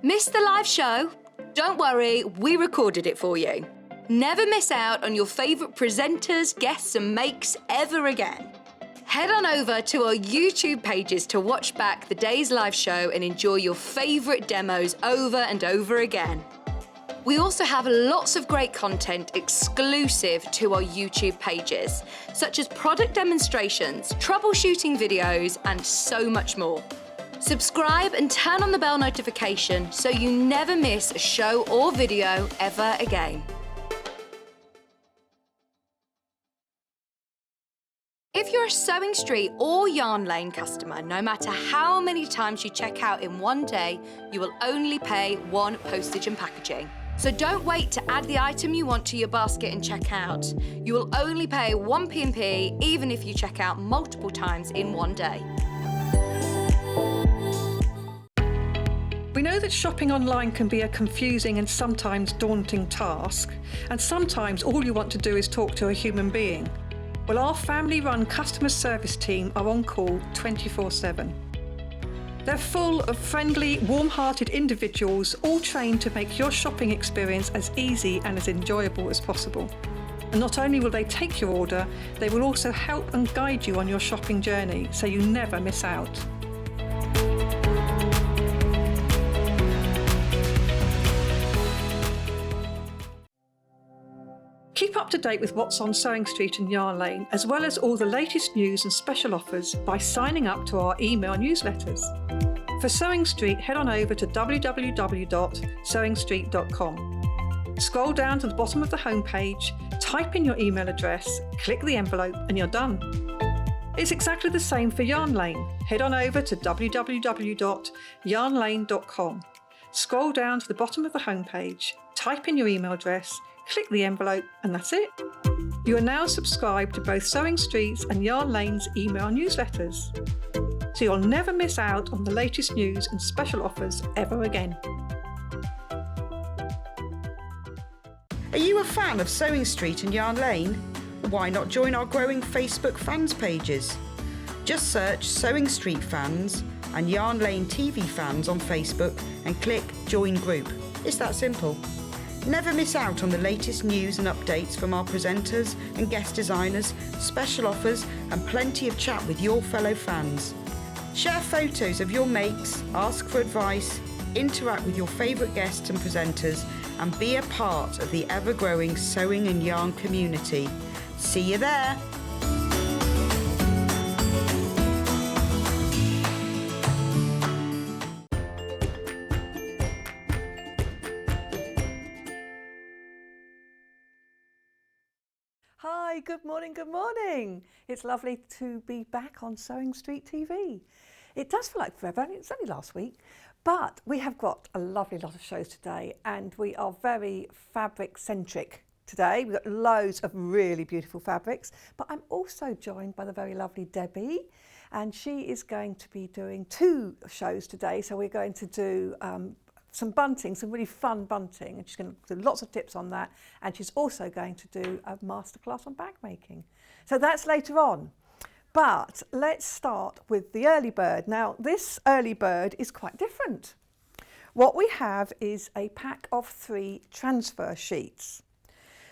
Missed the live show? Don't worry, we recorded it for you. Never miss out on your favourite presenters, guests and makes ever again. Head on over to our YouTube pages to watch back the day's live show and enjoy your favourite demos over and over again. We also have lots of great content exclusive to our YouTube pages, such as product demonstrations, troubleshooting videos, and so much more. Subscribe and turn on the bell notification so you never miss a show or video ever again. If you're a Sewing Street or Yarn Lane customer, no matter how many times you check out in one day, you will only pay one postage and packaging. So don't wait to add the item you want to your basket and check out. You will only pay one P&P even if you check out multiple times in one day. We know that shopping online can be a confusing and sometimes daunting task, and sometimes all you want to do is talk to a human being. Well, our family-run customer service team are on call 24/7. They're full of friendly, warm-hearted individuals, all trained to make your shopping experience as easy and as enjoyable as possible. And not only will they take your order, they will also help and guide you on your shopping journey, so you never miss out. Keep up to date with what's on Sewing Street and Yarn Lane, as well as all the latest news and special offers by signing up to our email newsletters. For Sewing Street, head on over to www.sewingstreet.com. Scroll down to the bottom of the homepage, type in your email address, click the envelope, and you're done. It's exactly the same for Yarn Lane. Head on over to www.yarnlane.com. Scroll down to the bottom of the homepage, type in your email address, click the envelope, and that's it. You are now subscribed to both Sewing Street's and Yarn Lane's email newsletters, so you'll never miss out on the latest news and special offers ever again. Are you a fan of Sewing Street and Yarn Lane? Why not join our growing Facebook fans pages? Just search Sewing Street Fans and Yarn Lane TV Fans on Facebook and click Join Group. It's that simple. Never miss out on the latest news and updates from our presenters and guest designers, special offers, and plenty of chat with your fellow fans. Share photos of your makes, ask for advice, interact with your favourite guests and presenters, and be a part of the ever-growing sewing and yarn community. See you there! Hi, good morning, good morning. It's lovely to be back on Sewing Street TV. It does feel like forever, it's only last week, but we have got a lovely lot of shows today and we are very fabric centric today. We've got loads of really beautiful fabrics, but I'm also joined by the very lovely Debbie, and she is going to be doing two shows today. So we're going to do some bunting, some really fun bunting, and she's going to do lots of tips on that, and she's also going to do a masterclass on bagmaking. So that's later on. But let's start with the early bird. Now, this early bird is quite different. What we have is a pack of 3 transfer sheets.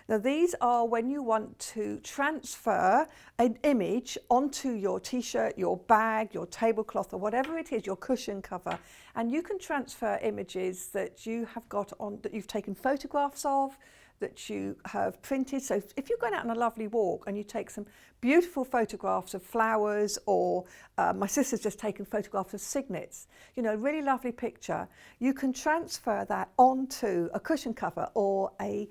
Now, these are when you want to transfer an image onto your t-shirt, your bag, your tablecloth, or whatever it is, your cushion cover. And you can transfer images that you have got on, that you've taken photographs of, that you have printed. So if you're going out on a lovely walk and you take some beautiful photographs of flowers, or my sister's just taken photographs of cygnets, you know, really lovely picture, you can transfer that onto a cushion cover or a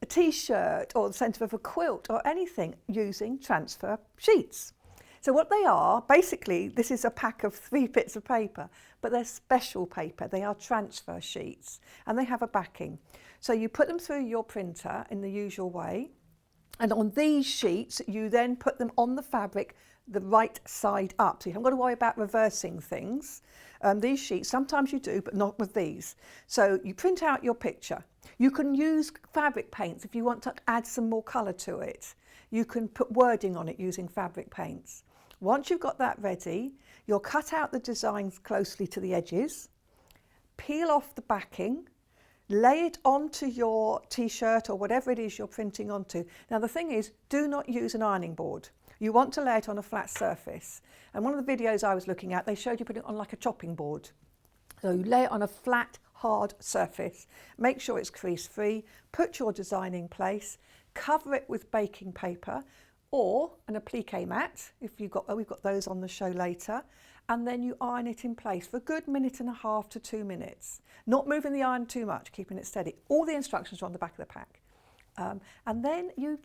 t-shirt or the centre of a quilt or anything using transfer sheets. So what they are, basically, this is a pack of 3 bits of paper, but they're special paper. They are transfer sheets and they have a backing. So you put them through your printer in the usual way, and on these sheets you then put them on the fabric the right side up. So you haven't got to worry about reversing things. These sheets, sometimes you do, but not with these. So you print out your picture. You can use fabric paints if you want to add some more colour to it. You can put wording on it using fabric paints. Once you've got that ready, you'll cut out the designs closely to the edges, peel off the backing, lay it onto your t-shirt or whatever it is you're printing onto. Now the thing is, do not use an ironing board. You want to lay it on a flat surface. And one of the videos I was looking at, they showed you put it on like a chopping board. So you lay it on a flat, hard surface. Make sure it's crease-free. Put your design in place. Cover it with baking paper or an applique mat, if you've got, we've got those on the show later. And then you iron it in place for a good 1.5 to 2 minutes. Not moving the iron too much, keeping it steady. All the instructions are on the back of the pack. And then you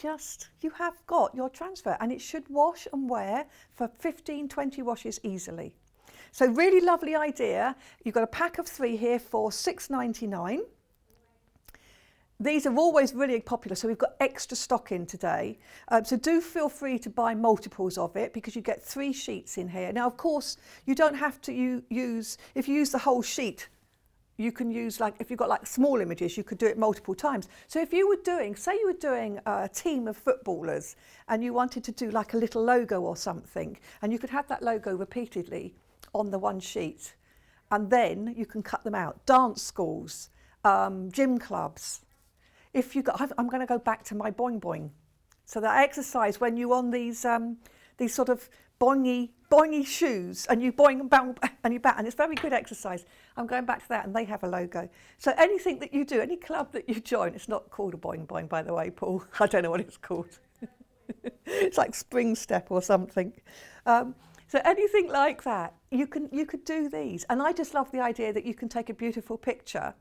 have got your transfer, and it should wash and wear for 15, 20 washes easily. So really lovely idea. You've got a pack of 3 here for $6.99. These are always really popular, so we've got extra stock in today. So do feel free to buy multiples of it because you get 3 sheets in here. Now, of course, you don't have to use, if you use the whole sheet, you can use, like, if you've got like small images, you could do it multiple times. So if you were doing, say you were doing a team of footballers and you wanted to do like a little logo or something, and you could have that logo repeatedly on the one sheet, and then you can cut them out. Dance schools, gym clubs. If you got, I'm going to go back to my boing boing. So that exercise when you're on these sort of boingy shoes and you boing and bang and you bat, and it's very good exercise. I'm going back to that, and they have a logo. So anything that you do, any club that you join, it's not called a boing boing, by the way, Paul. I don't know what it's called. It's like spring step or something. So anything like that, you could do these. And I just love the idea that you can take a beautiful picture,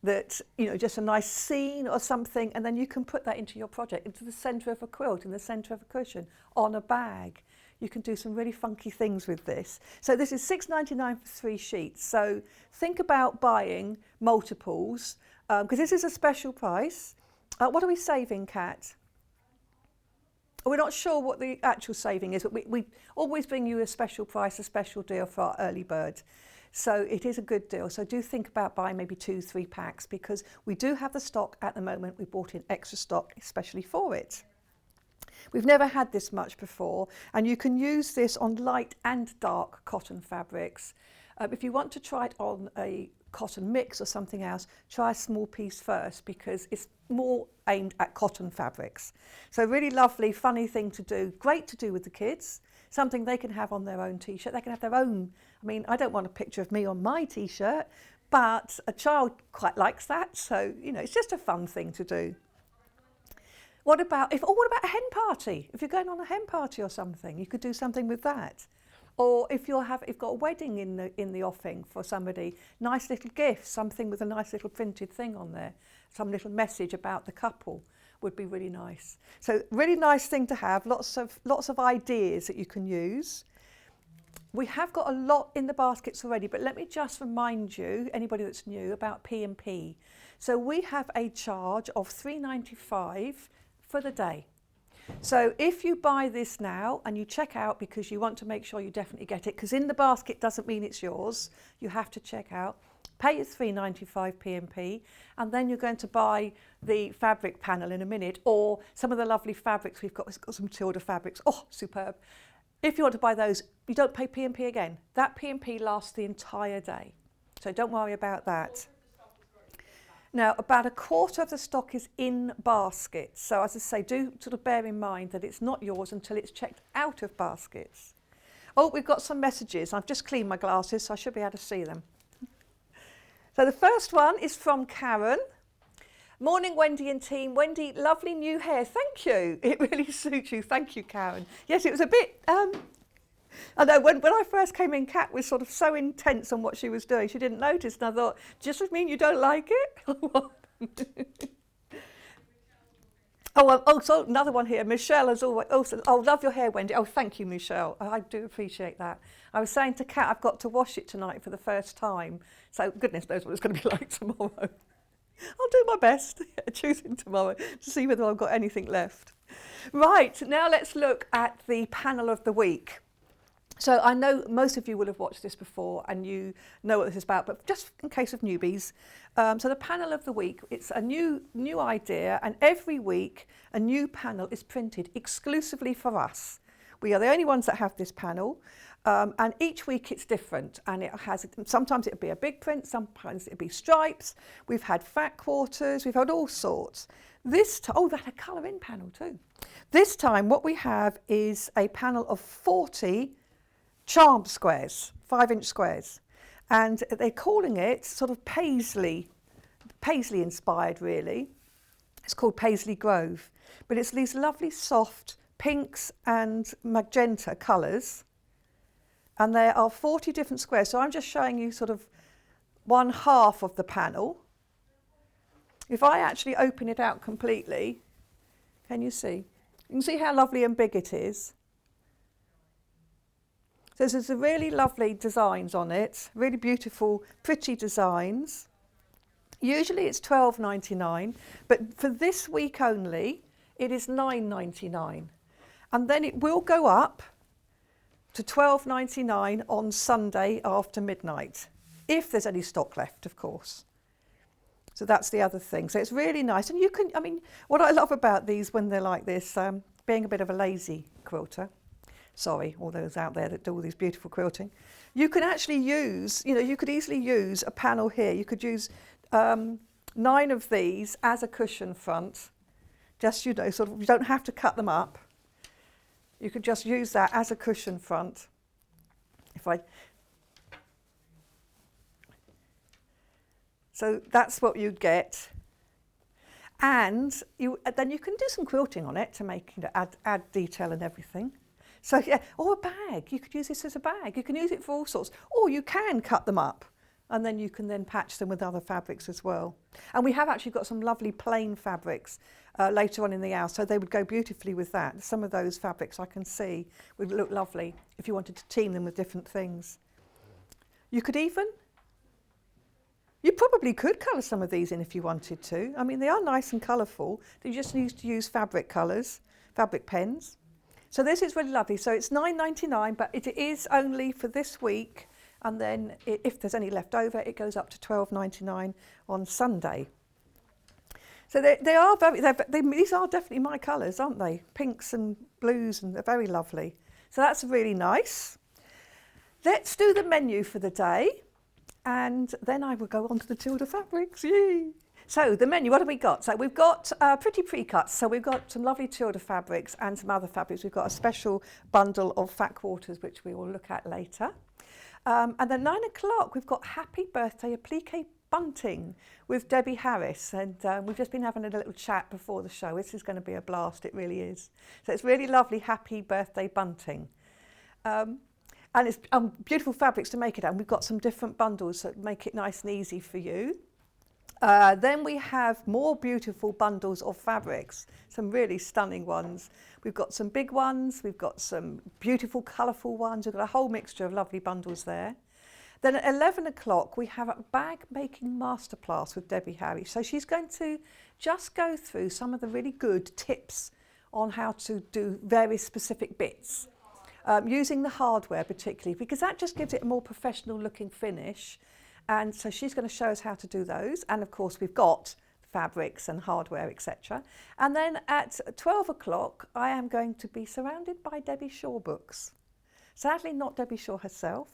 that, you know, just a nice scene or something, and then you can put that into your project, into the centre of a quilt, in the centre of a cushion, on a bag. You can do some really funky things with this. So this is $6.99 for 3 sheets. So think about buying multiples, because this is a special price. What are we saving, Kat? We're not sure what the actual saving is, but we always bring you a special price, a special deal for our early bird. So it is a good deal. So do think about buying maybe 2, 3 packs, because we do have the stock at the moment. We bought in extra stock especially for it. We've never had this much before, and you can use this on light and dark cotton fabrics. If you want to try it on a cotton mix or something else, try a small piece first, because it's more aimed at cotton fabrics. So really lovely, funny thing to do. Great to do with the kids. Something they can have on their own t-shirt. They can have their own. I mean, I don't want a picture of me on my t-shirt, but a child quite likes that. So, you know, it's just a fun thing to do. What about a hen party? If you're going on a hen party or something, you could do something with that. Or if you've got a wedding in the offing for somebody, nice little gift, something with a nice little printed thing on there, some little message about the couple would be really nice. So really nice thing to have, lots of ideas that you can use. We have got a lot in the baskets already, but let me just remind you, anybody that's new, about P&P. So we have a charge of $3.95 for the day. So if you buy this now and you check out, because you want to make sure you definitely get it, because in the basket doesn't mean it's yours, you have to check out, pay your $3.95 P&P, and then you're going to buy the fabric panel in a minute, or some of the lovely fabrics we've got some Tilda fabrics, oh, superb. If you want to buy those, you don't pay P&P again. That P&P lasts the entire day, so don't worry about that. Now, about 1/4 of the stock is in baskets. So as I say, do sort of bear in mind that it's not yours until it's checked out of baskets. Oh, we've got some messages. I've just cleaned my glasses, so I should be able to see them. So the first one is from Karen. Morning, Wendy and team. Wendy, lovely new hair. Thank you. It really suits you. Thank you, Karen. Yes, it was a bit... I know when I first came in, Kat was sort of so intense on what she was doing, she didn't notice, and I thought, does this mean you don't like it? So another one here. Michelle has always also, oh, love your hair, Wendy. Oh, thank you, Michelle. I do appreciate that. I was saying to Kat, I've got to wash it tonight for the first time, so goodness knows what it's going to be like tomorrow. I'll do my best, choosing tomorrow to see whether I've got anything left. Right, now let's look at the panel of the week. So I know most of you will have watched this before and you know what this is about, but just in case of newbies. So the panel of the week, it's a new idea, and every week a new panel is printed exclusively for us. We are the only ones that have this panel. And each week it's different, and it has, sometimes it'll be a big print, sometimes it'll be stripes. We've had fat quarters, we've had all sorts. This time, oh, that a colour in panel too. This time what we have is a panel of 40 charm squares, 5-inch squares. And they're calling it sort of Paisley inspired really. It's called Paisley Grove, but it's these lovely soft pinks and magenta colours. And there are 40 different squares. So I'm just showing you sort of one half of the panel. If I actually open it out completely, can you see? You can see how lovely and big it is. So there's some really lovely designs on it, really beautiful, pretty designs. Usually it's £12.99, but for this week only, it is £9.99. And then it will go up to £12.99 on Sunday after midnight, if there's any stock left, of course. So that's the other thing. So it's really nice. And you can, I mean, what I love about these when they're like this, being a bit of a lazy quilter, sorry, all those out there that do all these beautiful quilting, you can actually use, you know, you could easily use a panel here. You could use 9 of these as a cushion front. Just, you know, sort of, you don't have to cut them up. You could just use that as a cushion front. So that's what you'd get. And then you can do some quilting on it to make, you know, add detail and everything. So yeah, or a bag. You could use this as a bag. You can use it for all sorts. Or you can cut them up, and then you can then patch them with other fabrics as well. And we have actually got some lovely plain fabrics later on in the hour, so they would go beautifully with that. Some of those fabrics I can see would look lovely if you wanted to team them with different things. You probably could colour some of these in if you wanted to. I mean, they are nice and colourful. You just need to use fabric colours, fabric pens. So this is really lovely. So it's £9.99, but it is only for this week. And then if there's any left over, it goes up to £12.99 on Sunday. So these are definitely my colours, aren't they? Pinks and blues, and they're very lovely. So that's really nice. Let's do the menu for the day, and then I will go on to the Tilda fabrics. Yay! So the menu, what have we got? So we've got pretty pre-cuts. So we've got some lovely Tilda fabrics and some other fabrics. We've got a special bundle of fat quarters, which we will look at later. And then 9 o'clock, we've got Happy Birthday Appliqué Bunting with Debbie Harris. And we've just been having a little chat before the show. This is going to be a blast, it really is. So it's really lovely, Happy Birthday Bunting. And it's beautiful fabrics to make it out. And we've got some different bundles that make it nice and easy for you. Then we have more beautiful bundles of fabrics, some really stunning ones. We've got some big ones, we've got some beautiful colourful ones, we've got a whole mixture of lovely bundles there. Then at 11 o'clock we have a Bagmaking Masterclass with Debbie Harris. So she's going to just go through some of the really good tips on how to do various specific bits, using the hardware particularly, because that just gives it a more professional looking finish. And so she's going to show us how to do those. And of course we've got fabrics and hardware, etc. And then at 12 o'clock, I am going to be surrounded by Debbie Shaw books. Sadly, not Debbie Shaw herself,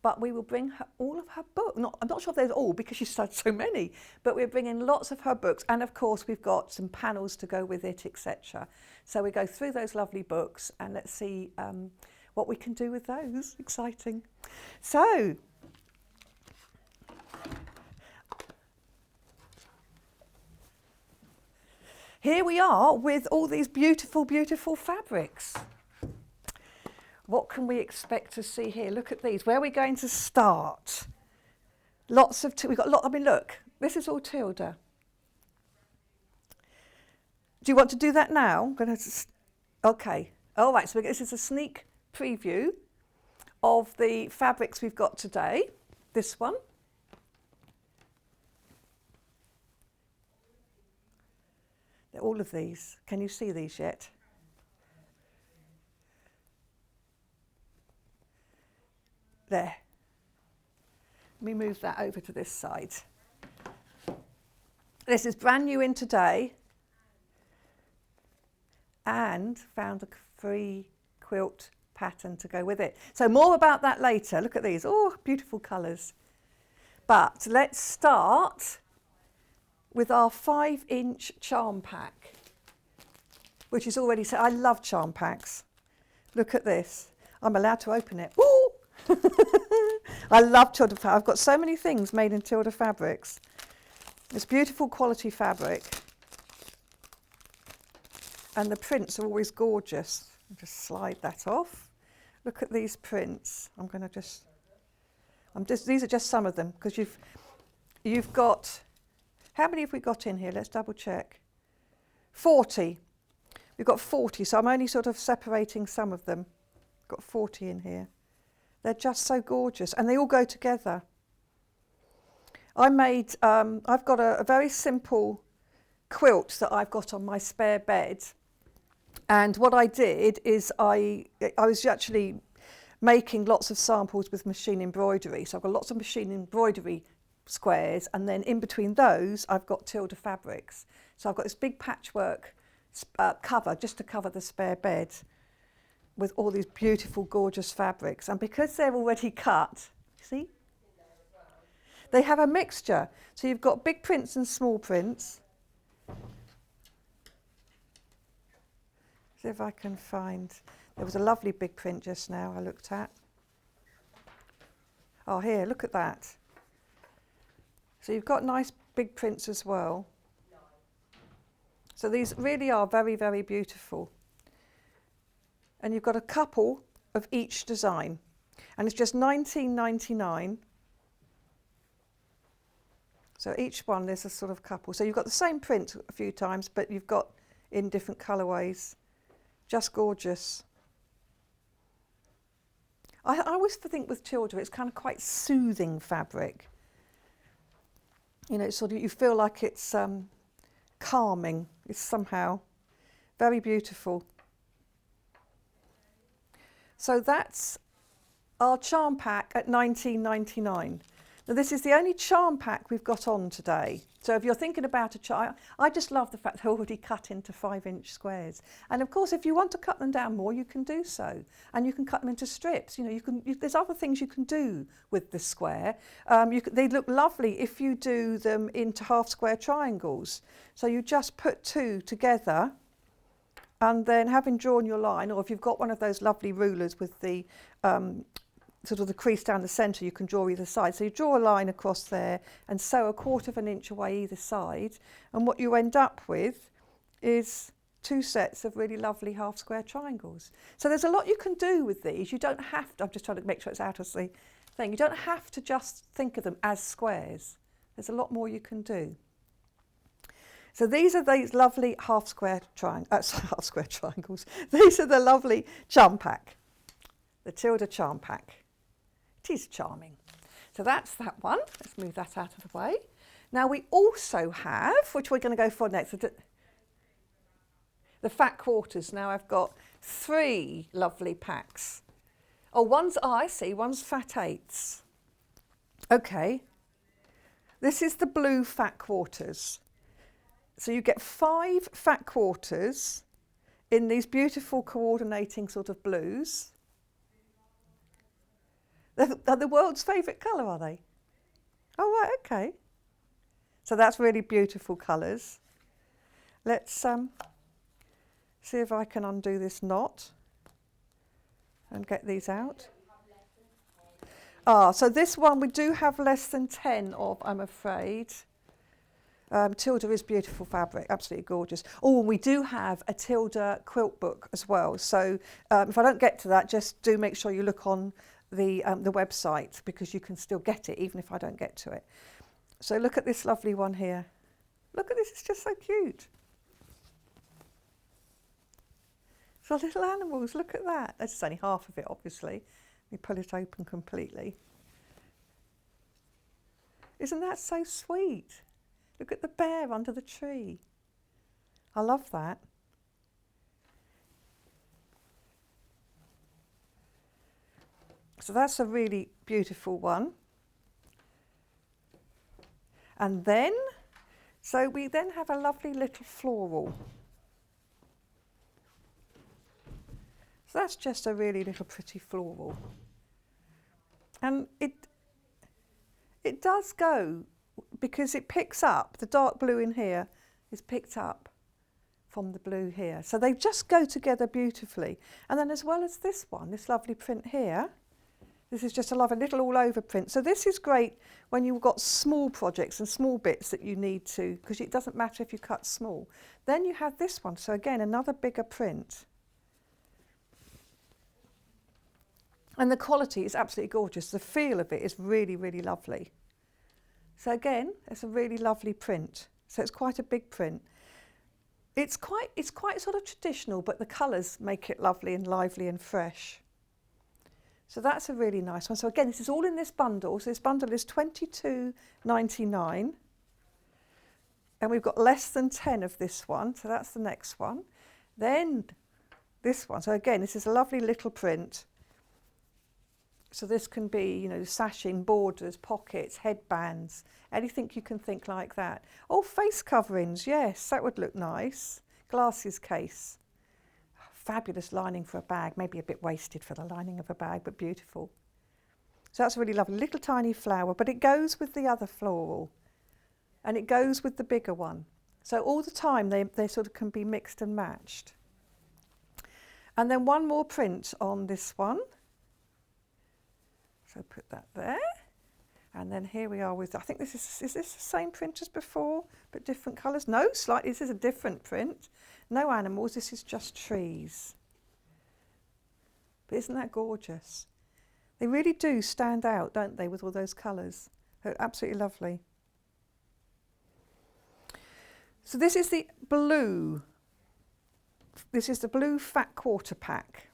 but we will bring her all of her books. I'm not sure if there's all because she's done so many, but we're bringing lots of her books. And of course, we've got some panels to go with it, etc. So we go through those lovely books and let's see what we can do with those. Exciting. So, here we are with all these beautiful, beautiful fabrics. What can we expect to see here? Look at these. Where are we going to start? Lots of, we've got a lot, I mean, look, this is all Tilda. Do you want to do that now? I'm going to, okay. All right, so this is a sneak preview of the fabrics we've got today. This one. All of these. Can you see these yet? There. Let me move that over to this side. This is brand new in today and found a free quilt pattern to go with it. So more about that later. Look at these. Oh, beautiful colours. But let's start with our 5-inch charm pack, which is already, so I love charm packs. Look at this. I'm allowed to open it. Ooh! I love Tilda fabric. I've got so many things made in Tilda fabrics. It's beautiful quality fabric. And the prints are always gorgeous. I'll just slide that off. Look at these prints. These are just some of them, because you've got, how many have we got in here? Let's double check. 40. We've got 40, so I'm only sort of separating some of them. Got 40 in here. They're just so gorgeous, and they all go together. I've got a very simple quilt that I've got on my spare bed. And what I did is I was actually making lots of samples with machine embroidery. So I've got lots of machine embroidery squares, and then in between those I've got Tilda fabrics. So I've got this big patchwork cover just to cover the spare bed with all these beautiful, gorgeous fabrics. And because they're already cut, see? They have a mixture. So you've got big prints and small prints. See if I can find, there was a lovely big print just now I looked at. Oh, here, look at that. So you've got nice big prints as well. So these really are very, very beautiful. And you've got a couple of each design. And it's just $19.99. So each one there's a sort of couple. So you've got the same print a few times, but you've got in different colourways. Just gorgeous. I always think with Tilda it's kind of quite soothing fabric. You know, it's sort of, you feel like it's calming. It's somehow very beautiful. So that's our charm pack at $19.99. Now this is the only charm pack we've got on today. So if you're thinking about a charm, I just love the fact they're already cut into 5-inch squares. And of course, if you want to cut them down more, you can do so. And you can cut them into strips. You know, there's other things you can do with the square. They look lovely if you do them into half square triangles. So you just put two together, and then having drawn your line, or if you've got one of those lovely rulers with the sort of the crease down the centre, you can draw either side. So you draw a line across there and sew 1/4 inch away either side. And what you end up with is 2 sets of really lovely half square triangles. So there's a lot you can do with these. You don't have to, I'm just trying to make sure it's out of the thing. You don't have to just think of them as squares. There's a lot more you can do. So these are these lovely half square triangles. These are the lovely charm pack, the Tilda charm pack. It is charming. So that's that one. Let's move that out of the way. Now we also have, which we're going to go for next, the fat quarters. Now I've got 3 lovely packs. Oh, one's, I see, one's fat 8s. Okay. This is the blue fat quarters. So you get 5 fat quarters in these beautiful coordinating sort of blues. They're the world's favourite colour, are they? Oh, right, okay. So that's really beautiful colours. Let's see if I can undo this knot and get these out. So this one we do have less than 10 of, I'm afraid. Tilda is beautiful fabric, absolutely gorgeous. Oh, and we do have a Tilda quilt book as well. So if I don't get to that, just do make sure you look on the website, because you can still get it even if I don't get to it. So look at this lovely one here. Look at this, it's just so cute. So little animals, look at that. This is only half of it, obviously. Let me pull it open completely. Isn't that so sweet? Look at the bear under the tree. I love that. So that's a really beautiful one. And then, so we then have a lovely little floral. So that's just a really little pretty floral. And it does go, because it picks up, the dark blue in here is picked up from the blue here. So they just go together beautifully. And then as well as this one, this lovely print here, this is just a lovely little all over print. So this is great when you've got small projects and small bits that you need to, because it doesn't matter if you cut small. Then you have this one. So again, another bigger print. And the quality is absolutely gorgeous. The feel of it is really, really lovely. So again, it's a really lovely print. So it's quite a big print. It's quite sort of traditional, but the colours make it lovely and lively and fresh. So that's a really nice one. So again, this is all in this bundle. So this bundle is $22.99. And we've got less than 10 of this one. So that's the next one. Then this one. So again, this is a lovely little print. So this can be, you know, sashing, borders, pockets, headbands, anything you can think like that. Oh, face coverings, yes, that would look nice. Glasses case. Fabulous lining for a bag, maybe a bit wasted for the lining of a bag, but beautiful. So that's really lovely. Little tiny flower, but it goes with the other floral. And it goes with the bigger one. So all the time they sort of can be mixed and matched. And then one more print on this one. So put that there, and then here we are with, I think this is this the same print as before, but different colours? No, slightly, this is a different print. No animals, this is just trees. But isn't that gorgeous? They really do stand out, don't they, with all those colours? They're absolutely lovely. So this is the blue. This is the blue fat quarter pack.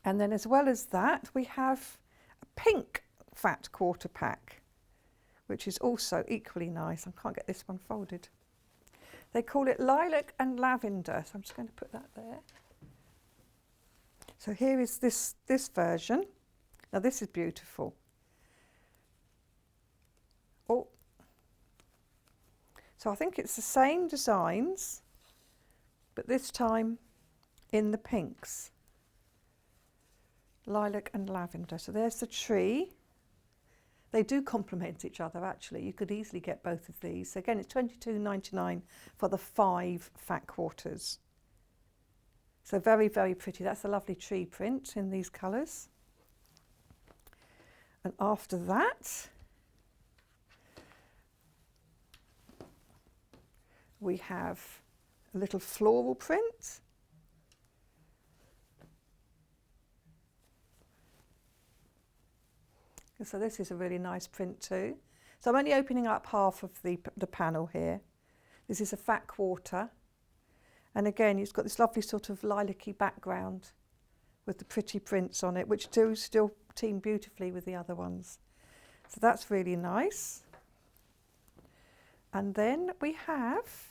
And then as well as that, we have pink fat quarter pack, which is also equally nice. I can't get this one folded. They call it lilac and lavender, so I'm just going to put that there. So here is this version. Now this is beautiful. Oh, so I think it's the same designs, but this time in the pinks. Lilac and lavender. So there's the tree. They do complement each other actually. You could easily get both of these. So again, it's $22.99 for the 5 fat quarters. So very, very pretty. That's a lovely tree print in these colours. And after that, we have a little floral print. So this is a really nice print too. So I'm only opening up half of the panel here. This is a fat quarter. And again, it's got this lovely sort of lilac-y background with the pretty prints on it, which do still team beautifully with the other ones. So that's really nice. And then we have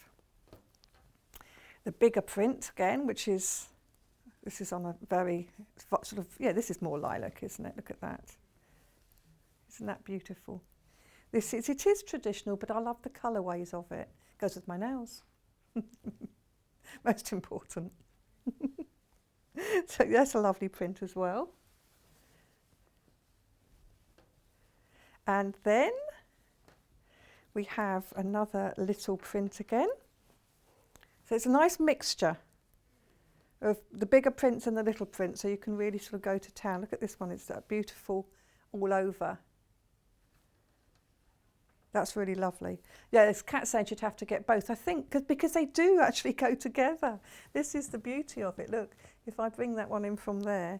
the bigger print again, which is, this is on a very sort of, yeah, this is more lilac, isn't it? Look at that. Isn't that beautiful? It is traditional, but I love the colourways of it. Goes with my nails. Most important. So that's a lovely print as well. And then we have another little print again. So it's a nice mixture of the bigger prints and the little prints, so you can really sort of go to town. Look at this one, it's that beautiful all over. That's really lovely. Yeah, this cat saying you'd have to get both. I think because they do actually go together. This is the beauty of it. Look, if I bring that one in from there,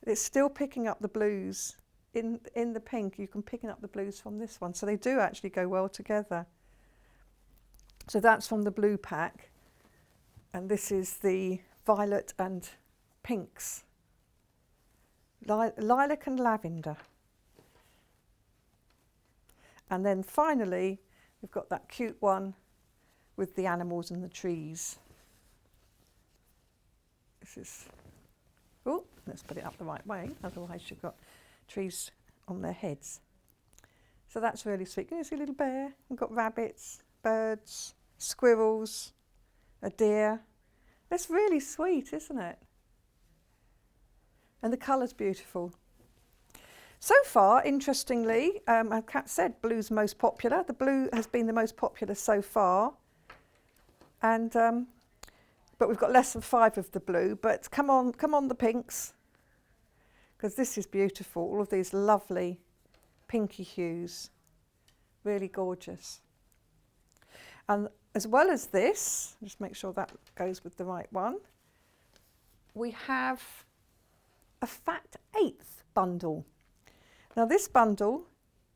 it's still picking up the blues. In the pink, you can pick up the blues from this one. So they do actually go well together. So that's from the blue pack. And this is the violet and pinks. Lilac and lavender. And then finally, we've got that cute one with the animals and the trees. This is, oh, let's put it up the right way, otherwise you've got trees on their heads. So that's really sweet. Can you see a little bear? We've got rabbits, birds, squirrels, a deer. That's really sweet, isn't it? And the colour's beautiful. So far, interestingly, as Kat said, blue's most popular. The blue has been the most popular so far. And but we've got less than 5 of the blue. But come on the pinks, because this is beautiful. All of these lovely pinky hues, really gorgeous. And as well as this, just make sure that goes with the right one, we have a fat 8th bundle. Now this bundle,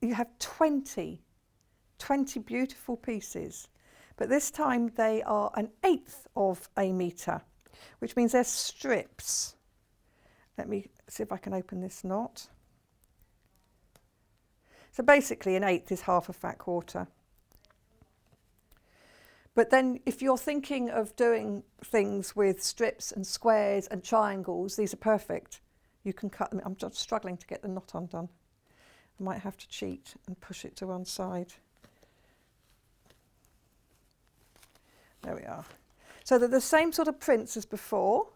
you have 20 beautiful pieces, but this time they are 1/8 of a metre, which means they're strips. Let me see if I can open this knot. So basically 1/8 is half a fat quarter. But then if you're thinking of doing things with strips and squares and triangles, these are perfect. You can cut them. I'm just struggling to get the knot undone. I might have to cheat and push it to one side. There we are. So they're the same sort of prints as before.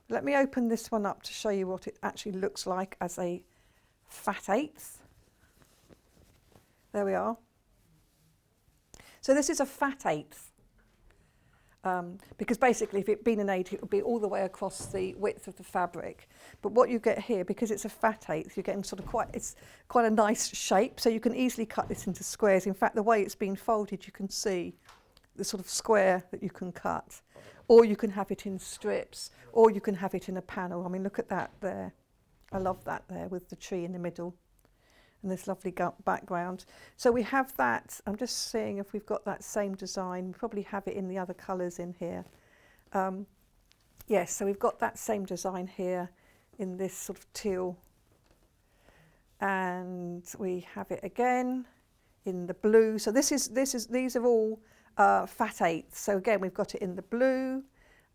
Let me open this one up to show you what it actually looks like as a fat 8th. There we are. So this is a fat 8th. Because basically if it'd been an 8, it would be all the way across the width of the fabric. But what you get here, because it's a fat 8th, you're getting sort of it's quite a nice shape, so you can easily cut this into squares. In fact, the way it's been folded, you can see the sort of square that you can cut. Or you can have it in strips, or you can have it in a panel. I mean, look at that there. I love that there with the tree in the middle and this lovely background. So we have that. I'm just seeing if we've got that same design. We probably have it in the other colours in here. Yes, so we've got that same design here in this sort of teal. And we have it again in the blue. So these are all fat 8ths. So again, we've got it in the blue.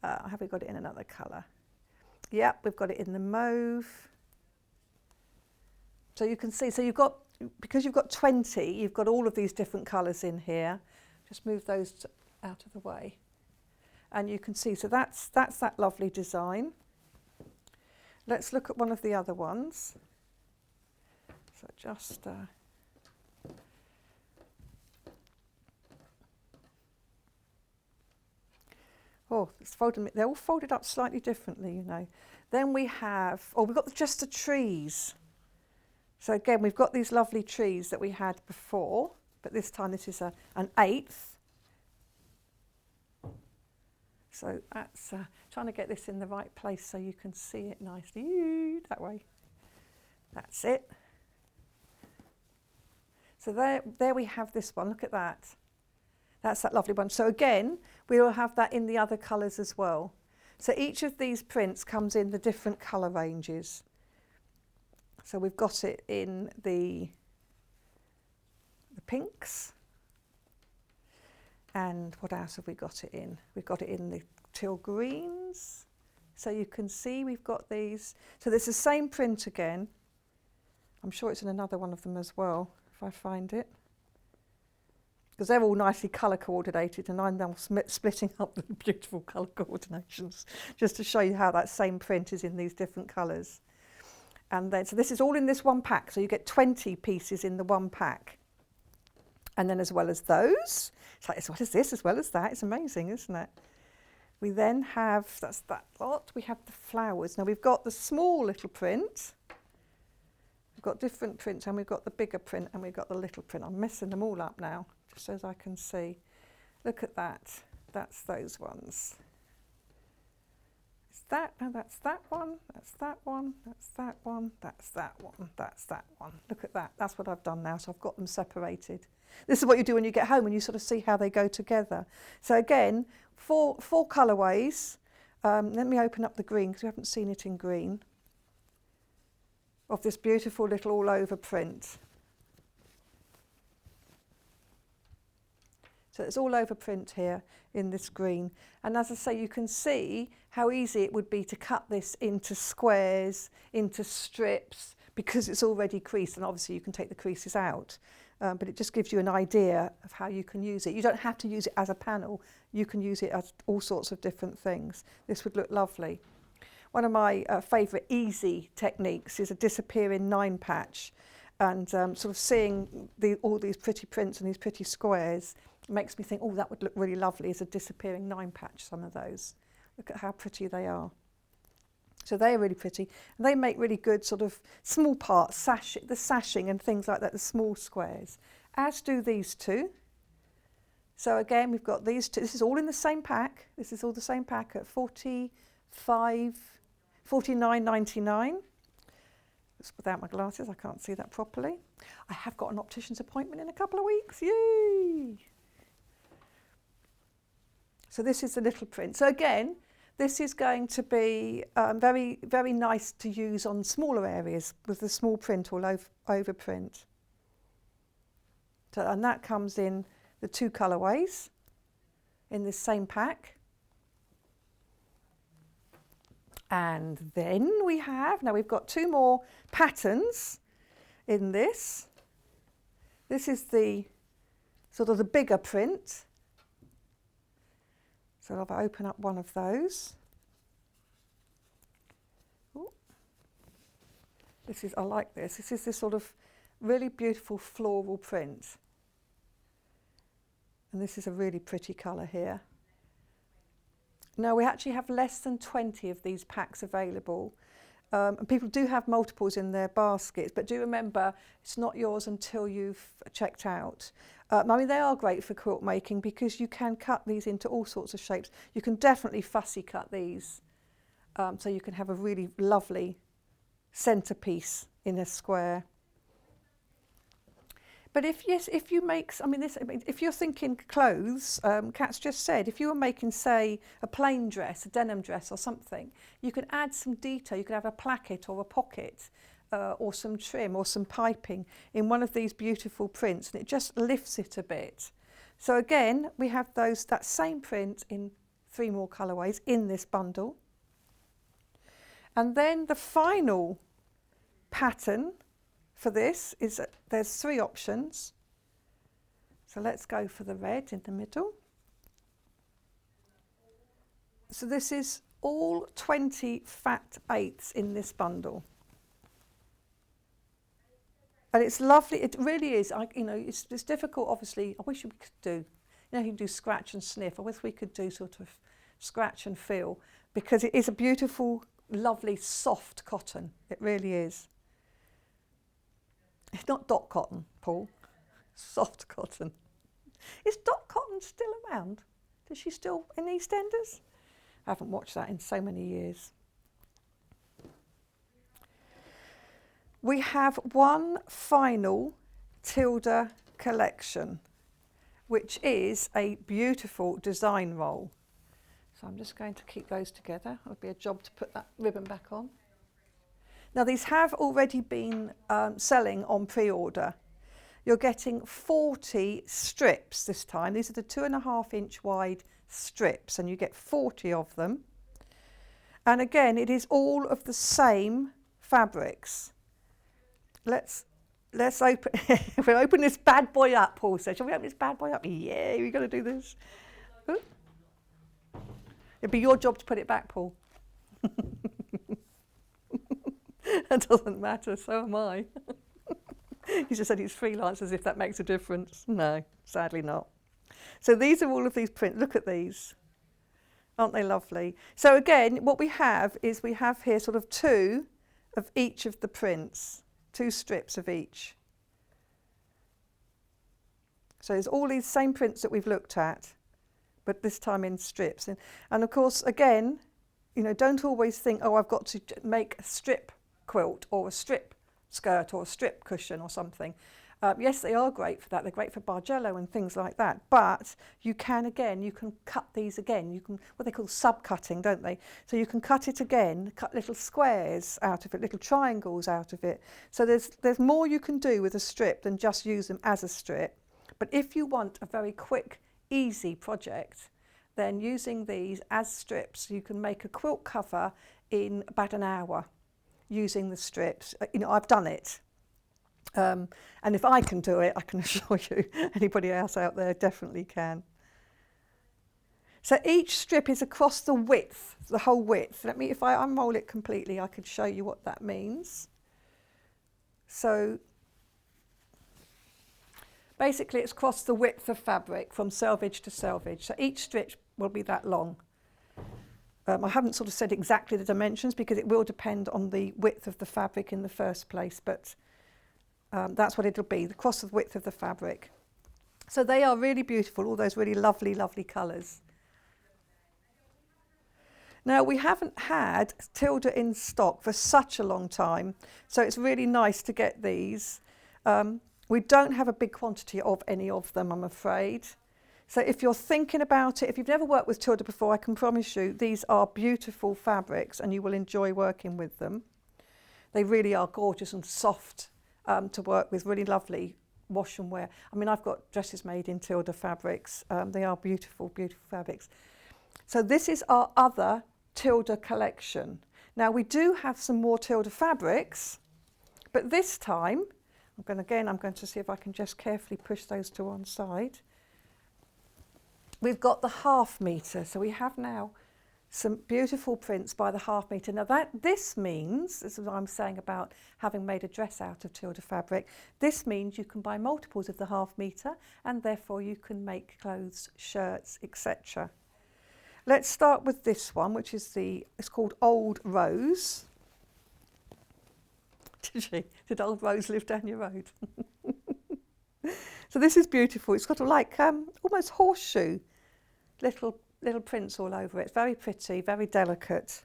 Have we got it in another colour? Yep, we've got it in the mauve. So you can see, so you've got, because you've got 20, you've got all of these different colours in here. Just move those out of the way. And you can see, so that's that lovely design. Let's look at one of the other ones. So just... oh, it's folded, they're all folded up slightly differently, you know. Then we have, we've got just the trees. So again, we've got these lovely trees that we had before, but this time this is an 8th. So that's trying to get this in the right place so you can see it nicely. Ooh, that way. That's it. So there we have this one. Look at that. That's that lovely one. So again, we will have that in the other colours as well. So each of these prints comes in the different colour ranges. So we've got it in the pinks. And what else have we got it in? We've got it in the teal greens. So you can see we've got these. So there's the same print again. I'm sure it's in another one of them as well, if I find it. Because they're all nicely colour coordinated, and I'm now splitting up the beautiful colour coordinations just to show you how that same print is in these different colours. And then, so this is all in this one pack, so you get 20 pieces in the one pack. And then as well as those, it's like as well as this, as well as that, it's amazing, isn't it? We then have, that's that lot, we have the flowers. Now we've got the small little print, we've got different prints, and we've got the bigger print, and we've got the little print. I'm messing them all up now, just so as I can see. Look at that, that's those ones. Is that, no, that's that one, that's that one, that's that one, that's that one, that's that one. Look at that, that's what I've done now, so I've got them separated. This is what you do when you get home and you sort of see how they go together. So again, four colourways. Let me open up the green because we haven't seen it in green. Of this beautiful little all over print. So it's all over print here in this green. And as I say, you can see how easy it would be to cut this into squares, into strips, because it's already creased, and obviously you can take the creases out. But it just gives you an idea of how you can use it. You don't have to use it as a panel. You can use it as all sorts of different things. This would look lovely. one of my favourite easy techniques is a disappearing 9 patch, and sort of seeing all these pretty prints and these pretty squares makes me think, oh, that would look really lovely as a disappearing 9 patch, some of those. Look at how pretty they are. So they're really pretty, and they make really good sort of small parts, the sashing and things like that, the small squares, as do these two. So again, we've got these two. This is all in the same pack. This is all the same pack at $49.99. It's without my glasses, I can't see that properly. I have got an optician's appointment in a couple of weeks. Yay! So this is the little print. So again, this is going to be very, very nice to use on smaller areas with the small print or over print. So, and that comes in the 2 colourways in this same pack. And then we've got 2 more patterns in this. This is the sort of the bigger print. So I'll open up one of those. Ooh. I like this. This is this sort of really beautiful floral print. And this is a really pretty colour here. Now we actually have less than 20 of these packs available. And people do have multiples in their baskets, but do remember it's not yours until you've checked out. I mean, they are great for quilt making because you can cut these into all sorts of shapes. You can definitely fussy cut these, so you can have a really lovely centerpiece in a square. But if you make, if you're thinking clothes, Kat's just said, if you were making, say, a plain dress, a denim dress or something, you could add some detail. You could have a placket or a pocket or some trim or some piping in one of these beautiful prints, and it just lifts it a bit. So again, we have that same print in 3 more colourways in this bundle. And then the final pattern for this is that there's 3 options. So let's go for the red in the middle. So this is all 20 fat 8s in this bundle. And it's lovely, it really is. It's difficult, obviously. I wish we could do, you can do scratch and sniff. I wish we could do sort of scratch and feel, because it is a beautiful, lovely, soft cotton. It really is. It's not dot cotton, Paul. Soft cotton. Is dot cotton still around? Is she still in EastEnders? I haven't watched that in so many years. We have one final Tilda collection, which is a beautiful design roll. So I'm just going to keep those together. It would be a job to put that ribbon back on. Now these have already been selling on pre-order. You're getting 40 strips this time. These are the 2.5 inch wide strips, and you get 40 of them. And again, it is all of the same fabrics. Let's open. We'll open this bad boy up, Paul said. Shall we open this bad boy up? Yeah, we're going to do this. Ooh. It'd be your job to put it back, Paul. That doesn't matter, so am I. He just said he's freelance, as if that makes a difference. No, sadly not. So these are all of these prints. Look at these. Aren't they lovely? So again, what we have is we have here sort of 2 of each of the prints, 2 strips of each. So there's all these same prints that we've looked at, but this time in strips. And of course, again, don't always think, oh, I've got to make a strip quilt or a strip skirt or a strip cushion or something. Yes, they are great for that. They're great for Bargello and things like that. But you can cut these again. You can, what they call sub-cutting, don't they? So you can cut it again, cut little squares out of it, little triangles out of it. So there's more you can do with a strip than just use them as a strip. But if you want a very quick, easy project, then using these as strips, you can make a quilt cover in about an hour using the strips. I've done it. And if I can do it, I can assure you anybody else out there definitely can. So each strip is across the width, the whole width. Let me, if I unroll it completely, I could show you what that means. So basically it's across the width of fabric from selvage to selvage. So each strip will be that long. I haven't sort of said exactly the dimensions because it will depend on the width of the fabric in the first place, but that's what it'll be, across the width of the fabric. So they are really beautiful, all those really lovely, lovely colours. Now, we haven't had Tilda in stock for such a long time, so it's really nice to get these. We don't have a big quantity of any of them, I'm afraid. So if you're thinking about it, if you've never worked with Tilda before, I can promise you these are beautiful fabrics and you will enjoy working with them. They really are gorgeous and soft to work with, really lovely wash and wear. I mean, I've got dresses made in Tilda fabrics. They are beautiful, beautiful fabrics. So this is our other Tilda collection. Now we do have some more Tilda fabrics, but this time, I'm going to see if I can just carefully push those to one side. We've got the half metre, so we have now some beautiful prints by the half metre. Now this means, this is what I'm saying about having made a dress out of Tilda fabric, this means you can buy multiples of the half metre and therefore you can make clothes, shirts, etc. Let's start with this one, which is it's called Old Rose. Did Old Rose live down your road? So this is beautiful. It's got like almost horseshoe little prints all over it. It's very pretty, very delicate.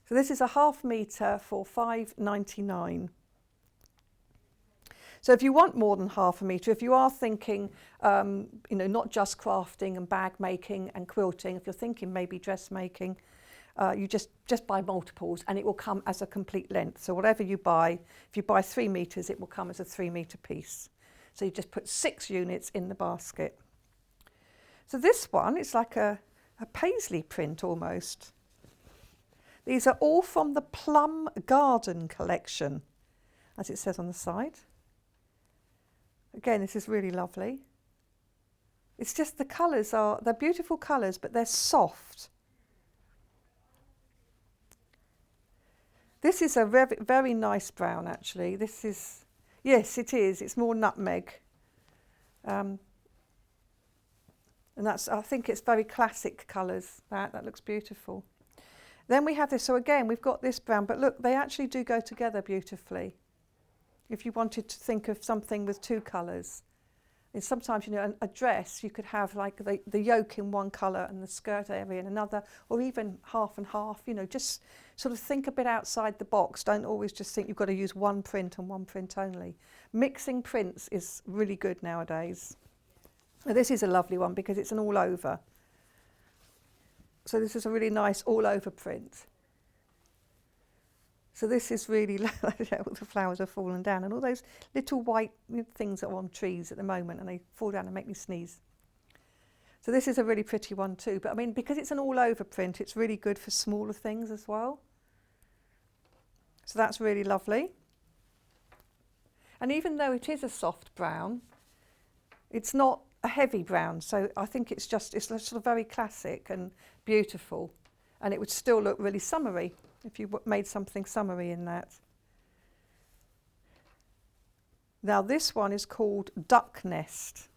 So this is a half metre for £5.99. So if you want more than half a metre, if you are thinking, not just crafting and bag making and quilting, if you're thinking maybe dressmaking, you just buy multiples and it will come as a complete length. So whatever you buy, if you buy 3 metres, it will come as a 3 metre piece. So you just put 6 units in the basket. So this one, it's like a paisley print almost. These are all from the Plum Garden collection, as it says on the side. Again, this is really lovely. It's just the colours they're beautiful colours, but they're soft. This is a very nice brown, actually. This is, yes, it is. It's more nutmeg. And I think it's very classic colours. That looks beautiful. Then we have this. So again, we've got this brown, but look, they actually do go together beautifully. If you wanted to think of something with 2 colours. And sometimes, a dress, you could have like the yoke in one colour and the skirt area in another, or even half and half, just sort of think a bit outside the box. Don't always just think you've got to use one print and one print only. Mixing prints is really good nowadays. Now, this is a lovely one because it's an all over. So this is a really nice all over print. So this is really, all the flowers are falling down and all those little white things that are on trees at the moment and they fall down and make me sneeze. So this is a really pretty one too. But I mean, because it's an all over print, it's really good for smaller things as well. So that's really lovely. And even though it is a soft brown, it's not a heavy brown. So I think it's sort of very classic and beautiful. And it would still look really summery if you made something summery in that. Now this one is called Duck Nest.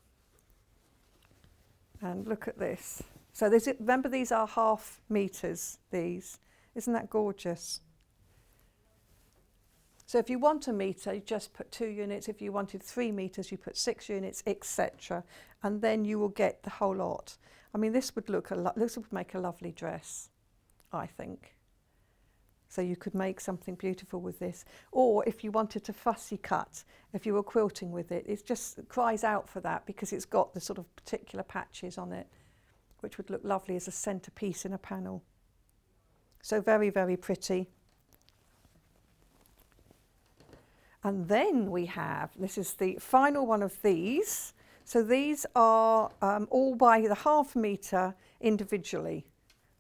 And look at this. So remember, these are half metres, these. Isn't that gorgeous? So if you want a metre, you just put 2 units. If you wanted 3 metres, you put 6 units, etc. And then you will get the whole lot. I mean, this would make a lovely dress, I think. So you could make something beautiful with this. Or if you wanted to fussy cut, if you were quilting with it, it just cries out for that because it's got the sort of particular patches on it, which would look lovely as a centrepiece in a panel. So very, very pretty. And then we have, this is the final one of these. So these are all by the half metre individually.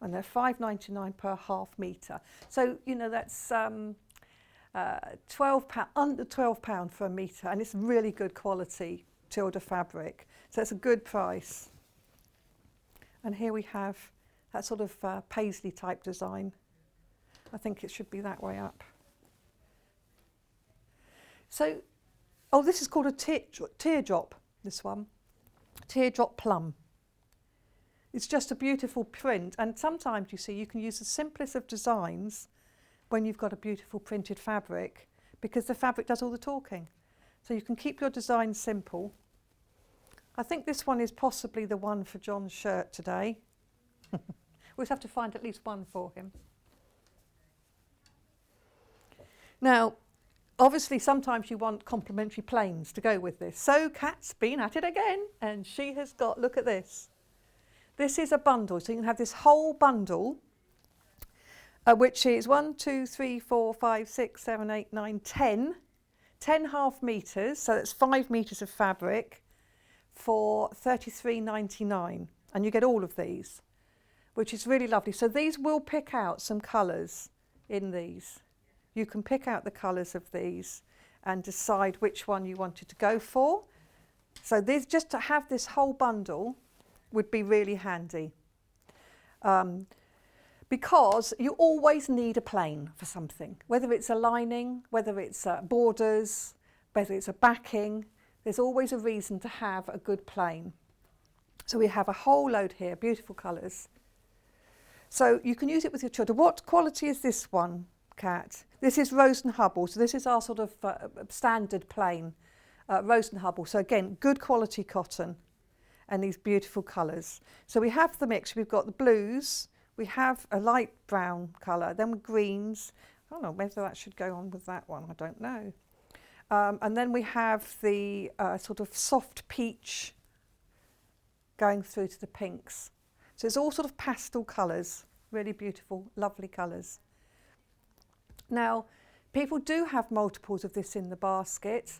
And they're £5.99 per half metre. So, that's £12, under £12 for a metre, and it's really good quality Tilda fabric. So it's a good price. And here we have that sort of paisley type design. I think it should be that way up. So, oh, this is called a teardrop, this one. Teardrop plum. It's just a beautiful print, and sometimes you see you can use the simplest of designs when you've got a beautiful printed fabric, because the fabric does all the talking. So you can keep your design simple. I think this one is possibly the one for John's shirt today. We'll have to find at least one for him. Now, obviously sometimes you want complementary plains to go with this. So Kat's been at it again, and she has got, look at this. This is a bundle, so you can have this whole bundle, which is 1, 2, 3, 4, 5, 6, 7, 8, 9, 10 half metres, so that's 5 metres of fabric for $33.99, and you get all of these, which is really lovely. So these will pick out some colours in these. You can pick out the colours of these and decide which one you wanted to go for. So this, just to have this whole bundle would be really handy, because you always need a plain for something, whether it's a lining, whether it's borders, whether it's a backing. There's always a reason to have a good plain. So we have a whole load here, beautiful colours. So you can use it with your children. What quality is this one, Kat? This is Rose and Hubble, so this is our sort of standard plain, Rose and Hubble. So again, good quality cotton. And these beautiful colours. So we have the mix. We've got the blues, we have a light brown colour, then with greens. I don't know whether that should go on with that one, I don't know. And then we have the sort of soft peach going through to the pinks. So it's all sort of pastel colours, really beautiful, lovely colours. Now, people do have multiples of this in the basket.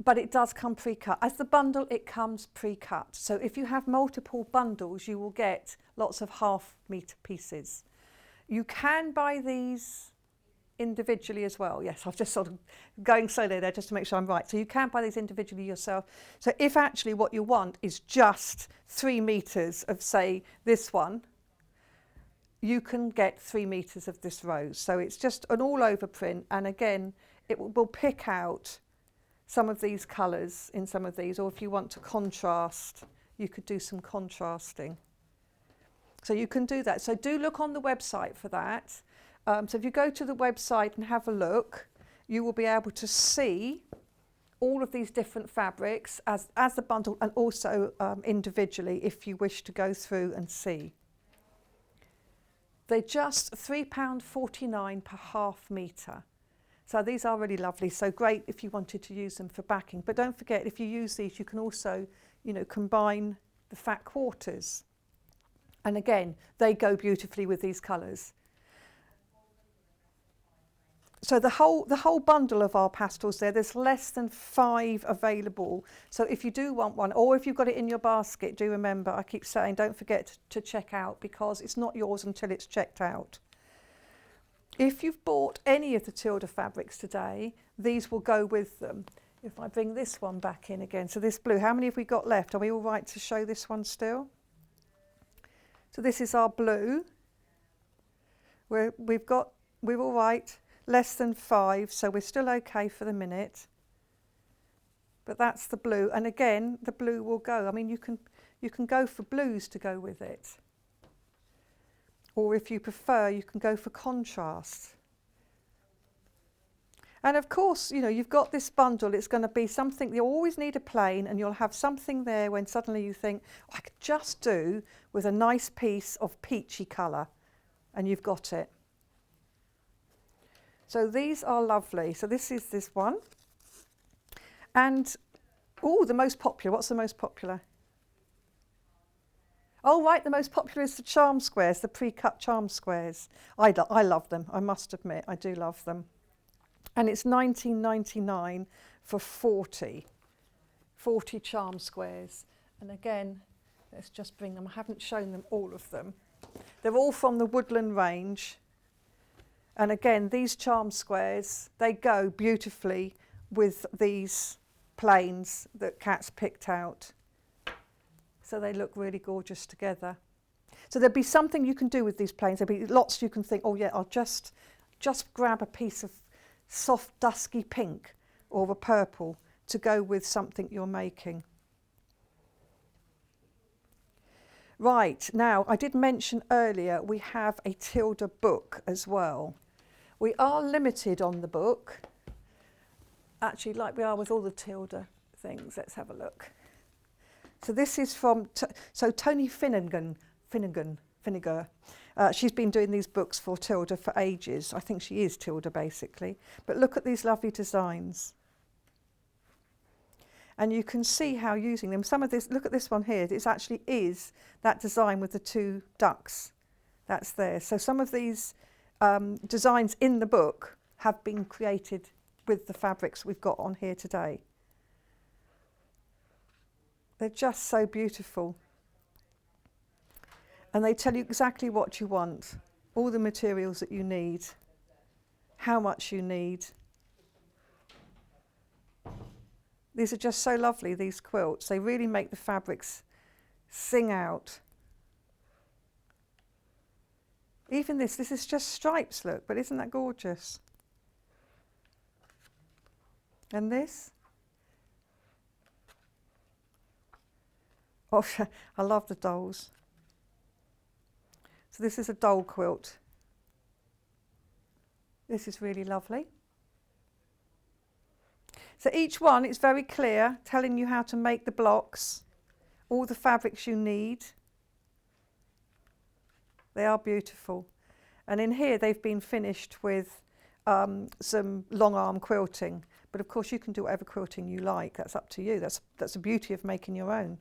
But it does come pre-cut. As the bundle, it comes pre-cut. So if you have multiple bundles, you will get lots of half-metre pieces. You can buy these individually as well. Yes, I'm just sort of going slowly there just to make sure I'm right. So you can buy these individually yourself. So if actually what you want is just 3 metres of, say, this one, you can get 3 metres of this rose. So it's just an all-over print. And again, it will pick out some of these colours in some of these, or if you want to contrast, you could do some contrasting. So you can do that. So do look on the website for that. So if you go to the website and have a look, you will be able to see all of these different fabrics as the bundle, and also individually if you wish to go through and see. They're just £3.49 per half metre. So these are really lovely, so great if you wanted to use them for backing. But don't forget, if you use these, you can also, combine the fat quarters. And again, they go beautifully with these colours. So the whole bundle of our pastels there's less than 5 available. So if you do want one, or if you've got it in your basket, do remember, I keep saying, don't forget to check out, because it's not yours until it's checked out. If you've bought any of the Tilda fabrics today, these will go with them. If I bring this one back in again, so this blue, how many have we got left? Are we all right to show this one still? So this is our blue. We're all right, less than 5, so we're still okay for the minute. But that's the blue, and again, the blue will go. I mean, you can go for blues to go with it. Or if you prefer, you can go for contrast. And of course, you've got this bundle, it's going to be something, you always need a plain, and you'll have something there when suddenly you think, I could just do with a nice piece of peachy colour, and you've got it. So these are lovely. So this is this one. And, the most popular, what's the most popular? Oh, right, the most popular is the charm squares, the pre-cut charm squares. I love them, I must admit, I do love them. And it's $19.99 for 40 charm squares. And again, let's just bring them, I haven't shown them all of them. They're all from the Woodland range. And again, these charm squares, they go beautifully with these plains that Kat's picked out. So they look really gorgeous together. So there'll be something you can do with these planes. There'll be lots you can think, oh yeah, I'll just grab a piece of soft dusky pink or a purple to go with something you're making. Right, now I did mention earlier we have a Tilda book as well. We are limited on the book, actually like we are with all the Tilda things. Let's have a look. So this is from, Tony Finnegan. She's been doing these books for Tilda for ages. I think she is Tilda basically. But look at these lovely designs. And you can see how using them, some of this, look at this one here, it actually is that design with the two ducks. That's there. So some of these designs in the book have been created with the fabrics we've got on here today. They're just so beautiful. And they tell you exactly what you want, all the materials that you need, how much you need. These are just so lovely, these quilts. They really make the fabrics sing out. Even this is just stripes, look, but isn't that gorgeous? And this? Oh, I love the dolls. So this is a doll quilt. This is really lovely. So each one is very clear, telling you how to make the blocks, all the fabrics you need. They are beautiful. And in here they've been finished with some long arm quilting. But of course you can do whatever quilting you like. That's up to you. That's the beauty of making your own.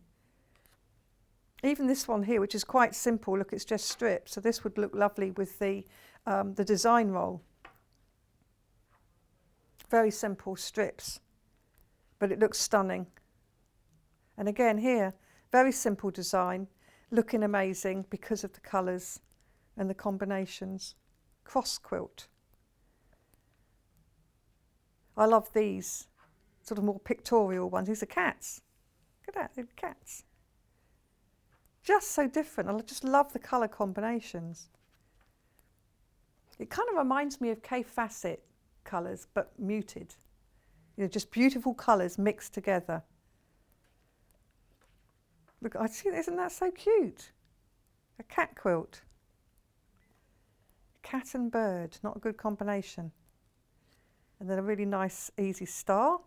Even this one here, which is quite simple, look, it's just strips. So this would look lovely with the design roll. Very simple strips, but it looks stunning. And again here, very simple design, looking amazing because of the colours and the combinations. Cross quilt. I love these sort of more pictorial ones. These are cats. Look at that, they're cats. Just so different. I just love the colour combinations. It kind of reminds me of Kay Facet colours, but muted. You know, just beautiful colours mixed together. Look, I see, isn't that so cute? A cat quilt. Cat and bird, not a good combination. And then a really nice, easy star.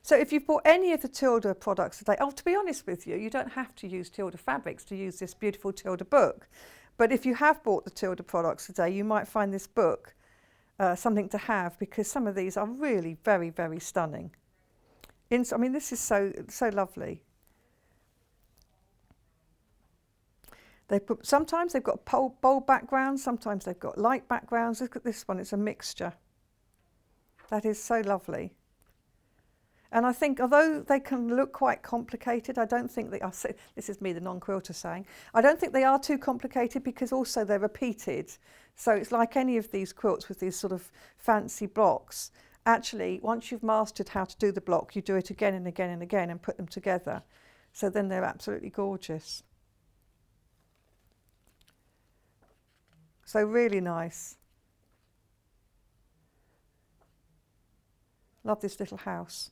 So if you've bought any of the Tilda products today, oh, to be honest with you, you don't have to use Tilda fabrics to use this beautiful Tilda book. But if you have bought the Tilda products today, you might find this book something to have, because some of these are really very, very stunning. I mean, this is so lovely. Sometimes they've got bold backgrounds, sometimes they've got light backgrounds. Look at this one, it's a mixture. That is so lovely. And I think, although they can look quite complicated, I don't think they are, this is me, the non-quilter saying, I don't think they are too complicated, because also they're repeated. So it's like any of these quilts with these sort of fancy blocks. Actually, once you've mastered how to do the block, you do it again and again and again and put them together. So then they're absolutely gorgeous. So really nice. Love this little house.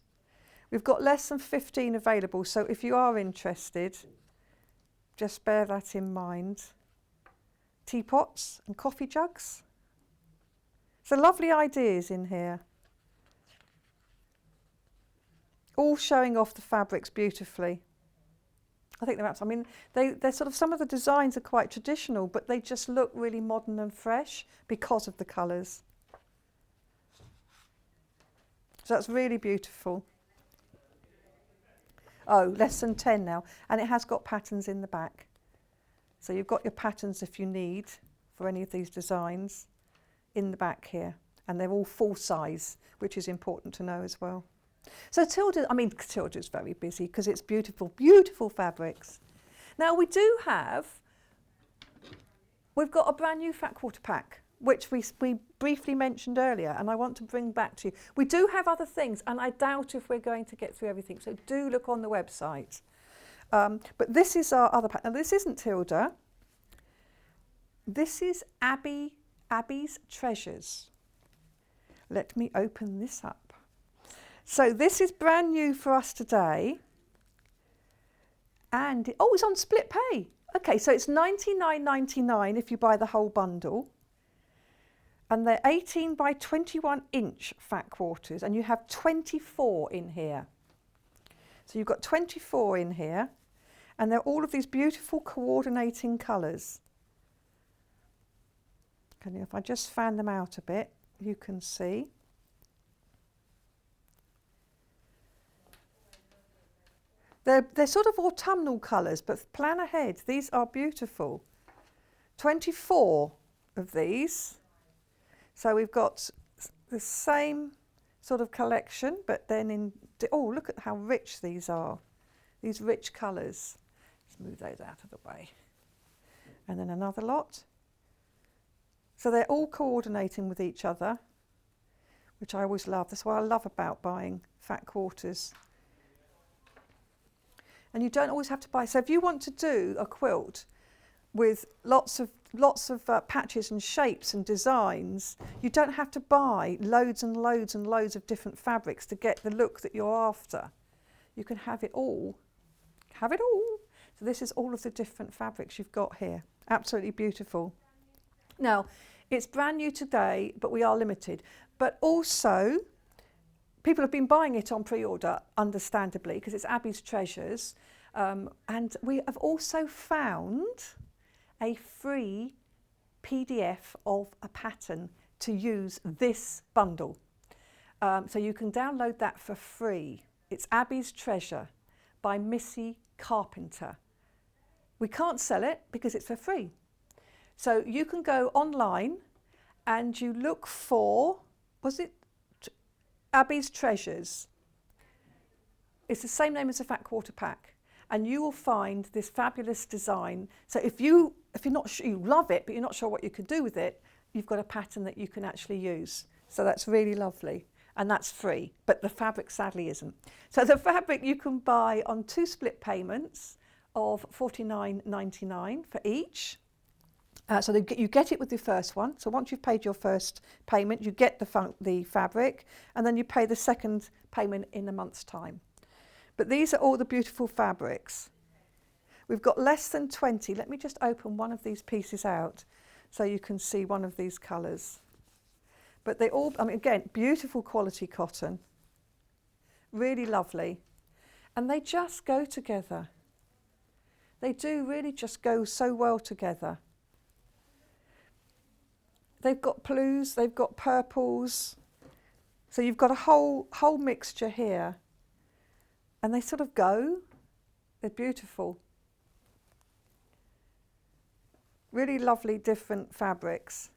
We've got less than 15 available, so if you are interested, just bear that in mind. Teapots and coffee jugs. So lovely ideas in here. All showing off the fabrics beautifully. I think they're absolutely, I mean, they're sort of, some of the designs are quite traditional, but they just look really modern and fresh because of the colours. So that's really beautiful. Oh, less than 10 now. And it has got patterns in the back. So you've got your patterns if you need for any of these designs in the back here. And they're all full size, which is important to know as well. So Tilda, I mean, Tilda's very busy because it's beautiful, beautiful fabrics. Now we've got a brand new fat quarter pack, which we briefly mentioned earlier, and I want to bring back to you. We do have other things, and I doubt if we're going to get through everything, so do look on the website. But this is our other pattern. Now, this isn't Tilda. This is Abby's Treasures. Let me open this up. So this is brand new for us today. And, oh, it's on split pay. Okay, so it's $99.99 if you buy the whole bundle. And they're 18 by 21 inch fat quarters, and you have 24 in here. So you've got 24 in here, and they're all of these beautiful coordinating colours. If I just fan them out a bit, you can see. They're sort of autumnal colours, but plan ahead. These are beautiful. 24 of these. So we've got the same sort of collection, but then in, oh, look at how rich these are. These rich colours. Let's move those out of the way. And then another lot. So they're all coordinating with each other, which I always love. That's what I love about buying fat quarters. And you don't always have to buy. So if you want to do a quilt with lots of patches and shapes and designs, you don't have to buy loads and loads and loads of different fabrics to get the look that you're after. You can have it all. Have it all. So this is all of the different fabrics you've got here. Absolutely beautiful. Now, it's brand new today, but we are limited. But also, people have been buying it on pre-order, understandably, because it's Abby's Treasures. And we have also found a free PDF of a pattern to use this bundle. So you can download that for free. It's Abby's Treasure by Missy Carpenter. We can't sell it because it's for free. So you can go online and you look for, was it Abby's Treasures? It's the same name as the Fat Quarter Pack. And you will find this fabulous design. So if you're not sure, you love it, but you're not sure what you can do with it, you've got a pattern that you can actually use. So that's really lovely. And that's free, but the fabric sadly isn't. So the fabric you can buy on 2 split payments of $49.99 for each. So you get it with the first one. So once you've paid your first payment, you get the fabric, and then you pay the second payment in a month's time. But these are all the beautiful fabrics. We've got less than 20. Let me just open one of these pieces out so you can see one of these colours. But they all, I mean, again, beautiful quality cotton. Really lovely. And they just go together. They do really just go so well together. They've got blues, they've got purples. So you've got a whole mixture here. And they sort of go. They're beautiful. Really lovely different fabrics.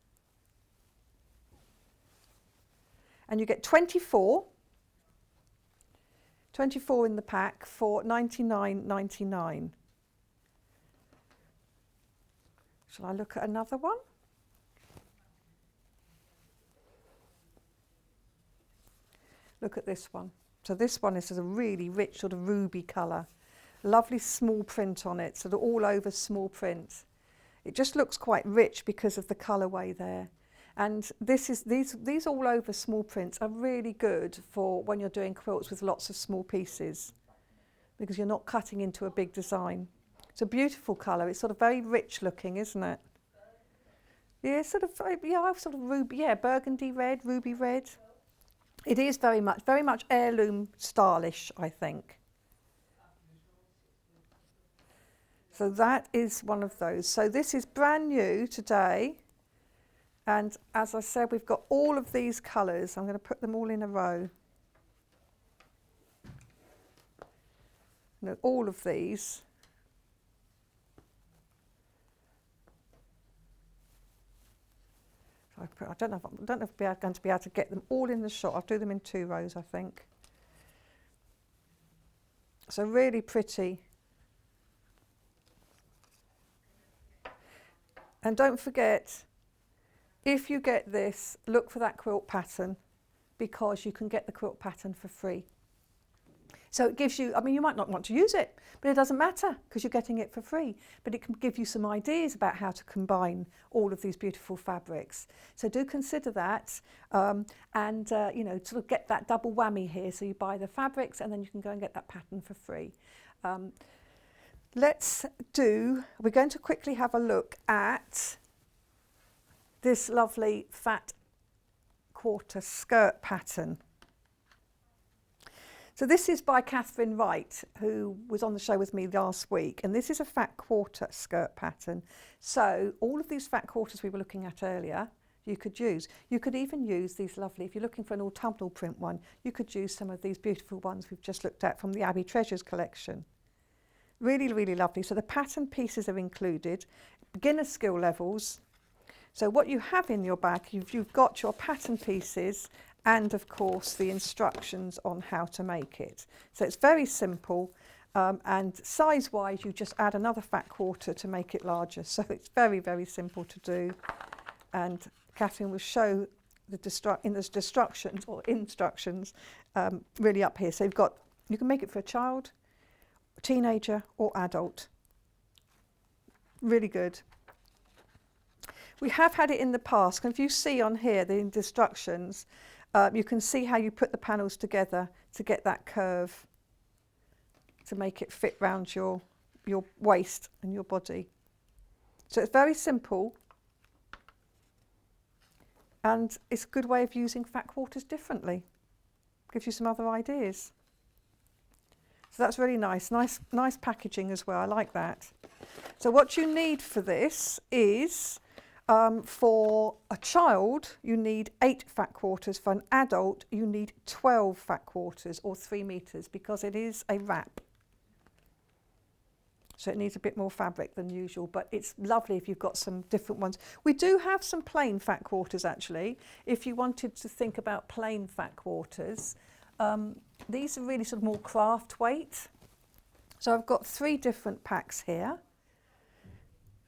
And you get 24 in the pack for $99.99. Shall I look at another one? Look at this one. So this one is a really rich sort of ruby colour. Lovely small print on it, sort of all over small print. It just looks quite rich because of the colourway there. And these all over small prints are really good for when you're doing quilts with lots of small pieces, because you're not cutting into a big design. It's a beautiful colour. It's sort of very rich looking, isn't it? Yeah, sort of ruby, yeah, burgundy red, ruby red. It is very much heirloom stylish, I think. So that is one of those. So this is brand new today. And as I said, we've got all of these colours. I'm going to put them all in a row. No, all of these. I don't know if I'm going to be able to get them all in the shot. I'll do them in 2 rows, I think. So really pretty. And don't forget, if you get this, look for that quilt pattern, because you can get the quilt pattern for free. So it gives you, I mean, you might not want to use it, but it doesn't matter because you're getting it for free. But it can give you some ideas about how to combine all of these beautiful fabrics. So do consider that you know, sort of get that double whammy here. So you buy the fabrics and then you can go and get that pattern for free. We're going to quickly have a look at this lovely fat quarter skirt pattern. So this is by Catherine Wright, who was on the show with me last week, and this is a fat quarter skirt pattern. So all of these fat quarters we were looking at earlier, you could use. You could even use these lovely, if you're looking for an autumnal print one, you could use some of these beautiful ones we've just looked at from the Abbey Treasures collection. Really, really lovely. So the pattern pieces are included, beginner skill levels. So what you have in your bag, you've got your pattern pieces and of course the instructions on how to make it. So it's very simple, and size wise you just add another fat quarter to make it larger. So it's very, very simple to do, and Catherine will show the instructions really up here. So you can make it for a child, teenager or adult. Really good. We have had it in the past, and if you see on here the instructions, you can see how you put the panels together to get that curve to make it fit round your waist and your body. So it's very simple, and it's a good way of using fat quarters differently. Gives you some other ideas. So that's really nice. Nice packaging as well. I like that. So what you need for this is, for a child, you need 8 fat quarters. For an adult, you need 12 fat quarters, or 3 meters, because it is a wrap. So it needs a bit more fabric than usual, but it's lovely if you've got some different ones. We do have some plain fat quarters actually. If you wanted to think about plain fat quarters, these are really sort of more craft weight. So I've got 3 different packs here.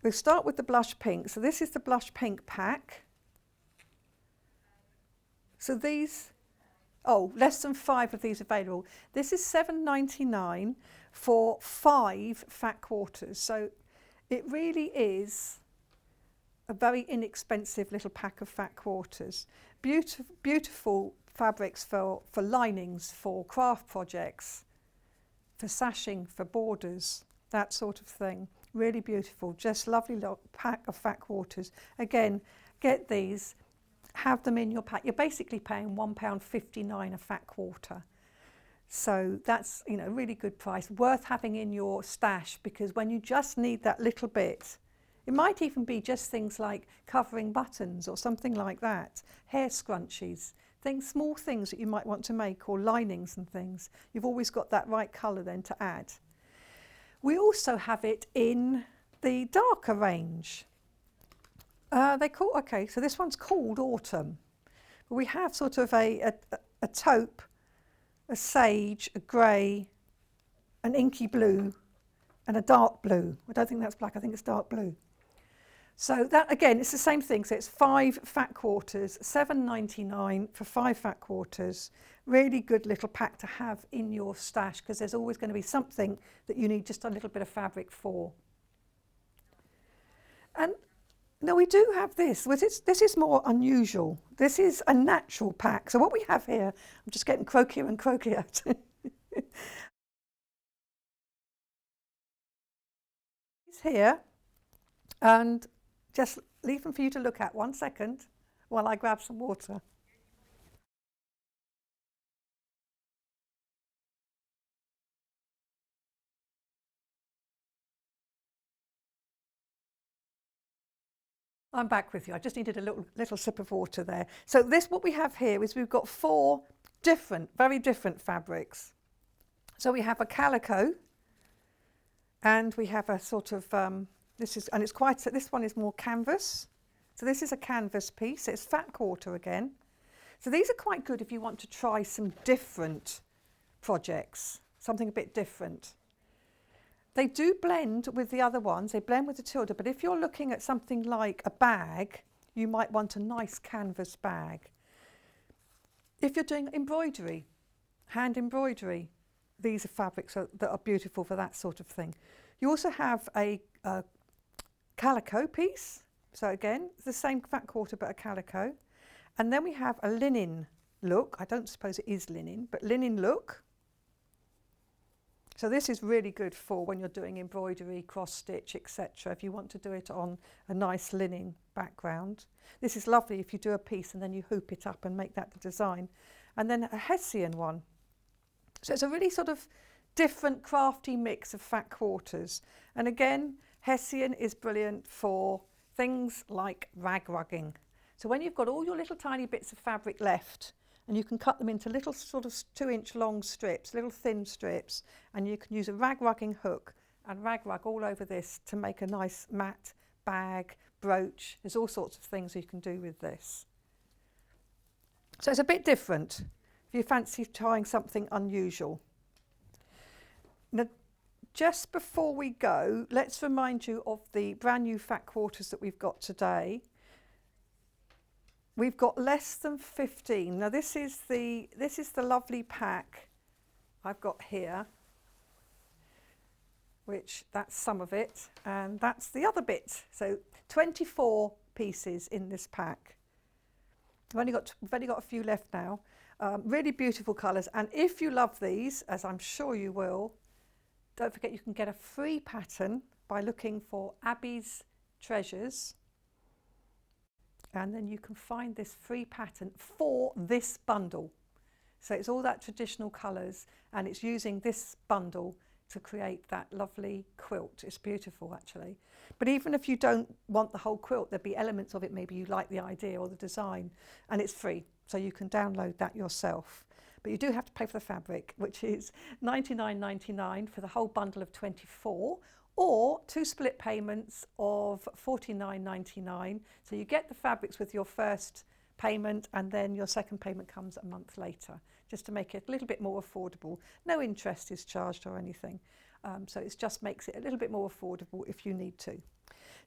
We'll start with the blush pink. So this is the blush pink pack. So these, less than 5 of these available. This is £7.99 for 5 fat quarters. So it really is a very inexpensive little pack of fat quarters. Beautiful fabrics for linings, for craft projects, for sashing, for borders, that sort of thing. Really beautiful, just lovely little pack of fat quarters. Again, get these, have them in your pack. You're basically paying £1.59 a fat quarter. So that's, you know, really good price, worth having in your stash, because when you just need that little bit, it might even be just things like covering buttons or something like that, hair scrunchies, small things that you might want to make, or linings and things. You've always got that right colour then to add. We also have it in the darker range. So this one's called Autumn. But we have sort of a taupe, a sage, a grey, an inky blue, and a dark blue. I don't think that's black, I think it's dark blue. So that, again, it's the same thing. So it's 5 fat quarters, £7.99 for 5 fat quarters. Really good little pack to have in your stash, because there's always going to be something that you need just a little bit of fabric for. And now we do have this. This is more unusual. This is a natural pack. So what we have here, I'm just getting croakier and croakier. It's here, and just leave them for you to look at 1 second while I grab some water. I'm back with you. I just needed a little sip of water there. So what we have here is we've got 4 very different fabrics. So we have a calico, and we have a sort of this one is more canvas. So this is a canvas piece. It's fat quarter again. So these are quite good if you want to try some different projects, something a bit different. They do blend with the other ones, they blend with the Tilda, but if you're looking at something like a bag, you might want a nice canvas bag. If you're doing embroidery, hand embroidery, these are fabrics that are beautiful for that sort of thing. You also have a calico piece. So again, it's the same fat quarter but a calico. And then we have a linen look. I don't suppose it is linen, but linen look. So this is really good for when you're doing embroidery, cross stitch, etc. If you want to do it on a nice linen background. This is lovely if you do a piece and then you hoop it up and make that the design. And then a Hessian one. So it's a really sort of different crafty mix of fat quarters. And again, Hessian is brilliant for things like rag rugging. So when you've got all your little tiny bits of fabric left, and you can cut them into little sort of 2-inch long strips, little thin strips, and you can use a rag rugging hook and rag rug all over this to make a nice mat, bag, brooch. There's all sorts of things you can do with this. So it's a bit different if you fancy trying something unusual. Now, just before we go, let's remind you of the brand new fat quarters that we've got today. We've got less than 15. Now this is the lovely pack I've got here, which that's some of it, and that's the other bit. So 24 pieces in this pack. We've only got a few left now. Really beautiful colours, and if you love these, as I'm sure you will, don't forget you can get a free pattern by looking for Abby's Treasures. And then you can find this free pattern for this bundle. So it's all that traditional colours, and it's using this bundle to create that lovely quilt. It's beautiful actually. But even if you don't want the whole quilt, there'd be elements of it, maybe you like the idea or the design, and it's free. So you can download that yourself. But you do have to pay for the fabric, which is $99.99 for the whole bundle of 24, or 2 split payments of $49.99. So you get the fabrics with your first payment, and then your second payment comes a month later, just to make it a little bit more affordable. No interest is charged or anything. So it just makes it a little bit more affordable if you need to.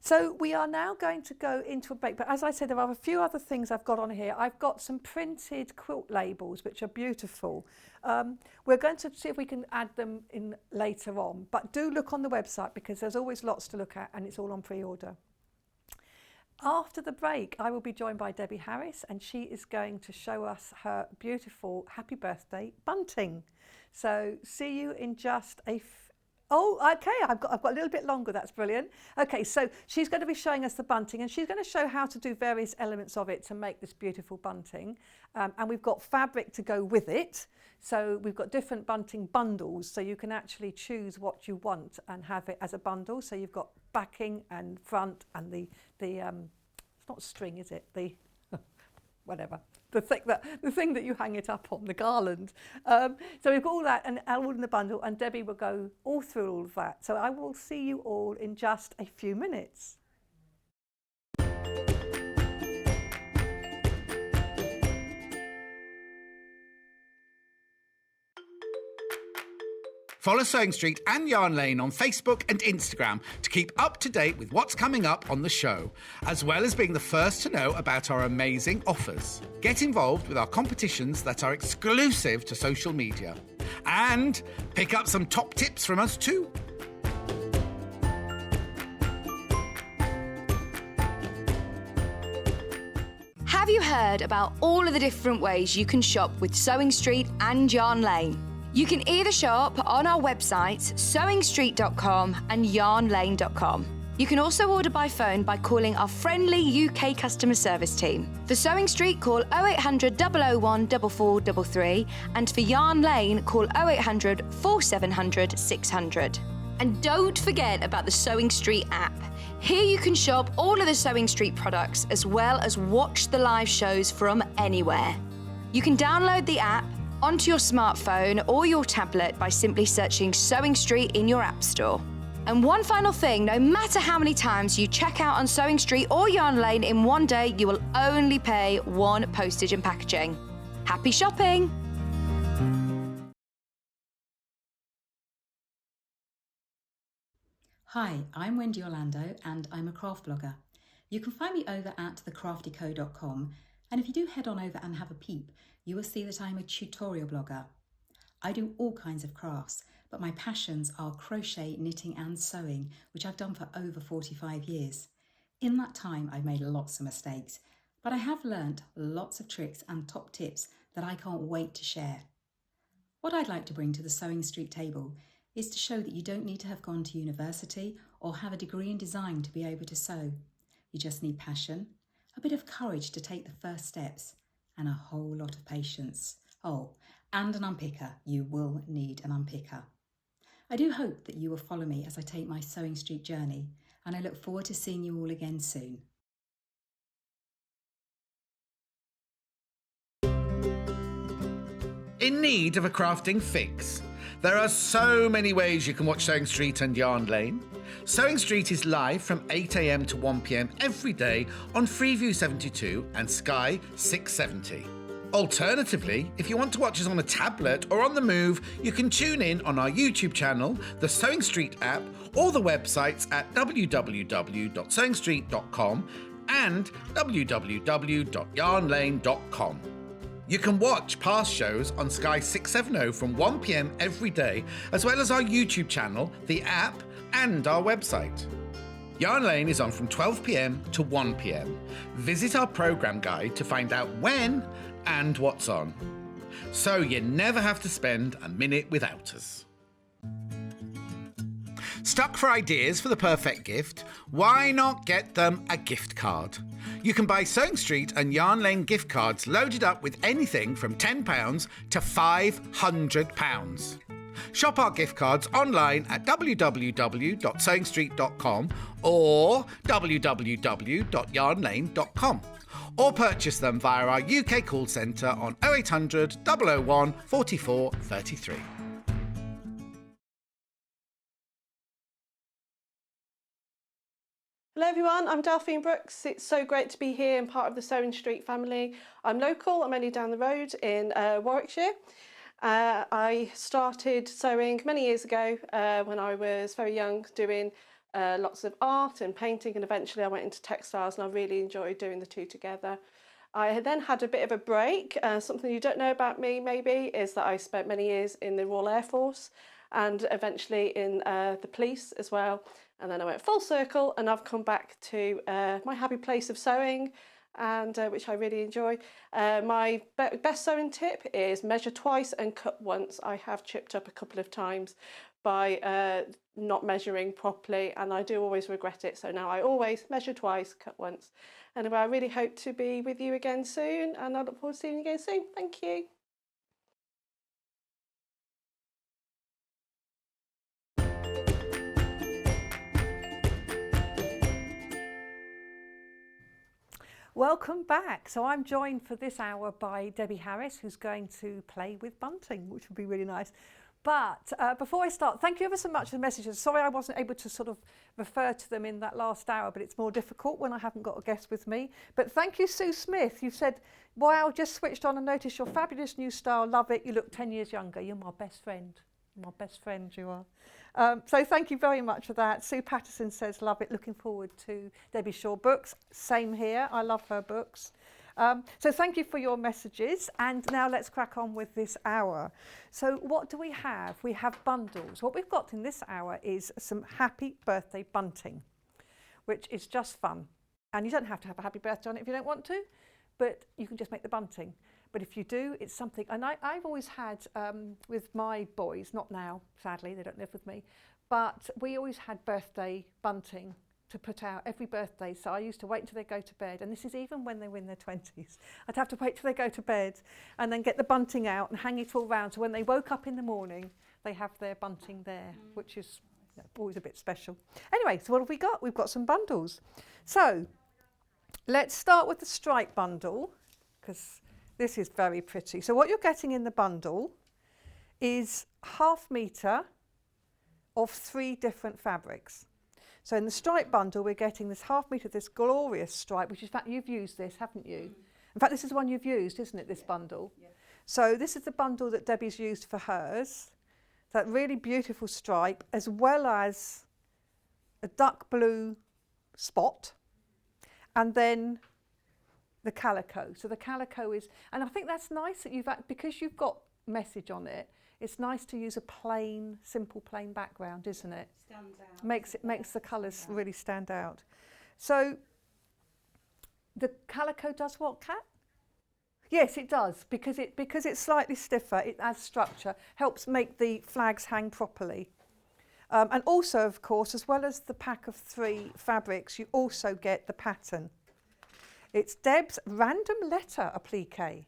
So we are now going to go into a break, but as I said, there are a few other things I've got on here. I've got some printed quilt labels, which are beautiful. We're going to see if we can add them in later on, but do look on the website because there's always lots to look at and it's all on pre-order. After the break, I will be joined by Debbie Harris, and she is going to show us her beautiful happy birthday bunting. So see you in just a Oh, okay, I've got a little bit longer, that's brilliant. Okay, so she's going to be showing us the bunting, and she's going to show how to do various elements of it to make this beautiful bunting. And we've got fabric to go with it. So we've got different bunting bundles, so you can actually choose what you want and have it as a bundle. So you've got backing and front and the it's not string, is it? The whatever. The thing that you hang it up on, the garland. So we've got all that and all in the bundle, and Debbie will go all through all of that. So I will see you all in just a few minutes. Follow Sewing Street and Yarn Lane on Facebook and Instagram to keep up to date with what's coming up on the show, as well as being the first to know about our amazing offers. Get involved with our competitions that are exclusive to social media. And pick up some top tips from us too. Have you heard about all of the different ways you can shop with Sewing Street and Yarn Lane? You can either shop on our websites, sewingstreet.com and yarnlane.com. You can also order by phone by calling our friendly UK customer service team. For Sewing Street, call 0800 001 4433, and for Yarn Lane, call 0800 4700 600. And don't forget about the Sewing Street app. Here you can shop all of the Sewing Street products as well as watch the live shows from anywhere. You can download the app onto your smartphone or your tablet by simply searching Sewing Street in your app store. And one final thing, no matter how many times you check out on Sewing Street or Yarn Lane in one day, you will only pay one postage and packaging. Happy shopping! Hi, I'm Wendy Orlando and I'm a craft blogger. You can find me over at thecraftyco.com, and if you do head on over and have a peep, you will see that I'm a tutorial blogger. I do all kinds of crafts, but my passions are crochet, knitting and sewing, which I've done for over 45 years. In that time, I've made lots of mistakes, but I have learnt lots of tricks and top tips that I can't wait to share. What I'd like to bring to the Sewing Street table is to show that you don't need to have gone to university or have a degree in design to be able to sew. You just need passion, a bit of courage to take the first steps, and a whole lot of patience. Oh, and an unpicker. You will need an unpicker. I do hope that you will follow me as I take my Sewing Street journey, and I look forward to seeing you all again soon. In need of a crafting fix? There are so many ways you can watch Sewing Street and Yarn Lane. Sewing Street is live from 8 a.m. to 1 p.m. every day on Freeview 72 and Sky 670. Alternatively, if you want to watch us on a tablet or on the move, you can tune in on our YouTube channel, the Sewing Street app, or the websites at www.sewingstreet.com and www.yarnlane.com. You can watch past shows on Sky 670 from 1 p.m. every day, as well as our YouTube channel, the app, and our website. Yarn Lane is on from 12 p.m. to 1 p.m. Visit our programme guide to find out when and what's on. So you never have to spend a minute without us. Stuck for ideas for the perfect gift? Why not get them a gift card? You can buy Sewing Street and Yarn Lane gift cards loaded up with anything from £10 to £500. Shop our gift cards online at www.sewingstreet.com or www.yarnlane.com, or purchase them via our UK call centre on 0800 001 44 33. Hello everyone, I'm Delphine Brooks. It's so great to be here and part of the Sewing Street family. I'm local, I'm only down the road in Warwickshire. I started sewing many years ago when I was very young, doing lots of art and painting, and eventually I went into textiles and I really enjoyed doing the two together. I then had a bit of a break. Something you don't know about me maybe is that I spent many years in the Royal Air Force and eventually in the police as well. And then I went full circle and I've come back to my happy place of sewing, and which I really enjoy. My best sewing tip is measure twice and cut once. I have chipped up a couple of times by not measuring properly, and I do always regret it. So now I always measure twice, cut once. Anyway, I really hope to be with you again soon, and I look forward to seeing you again soon. Thank you. Welcome back. So I'm joined for this hour by Debbie Harris, who's going to play with Bunting, which would be really nice. But before I start, thank you ever so much for the messages. Sorry I wasn't able to sort of refer to them in that last hour, but it's more difficult when I haven't got a guest with me. But thank you, Sue Smith. You said, wow, just switched on and noticed your fabulous new style. Love it. You look 10 years younger. You're my best friend. My best friend you are. So thank you very much for that. Sue Patterson says, love it. Looking forward to Debbie Shaw books. Same here. I love her books. So thank you for your messages. And now let's crack on with this hour. So what do we have? We have bundles. What we've got in this hour is some happy birthday bunting, which is just fun. And you don't have to have a happy birthday on it if you don't want to, but you can just make the bunting. But if you do, it's something, and I've always had, with my boys, not now, sadly, they don't live with me, but we always had birthday bunting to put out every birthday. So I used to wait until they go to bed, and this is even when they were in their 20s. I'd have to wait till they go to bed and then get the bunting out and hang it all round. So when they woke up in the morning, they have their bunting there, which is always a bit special. Anyway, so what have we got? We've got some bundles. So let's start with the stripe bundle, because this is very pretty. So what you're getting in the bundle is 1/2 metre of 3 different fabrics. So in the stripe bundle, we're getting this 1/2 metre of this glorious stripe, which in fact you've used this, haven't you? In fact, this is the one you've used, isn't it, this bundle? Yeah. So this is the bundle that Debbie's used for hers. That really beautiful stripe, as well as a duck blue spot, and then the calico. So the calico is, and I think that's nice that you've, because you've got message on it, It's nice to use a plain, simple plain background, isn't it? Stands out. Makes the colours really stand out. So the calico does what, Kat? Yes, it does, because it's slightly stiffer, it adds structure, helps make the flags hang properly. And also, of course, as well as the pack of 3 fabrics, you also get the pattern. It's Deb's random letter applique.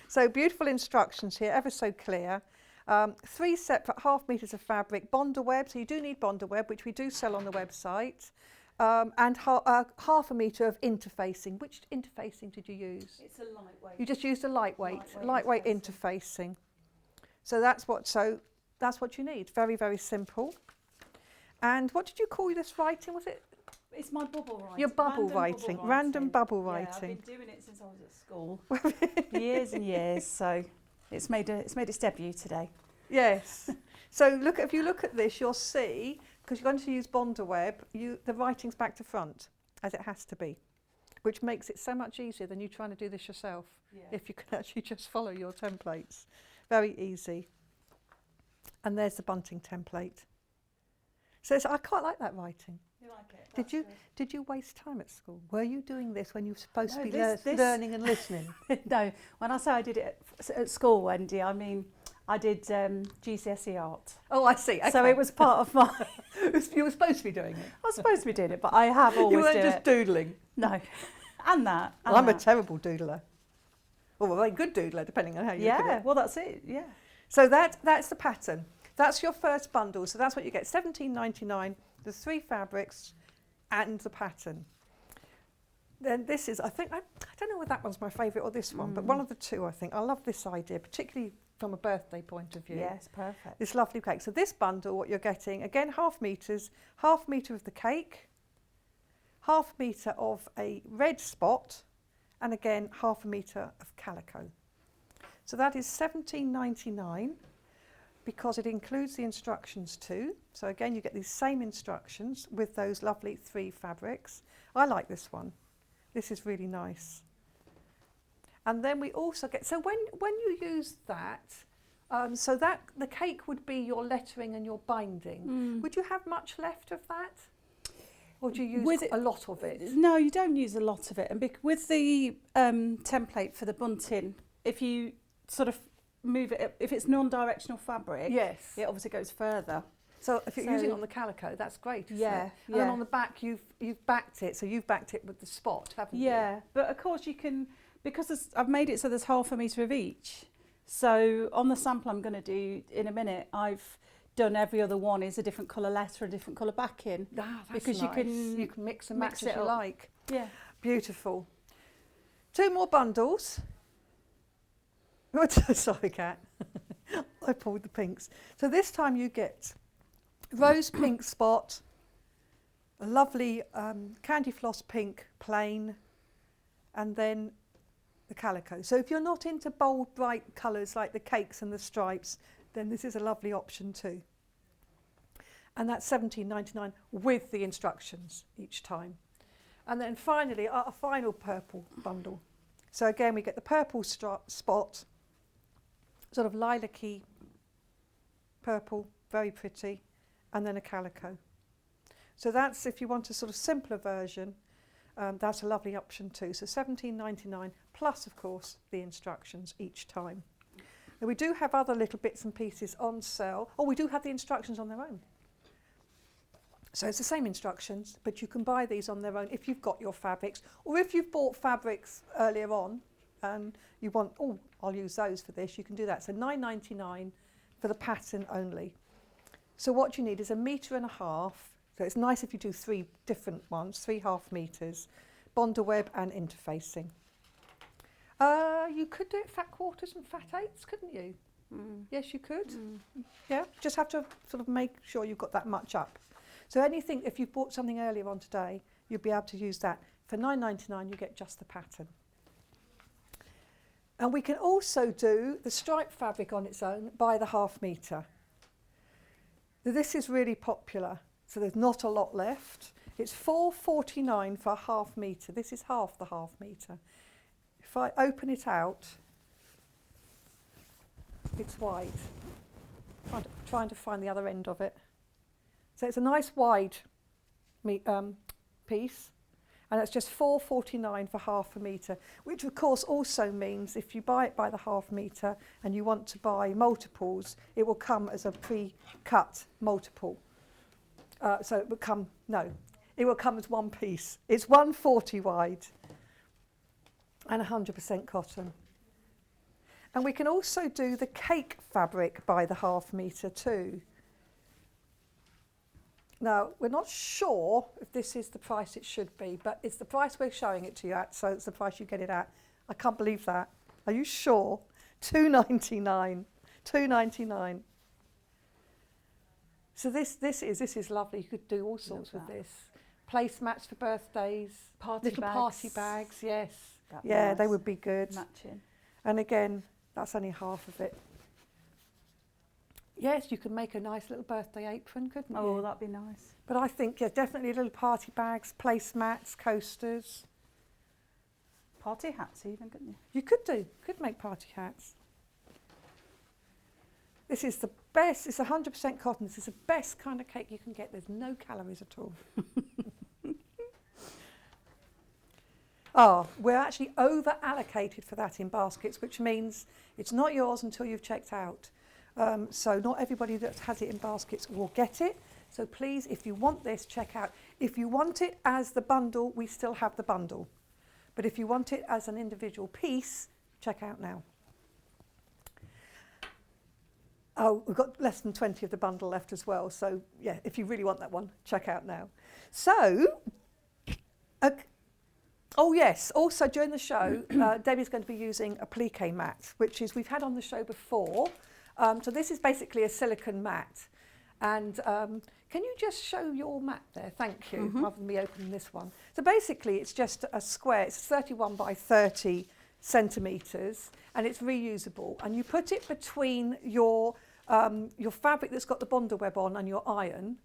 So beautiful instructions here, ever so clear. 3 separate ½ meters of fabric, Bonder web, so you do need Bonder web, which we do sell on the website. And ½ a metre of interfacing. Which interfacing did you use? It's a lightweight. You just used a lightweight interfacing. So that's what you need. Very, very simple. And what did you call this writing? Was it? It's my bubble writing. Your bubble writing. Random bubble Yeah, writing. I've been doing it since I was at school, years and years. So it's made its debut today. Yes. So if you look at this, you'll see, because you're going to use Bonder web, the writing's back to front, as it has to be, which makes it so much easier than you trying to do this yourself, if you can actually just follow your templates. Very easy. And there's the Bunting template. So I quite like that writing. You like it? Did you waste time at school? Were you doing this when you were supposed to be this- learning and listening? No, when I say I did it at school, Wendy, I mean I did GCSE art. Oh, I see. Okay. So it was part of my. You were supposed to be doing it. I was supposed to be doing it, but I have always You weren't done just it. doodling. No, and that. Well, I'm a terrible doodler. Well, a very good doodler, depending on how you look at Yeah, it. well that's it. Yeah. So that's the pattern. That's your first bundle. So that's what you get. £17.99. The 3 fabrics and the pattern. Then this is, I don't know whether that one's my favourite or this one, but one of the two, I think. I love this idea, particularly from a birthday point of view. Yes, perfect. This lovely cake. So this bundle, what you're getting, again, ½ meters, ½ metre of the cake, ½ metre of a red spot, and again, ½ metre of calico. So that is £17.99 because it includes the instructions too. So again, you get these same instructions with those lovely 3 fabrics. I like this one. This is really nice. And then we also get, so when you use that, so that the cake would be your lettering and your binding. Would you have much left of that? Or do you use a lot of it? No, you don't use a lot of it. And with the template for the bunting, if you sort of move it, if it's non-directional fabric, Yes. it obviously goes further. So if you're using it on the calico, that's great, isn't Yeah, it? And then on the back, you've backed it, so you've backed it with the spot, haven't you? Yeah, but of course you can, because I've made it so there's ½ a metre of each. So on the sample I'm going to do in a minute, I've done every other one is a different colour letter, a different colour backing. Ah, that's because nice. you can mix and mix match it as you up. like. Yeah. Beautiful. 2 more bundles. Sorry, Kat. I pulled the pinks. So this time you get rose pink spot, a lovely candy floss pink plain, and then the calico. So if you're not into bold, bright colours like the cakes and the stripes, then this is a lovely option too. And that's £17.99 with the instructions each time. And then finally, a final purple bundle. So again, we get the purple spot, sort of lilac-y purple, very pretty, and then a calico. So that's, if you want a sort of simpler version, that's a lovely option too. So £17.99 plus, of course, the instructions each time. Now we do have other little bits and pieces on sale. Oh, we do have the instructions on their own. So it's the same instructions, but you can buy these on their own if you've got your fabrics, or if you've bought fabrics earlier on and you want, oh, I'll use those for this, you can do that. So £9.99 for the pattern only. So what you need is 1.5 meters. So it's nice if you do 3 different ones, 3 ½ meters, Bonder web and interfacing. You could do it fat quarters and fat eighths, couldn't you? Yes, you could. Yeah, just have to sort of make sure you've got that much up. So anything, if you bought something earlier on today, you'll be able to use that. For £9.99, you get just the pattern. And we can also do the striped fabric on its own by the ½ meter. This is really popular, so there's not a lot left. It's £4.49 for a ½ meter. This is half the ½ meter. If I open it out, it's wide. Trying to find the other end of it. So it's a nice wide piece, and it's just $4.49 for half a metre, which of course also means if you buy it by the half metre and you want to buy multiples, it will come as a pre-cut multiple. So it will come, it will come as one piece. It's 140 wide and 100% cotton. And we can also do the cake fabric by the half metre too. Now, we're not sure if this is the price it should be, but it's the price we're showing it to you at, so it's the price you get it at. I can't believe that. Are you sure? $2.99. $2.99. So this is lovely. You could do all sorts with this. Placemats for birthdays, little party bags, yes. Yeah, nice. They would be good. Matching. And again, that's only half of it. Yes, you could make a nice little birthday apron, couldn't you? Oh, that'd be nice. But I think, yeah, definitely little party bags, placemats, coasters. Party hats even, couldn't you? You could make party hats. This is the best, it's 100% cotton. This is the best kind of cake you can get. There's no calories at all. We're actually over allocated for that in baskets, which means it's not yours until you've checked out. So not everybody that has it in baskets will get it. So please, if you want this, check out. If you want it as the bundle, we still have the bundle. But if you want it as an individual piece, check out now. Oh, we've got less than 20 of the bundle left as well. So yeah, if you really want that one, check out now. So, oh yes, also during the show, Debbie's going to be using applique mat, which is we've had on the show before. So this is basically a silicone mat. And can you just show your mat there? Thank you, rather than me opening this one. So basically it's just a square, it's 31 by 30 centimetres, and it's reusable. And you put it between your fabric that's got the Bondo web on and your iron.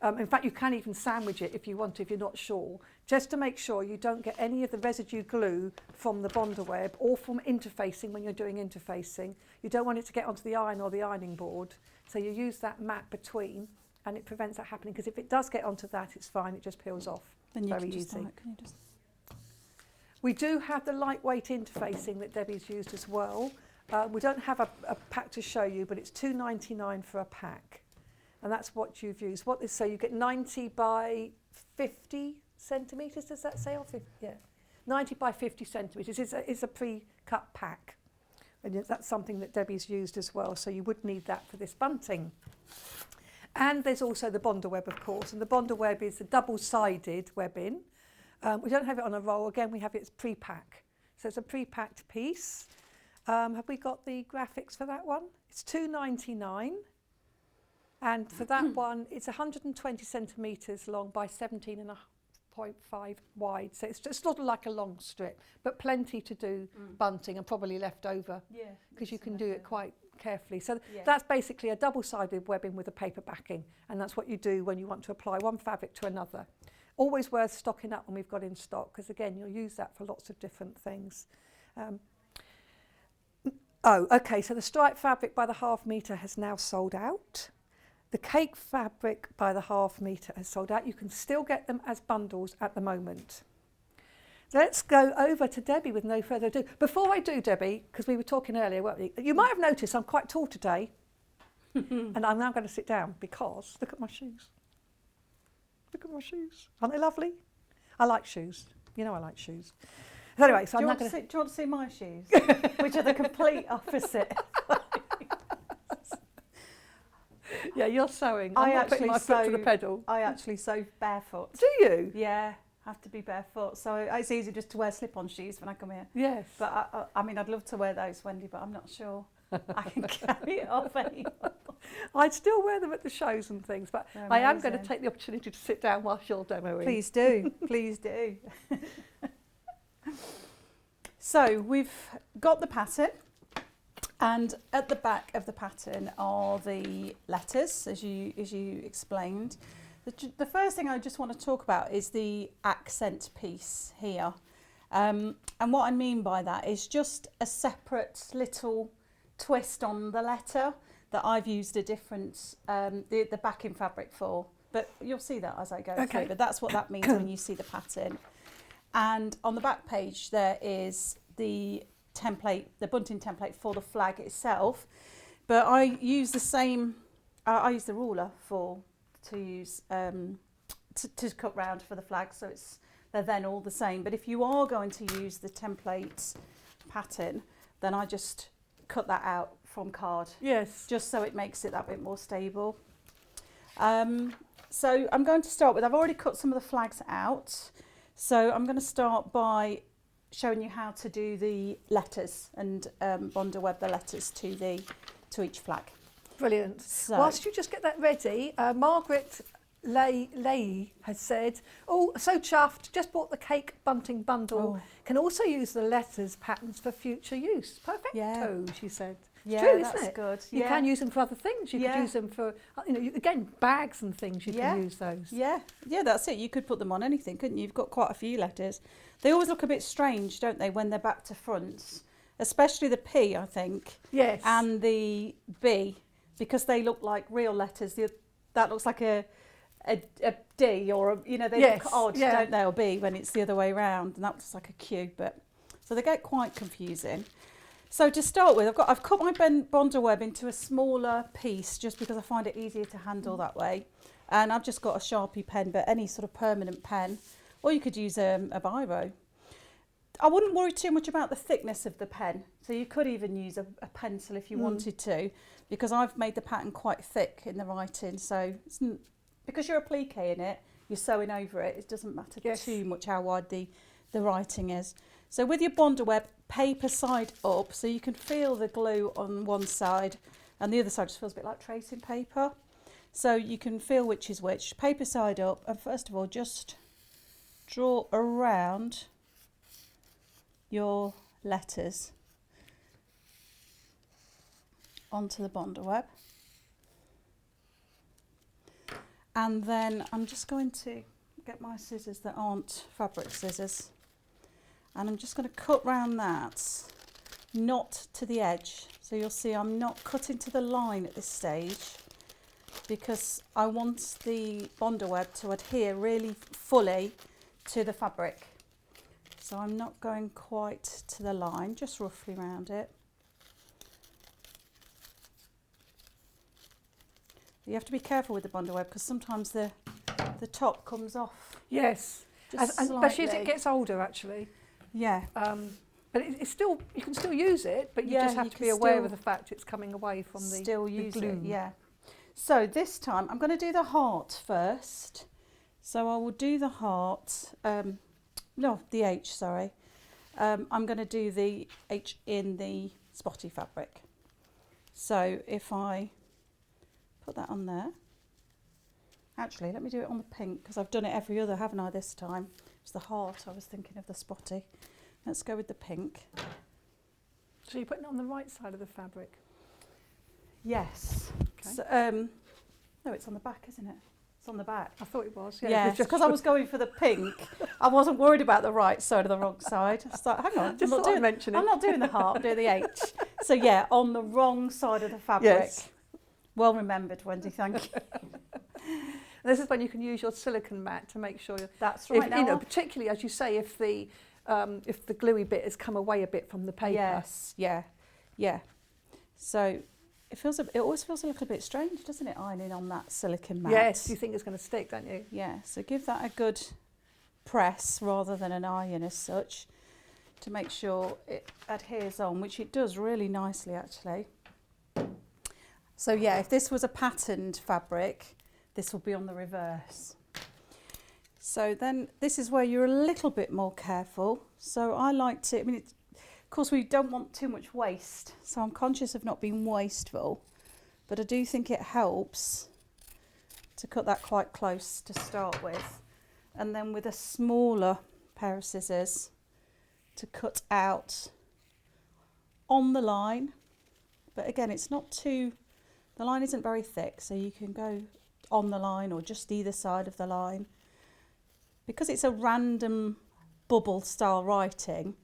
In fact, you can even sandwich it if you want to, if you're not sure, just to make sure you don't get any of the residue glue from the Bondo web or from interfacing when you're doing interfacing. You don't want it to get onto the iron or the ironing board. So you use that mat between, and it prevents that happening, because if it does get onto that, it's fine, it just peels off. Then you very can just easy. can you just... We do have the lightweight interfacing that Debbie's used as well. We don't have a pack to show you, but it's $2.99 for a pack. And that's what you've used. So you get 90 by 50 centimetres, does that say? Or 50? Yeah, 90 by 50 centimetres. It's a pre-cut pack. And that's something that Debbie's used as well. So you would need that for this bunting. And there's also the Bondo web, of course. And the Bondo web is a double-sided webbing. We don't have it on a roll. Again, we have it as pre-pack. So it's a pre-packed piece. Have we got the graphics for that one? It's $2.99. And for that one, it's 120 centimetres long by 17.5 wide. So it's just sort of like a long strip, but plenty to do bunting and probably left over. Yeah. Because you can do it quite carefully. So that's basically a double-sided webbing with a paper backing. And that's what you do when you want to apply one fabric to another. Always worth stocking up when we've got in stock, because again, you'll use that for lots of different things. Okay, so the striped fabric by the half metre has now sold out. The cake fabric by the half metre has sold out. You can still get them as bundles at the moment. Let's go over to Debbie with no further ado. Before I do, Debbie, because we were talking earlier, weren't we? You might have noticed I'm quite tall today. And I'm now going to sit down because look at my shoes. Look at my shoes. Aren't they lovely? I like shoes. You know I like shoes. Anyway, so I'm not going to... Do you want to see my shoes? Which are the complete opposite. Yeah, you're sewing. I'm not putting my foot to the pedal. I actually sew barefoot. Do you? Yeah, have to be barefoot. So it's easy just to wear slip-on shoes when I come here. Yes. But I mean, I'd love to wear those, Wendy, but I'm not sure I can carry it off anymore. I'd still wear them at the shows and things, but I am going to take the opportunity to sit down whilst you're demoing. Please do. Please do. So we've got the pattern. And at the back of the pattern are the letters, as you explained. The first thing I just want to talk about is the accent piece here. And what I mean by that is just a separate little twist on the letter that I've used a different, the backing fabric for. But you'll see that as I go through. But that's what that means when you see the pattern. And on the back page, there is the template, the bunting template for the flag itself. But I use the same, I use the ruler to use, to cut round for the flag. So they're then all the same. But if you are going to use the template pattern, then I just cut that out from card. Yes. Just so it makes it that bit more stable. So I'm going to start with, I've already cut some of the flags out. So I'm going to start by showing you how to do the letters and bond web the letters to each flag. Brilliant. So, Whilst you just get that ready, Margaret Leahy has said, oh, so chuffed, just bought the cake bunting bundle. Oh. Can also use the letters patterns for future use. Perfecto, Yeah. she said. yeah, True, that's isn't it? good. You yeah. can use them for other things. You Yeah. could use them for, again, bags and things. You Yeah. can use those. Yeah, that's it. You could put them on anything, couldn't you? You've got quite a few letters. They always look a bit strange, don't they, when they're back to front? Especially the P, I think, Yes. and the B, because they look like real letters. That looks like a D or they Yes, look odd, yeah. don't they, or B when it's the other way round, and that looks like a Q. But so they get quite confusing. So to start with, I've cut my bonder web into a smaller piece just because I find it easier to handle that way. And I've just got a Sharpie pen, but any sort of permanent pen, or you could use a biro. I wouldn't worry too much about the thickness of the pen. So you could even use a pencil if you wanted to, because I've made the pattern quite thick in the writing. So because you're appliqué in it, you're sewing over it, it doesn't matter too much how wide the writing is. So with your bonder web, paper side up, so you can feel the glue on one side and the other side just feels a bit like tracing paper. So you can feel which is which. Paper side up, and first of all just draw around your letters onto the bonder web. And then I'm just going to get my scissors that aren't fabric scissors, and I'm just going to cut round that, not to the edge. So you'll see I'm not cutting to the line at this stage because I want the bonder web to adhere really fully to the fabric. So I'm not going quite to the line, just roughly round it. You have to be careful with the bonder web because sometimes the top comes off. Yes. Just Especially as slightly. it gets older, actually. Yeah. But it's still, you can still use it, but you Yeah, just have you to can be aware still- of the fact it's coming away from the Still the use glue. it, yeah. So this time I'm going to do the heart first. So I will do the heart, no, the H, sorry. I'm going to do the H in the spotty fabric. So if I put that on there, actually let me do it on the pink because I've done it every other, haven't I, this time? It's the heart, I was thinking of the spotty. Let's go with the pink. So you're putting it on the right side of the fabric. Yes. Okay. So, no, it's on the back, isn't it? It's on the back. I thought it was. Yeah, it's just because I was going for the pink. I wasn't worried about the right side or the wrong side. I was like, hang on, Just thought I'd mention it. I'm not doing the heart, I'm doing the H. So yeah, on the wrong side of the fabric. Yes. Well remembered, Wendy, thank you. This is when you can use your silicone mat to make sure That's right. Now, particularly as you say, if the gluey bit has come away a bit from the paper. yes, yeah. So it always feels a little bit strange, doesn't it, ironing on that silicone mat? Yes, you think it's going to stick, don't you? Yeah, so give that a good press rather than an iron as such to make sure it adheres on, which it does really nicely actually. So yeah, if this was a patterned fabric, this will be on the reverse. So then this is where you're a little bit more careful. So I like to, of course we don't want too much waste, so I'm conscious of not being wasteful, but I do think it helps to cut that quite close to start with, and then with a smaller pair of scissors to cut out on the line. But again, it's not too, the line isn't very thick, so you can go on the line or just either side of the line. Because it's a random bubble style writing,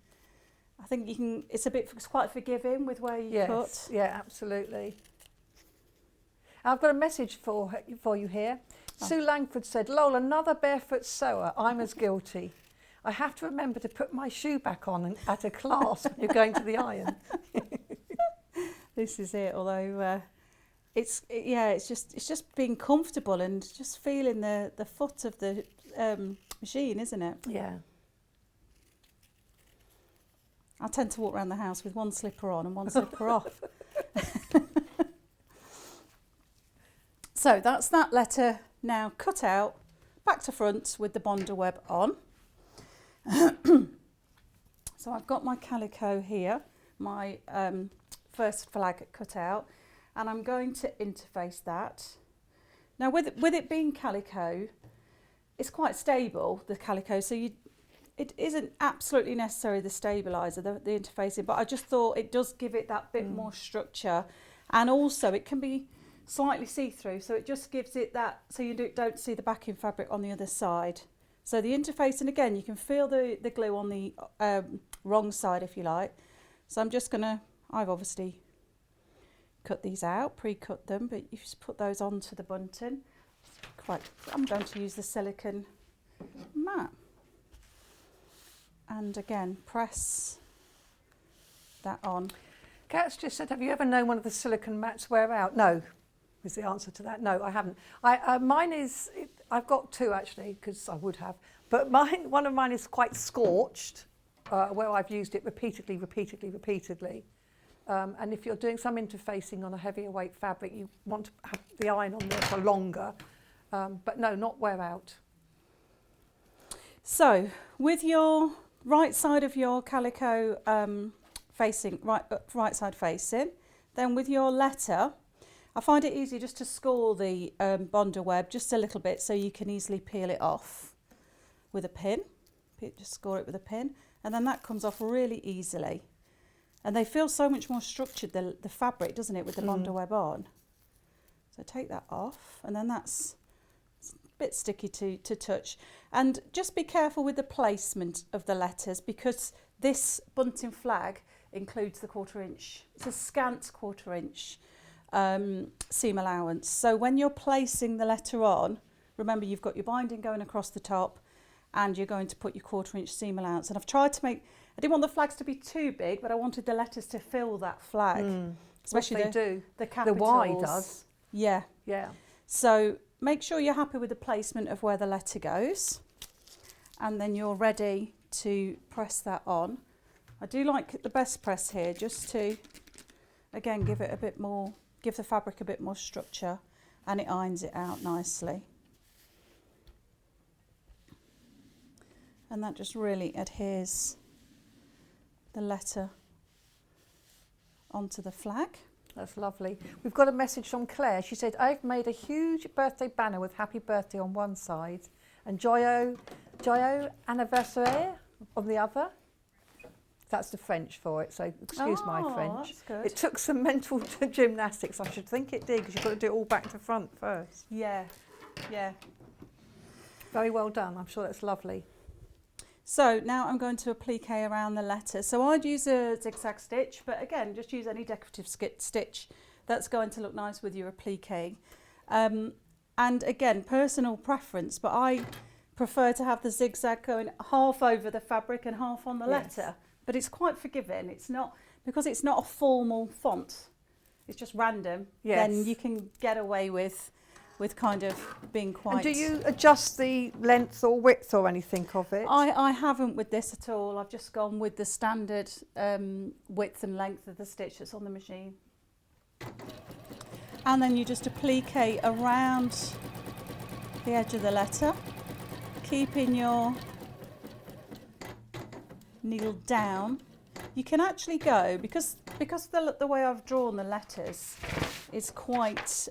I think you can. It's quite forgiving with where you cut. Yeah, absolutely. I've got a message for you here. Sue Langford said, "Lol, another barefoot sewer. I'm as guilty. I have to remember to put my shoe back on at a class when you're going to the iron." This is it. Although it's just being comfortable and just feeling the foot of the machine, isn't it? Yeah. I tend to walk around the house with one slipper on and one slipper off. So that's that letter now cut out, back to front with the Bonder web on. So I've got my calico here, my first flag cut out, and I'm going to interface that. Now with it being calico, it's quite stable, the calico, so it isn't absolutely necessary, the stabiliser, the interfacing, but I just thought it does give it that bit more structure, and also it can be slightly see-through, so it just gives it that, so you don't see the backing fabric on the other side. So the interfacing, again, you can feel the glue on the wrong side if you like. So I'm just gonna, I've obviously cut these out, pre-cut them, but you just put those onto the bunting. I'm going to use the silicone mat. And again, press that on. Kat's just said, have you ever known one of the silicone mats wear out? No, is the answer to that. No, I haven't. Mine is, I've got two actually, because I would have, but one of mine is quite scorched, where I've used it repeatedly. And if you're doing some interfacing on a heavier weight fabric, you want to have the iron on there for longer. But no, not wear out. So with your right side of your calico facing, right side facing, then with your letter, I find it easy just to score the Bonder web just a little bit so you can easily peel it off with a pin. Just score it with a pin, and then that comes off really easily. And they feel so much more structured, the fabric, doesn't it, with the Bonder web on. So take that off, and then that's a bit sticky to touch. And just be careful with the placement of the letters, because this bunting flag includes the 1/4 inch. It's a scant 1/4 inch seam allowance. So when you're placing the letter on, remember you've got your binding going across the top, and you're going to put your 1/4 inch seam allowance. And I've tried to make, I didn't want the flags to be too big, but I wanted the letters to fill that flag. Especially the capitals. The Y does. Yeah. Yeah. So make sure you're happy with the placement of where the letter goes, and then you're ready to press that on. I do like the best press here, just to, again, give it a bit more, give the fabric a bit more structure, and it irons it out nicely. And that just really adheres the letter onto the flag. That's lovely. We've got a message from Claire. She said, I've made a huge birthday banner with happy birthday on one side and Joyeux anniversaire on the other. That's the French for it, so excuse my French. That's good. It took some mental gymnastics. I should think it did, because you've got to do it all back to front first. Yeah, yeah. Very well done. I'm sure that's lovely. So now I'm going to applique around the letter. So I'd use a zigzag stitch, but again, just use any decorative stitch that's going to look nice with your applique. And again, personal preference, but I prefer to have the zigzag going half over the fabric and half on the letter. But it's quite forgiving. It's not, because it's not a formal font, it's just random. Yes. Then you can get away with kind of being quite... And do you adjust the length or width or anything of it? I haven't with this at all. I've just gone with the standard width and length of the stitch that's on the machine. And then you just applique around the edge of the letter, keeping your needle down. You can actually go, because the way I've drawn the letters is quite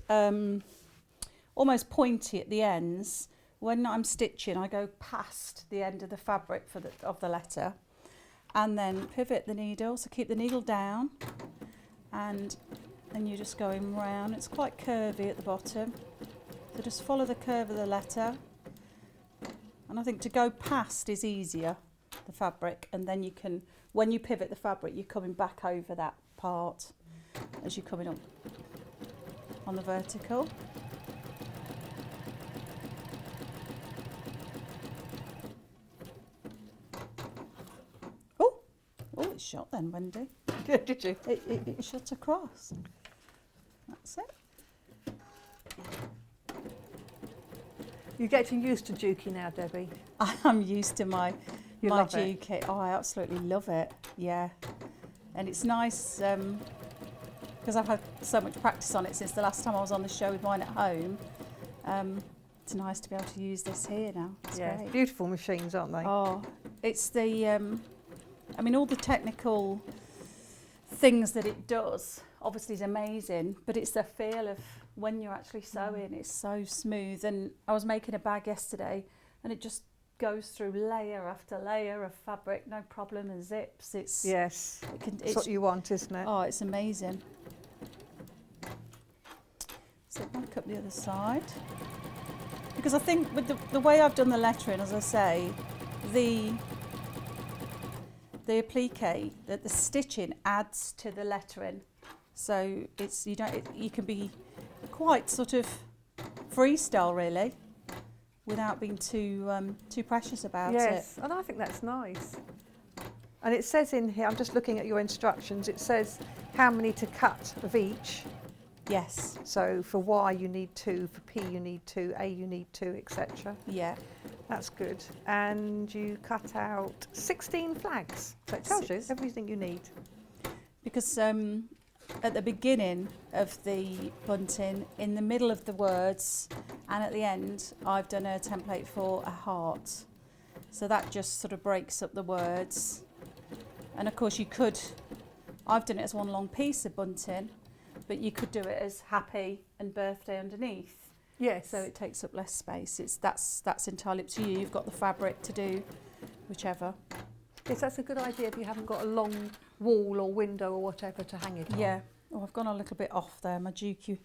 almost pointy at the ends. When I'm stitching, I go past the end of the fabric of the letter, and then pivot the needle, so keep the needle down, and then you're just going round. It's quite curvy at the bottom, so just follow the curve of the letter. And I think to go past is easier the fabric, and then you can, when you pivot the fabric, you're coming back over that part as you're coming up on the vertical. Oh, it's shot then, Wendy. Did you? It shot across. That's it. You're getting used to juking now, Debbie. I'm used to my love it? juke. Oh, I absolutely love it. Yeah, and it's nice because I've had so much practice on it since the last time I was on the show with mine at home. It's nice to be able to use this here now. It's great. Beautiful machines, aren't they? Oh, it's the I mean, all the technical things that it does obviously is amazing, but it's the feel of when you're actually sewing. It's so smooth. And I was making a bag yesterday, and it just goes through layer after layer of fabric, no problem, and zips. It's Yes, it's it's what you want, isn't it? Oh, it's amazing. So back up the other side, because I think with the way I've done the lettering, as I say, the applique, that the stitching adds to the lettering, so it's you can be quite sort of freestyle really, without being too precious about it. Yes, and I think that's nice. And it says in here, I'm just looking at your instructions, it says how many to cut of each. Yes. So for Y you need 2, for P you need 2, A you need 2, etc. Yeah. That's good. And you cut out 16 flags. So it tells you everything you need. Because at the beginning of the bunting, in the middle of the words, and at the end, I've done a template for a heart. So that just sort of breaks up the words. And of course I've done it as one long piece of bunting, but you could do it as happy and birthday underneath. Yes. So it takes up less space. That's entirely up to you. You've got the fabric to do whichever. Yes, that's a good idea if you haven't got a long wall or window or whatever to hang it on. Yeah. Oh, I've gone a little bit off there. My juke.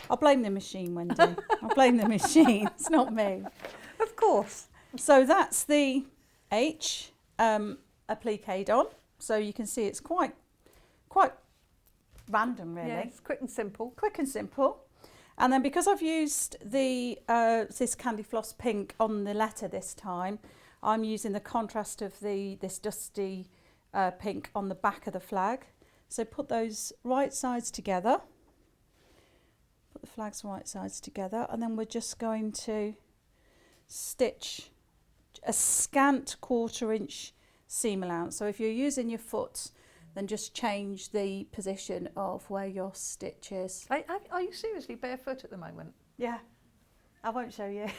I'll blame the machine, Wendy. I'll blame the machine. It's not me. Of course. So that's the H appliqued on. So you can see it's quite random, really. Yes, quick and simple. Quick and simple. And then because I've used the this Candy Floss pink on the letter this time, I'm using the contrast of this dusty pink on the back of the flag. So put those right sides together. Put the flags right sides together, and then we're just going to stitch a scant 1/4 inch seam allowance. So if you're using your foot, then just change the position of where your stitch is. Are you seriously barefoot at the moment? Yeah, I won't show you.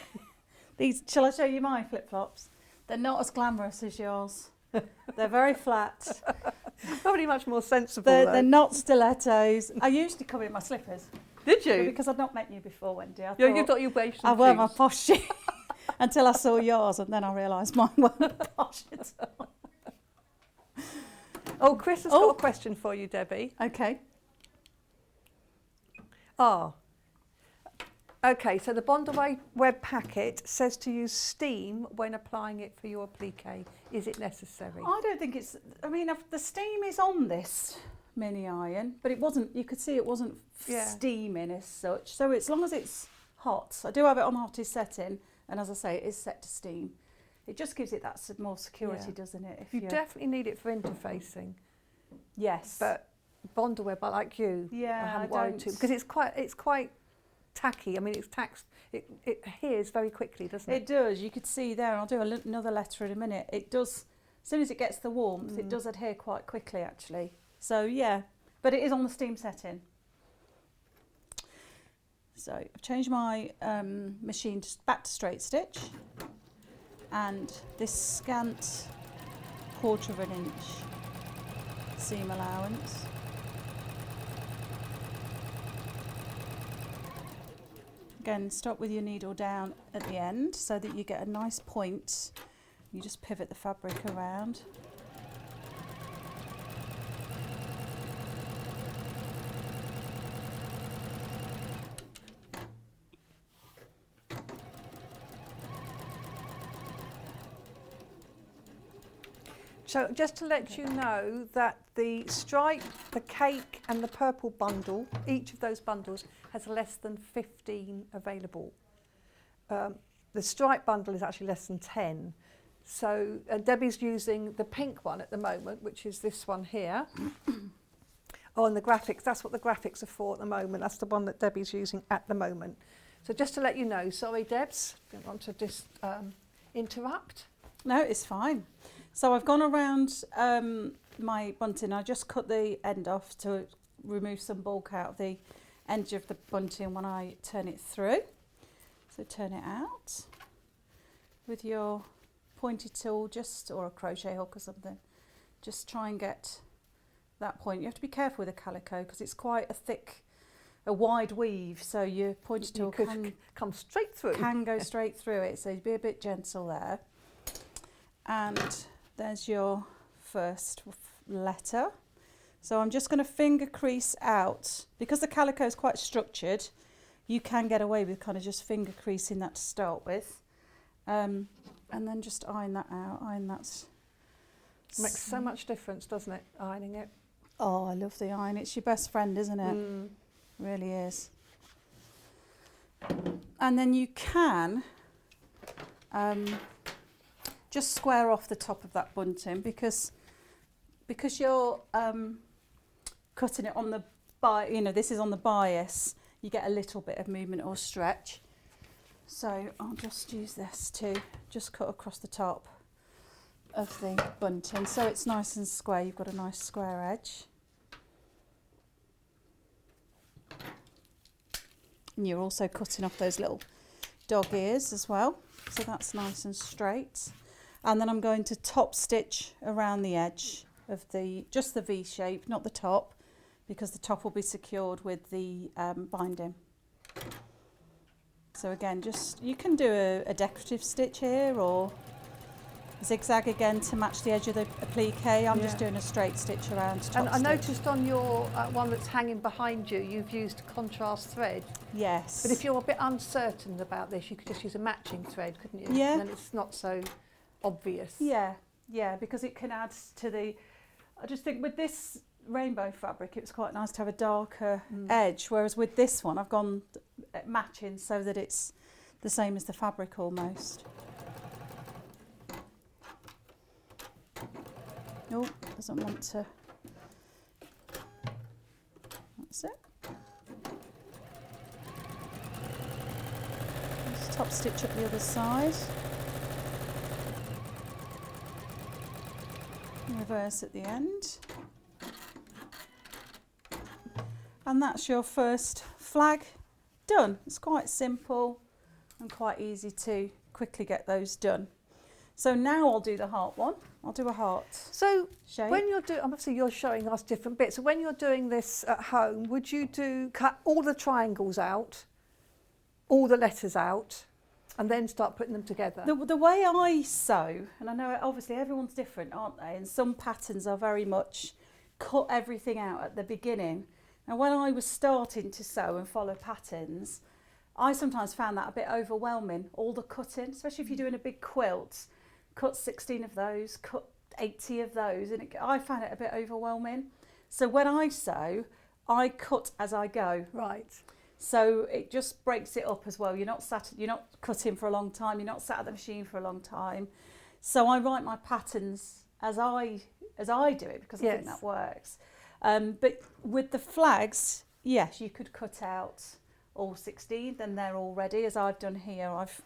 Shall I show you my flip-flops? They're not as glamorous as yours. They're very flat. Probably much more sensible. They're not stilettos. I usually come in my slippers. Did you? Because I'd not met you before, Wendy. I thought you wear some I wear my shoes. posh shoes until I saw yours, and then I realised mine weren't posh at all. Oh, Chris has got a question for you, Debbie. Okay. Okay, so the Bondaway web packet says to use steam when applying it for your applique. Is it necessary? I don't think it's, I mean, the steam is on this mini iron, but it wasn't, you could see it wasn't steaming as such. So as long as it's hot, I do have it on hottest setting, and as I say, it is set to steam. It just gives it that more security, doesn't it? If you definitely need it for interfacing. Yes. But Bondaweb, I like you. Yeah, I haven't worried too, because it's quite tacky. I mean, it adheres very quickly, doesn't it? It does. You could see there. I'll do another letter in a minute. It does. As soon as it gets the warmth, it does adhere quite quickly, actually. So yeah, but it is on the steam setting. So I've changed my machine back to straight stitch, and this scant 1/4 inch seam allowance. Again, stop with your needle down at the end so that you get a nice point. You just pivot the fabric around. So just to let you know that the stripe, the cake and the purple bundle, each of those bundles has less than 15 available. The stripe bundle is actually less than 10. So Debbie's using the pink one at the moment, which is this one here. Oh, and the graphics, that's what the graphics are for at the moment. That's the one that Debbie's using at the moment. So just to let you know, sorry Debs, didn't want to just interrupt. No, it's fine. So I've gone around my bunting. I just cut the end off to remove some bulk out of the edge of the bunting when I turn it through. So turn it out with your pointy tool, or a crochet hook or something. Just try and get that point. You have to be careful with a calico because it's quite a wide weave, so your pointy tool can come straight through. Can go straight through it, so be a bit gentle there. And there's your first letter. So I'm just going to finger crease out. Because the calico is quite structured, you can get away with kind of just finger creasing that to start with. And then just iron that out. Makes so much difference, doesn't it, ironing it? Oh, I love the iron. It's your best friend, isn't it? Really is. And then you can just square off the top of that bunting because you're cutting it on the this is on the bias, you get a little bit of movement or stretch. So I'll just use this to just cut across the top of the bunting so it's nice and square. You've got a nice square edge. And you're also cutting off those little dog ears as well, so that's nice and straight. And then I'm going to top stitch around the edge of just the V shape, not the top, because the top will be secured with the binding. So again, you can do a decorative stitch here or zigzag again to match the edge of the applique. I'm just doing a straight stitch around top And I stitch. noticed on your one that's hanging behind you, you've used contrast thread. Yes. But if you're a bit uncertain about this, you could just use a matching thread, couldn't you? Yeah. And then it's not so obvious. Yeah, because it can add to I just think with this rainbow fabric, it was quite nice to have a darker edge, whereas with this one, I've gone matching so that it's the same as the fabric almost. Oh, doesn't want to. That's it. Just top stitch up the other side. Reverse at the end. And that's your first flag done. It's quite simple and quite easy to quickly get those done. So now I'll do the heart one. I'll do a heart So shape. when you're doing, obviously you're showing us different bits. So when you're doing this at home, would you cut all the triangles out, all the letters out, and then start putting them together? The way I sew, and I know obviously everyone's different, aren't they? And some patterns are very much cut everything out at the beginning. And when I was starting to sew and follow patterns, I sometimes found that a bit overwhelming, all the cutting, especially if you're doing a big quilt. Cut 16 of those, cut 80 of those, and I found it a bit overwhelming. So when I sew, I cut as I go. Right. So it just breaks it up as well. You're not cutting for a long time. You're not sat at the machine for a long time. So I write my patterns as I do it because I think that works. But with the flags, yes, you could cut out all 16. Then they're all ready, as I've done here. I've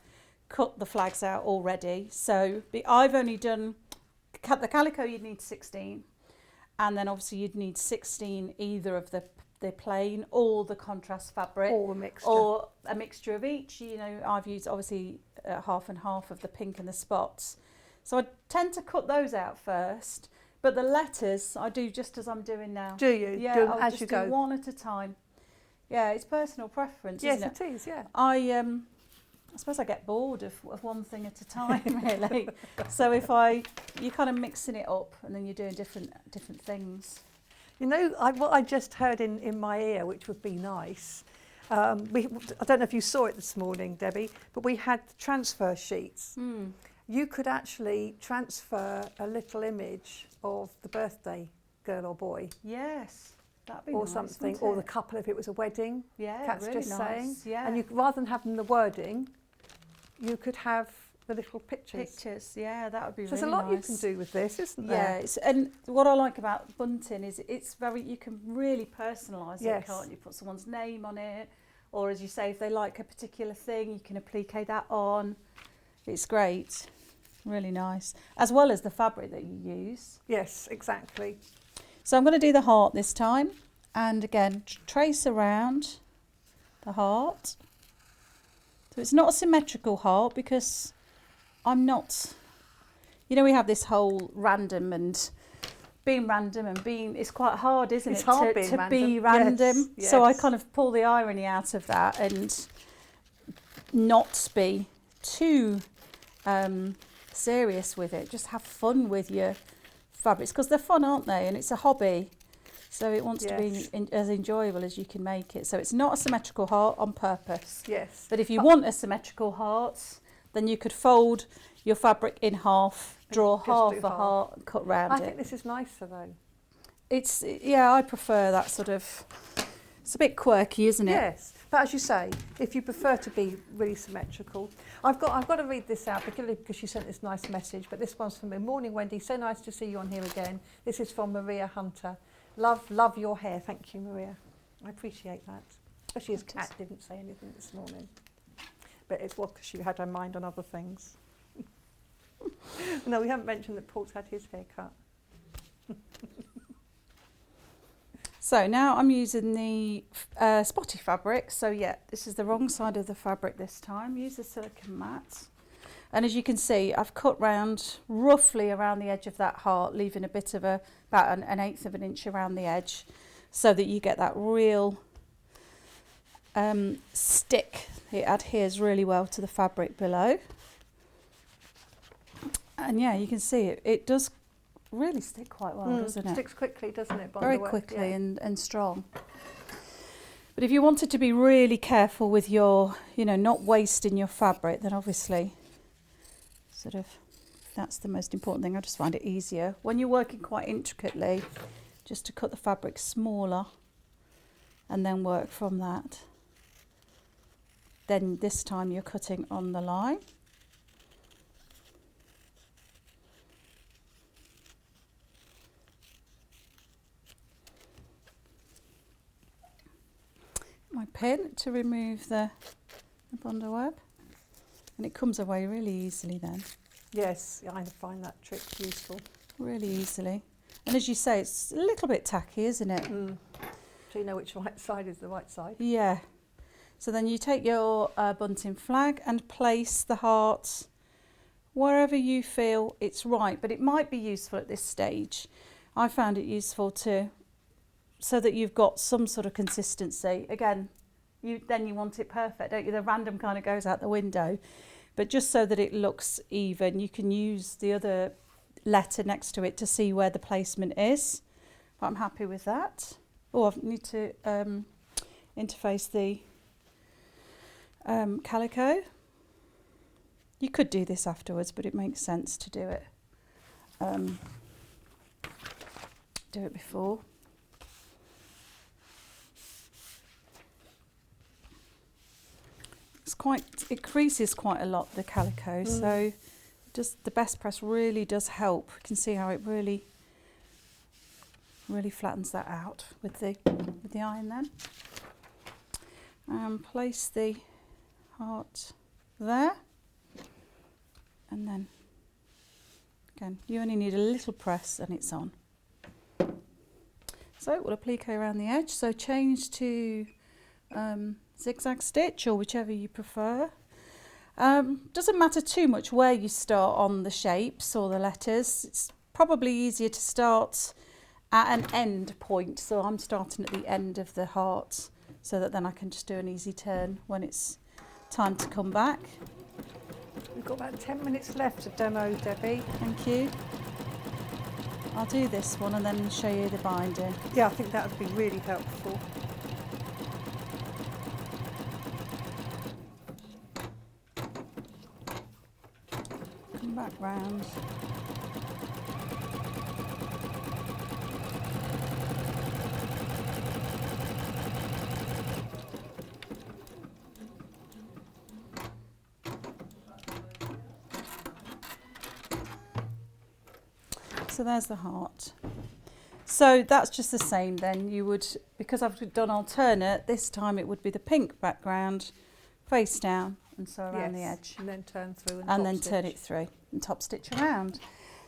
cut the flags out already. So I've only done the calico. You'd need 16, and then obviously you'd need 16 either of the plain or the contrast fabric, or a mixture of each. You know, I've used obviously half and half of the pink and the spots. So I tend to cut those out first, but the letters I do just as I'm doing now. Do you? Yeah, do I'll as just you do go. one at a time. Yeah, it's personal preference, Yes, isn't it? it is. Yeah. I suppose I get bored of one thing at a time, really. So you're kind of mixing it up, and then you're doing different things. You know, what I just heard in my ear, which would be nice. I don't know if you saw it this morning, Debbie, but we had transfer sheets. you could actually transfer a little image of the birthday girl or boy. Yes, that'd be or nice, something, wouldn't or the it? couple if it was a wedding. Yeah, Cat's really just nice. saying. Yeah. And you, rather than having the wording, you could have the little pictures. Pictures, yeah, that would be So really nice. there's a lot you can do with this, isn't Yeah, there? and what I like about Bunting is it's very, you can really personalise Yes. it, can't you? Put someone's name on it, or as you say, if they like a particular thing, you can applique that on. It's great, really nice, as well as the fabric that you use. Yes, exactly. So I'm going to do the heart this time, and again, trace around the heart. So it's not a symmetrical heart because I'm not, you know, we have this whole random and being, it's quite hard, isn't It's it, hard to being be random. random. Yes, So I yes. kind of pull the irony out of that and not be too serious with it. Just have fun with your fabrics because they're fun, aren't they? And it's a hobby. So it wants to Yes. be as enjoyable as you can make it. So it's not a symmetrical heart on purpose. Yes. But if you want a symmetrical heart, then you could fold your fabric in half, draw just half do a half. heart and cut round I it. think this is nicer though. It's, yeah, I prefer that sort of, it's a bit quirky, isn't it? Yes, but as you say, if you prefer to be really symmetrical, I've got to read this out, particularly because you sent this nice message. But this one's from me. Morning, Wendy. So nice to see you on here again. This is from Maria Hunter. Love your hair. Thank you, Maria. I appreciate that. Especially as Kat didn't say anything this morning. But it's because she had her mind on other things. No, we haven't mentioned that Paul's had his hair cut. So now I'm using the spotty fabric. So yeah, this is the wrong side of the fabric this time. Use the silicone mat. And as you can see, I've cut round roughly around the edge of that heart, leaving a bit of about an eighth of an inch around the edge so that you get that real stick. It adheres really well to the fabric below. And yeah, you can see it does really stick quite well, doesn't it? Sticks quickly, doesn't it? Very Bond work, quickly yeah. and strong. But if you wanted to be really careful with your, you know, not wasting your fabric, then obviously sort of that's the most important thing. I just find it easier when you're working quite intricately just to cut the fabric smaller and then work from that. Then this time you're cutting on the line. My pin to remove the bondo web, and it comes away really easily then, Yes, I find that trick useful. really easily. And as you say, it's a little bit tacky, isn't it? So you know which right side is the right side. Yeah. So then you take your bunting flag and place the heart wherever you feel it's right, but it might be useful at this stage. I found it useful so that you've got some sort of consistency. Again, then you want it perfect, don't you? The random kind of goes out the window. But just so that it looks even, you can use the other letter next to it to see where the placement is. But I'm happy with that. Oh, I need to interface the calico. You could do this afterwards, but it makes sense to do it before. It creases quite a lot, the calico, so just the best press really does help. You can see how it really flattens that out with the iron then. Place the heart there, and then again you only need a little press and it's on. So we'll applique around the edge, so change to zigzag stitch or whichever you prefer. Doesn't matter too much where you start on the shapes or the letters. It's probably easier to start at an end point, so I'm starting at the end of the heart so that then I can just do an easy turn when it's time to come back. We've got about 10 minutes left to demo, Debbie. Thank you. I'll do this one and then show you the binding. Yeah, I think that would be really helpful. Come back round. So there's the heart. So that's just the same then. You would, because I've done alternate, this time it would be the pink background, face down, and so around the edge. And then turn through and then turn it through and top stitch around.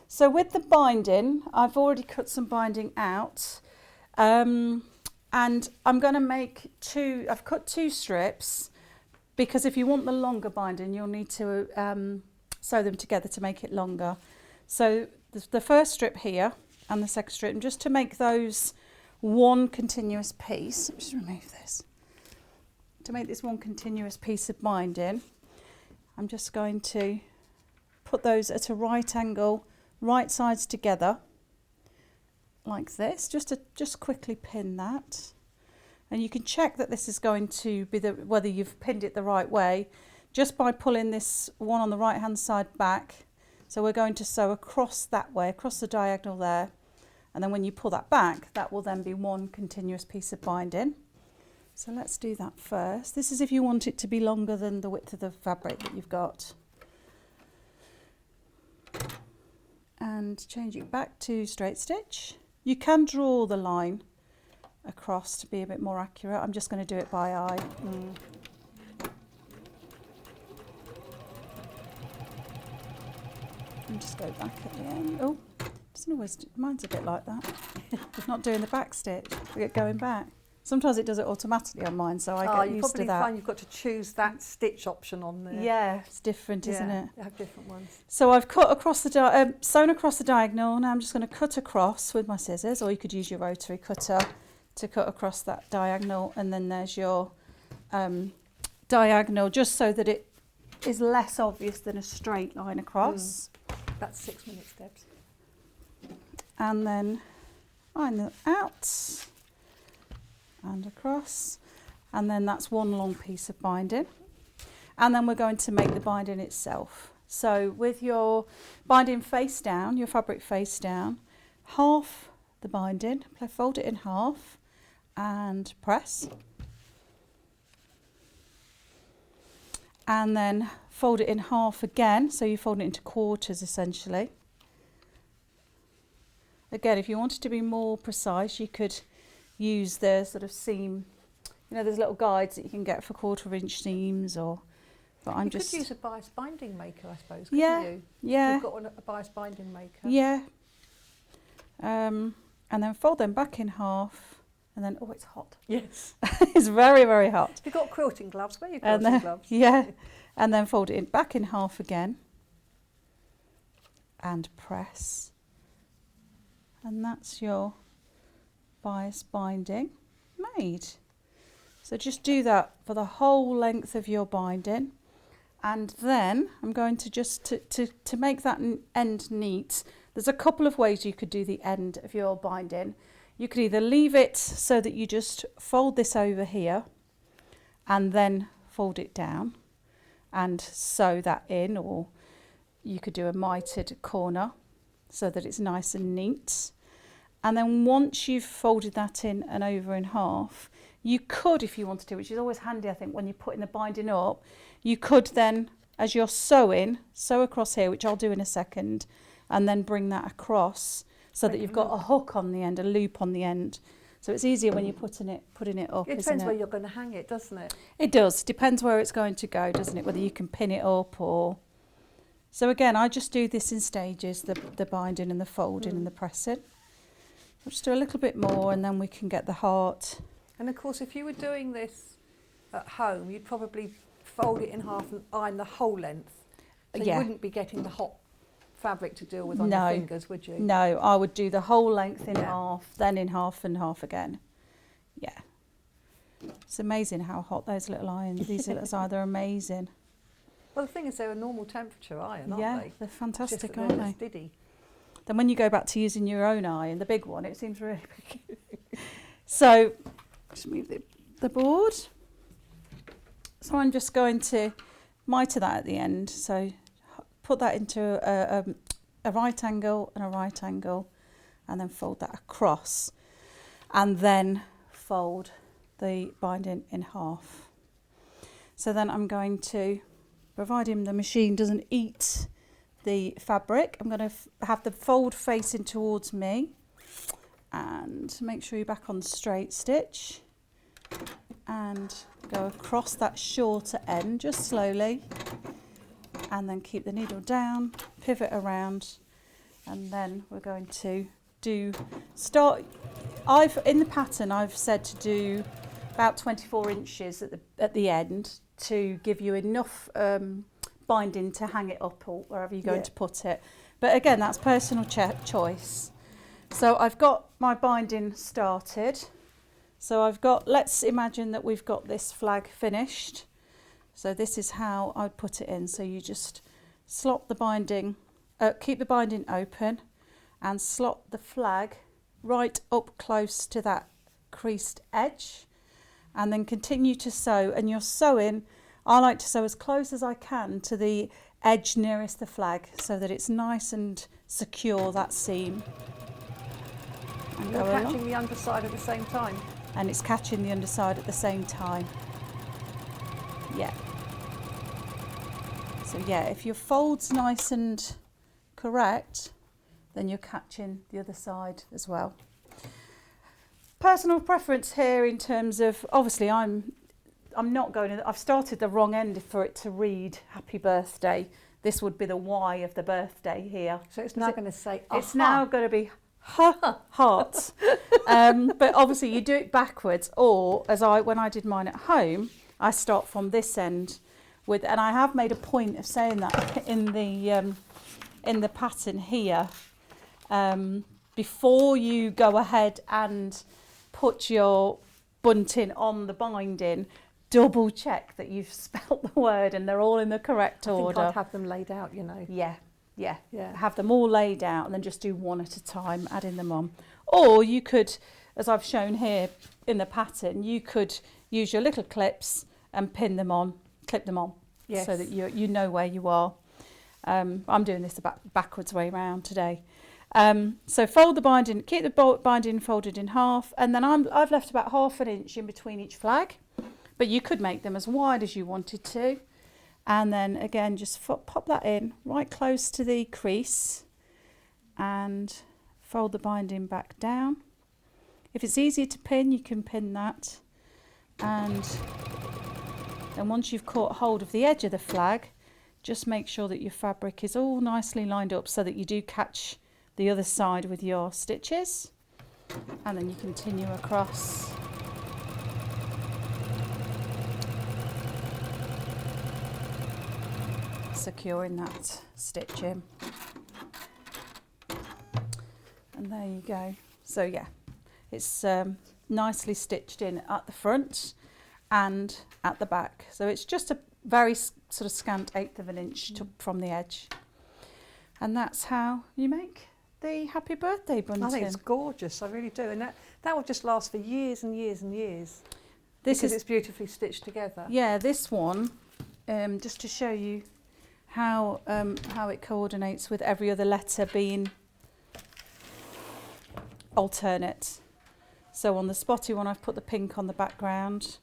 So with the binding, I've already cut some binding out. And I'm going to make I've cut 2 strips, because if you want the longer binding, you'll need to sew them together to make it longer. So the first strip here and the second strip, and just to make those one continuous piece, let me just remove this. To make this one continuous piece of binding, I'm just going to put those at a right angle, right sides together, like this, just to quickly pin that. And you can check that this is going to be whether you've pinned it the right way, just by pulling this one on the right hand side back. So we're going to sew across that way, across the diagonal there, and then when you pull that back, that will then be one continuous piece of binding. So let's do that first. This is if you want it to be longer than the width of the fabric that you've got. And change it back to straight stitch. You can draw the line across to be a bit more accurate. I'm just going to do it by eye. And just go back at the end. Oh, doesn't always mine's a bit like that. Not doing the back stitch, going back. Sometimes it does it automatically on mine, so I get used to that. You probably find you've got to choose that stitch option on there. Yeah, it's different, isn't it? They have different ones. So I've cut across the sewn across the diagonal. Now I'm just going to cut across with my scissors, or you could use your rotary cutter to cut across that diagonal, and then there's your diagonal, just so that it is less obvious than a straight line across. That's 6 minute steps. And then iron them out and across, and then that's one long piece of binding. And then we're going to make the binding itself. So with your binding face down, your fabric face down, half the binding, fold it in half and press. And then fold it in half again, so you fold it into quarters essentially. Again, if you wanted to be more precise, you could use the sort of seam, you know, there's little guides that you can get for 1/4 inch seams, or, but I'm just... You could use a bias binding maker, I suppose, couldn't you? Yeah. You've got a bias binding maker. Yeah. And then fold them back in half, and then, oh, it's hot. Yes. It's very, very hot. You've got quilting gloves, where are your And quilting then, gloves? yeah, and then fold it back in half again, and press. And that's your bias binding made. So just do that for the whole length of your binding, and then I'm going to just to make that end neat. There's a couple of ways you could do the end of your binding. You could either leave it so that you just fold this over here and then fold it down and sew that in, or you could do a mitered corner so that it's nice and neat. And then once you've folded that in and over in half, you could, if you wanted to, which is always handy, I think, when you're putting the binding up, you could then, as you're sewing, sew across here, which I'll do in a second, and then bring that across so that you've got a hook on the end, a loop on the end. So it's easier when you're putting it up, It depends where you're going to hang it, doesn't it? It does. Depends where it's going to go, doesn't it? Whether you can pin it up or... So again, I just do this in stages, the binding and the folding and the pressing. I'll just do a little bit more, and then we can get the heart. And of course, if you were doing this at home, you'd probably fold it in half and iron the whole length. So you wouldn't be getting the hot fabric to deal with on your fingers, would you? No, I would do the whole length in half, then in half and half again. Yeah. It's amazing how hot those little irons, these little irons, they're amazing. Well, the thing is, they're a normal temperature iron, aren't Yeah, they? they're fantastic, Just that aren't they're they? steady. Then when you go back to using your own iron, the big one, it seems really big. So, just move the board. So I'm just going to miter that at the end. So put that into a right angle and a right angle, and then fold that across, and then fold the binding in half. So then I'm going to, providing the machine doesn't eat the fabric, I'm going to have the fold facing towards me, and make sure you're back on the straight stitch, and go across that shorter end just slowly, and then keep the needle down, pivot around, and then we're going to in the pattern I've said to do about 24 inches at the end to give you enough binding to hang it up or wherever you're going to put it. But again, that's personal choice. So I've got my binding started. So let's imagine that we've got this flag finished. So this is how I'd put it in. So you just slot the binding, keep the binding open, and slot the flag right up close to that creased edge, and then continue to sew. And you're sewing, I like to sew as close as I can to the edge nearest the flag so that it's nice and secure, that seam. And you're catching the underside at the same time. And it's catching the underside at the same time. Yeah. So yeah, if your fold's nice and correct, then you're catching the other side as well. Personal preference here in terms of, obviously I'm not going to, I've started the wrong end for it to read happy birthday. This would be the Y of the birthday here. So it's now going to say, it's now going to be heart. But obviously you do it backwards, or when I did mine at home, I start from this end and I have made a point of saying that in the pattern here, before you go ahead and put your bunting on the binding, double check that you've spelt the word and they're all in the correct order. I think I'd have them laid out, you know. Yeah. Have them all laid out and then just do one at a time, adding them on. Or you could, as I've shown here in the pattern, you could use your little clips and clip them on, so that you know where you are. I'm doing this the backwards way around today. So fold the binding, keep the binding folded in half, and then I've left about 1/2 inch in between each flag, but you could make them as wide as you wanted to. And then again, just pop that in right close to the crease and fold the binding back down. If it's easier to pin, you can pin that. And then once you've caught hold of the edge of the flag, just make sure that your fabric is all nicely lined up so that you do catch the other side with your stitches. And then you continue across. Securing that stitch in, and there you go. So yeah, it's nicely stitched in at the front and at the back, so it's just a very sort of scant 1/8 of an inch from the edge, and that's how you make the happy birthday bunting. I think it's gorgeous, I really do, and that will just last for years and years and years. Because it's beautifully stitched together. Yeah, this one, just to show you how it coordinates with every other letter being alternate. So on the spotty one I've put the pink on the background,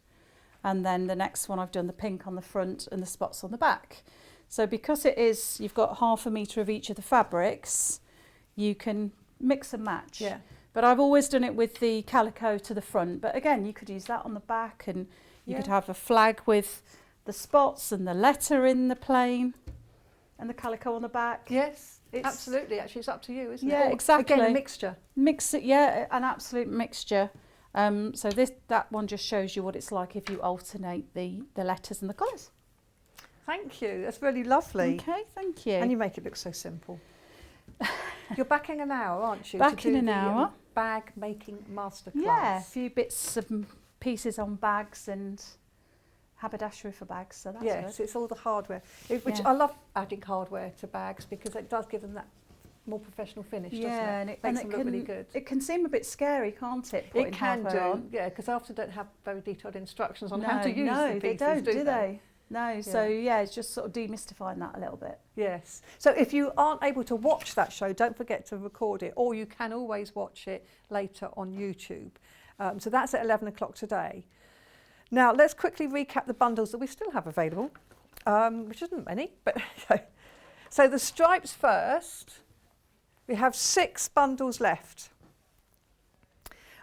and then the next one I've done the pink on the front and the spots on the back. So because you've got 1/2 metre of each of the fabrics, you can mix and match. Yeah. But I've always done it with the calico to the front, but again you could use that on the back, and you could have a flag with the spots and the letter in the plain and the calico on the back. Yes, absolutely. Actually, it's up to you, isn't it? Yeah, exactly. Again, a mixture. Mix it, yeah, an absolute mixture. So that one just shows you what it's like if you alternate the letters and the colours. Thank you. That's really lovely. Okay, thank you. And you make it look so simple. You're back in an hour, aren't you? Back in an hour. Bag making masterclass. Yeah, a few bits of pieces on bags and haberdashery for bags, so that's good. It's all the hardware, which I love adding hardware to bags because it does give them that more professional finish, doesn't it? And it makes them look really good. It can seem a bit scary, can't it? It can do, yeah, because I often don't have very detailed instructions on how to use the pieces, do they? No, so yeah, it's just sort of demystifying that a little bit. Yes. So if you aren't able to watch that show, don't forget to record it, or you can always watch it later on YouTube. So that's at 11 o'clock today. Now let's quickly recap the bundles that we still have available, which isn't many, but so the stripes first. We have 6 bundles left.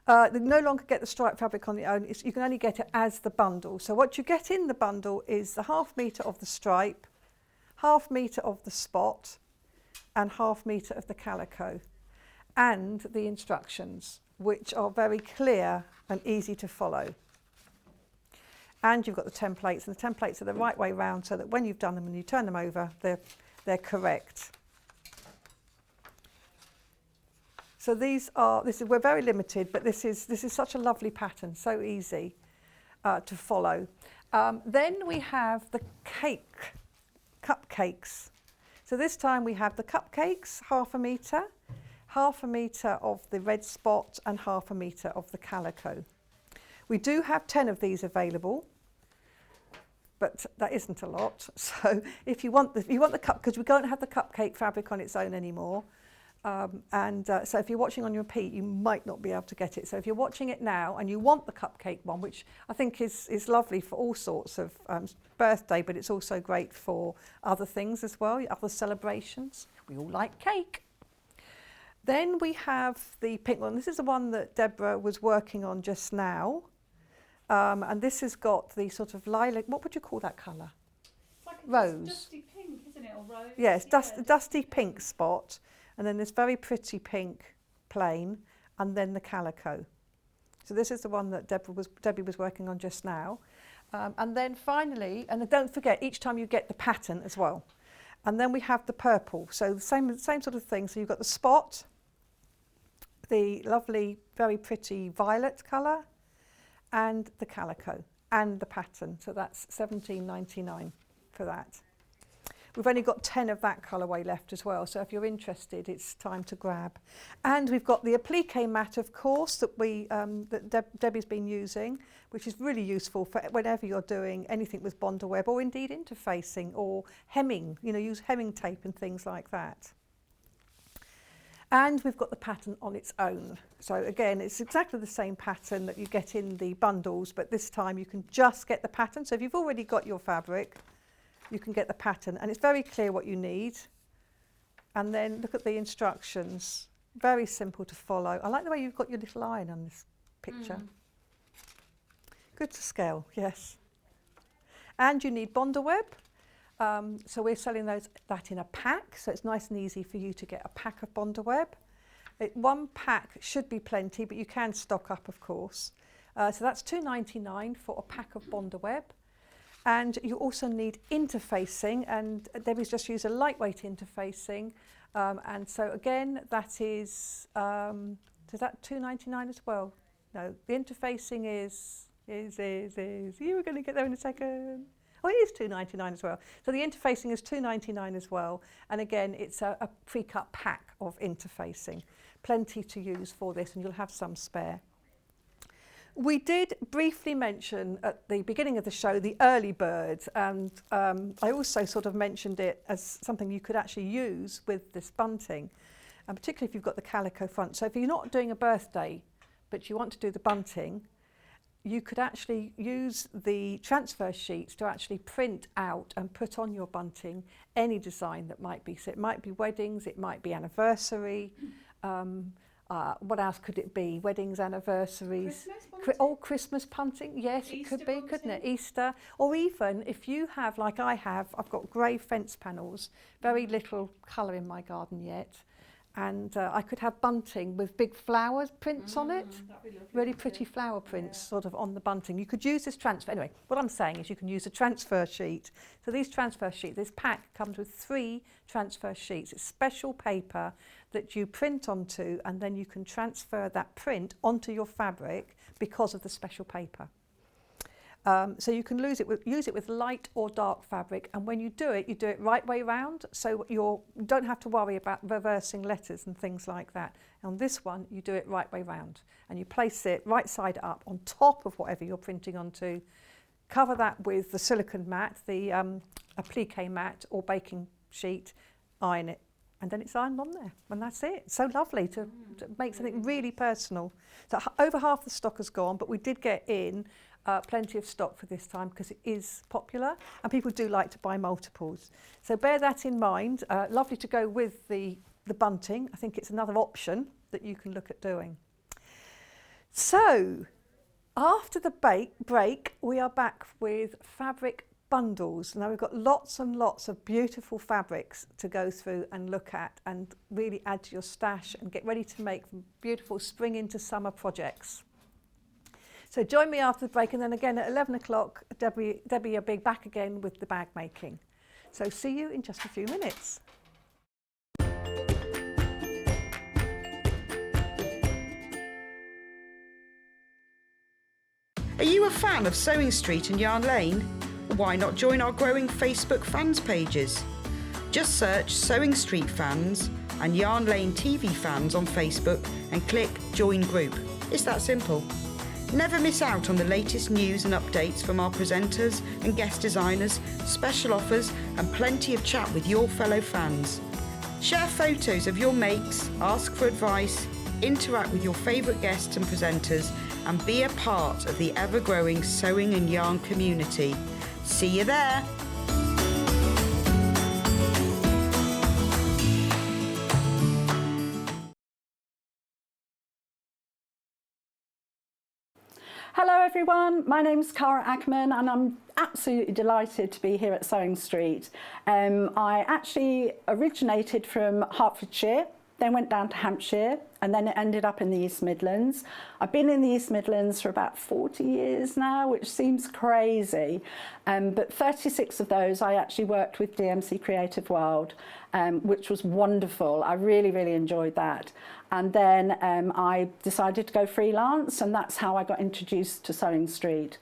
They no longer get the stripe fabric on the own. You can only get it as the bundle. So what you get in the bundle is the 1/2 metre of the stripe, 1/2 metre of the spot, and 1/2 metre of the calico, and the instructions, which are very clear and easy to follow. And you've got the templates, and the templates are the right way round, so that when you've done them and you turn them over, they're correct. So we're very limited, but this is such a lovely pattern, so easy to follow. Then we have the cupcakes. So this time we have the cupcakes, 1/2 metre, 1/2 metre of the red spot, and 1/2 metre of the calico. We do have 10 of these available, but that isn't a lot. So if you want the cup, because we don't have the cupcake fabric on its own anymore. So if you're watching on your repeat, you might not be able to get it. So if you're watching it now and you want the cupcake one, which I think is lovely for all sorts of birthday, but it's also great for other things as well, other celebrations. We all like cake. Then we have the pink one. This is the one that Deborah was working on just now. And this has got the sort of lilac, what would you call that colour? It's like a Rose. dusty pink, isn't it? Or rose? Yes, dusty pink spot. And then this very pretty pink plain, and then the calico. So this is the one that Debbie was working on just now. And then finally, and don't forget, each time you get the pattern as well. And then we have the purple. So the same sort of thing. So you've got the spot, the lovely, very pretty violet colour, and the calico, and the pattern. So that's $17.99 for that. We've only got 10 of that colourway left as well, so if you're interested, it's time to grab. And we've got the applique mat, of course, that Debbie's been using, which is really useful for whenever you're doing anything with Bonder web, or indeed interfacing or hemming, use hemming tape and things like that. And we've got the pattern on its own. So again, it's exactly the same pattern that you get in the bundles, but this time you can just get the pattern. So if you've already got your fabric, you can get the pattern, and it's very clear what you need. And then look at the instructions, very simple to follow. I like the way you've got your little iron on this picture. Good to scale, yes. And you need Bonder web. So we're selling that in a pack, so it's nice and easy for you to get a pack of Bonder web. One pack should be plenty, but you can stock up, of course. So that's $2.99 for a pack of Bonder web. And you also need interfacing, and Debbie's just used a lightweight interfacing. And so again, that is that $2.99 as well? No, the interfacing is, you were going to get there in a second. Oh, it is $2.99 as well. So the interfacing is $2.99 as well. And again, it's a pre-cut pack of interfacing. Plenty to use for this, and you'll have some spare. We did briefly mention at the beginning of the show the early bird, and I also sort of mentioned it as something you could actually use with this bunting, and particularly if you've got the calico front. So if you're not doing a birthday, but you want to do the bunting, you could actually use the transfer sheets to actually print out and put on your bunting any design that might be. So it might be weddings, it might be anniversary, what else could it be? Weddings, anniversaries. Christmas bunting. Yes, Easter it could be, bunting. Couldn't it? Easter. Or even if you have, like I have, I've got grey fence panels, very little colour in my garden yet. And I could have bunting with big flowers prints on it. Really pretty flower prints sort of on the bunting. You could use this transfer. Anyway, what I'm saying is you can use a transfer sheet. So these transfer sheets, this pack comes with 3 transfer sheets. It's special paper that you print onto, and then you can transfer that print onto your fabric because of the special paper. So you can use it with light or dark fabric, and when you do it right way round, so you don't have to worry about reversing letters and things like that. On this one, you do it right way round, and you place it right side up on top of whatever you're printing onto. cover that with the silicone mat, the applique mat or baking sheet, iron it, and then it's ironed on there, and that's it. So lovely to make something really personal. So over half the stock has gone, but we did get in plenty of stock for this time because it is popular and people do like to buy multiples. So bear that in mind. Lovely to go with the bunting. I think it's another option that you can look at doing. So after the break, we are back with fabric bundles. Now we've got lots and lots of beautiful fabrics to go through and look at and really add to your stash and get ready to make beautiful spring into summer projects. So join me after the break, and then again at 11 o'clock, Debbie will be back again with the bag making. So see you in just a few minutes. Are you a fan of Sewing Street and Yarn Lane? Why not join our growing Facebook fans pages? Just search Sewing Street Fans and Yarn Lane TV Fans on Facebook and click Join Group. It's that simple. Never miss out on the latest news and updates from our presenters and guest designers, special offers and plenty of chat with your fellow fans. Share photos of your makes, ask for advice, interact with your favourite guests and presenters, and be a part of the ever-growing sewing and yarn community. See you there! Hello everyone, my name's Cara Ackerman and I'm absolutely delighted to be here at Sewing Street. I actually originated from Hertfordshire, then went down to Hampshire and then it ended up in the East Midlands. I've been in the East Midlands for about 40 years now, which seems crazy, but 36 of those I actually worked with DMC Creative World, which was wonderful. I really, really enjoyed that. And then I decided to go freelance, and that's how I got introduced to Sewing Street.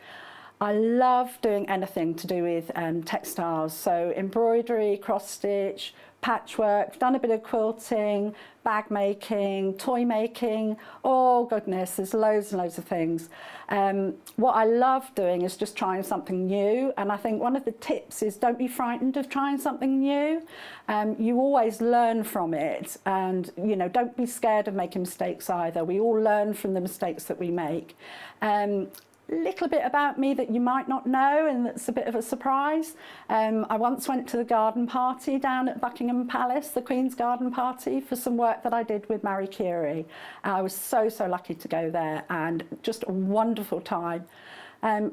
I love doing anything to do with textiles, so embroidery, cross stitch, patchwork, done a bit of quilting, bag making, toy making, oh goodness, there's loads and loads of things. What I love doing is just trying something new, and I think one of the tips is don't be frightened of trying something new. You always learn from it, and you know, don't be scared of making mistakes either. We all learn from the mistakes that we make. Little bit about me that you might not know, and that's a bit of a surprise. I once went to the garden party down at Buckingham Palace, the Queen's garden party, for some work that I did with Marie Curie. I was so lucky to go there, and just a wonderful time.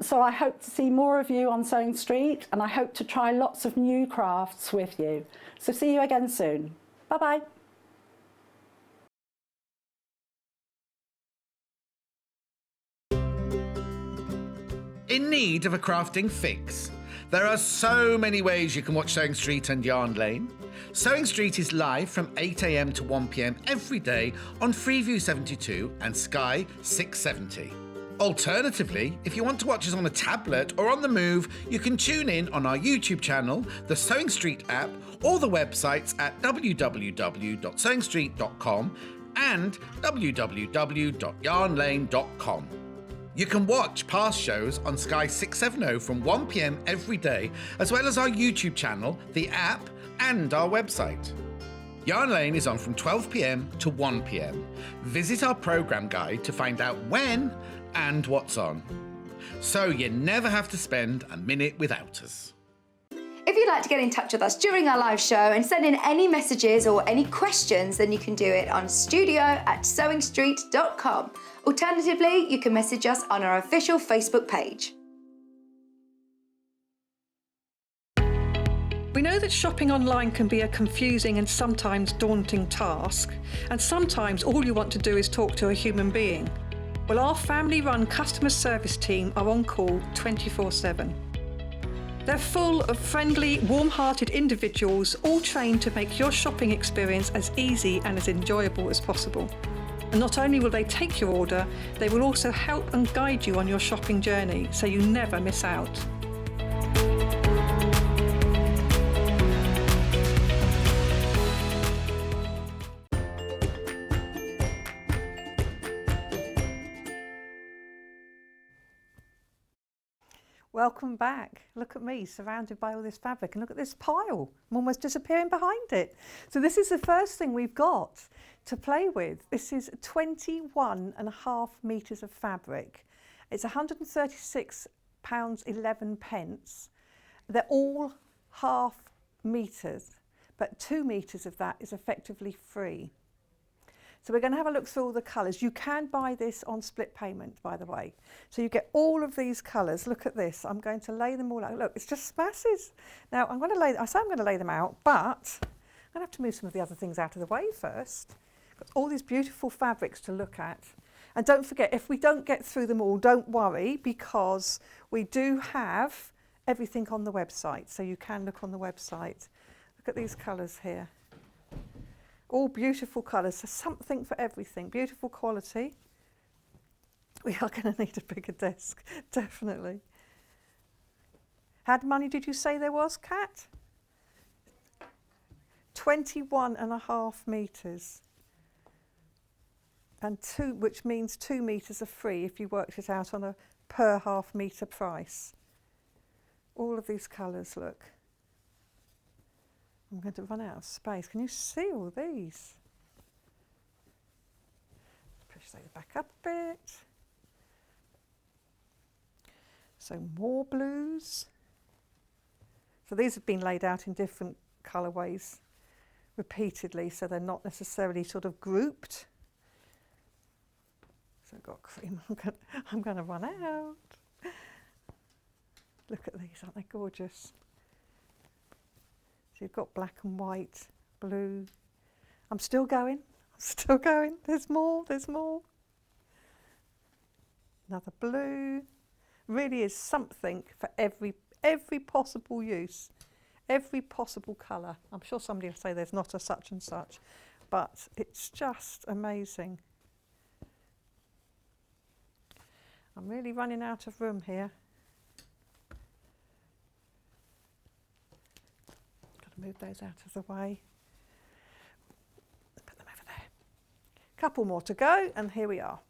So I hope to see more of you on Sewing Street, and I hope to try lots of new crafts with you. So see you again soon. Bye-bye. In need of a crafting fix? There are so many ways you can watch Sewing Street and Yarn Lane. Sewing Street is live from 8 AM to 1 PM every day on Freeview 72 and Sky 670. Alternatively, if you want to watch us on a tablet or on the move, you can tune in on our YouTube channel, the Sewing Street app, or the websites at www.sewingstreet.com and www.yarnlane.com. You can watch past shows on Sky 670 from 1 PM every day, as well as our YouTube channel, the app, and our website. Yarn Lane is on from 12 PM to 1 PM. Visit our programme guide to find out when and what's on. So you never have to spend a minute without us. If you'd like to get in touch with us during our live show and send in any messages or any questions, then you can do it on studio@sewingstreet.com. Alternatively, you can message us on our official Facebook page. We know that shopping online can be a confusing and sometimes daunting task, and sometimes all you want to do is talk to a human being. Well, our family-run customer service team are on call 24/7. They're full of friendly, warm-hearted individuals, all trained to make your shopping experience as easy and as enjoyable as possible. And not only will they take your order, they will also help and guide you on your shopping journey, so you never miss out. welcome back. Look at me surrounded by all this fabric and look at this pile. I'm almost disappearing behind it. So this is the first thing we've got to play with. This is 21.5 metres of fabric. It's £136.11. They're all half metres, but 2 metres of that is effectively free. So we're going to have a look through all the colours. You can buy this on split payment, by the way. So you get all of these colours. Look at this. I'm going to lay them all out. Look, it's just masses. Now, I say I'm going to lay them out, but I'm going to have to move some of the other things out of the way first. Got all these beautiful fabrics to look at. And don't forget, if we don't get through them all, don't worry, because we do have everything on the website. So you can look on the website. Look at these colours here. All beautiful colours, so something for everything, beautiful quality. We are going to need a bigger desk, definitely. How many did you say there was, Kat? 21.5 metres. And which means 2 metres are free if you worked it out on a per half metre price. All of these colours, look. I'm going to run out of space. Can you see all these? Push those back up a bit. So more blues. So these have been laid out in different colourways repeatedly, so they're not necessarily sort of grouped. So I've got cream. I'm going to run out. Look at these, aren't they gorgeous? So you've got black and white, blue. I'm still going. There's more. Another blue. Really is something for every possible use, every possible colour. I'm sure somebody will say there's not a such and such, but it's just amazing. I'm really running out of room here. Move those out of the way. Put them over there. Couple more to go, and here we are.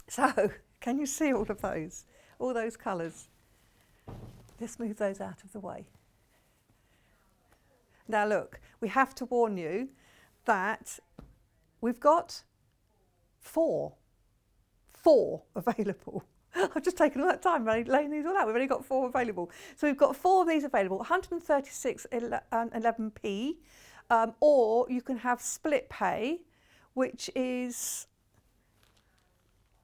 So, can you see all of those? All those colours? Just move those out of the way. Now look, we have to warn you that we've got four available. I've just taken all that time laying these all out. We've only got 4 available. So we've got 4 of these available, 136.11p, or you can have split pay, which is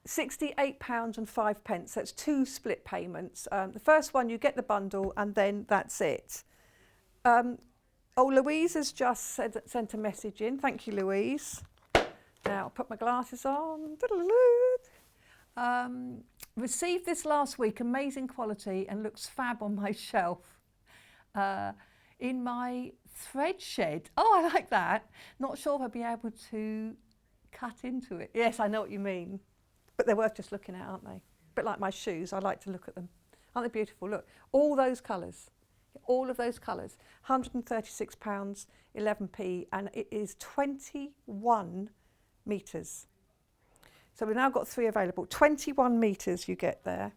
£68.05. That's 2 split payments. The first one, you get the bundle, and then that's it. Louise has just sent a message in. Thank you, Louise. Now, I'll put my glasses on. Received this last week, amazing quality and looks fab on my shelf. In my thread shed. Oh, I like that. Not sure if I'll be able to cut into it. Yes, I know what you mean. But they're worth just looking at, aren't they? A bit like my shoes, I like to look at them. Aren't they beautiful? Look, all those colours. All of those colours. £136.11p, and it is 21 metres. So we've now got 3 available. 21 metres you get there.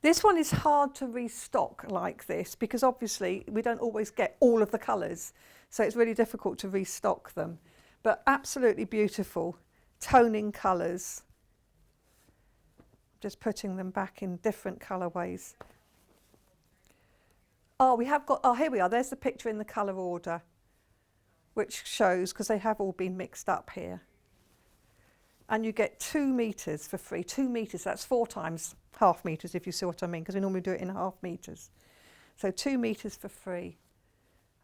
This one is hard to restock like this because obviously we don't always get all of the colours. So it's really difficult to restock them. But absolutely beautiful, toning colours. Just putting them back in different colourways. Oh, we have got, oh, here we are. There's the picture in the colour order, which shows, because they have all been mixed up here. And you get 2 metres for free. 2 metres, that's 4 times half metres, if you see what I mean, because we normally do it in half metres. So 2 metres for free,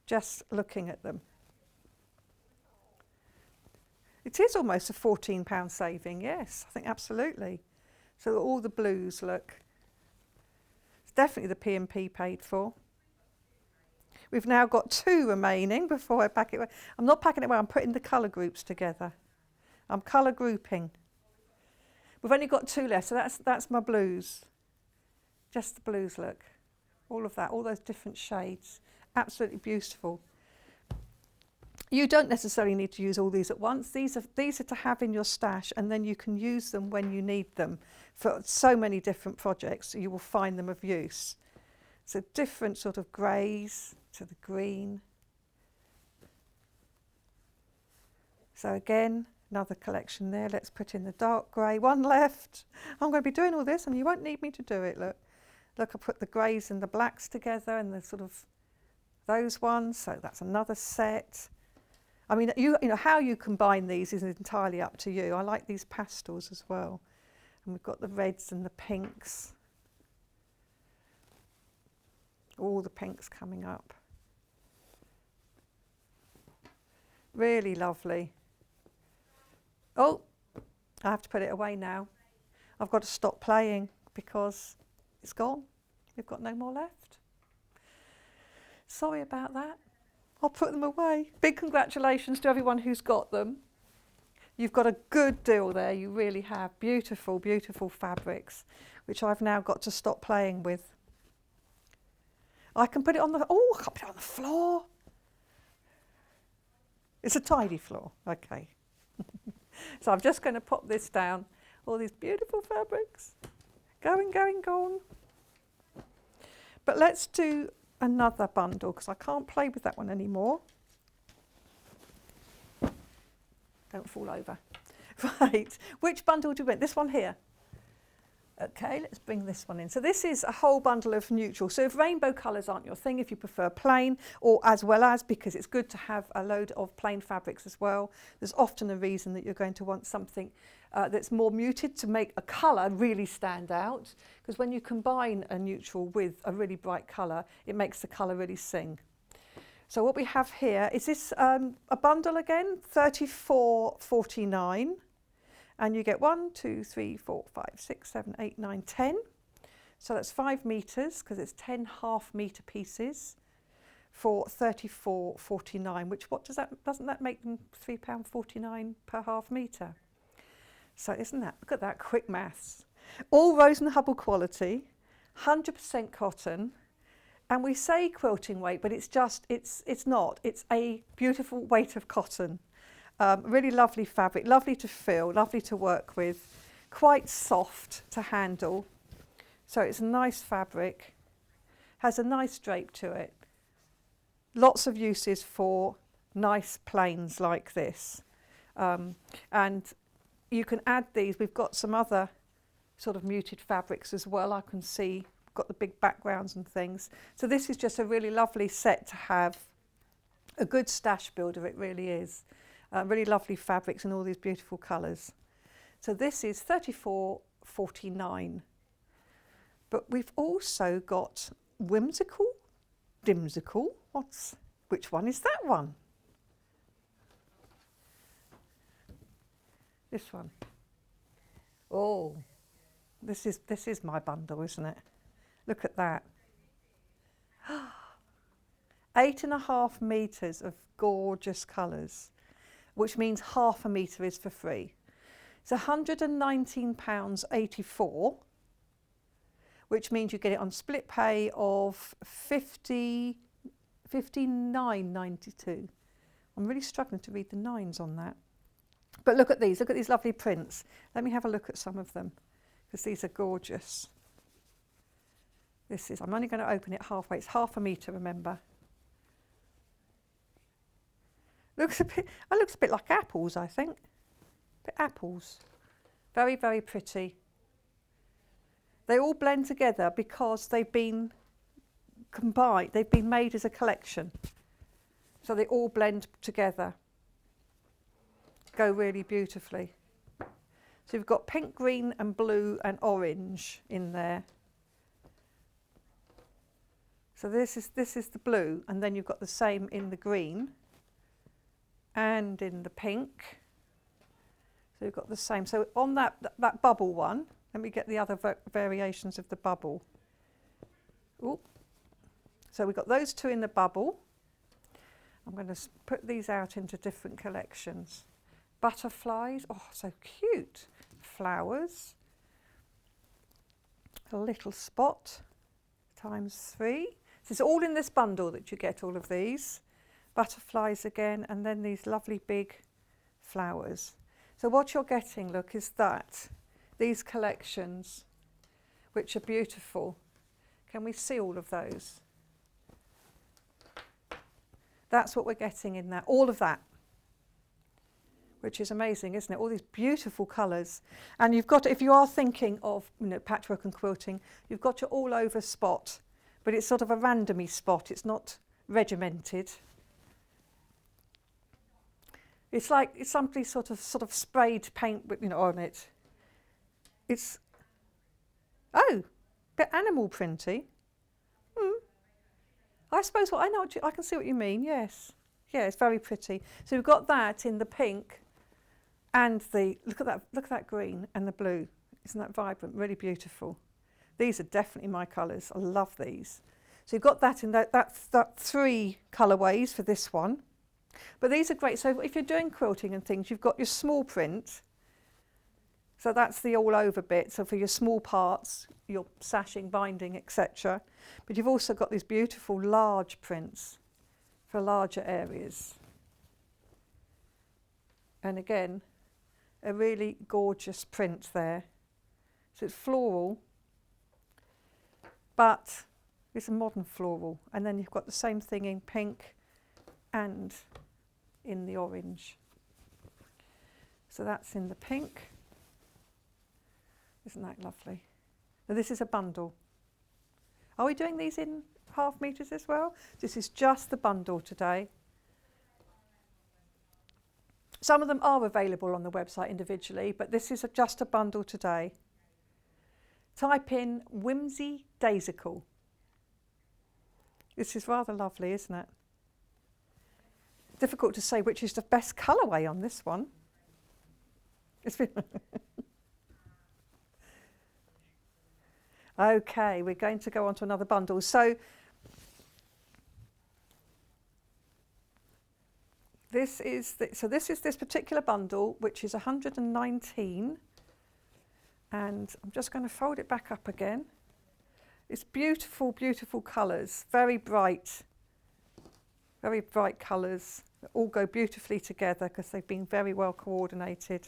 just looking at them. It is almost a £14 saving, yes, I think absolutely. So all the blues, look. It's definitely the P&P paid for. We've now got 2 remaining before I pack it away. I'm not packing it away, I'm putting the colour groups together. I'm colour grouping. We've only got 2 left, so that's my blues. Just the blues, look. All of that, all those different shades. Absolutely beautiful. You don't necessarily need to use all these at once. These are to have in your stash, and then you can use them when you need them for so many different projects. You will find them of use. So different sort of greys to the green. So again, another collection there. Let's put in the dark grey. One left. I'm going to be doing all this and you won't need me to do it. Look, I put the greys and the blacks together and the sort of those ones. So that's another set. I mean, you know, how you combine these is entirely up to you. I like these pastels as well. And we've got the reds and the pinks. All the pinks coming up. Really lovely. Oh, I have to put it away now. I've got to stop playing because it's gone. We've got no more left. Sorry about that. I'll put them away. Big congratulations to everyone who's got them. You've got a good deal there. You really have. Beautiful, beautiful fabrics, which I've now got to stop playing with. I can put it on the, oh, I can put it on the floor. It's a tidy floor, okay. So I'm just going to pop this down. All these beautiful fabrics. Going, gone. But let's do another bundle because I can't play with that one anymore. Don't fall over. Right, which bundle do you want? This one here. Okay, let's bring this one in. So this is a whole bundle of neutral. So if rainbow colours aren't your thing, if you prefer plain, or as well as, because it's good to have a load of plain fabrics as well, there's often a reason that you're going to want something that's more muted to make a colour really stand out. Because when you combine a neutral with a really bright colour, it makes the colour really sing. So what we have here is this a bundle again, $34.49. And you get 1, 2, 3, 4, 5, 6, 7, 8, 9, 10. So that's 5 metres because it's 10 half-metre pieces for $34.49. Which doesn't that make them £3.49 per half metre? So isn't that, look at that, quick maths. All Rose and Hubble quality, 100% cotton. And we say quilting weight, but it's not. It's a beautiful weight of cotton. Really lovely fabric, lovely to feel, lovely to work with, quite soft to handle. So it's a nice fabric, has a nice drape to it. Lots of uses for nice plains like this. And you can add these, we've got some other sort of muted fabrics as well. I can see, got the big backgrounds and things. So this is just a really lovely set to have, a good stash builder, it really is. Really lovely fabrics and all these beautiful colours. So this is $34.49. But we've also got whimsical, dimsical. Which one is that one? This one. Oh, this is my bundle, isn't it? Look at that. 8.5 metres of gorgeous colours, which means half a metre is for free. It's £119.84, which means you get it on split pay of £59.92. I'm really struggling to read the nines on that. But look at these lovely prints. Let me have a look at some of them, because these are gorgeous. I'm only going to open it halfway. It's half a metre, remember. It looks a bit like apples, I think. Apples. Very, very pretty. They all blend together because they've been combined. They've been made as a collection. So they all blend together. Go really beautifully. So you've got pink, green and blue and orange in there. So this is the blue, and then you've got the same in the green and in the pink. So you've got the same. So on that bubble one, let me get the other variations of the bubble. Ooh. So we've got those two in the bubble. I'm going to put these out into different collections. Butterflies, oh, so cute. Flowers. A little spot, ×3. So it's all in this bundle that you get all of these. butterflies again, and then these lovely big flowers. So what you're getting, look, is that these collections, which are beautiful. Can we see all of those? That's what we're getting in that, all of that, which is amazing, isn't it? All these beautiful colours. And you've got, if you are thinking of, you know, patchwork and quilting, you've got your all over spot, but it's sort of a randomy spot. It's not regimented. It's like it's somebody sort of sprayed paint, you know, on it. It's, oh, bit animal printy. I suppose what I know, I can see what you mean. Yes, yeah, it's very pretty. So we've got that in the pink, and the look at that green and the blue. Isn't that vibrant? Really beautiful. These are definitely my colours. I love these. So you've got that in that 3 colourways for this one. But these are great. So if you're doing quilting and things, you've got your small print. So that's the all over bit. So for your small parts, your sashing, binding, etc. But you've also got these beautiful large prints for larger areas. And again, a really gorgeous print there. So it's floral, but it's a modern floral. And then you've got the same thing in pink and in the orange. So that's in the pink. Isn't that lovely? Now this is a bundle. Are we doing these in half meters as well? This is just the bundle today. Some of them are available on the website individually, but this is just a bundle today. Type in Whimsy Daisical. This is rather lovely, isn't it? Difficult to say which is the best colourway on this one. It's been okay, we're going to go on to another bundle. So this is this particular bundle, which is 119, and I'm just going to fold it back up again. It's beautiful, beautiful colours, very bright colours that all go beautifully together because they've been very well coordinated.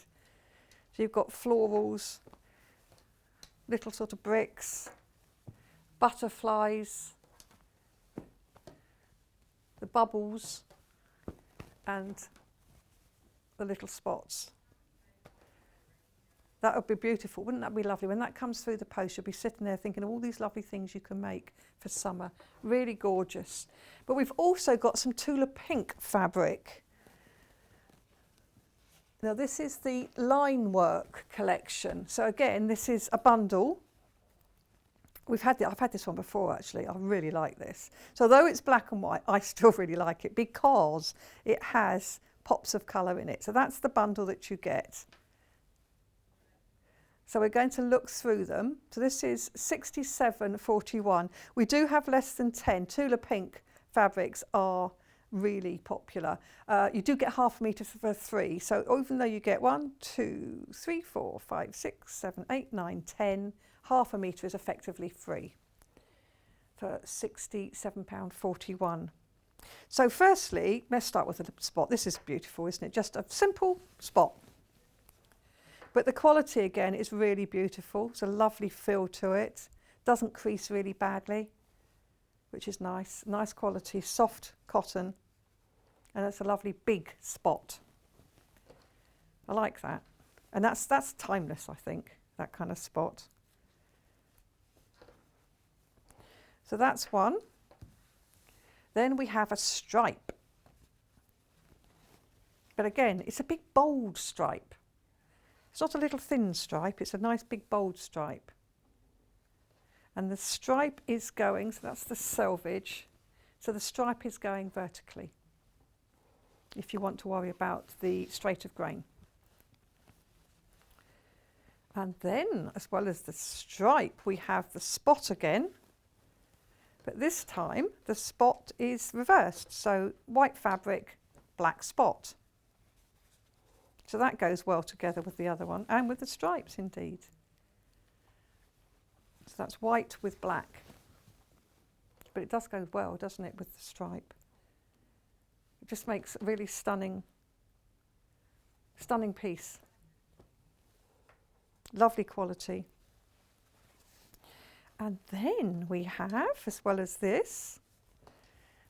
So you've got florals, little sort of bricks, butterflies, the bubbles, and the little spots. That would be beautiful. Wouldn't that be lovely? When that comes through the post, you'll be sitting there thinking of all these lovely things you can make for summer. Really gorgeous. But we've also got some Tula Pink fabric. Now this is the line work collection. So again, this is a bundle. I've had this one before actually. I really like this. So although it's black and white, I still really like it because it has pops of colour in it. So that's the bundle that you get. So we're going to look through them. So this is 67.41. We do have less than 10. Tula Pink fabrics are really popular. You do get half a metre for 3. So even though you get 1, 2, 3, 4, 5, 6, 7, 8, 9, 10, half a metre is effectively free for £67.41. So firstly, let's start with the spot. This is beautiful, isn't it? Just a simple spot. But the quality again is really beautiful. It's a lovely feel to it. Doesn't crease really badly, which is nice. Nice quality, soft cotton. And it's a lovely big spot. I like that. And that's timeless, I think, that kind of spot. So that's one. Then we have a stripe. But again, it's a big bold stripe. It's not a little thin stripe, it's a nice big bold stripe. And the stripe is going, so that's the selvage, so the stripe is going vertically, if you want to worry about the straight of grain. And then, as well as the stripe, we have the spot again, but this time the spot is reversed, so white fabric, black spot. So that goes well together with the other one, and with the stripes indeed. So that's white with black. But it does go well, doesn't it, with the stripe. It just makes a really stunning piece. Lovely quality. And then we have, as well as this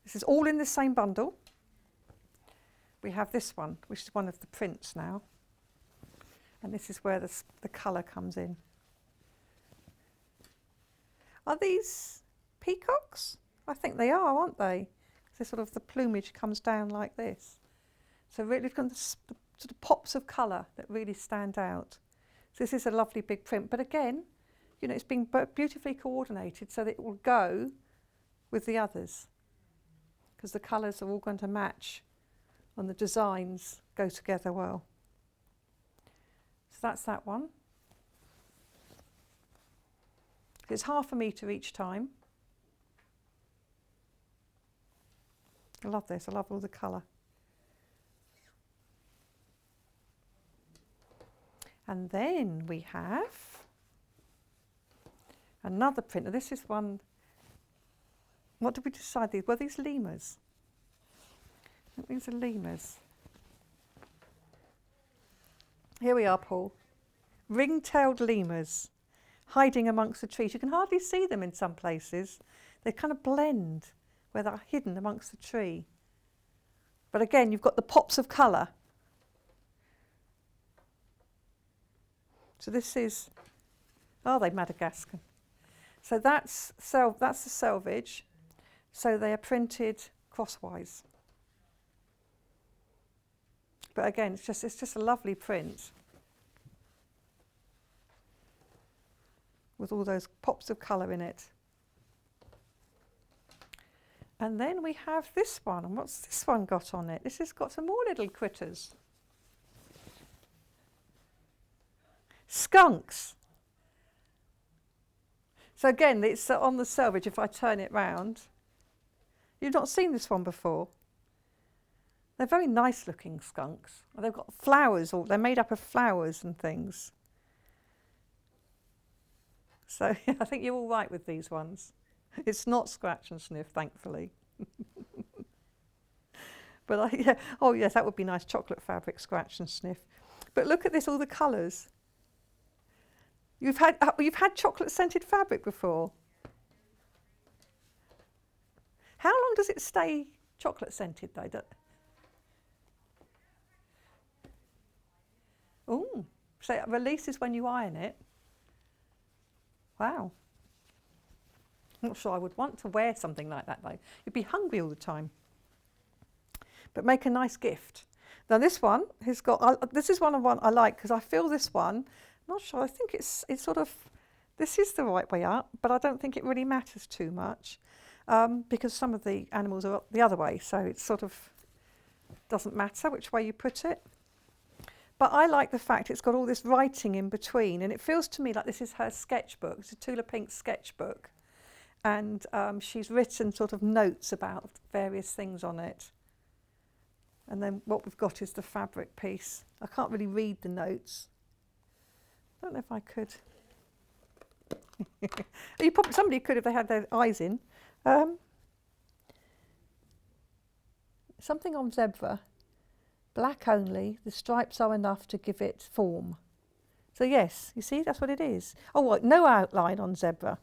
is all in the same bundle. We have this one, which is one of the prints now. And this is where the colour comes in. Are these peacocks? I think they are, aren't they? So sort of the plumage comes down like this. So really got the sort of pops of colour that really stand out. So this is a lovely big print, but again, you know, it's been beautifully coordinated so that it will go with the others, because the colours are all going to match and the designs go together well. So that's that one. It's 1/2 metre each time. I love this, I love all the colour. And then we have another print. Now this is one, what did we decide these? Were these lemurs? I think these are lemurs. Here we are, Paul. Ring-tailed lemurs hiding amongst the trees. You can hardly see them in some places. They kind of blend where they're hidden amongst the tree. But again, you've got the pops of colour. So this is, are they Madagascar? So that's the selvage. So they are printed crosswise. But again, it's just a lovely print with all those pops of colour in it. And then we have this one. And what's this one got on it? This has got some more little critters. Skunks. So again, it's on the selvage. If I turn it round, you've not seen this one before. They're very nice looking skunks. They've got flowers, they're made up of flowers and things. So yeah, I think you're all right with these ones. It's not scratch and sniff, thankfully. But yeah, oh yes, that would be nice, chocolate fabric, scratch and sniff. But look at this, all the colours. You've had chocolate scented fabric before. How long does it stay chocolate scented though? Oh, so it releases when you iron it. Wow. I'm not sure I would want to wear something like that though. You'd be hungry all the time. But make a nice gift. Now this one has got, this is one I like because I feel this one, I'm not sure, I think it's sort of, this is the right way up, but I don't think it really matters too much because some of the animals are up the other way, so it sort of doesn't matter which way you put it. But I like the fact it's got all this writing in between, and it feels to me like this is her sketchbook. It's a Tula Pink's sketchbook, and she's written sort of notes about various things on it. And then what we've got is the fabric piece. I can't really read the notes. I don't know if I could. Somebody could if they had their eyes in. Something on zebra. Black only, the stripes are enough to give it form. So yes, you see, that's what it is. Oh, what? No outline on zebra.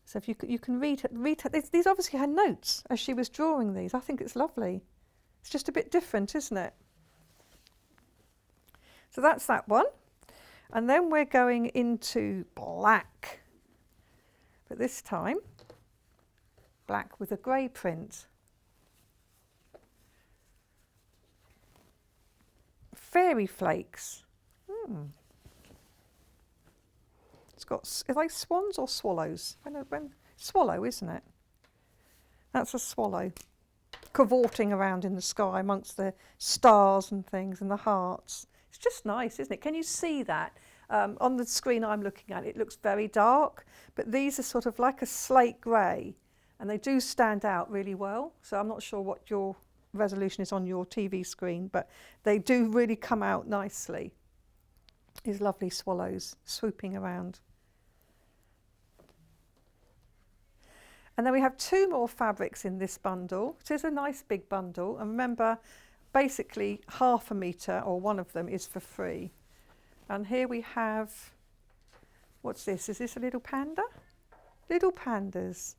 So if you can read these obviously had notes as she was drawing these. I think it's lovely. It's just a bit different, isn't it? So that's that one. And then we're going into black. But this time, black with a grey print. Fairy flakes. It's got, are they swans or swallows? Swallow, isn't it? That's a swallow cavorting around in the sky amongst the stars and things and the hearts. It's just nice, isn't it? Can you see that? On the screen I'm looking at, it looks very dark, but these are sort of like a slate grey, and they do stand out really well. So I'm not sure what your resolution is on your TV screen, but they do really come out nicely. These lovely swallows swooping around. And then we have 2 more fabrics in this bundle. It is a nice big bundle. And remember, basically half a metre or one of them is for free. And here we have, what's this? Is this a little panda? Little pandas.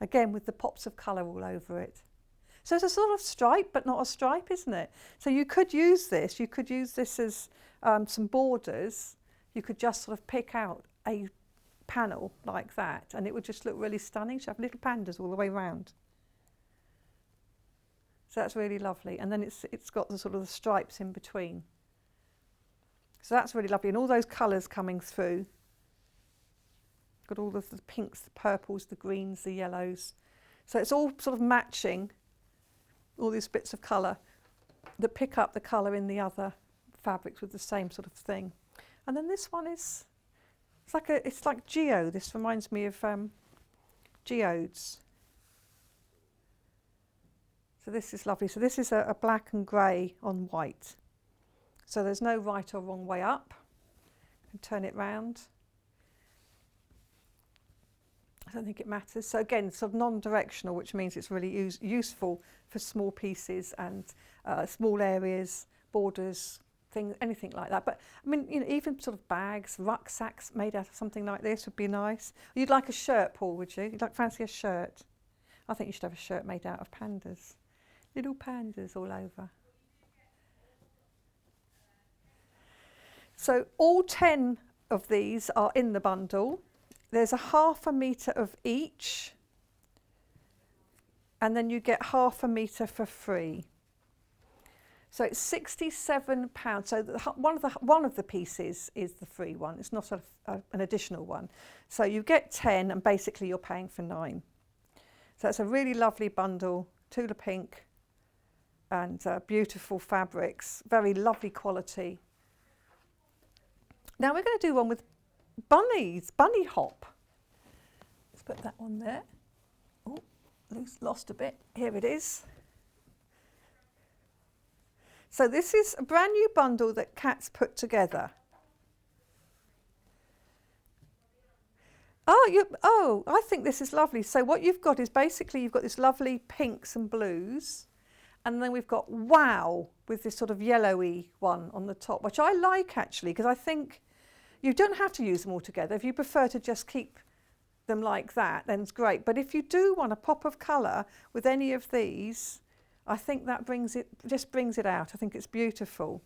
Again, with the pops of colour all over it. So it's a sort of stripe, but not a stripe, isn't it? So you could use this. You could use this as some borders. You could just sort of pick out a panel like that, and it would just look really stunning. You have little pandas all the way around. So that's really lovely. And then it's got the sort of the stripes in between. So that's really lovely. And all those colours coming through. Got all of the pinks, the purples, the greens, the yellows. So it's all sort of matching all these bits of colour that pick up the colour in the other fabrics with the same sort of thing. And then this one is, it's like geo. This reminds me of geodes. So this is lovely. So this is a black and grey on white. So there's no right or wrong way up. And turn it round. I don't think it matters. So again, sort of non-directional, which means it's really useful for small pieces and small areas, borders, things, anything like that. But I mean, you know, even sort of bags, rucksacks made out of something like this would be nice. You'd like a shirt, Paul, would you? You'd like fancy a shirt? I think you should have a shirt made out of pandas. Little pandas all over. So all 10 of these are in the bundle. There's a half a metre of each, and then you get half a metre for free. So it's £67. So one of the pieces is the free one. It's not an additional one. So you get 10, and basically you're paying for 9. So it's a really lovely bundle, Tula pink, and beautiful fabrics, very lovely quality. Now we're going to do one with bunnies, bunny hop. Let's put that one there. Oh, lost a bit. Here it is. So this is a brand new bundle that Kat's put together. I think this is lovely. So what you've got is basically you've got this lovely pinks and blues, and then we've got wow with this sort of yellowy one on the top, which I like actually, because I think you don't have to use them all together. If you prefer to just keep them like that, then it's great. But if you do want a pop of colour with any of these, I think that just brings it out. I think it's beautiful.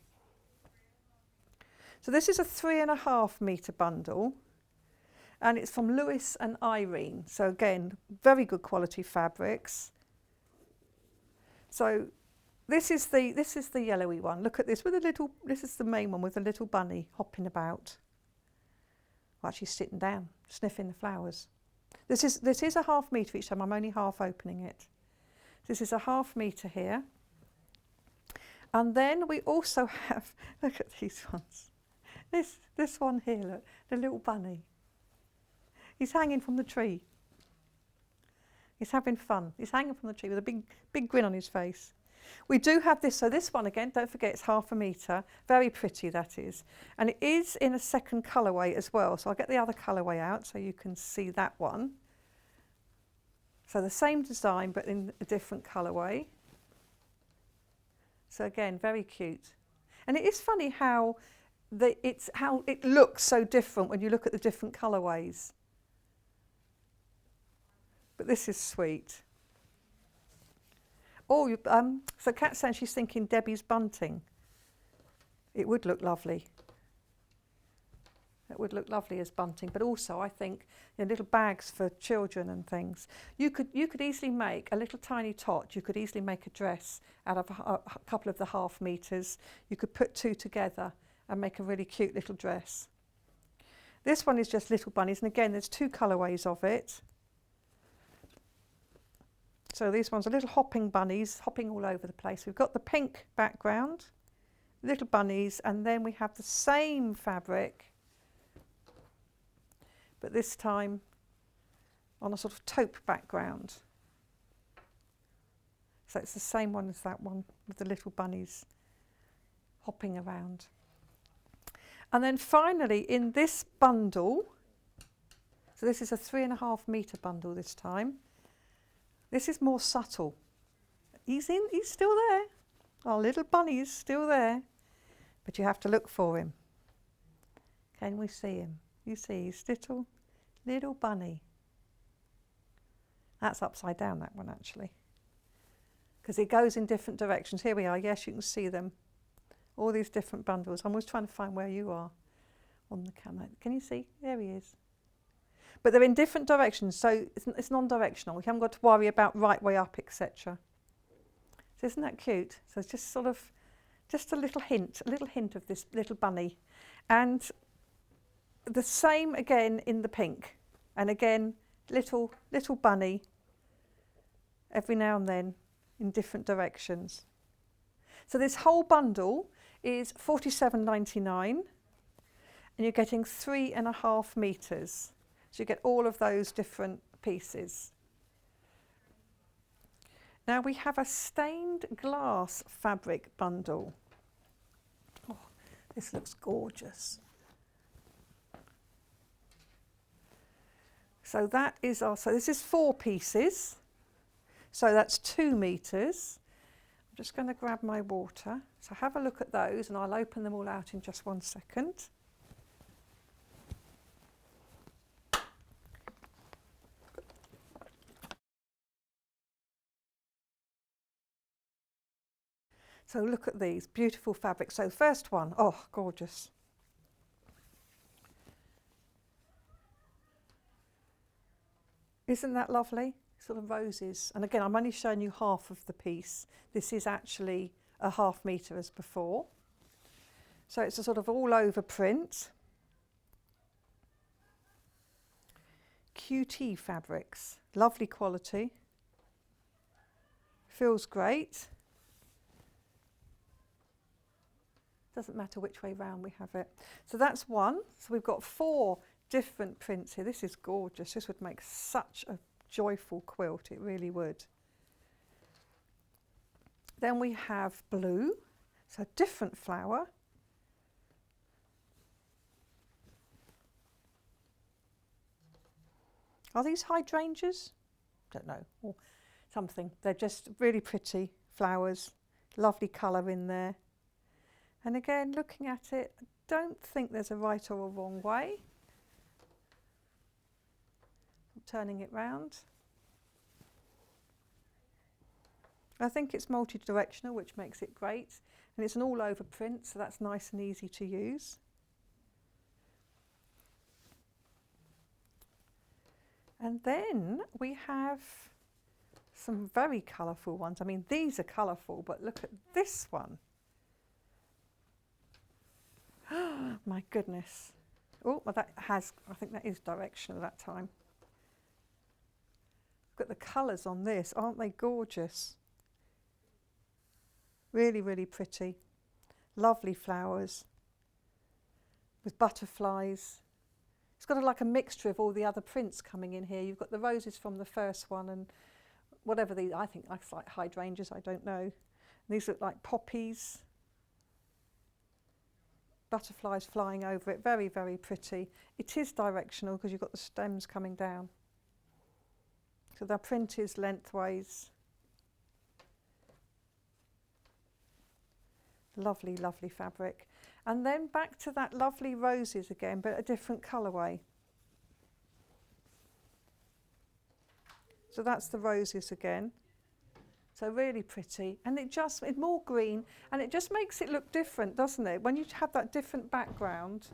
So this is a 3.5 metre bundle, and it's from Lewis and Irene. So again, very good quality fabrics. So this is the yellowy one. Look at this with a little. This is the main one with a little bunny hopping about. Well, actually sitting down, sniffing the flowers. This is a half metre each time. I'm only half opening it. This is a half metre here. And then we also have, look at these ones. This one here, look, the little bunny. He's hanging from the tree. He's having fun. He's hanging from the tree with a big grin on his face. We do have this, so this one again, don't forget it's half a metre. Very pretty, that is. And it is in a second colourway as well. So I'll get the other colourway out so you can see that one. So the same design, but in a different colourway. So again, very cute. And it is funny how it looks so different when you look at the different colourways. But this is sweet. Oh, so Kat's saying she's thinking Debbie's bunting. It would look lovely. It would look lovely as bunting, but also I think little bags for children and things. You could easily make a little tiny tot. You could easily make a dress out of a couple of the half metres. You could put 2 together and make a really cute little dress. This one is just little bunnies, and again, there's 2 colourways of it. So these ones are little hopping bunnies, hopping all over the place. We've got the pink background, little bunnies, and then we have the same fabric, but this time on a sort of taupe background. So it's the same one as that one with the little bunnies hopping around. And then finally in this bundle, So this is a 3.5 metre bundle this time. This is more subtle. He's still there. Our little bunny is still there. But you have to look for him. Can we see him? You see his little bunny. That's upside down, that one actually. Because it goes in different directions. Here we are, yes, you can see them. All these different bundles. I'm always trying to find where you are on the camera. Can you see? There he is. But they're in different directions, so it's non-directional. We haven't got to worry about right way up, etc. So isn't that cute? So it's just sort of, just a little hint of this little bunny. And the same again in the pink. And again, little bunny every now and then in different directions. So this whole bundle is $47.99 and you're getting 3.5 metres. So you get all of those different pieces. Now we have a stained glass fabric bundle. Oh, this looks gorgeous. So that is so this is 4 pieces. So that's 2 metres. I'm just going to grab my water. So have a look at those and I'll open them all out in just 1 second. So look at these beautiful fabrics. So first one, oh, gorgeous. Isn't that lovely? Sort of roses. And again, I'm only showing you half of the piece. This is actually a 1/2 metre as before. So it's a sort of all over print. QT fabrics, lovely quality. Feels great. Doesn't matter which way round we have it. So that's one. So we've got 4 different prints here. This is gorgeous. This would make such a joyful quilt. It really would. Then we have blue. So a different flower. Are these hydrangeas? Don't know. Or something. They're just really pretty flowers. Lovely colour in there. And again, looking at it, I don't think there's a right or a wrong way. I'm turning it round. I think it's multi-directional, which makes it great. And it's an all-over print, so that's nice and easy to use. And then we have some very colourful ones. I mean, these are colourful, but look at this one. My goodness. Oh, well I think that is directional that time. Look at the colours on this, aren't they gorgeous? Really, really pretty. Lovely flowers with butterflies. It's got like a mixture of all the other prints coming in here. You've got the roses from the first one and whatever these, I think that's like hydrangeas, I don't know. And these look like poppies. Butterflies flying over it, very, very pretty. It is directional because you've got the stems coming down. So the print is lengthways. Lovely, lovely fabric. And then back to that lovely roses again, but a different colourway. So that's the roses again. So really pretty, and it's more green, and it just makes it look different, doesn't it? When you have that different background,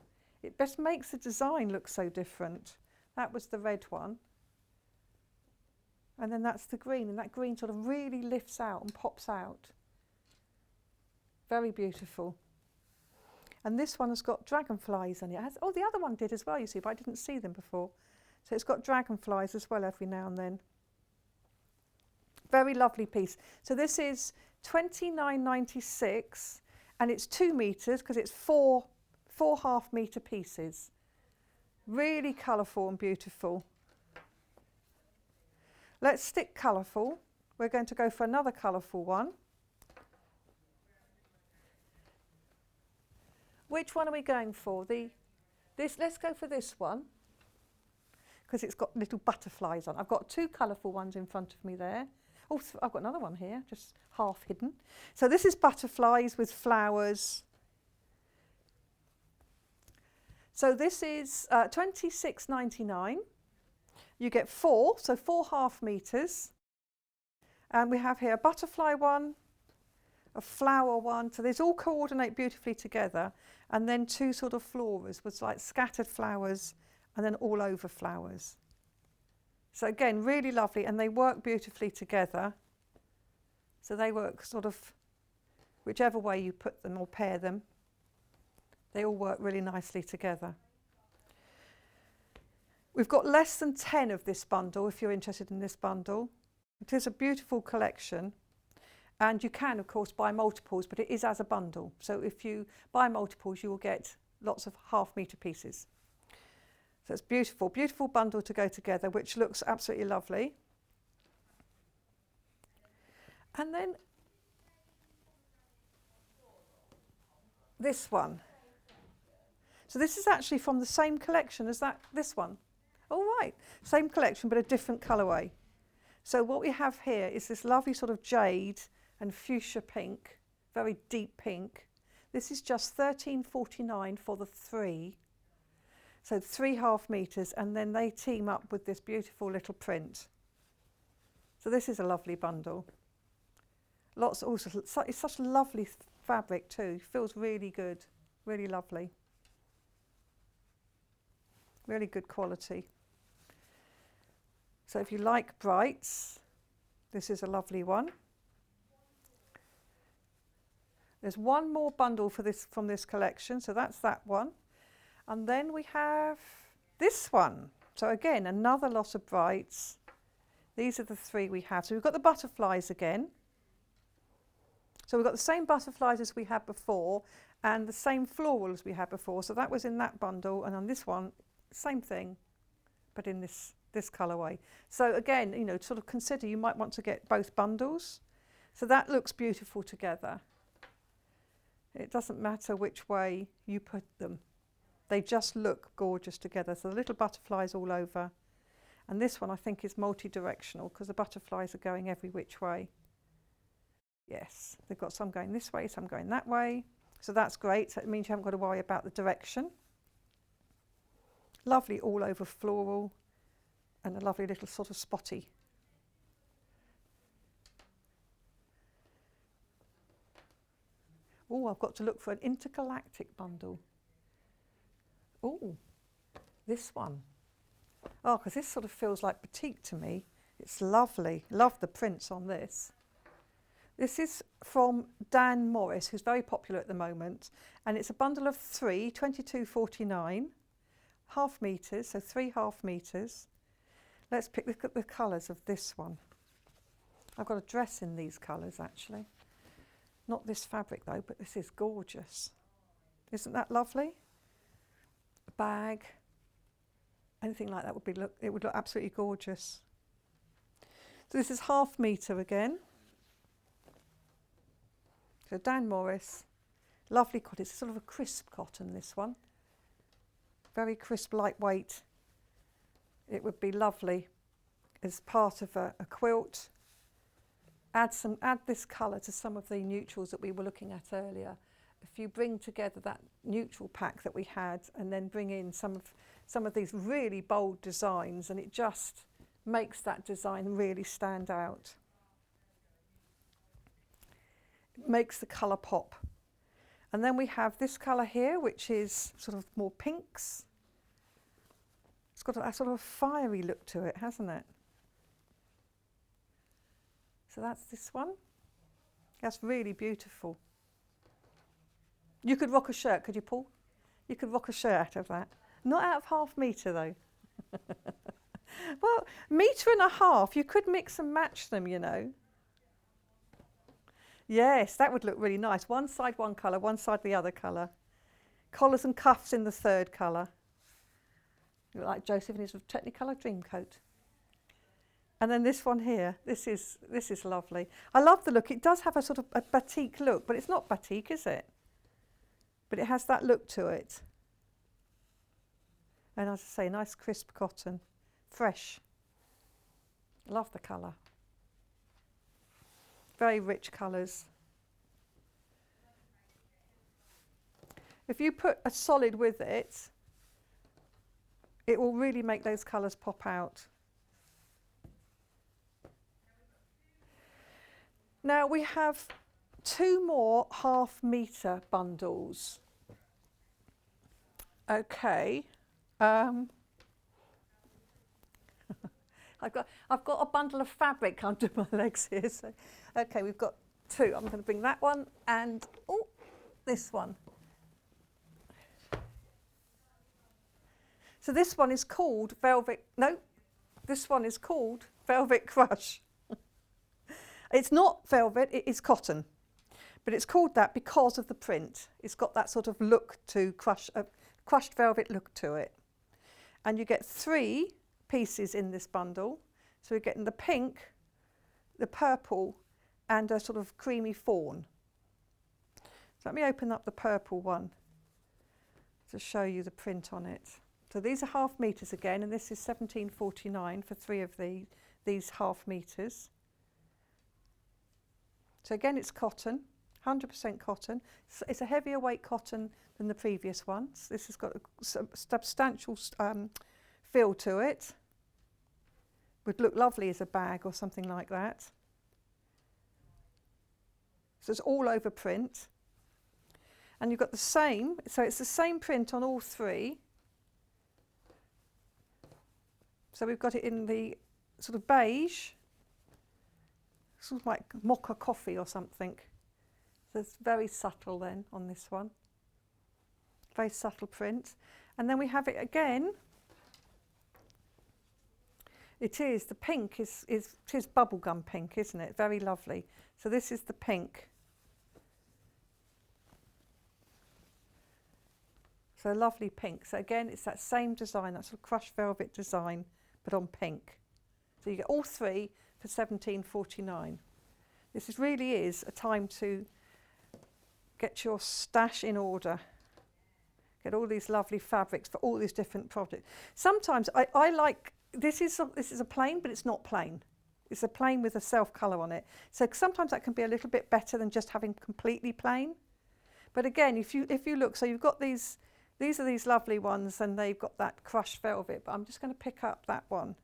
it just makes the design look so different. That was the red one. And then that's the green, and that green sort of really lifts out and pops out. Very beautiful. And this one has got dragonflies on it. Oh, the other one did as well, you see, but I didn't see them before. So it's got dragonflies as well every now and then. Very lovely piece. So this is $29.96 and it's 2 metres because it's four 1/2 metre pieces. Really colourful and beautiful. Let's stick colourful. We're going to go for another colourful one. Which one are we going for? Let's go for this one. because it's got little butterflies on. I've got two colourful ones in front of me there. Oh, I've got another one here, just half hidden. So this is butterflies with flowers. So this is $26.99. You get 4, so 4 half metres. And we have here a butterfly one, a flower one. So these all coordinate beautifully together. And then 2 sort of floras with like scattered flowers and then all over flowers. So again, really lovely, and they work beautifully together. So they work sort of whichever way you put them or pair them. They all work really nicely together. We've got less than 10 of this bundle if you're interested in this bundle. It is a beautiful collection, and you can of course buy multiples, but it is as a bundle. So if you buy multiples you will get lots of half-metre pieces. So it's beautiful, beautiful bundle to go together, which looks absolutely lovely. And then this one. So this is actually from the same collection as this one. All right, same collection but a different colourway. So what we have here is this lovely sort of jade and fuchsia pink, very deep pink. This is just $13.49 for the 3. So 3 half metres, and then they team up with this beautiful little print. So this is a lovely bundle. Lots also, it's such lovely fabric too. Feels really good, really lovely. Really good quality. So if you like brights, this is a lovely one. There's one more bundle for this from this collection, so that's that one. And then we have this one. So again, another lot of brights. These are the 3 we have. So we've got the butterflies again. So we've got the same butterflies as we had before and the same floral as we had before. So that was in that bundle, and on this one, same thing, but in this colourway. So again, you know, sort of consider you might want to get both bundles. So that looks beautiful together. It doesn't matter which way you put them. They just look gorgeous together. So the little butterflies all over. And this one I think is multi-directional because the butterflies are going every which way. Yes, they've got some going this way, some going that way. So that's great. So it means you haven't got to worry about the direction. Lovely all over floral and a lovely little sort of spotty. Oh, I've got to look for an intergalactic bundle. Oh, this one. Oh, because this sort of feels like batik to me. It's lovely. Love the prints on this. This is from Dan Morris, who's very popular at the moment. And it's a bundle of 3, $22.49. Half metres, so 3 half metres. Let's look at the colours of this one. I've got a dress in these colours actually. Not this fabric though, but this is gorgeous. Isn't that lovely? A bag, anything like that would be it would look absolutely gorgeous. So this is half metre again. So Dan Morris, lovely cotton. It's sort of a crisp cotton, this one. Very crisp, lightweight. It would be lovely as part of a quilt. Add this colour to some of the neutrals that we were looking at earlier. If you bring together that neutral pack that we had and then bring in some of these really bold designs, and it just makes that design really stand out. It makes the colour pop. And then we have this colour here, which is sort of more pinks. It's got a sort of fiery look to it, hasn't it? So that's this one. That's really beautiful. You could rock a shirt, could you, Paul? You could rock a shirt out of that. Not out of half metre though. Well, 1.5 metres, you could mix and match them, you know. Yes, that would look really nice. One side one colour, one side the other colour. Collars and cuffs in the 3rd colour. You look like Joseph in his Technicolor dream coat. And then this one here, this is lovely. I love the look. It does have a sort of a batik look, but it's not batik, is it? But it has that look to it. And as I say, nice crisp cotton. fresh. Love the colour. Very rich colours. If you put a solid with it, it will really make those colours pop out. Now we have 2 more half-metre bundles. Okay. I've got a bundle of fabric under my legs here. So, okay, we've got 2. I'm going to bring that one and this one. So this one is called Velvet. No, this one is called Velvet Crush. It's not velvet, it is cotton, but it's called that because of the print. It's got that sort of look to crushed velvet look to it. And you get 3 pieces in this bundle. So we're getting the pink, the purple, and a sort of creamy fawn. So let me open up the purple one to show you the print on it. So these are half metres again, and this is £17.49 for 3 of these half metres. So again, it's cotton, 100% cotton. It's a heavier weight cotton than the previous ones. This has got a substantial feel to it. Would look lovely as a bag or something like that. So it's all over print. And you've got the same, so it's the same print on all 3. So we've got it in the sort of beige, sort of like mocha coffee or something. So it's very subtle then on this one. Very subtle print. And then we have it again. It is, the pink is bubblegum pink, isn't it? Very lovely. So this is the pink. So lovely pink. So again, it's that same design, that sort of crushed velvet design, but on pink. So you get all 3 for £17.49. This really is a time to get your stash in order. Get all these lovely fabrics for all these different projects. Sometimes I like, this is a plain, but it's not plain. It's a plain with a self colour on it. So sometimes that can be a little bit better than just having completely plain. But again, if you look, so you've got these are these lovely ones, and they've got that crushed velvet, but I'm just going to pick up that one.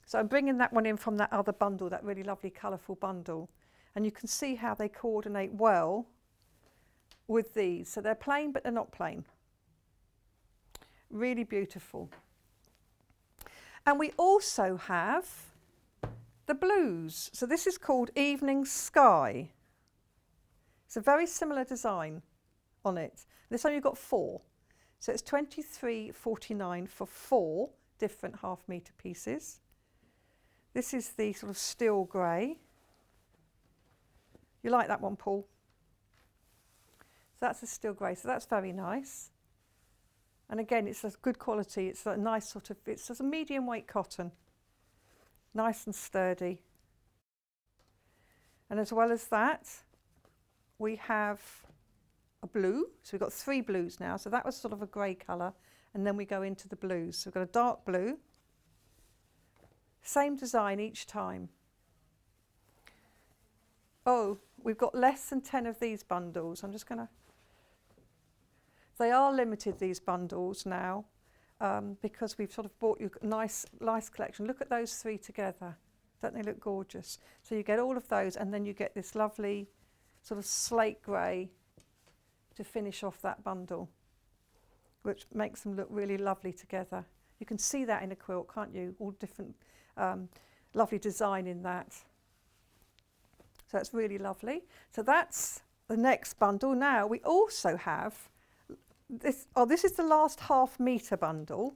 So I'm bringing that one in from that other bundle, that really lovely colourful bundle. And you can see how they coordinate well with these. So they're plain, but they're not plain. Really beautiful. And we also have the blues. So this is called Evening Sky. It's a very similar design on it. This one you've got 4. So it's £23.49 for 4 different half-metre pieces. This is the sort of steel grey. You like that one, Paul? So that's a steel grey, so that's very nice. And again, it's a good quality. It's a nice sort of, it's just a medium weight cotton. Nice and sturdy. And as well as that, we have a blue. So we've got 3 blues now. So that was sort of a grey colour. And then we go into the blues. So we've got a dark blue. Same design each time. Oh, we've got less than 10 of these bundles. I'm just going to... They are limited, these bundles now, because we've sort of bought you a nice collection. Look at those 3 together. Don't they look gorgeous? So you get all of those, and then you get this lovely sort of slate grey to finish off that bundle, which makes them look really lovely together. You can see that in a quilt, can't you? All different lovely design in that. So it's really lovely. So that's the next bundle. Now we also have this. Oh, this is the last half-metre bundle.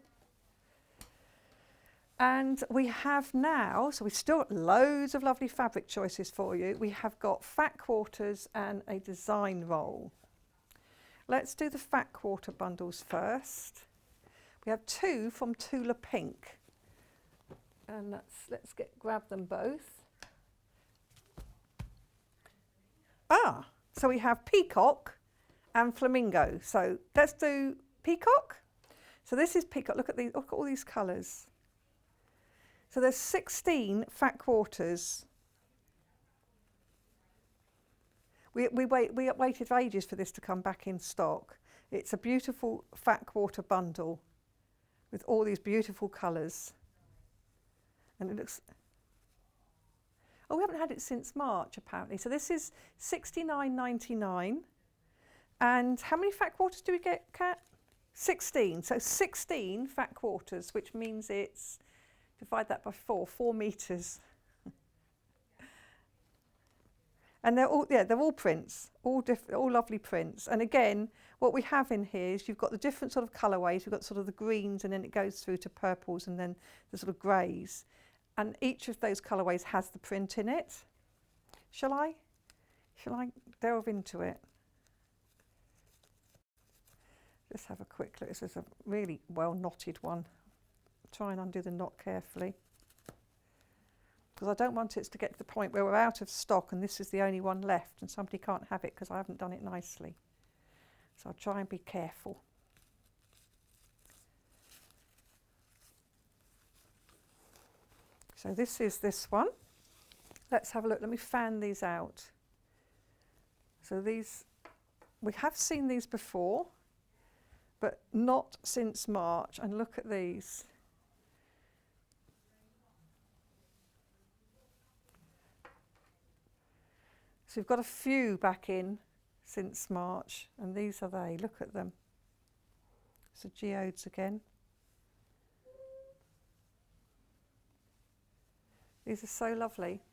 And we have now, so we've still got loads of lovely fabric choices for you. We have got fat quarters and a design roll. Let's do the fat quarter bundles first. We have 2 from Tula Pink. And let's grab them both. So we have peacock and flamingo. So let's do peacock. So this is peacock. Look at these. Look at all these colours. So there's 16 fat quarters. We waited for ages for this to come back in stock. It's a beautiful fat quarter bundle with all these beautiful colours. And it looks... Oh, we haven't had it since March, apparently. So this is £69.99. And how many fat quarters do we get, Kat? 16. So 16 fat quarters, which means it's, divide that by 4 metres. And they're all prints, all lovely prints. And again, what we have in here is you've got the different sort of colourways. You've got sort of the greens, and then it goes through to purples, and then the sort of greys. And each of those colourways has the print in it. Shall I delve into it? Let's have a quick look. This is a really well knotted one. Try and undo the knot carefully, because I don't want it to get to the point where we're out of stock and this is the only one left and somebody can't have it because I haven't done it nicely. So I'll try and be careful. So this is this one. Let's have a look. Let me fan these out. So these, we have seen these before, but not since March. And look at these. So we've got a few back in since March, and these are they. Look at them. So geodes again. These are so lovely.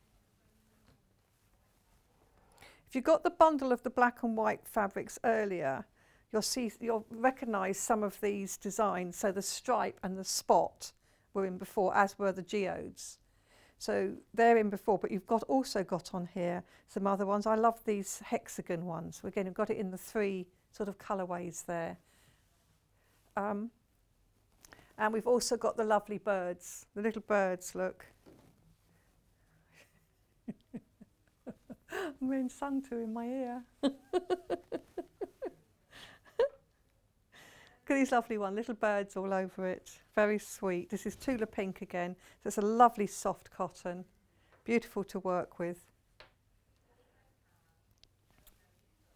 If you got the bundle of the black and white fabrics earlier, you'll recognise some of these designs. So the stripe and the spot were in before, as were the geodes. So they're in before, but you've also got on here some other ones. I love these hexagon ones. Again, we've got it in the 3 sort of colourways there. And we've also got the lovely birds, the little birds, look. I'm being sung to in my ear. Look at these lovely ones, little birds all over it. Very sweet. This is Tula Pink again. So it's a lovely soft cotton. Beautiful to work with.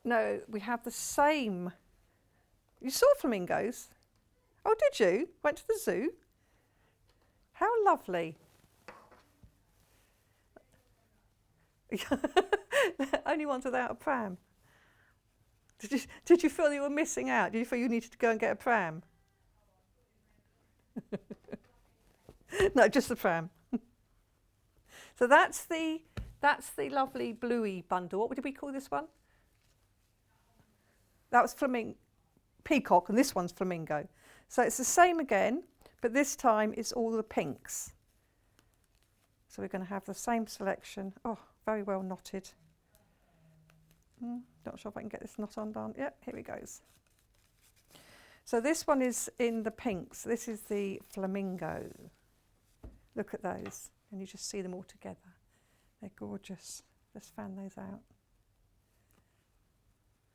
No, we have the same. You saw flamingos? Oh, did you? Went to the zoo? How lovely. Only ones without a pram. Did you feel you were missing out? Did you feel you needed to go and get a pram? No, just the pram. So that's the lovely bluey bundle. What did we call this one? That was peacock, and this one's flamingo. So it's the same again, but this time it's all the pinks. So we're going to have the same selection. Oh, very well knotted. Not sure if I can get this knot undone. Yep, here it goes. So this one is in the pinks. This is the flamingo. Look at those. And you just see them all together. They're gorgeous. Let's fan those out.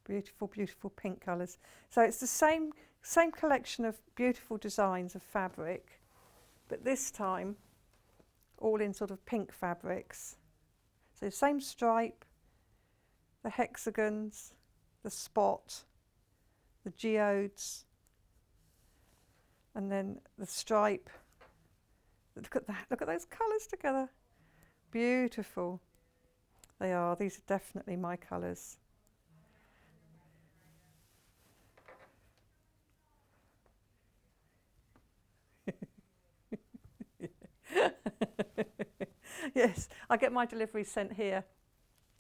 Beautiful, beautiful pink colours. So it's the same collection of beautiful designs of fabric, but this time all in sort of pink fabrics. So same stripe, the hexagons, the spot, the geodes, and then the stripe. Look at that, look at those colours together. Beautiful. They are, these are definitely my colours. Yes, I get my deliveries sent here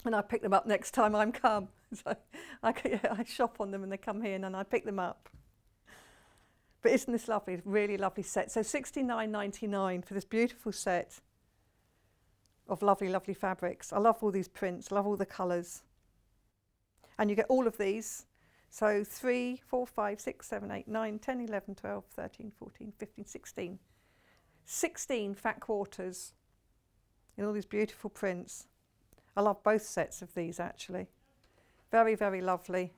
and I pick them up next time I come. So I shop on them and they come here and then I pick them up. But isn't this lovely? Really lovely set. So £69.99 for this beautiful set of lovely, lovely fabrics. I love all these prints, love all the colours. And you get all of these. So 3, 4, 5, 6, 7, 8, 9, 10, 11, 12, 13, 14, 15, 16. 16 fat quarters in all these beautiful prints. I love both sets of these actually. Very, very lovely.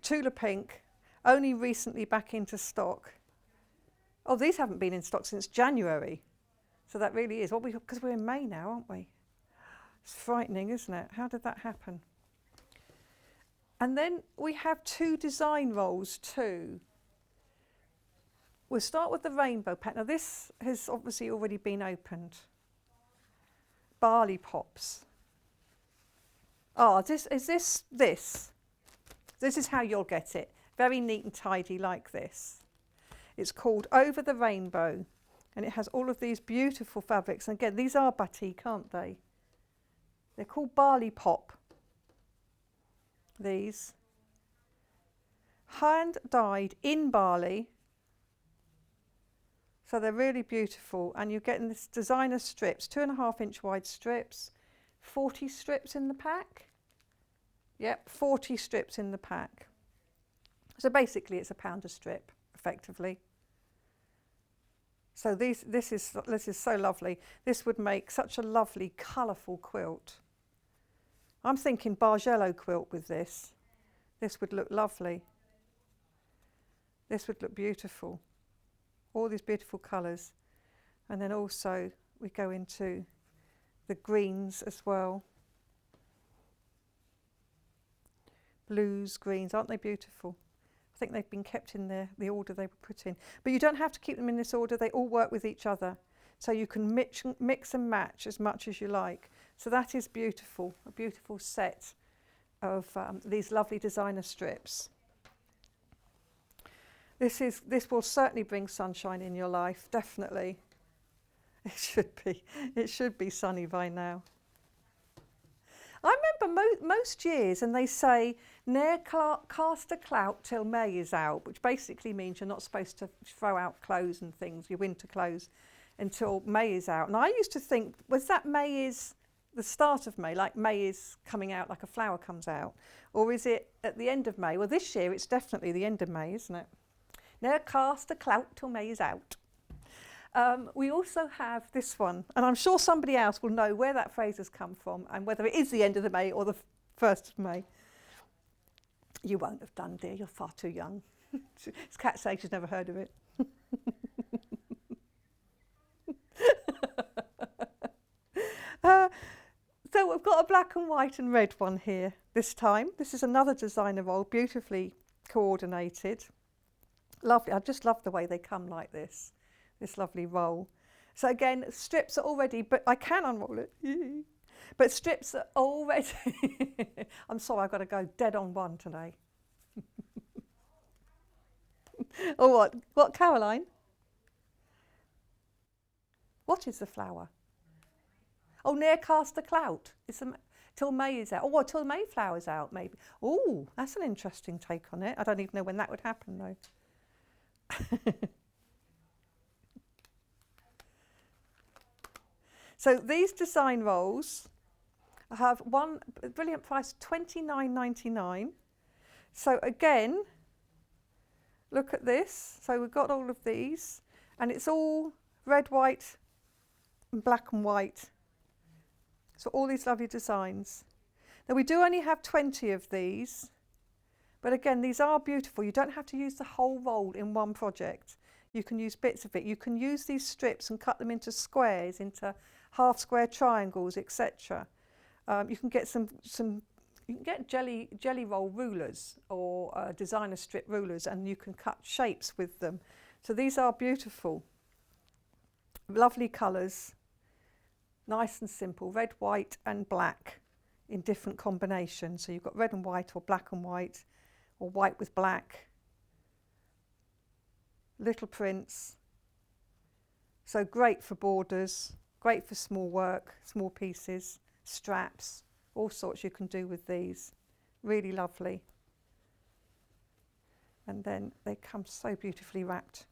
Tula Pink, only recently back into stock. Oh, these haven't been in stock since January. So that really is. Because we're in May now, aren't we? It's frightening, isn't it? How did that happen? And then we have 2 design rolls too. We'll start with the rainbow pattern. Now this has obviously already been opened. Barley pops. Oh, this is how you'll get it. Very neat and tidy like this. It's called Over the Rainbow, and it has all of these beautiful fabrics. And again, these are batik, aren't they? They're called barley pop. These. Hand dyed in barley. So they're really beautiful, and you're getting this designer strips, 2.5-inch wide strips, 40 strips in the pack. Yep, 40 strips in the pack. So basically it's £1 a strip, effectively. So this is so lovely. This would make such a lovely, colourful quilt. I'm thinking Bargello quilt with this. This would look lovely. This would look beautiful. All these beautiful colours. And then also we go into the greens as well. Blues, greens, aren't they beautiful? I think they've been kept in the order they were put in. But you don't have to keep them in this order, they all work with each other. So you can mix and match as much as you like. So that is beautiful, a beautiful set of these lovely designer strips. This will certainly bring sunshine in your life, definitely. It should be sunny by now. I remember most years, and they say, ne'er cast a clout till May is out, which basically means you're not supposed to throw out clothes and things, your winter clothes, until May is out. And I used to think, was that May is the start of May, like May is coming out, like a flower comes out? Or is it at the end of May? Well, this year it's definitely the end of May, isn't it? Ne'er cast a clout till May is out. We also have this one, and I'm sure somebody else will know where that phrase has come from and whether it is the end of the May or the 1st of May. You won't have done, dear, you're far too young. It's Cat saying she's never heard of it. So we've got a black and white and red one here this time. This is another designer roll, beautifully coordinated. Lovely, I just love the way they come like this lovely roll. So again, strips are already, but I can unroll it. But strips are already, I'm sorry, I've got to go dead on one today. Or what? What, Caroline? What is the flower? Oh, ne'er cast a clout. Till May is out. Oh, well, till Mayflower's out, maybe. Oh, that's an interesting take on it. I don't even know when that would happen, though. So these design rolls have one brilliant price, £29.99. So again, look at this. So we've got all of these, and it's all red, white, and black and white. So all these lovely designs. Now we do only have 20 of these, but again, these are beautiful. You don't have to use the whole roll in one project. You can use bits of it. You can use these strips and cut them into squares, into half square triangles, etc. You can get you can get jelly roll rulers or designer strip rulers, and you can cut shapes with them. So these are beautiful, lovely colours, nice and simple, red, white and black in different combinations. So you've got red and white, or black and white, or white with black. Little prints. So great for borders. Great for small work, small pieces, straps, all sorts you can do with these. Really lovely. And then they come so beautifully wrapped.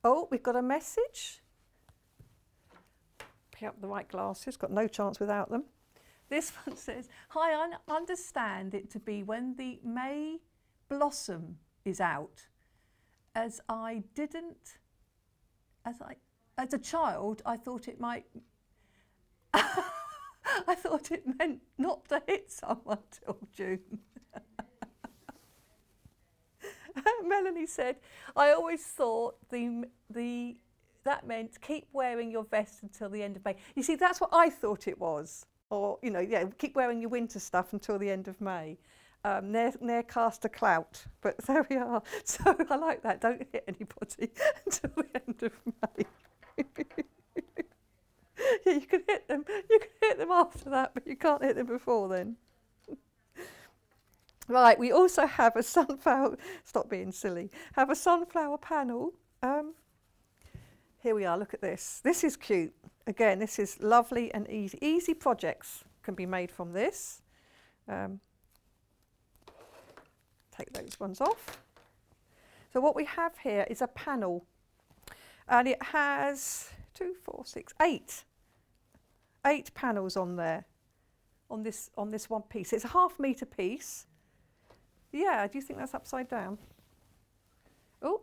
Oh, we've got a message. Pick up the right glasses, got no chance without them. This one says, hi, I understand it to be when the May blossom is out. As a child, I thought it might, I thought it meant not to hit someone till June. Melanie said, I always thought that meant keep wearing your vest until the end of May. You see, that's what I thought it was. Or, you know, yeah, keep wearing your winter stuff until the end of May. Ne'er cast a clout, but there we are. So I like that. Don't hit anybody until the end of May. Yeah, you can hit them. You can hit them after that, but you can't hit them before then. Right, we also have a sunflower. Stop being silly. Have a sunflower panel. Here we are. Look at this. This is cute. Again, this is lovely and easy. Easy projects can be made from this. Take those ones off. So what we have here is a panel, and it has 2, 4, 6, 8 panels on there, on this one piece. It's a ½ metre piece. Yeah, do you think that's upside down? Oh,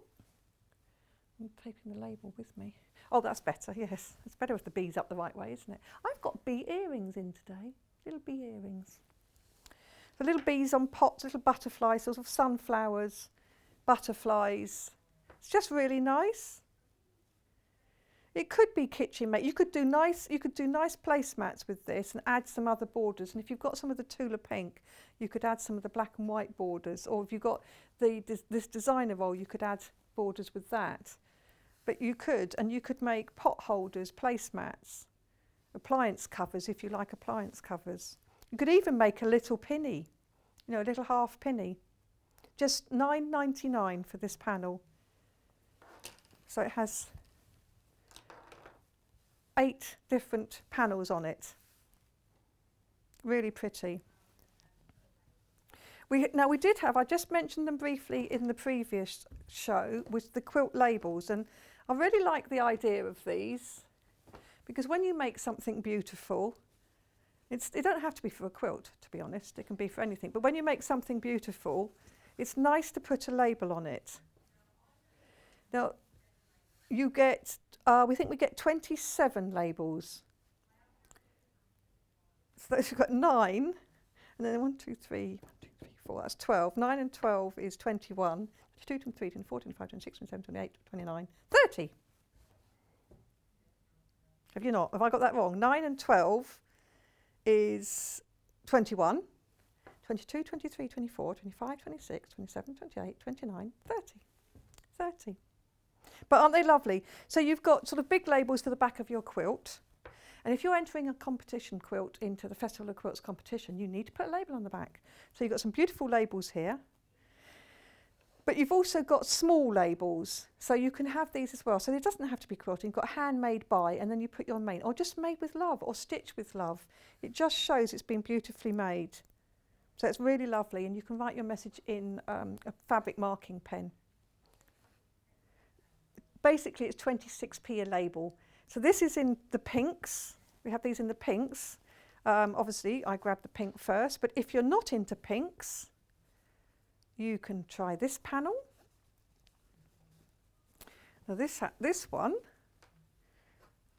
I'm taking the label with me. Oh, that's better, yes. It's better if the bee's up the right way, isn't it? I've got bee earrings in today, little bee earrings. The little bees on pots, little butterflies, sort of sunflowers, butterflies. It's just really nice. It could be kitchen made. You could do nice placemats with this and add some other borders. And if you've got some of the Tula pink, you could add some of the black and white borders. Or if you've got this designer roll, you could add borders with that. But you could make pot holders, placemats, appliance covers if you like appliance covers. You could even make a little penny, you know, a little half penny. Just $9.99 for this panel. So it has 8 different panels on it. Really pretty. Now we did have, I just mentioned them briefly in the previous show, was the quilt labels, and I really like the idea of these because when you make something beautiful, it don't have to be for a quilt, to be honest, it can be for anything, but when you make something beautiful, it's nice to put a label on it. Now, you get, we think we get 27 labels. So you've got 9, and then 1, 2, 3, 4, that's 12. 9 and 12 is 21. 22, 23, 24, 25, 26, 27, 28, 29, 30. Have you not? Have I got that wrong? 9 and 12 is 21. 22, 23, 24, 25, 26, 27, 28, 29, 30. 30. But aren't they lovely? So you've got sort of big labels for the back of your quilt. And if you're entering a competition quilt into the Festival of Quilts competition, you need to put a label on the back. So you've got some beautiful labels here. But you've also got small labels. So you can have these as well. So it doesn't have to be quilting. You've got handmade by, and then you put your name, or just made with love, or stitched with love. It just shows it's been beautifully made. So it's really lovely. And you can write your message in a fabric marking pen. Basically, it's 26p a label. So this is in the pinks. We have these in the pinks. Obviously, I grabbed the pink first, but if you're not into pinks, you can try this panel. Now this one,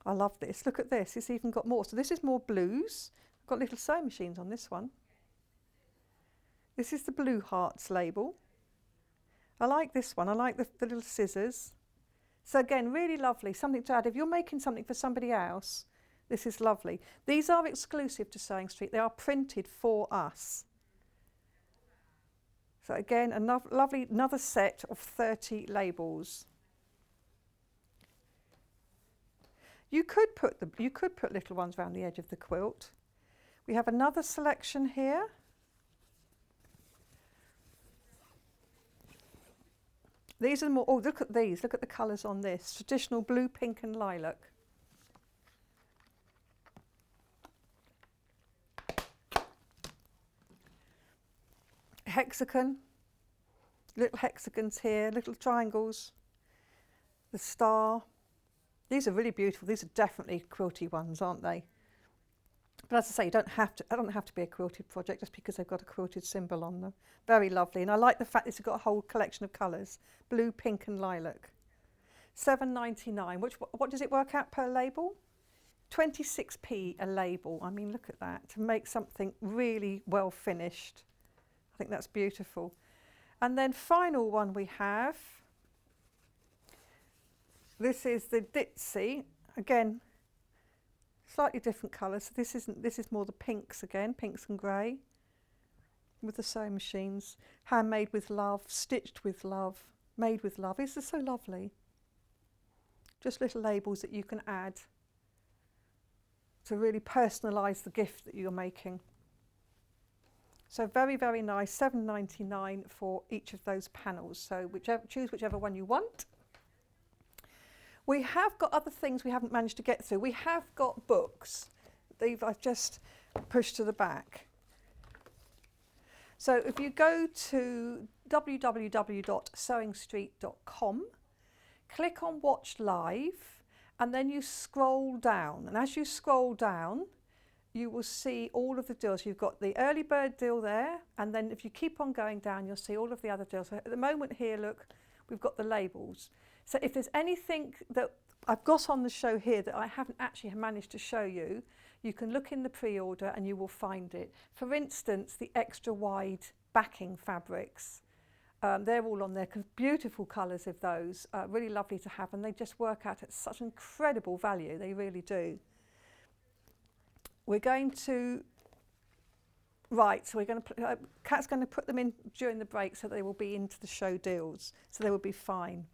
I love this. Look at this, it's even got more. So this is more blues. I've got little sewing machines on this one. This is the Blue Hearts label. I like this one, I like the little scissors. So again, really lovely, something to add. If you're making something for somebody else, this is lovely. These are exclusive to Sewing Street. They are printed for us. So again, another set of 30 labels. You could put little ones around the edge of the quilt. We have another selection here. These are more, oh, look at these, look at the colours on this. Traditional blue, pink and lilac. Hexagon, little hexagons here, little triangles, the star. These are really beautiful. These are definitely quilty ones, aren't they? But as I say, I don't have to be a quilted project just because they've got a quilted symbol on them. Very lovely. And I like the fact that it's got a whole collection of colours, blue, pink and lilac. $7.99. What does it work out per label? 26p a label. I mean, look at that. To make something really well finished. I think that's beautiful. And then final one we have, this is the Ditzy, again, slightly different colours. So this is more the pinks again, pinks and grey, with the sewing machines, handmade with love, stitched with love, made with love. This is so lovely. Just little labels that you can add to really personalise the gift that you're making. So very, very nice, $7.99 for each of those panels. So choose whichever one you want. We have got other things we haven't managed to get through. We have got books. I've just pushed to the back. So if you go to www.sewingstreet.com, click on Watch Live, and then you scroll down. And as you scroll down, you will see all of the deals. You've got the early bird deal there, and then if you keep on going down, you'll see all of the other deals. So at the moment here, look, we've got the labels. So if there's anything that I've got on the show here that I haven't actually managed to show you, you can look in the pre-order and you will find it. For instance, the extra wide backing fabrics. They're all on there, beautiful colours of those, really lovely to have, and they just work out at such incredible value, they really do. We're going to, so we're going to, Kat's going to put them in during the break so they will be into the show deals, so they will be fine.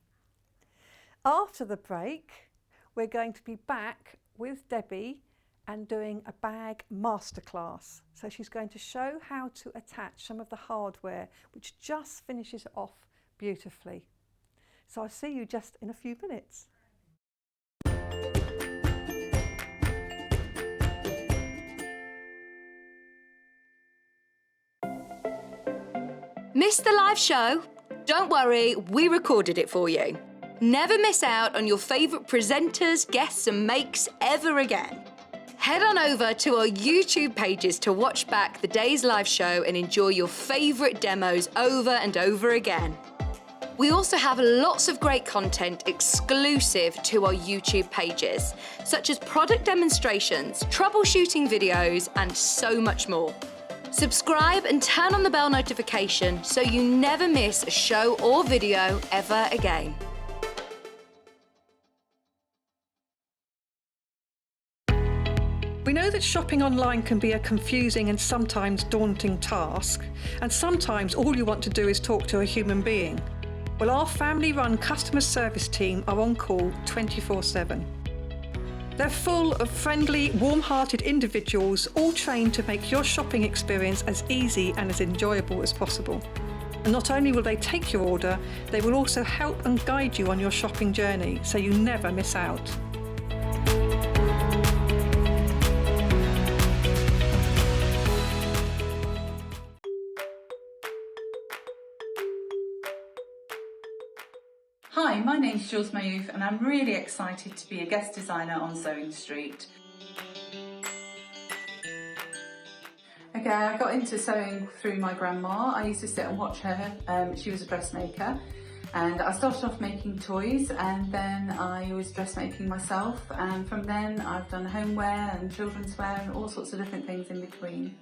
After the break, we're going to be back with Debbie and doing a bag masterclass. So she's going to show how to attach some of the hardware, which just finishes it off beautifully. So I'll see you just in a few minutes. Missed the live show? Don't worry, we recorded it for you. Never miss out on your favourite presenters, guests and makes ever again. Head on over to our YouTube pages to watch back the day's live show and enjoy your favourite demos over and over again. We also have lots of great content exclusive to our YouTube pages, such as product demonstrations, troubleshooting videos, and so much more. Subscribe and turn on the bell notification so you never miss a show or video ever again. We know that shopping online can be a confusing and sometimes daunting task, and sometimes all you want to do is talk to a human being. Well, our family-run customer service team are on call 24/7. They're full of friendly, warm-hearted individuals, all trained to make your shopping experience as easy and as enjoyable as possible. And not only will they take your order, they will also help and guide you on your shopping journey, so you never miss out. Hi, my name's Jules Mayouf and I'm really excited to be a guest designer on Sewing Street. Okay, I got into sewing through my grandma. I used to sit and watch her. She was a dressmaker, and I started off making toys, and then I was dressmaking myself, and from then I've done homeware and children's wear and all sorts of different things in between.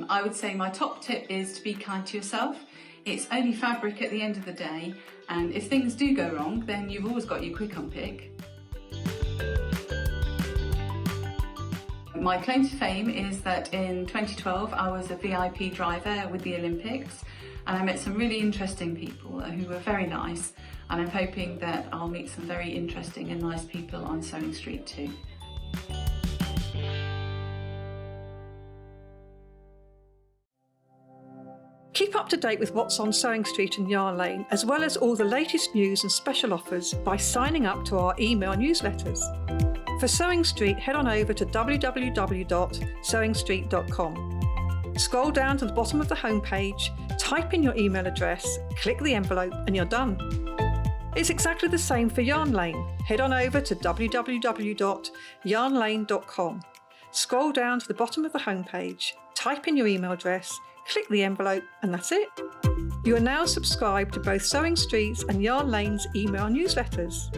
I would say my top tip is to be kind to yourself. It's only fabric at the end of the day, and if things do go wrong, then you've always got your quick unpick. My claim to fame is that in 2012 I was a VIP driver with the Olympics, and I met some really interesting people who were very nice, and I'm hoping that I'll meet some very interesting and nice people on Sewing Street too. Keep up to date with what's on Sewing Street and Yarn Lane, as well as all the latest news and special offers by signing up to our email newsletters. For Sewing Street, head on over to www.sewingstreet.com. Scroll down to the bottom of the homepage, type in your email address, click the envelope, and you're done. It's exactly the same for Yarn Lane. Head on over to www.yarnlane.com. Scroll down to the bottom of the homepage, type in your email address, click the envelope, and that's it. You are now subscribed to both Sewing Street's and Yarn Lane's email newsletters,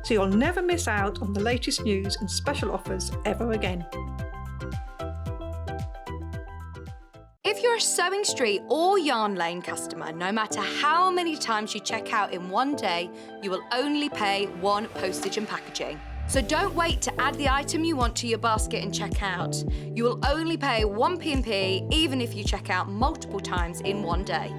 so you'll never miss out on the latest news and special offers ever again. If a Sewing Street or Yarn Lane customer, no matter how many times you check out in one day, you will only pay one postage and packaging. So don't wait to add the item you want to your basket and check out. You will only pay one P&P even if you check out multiple times in one day.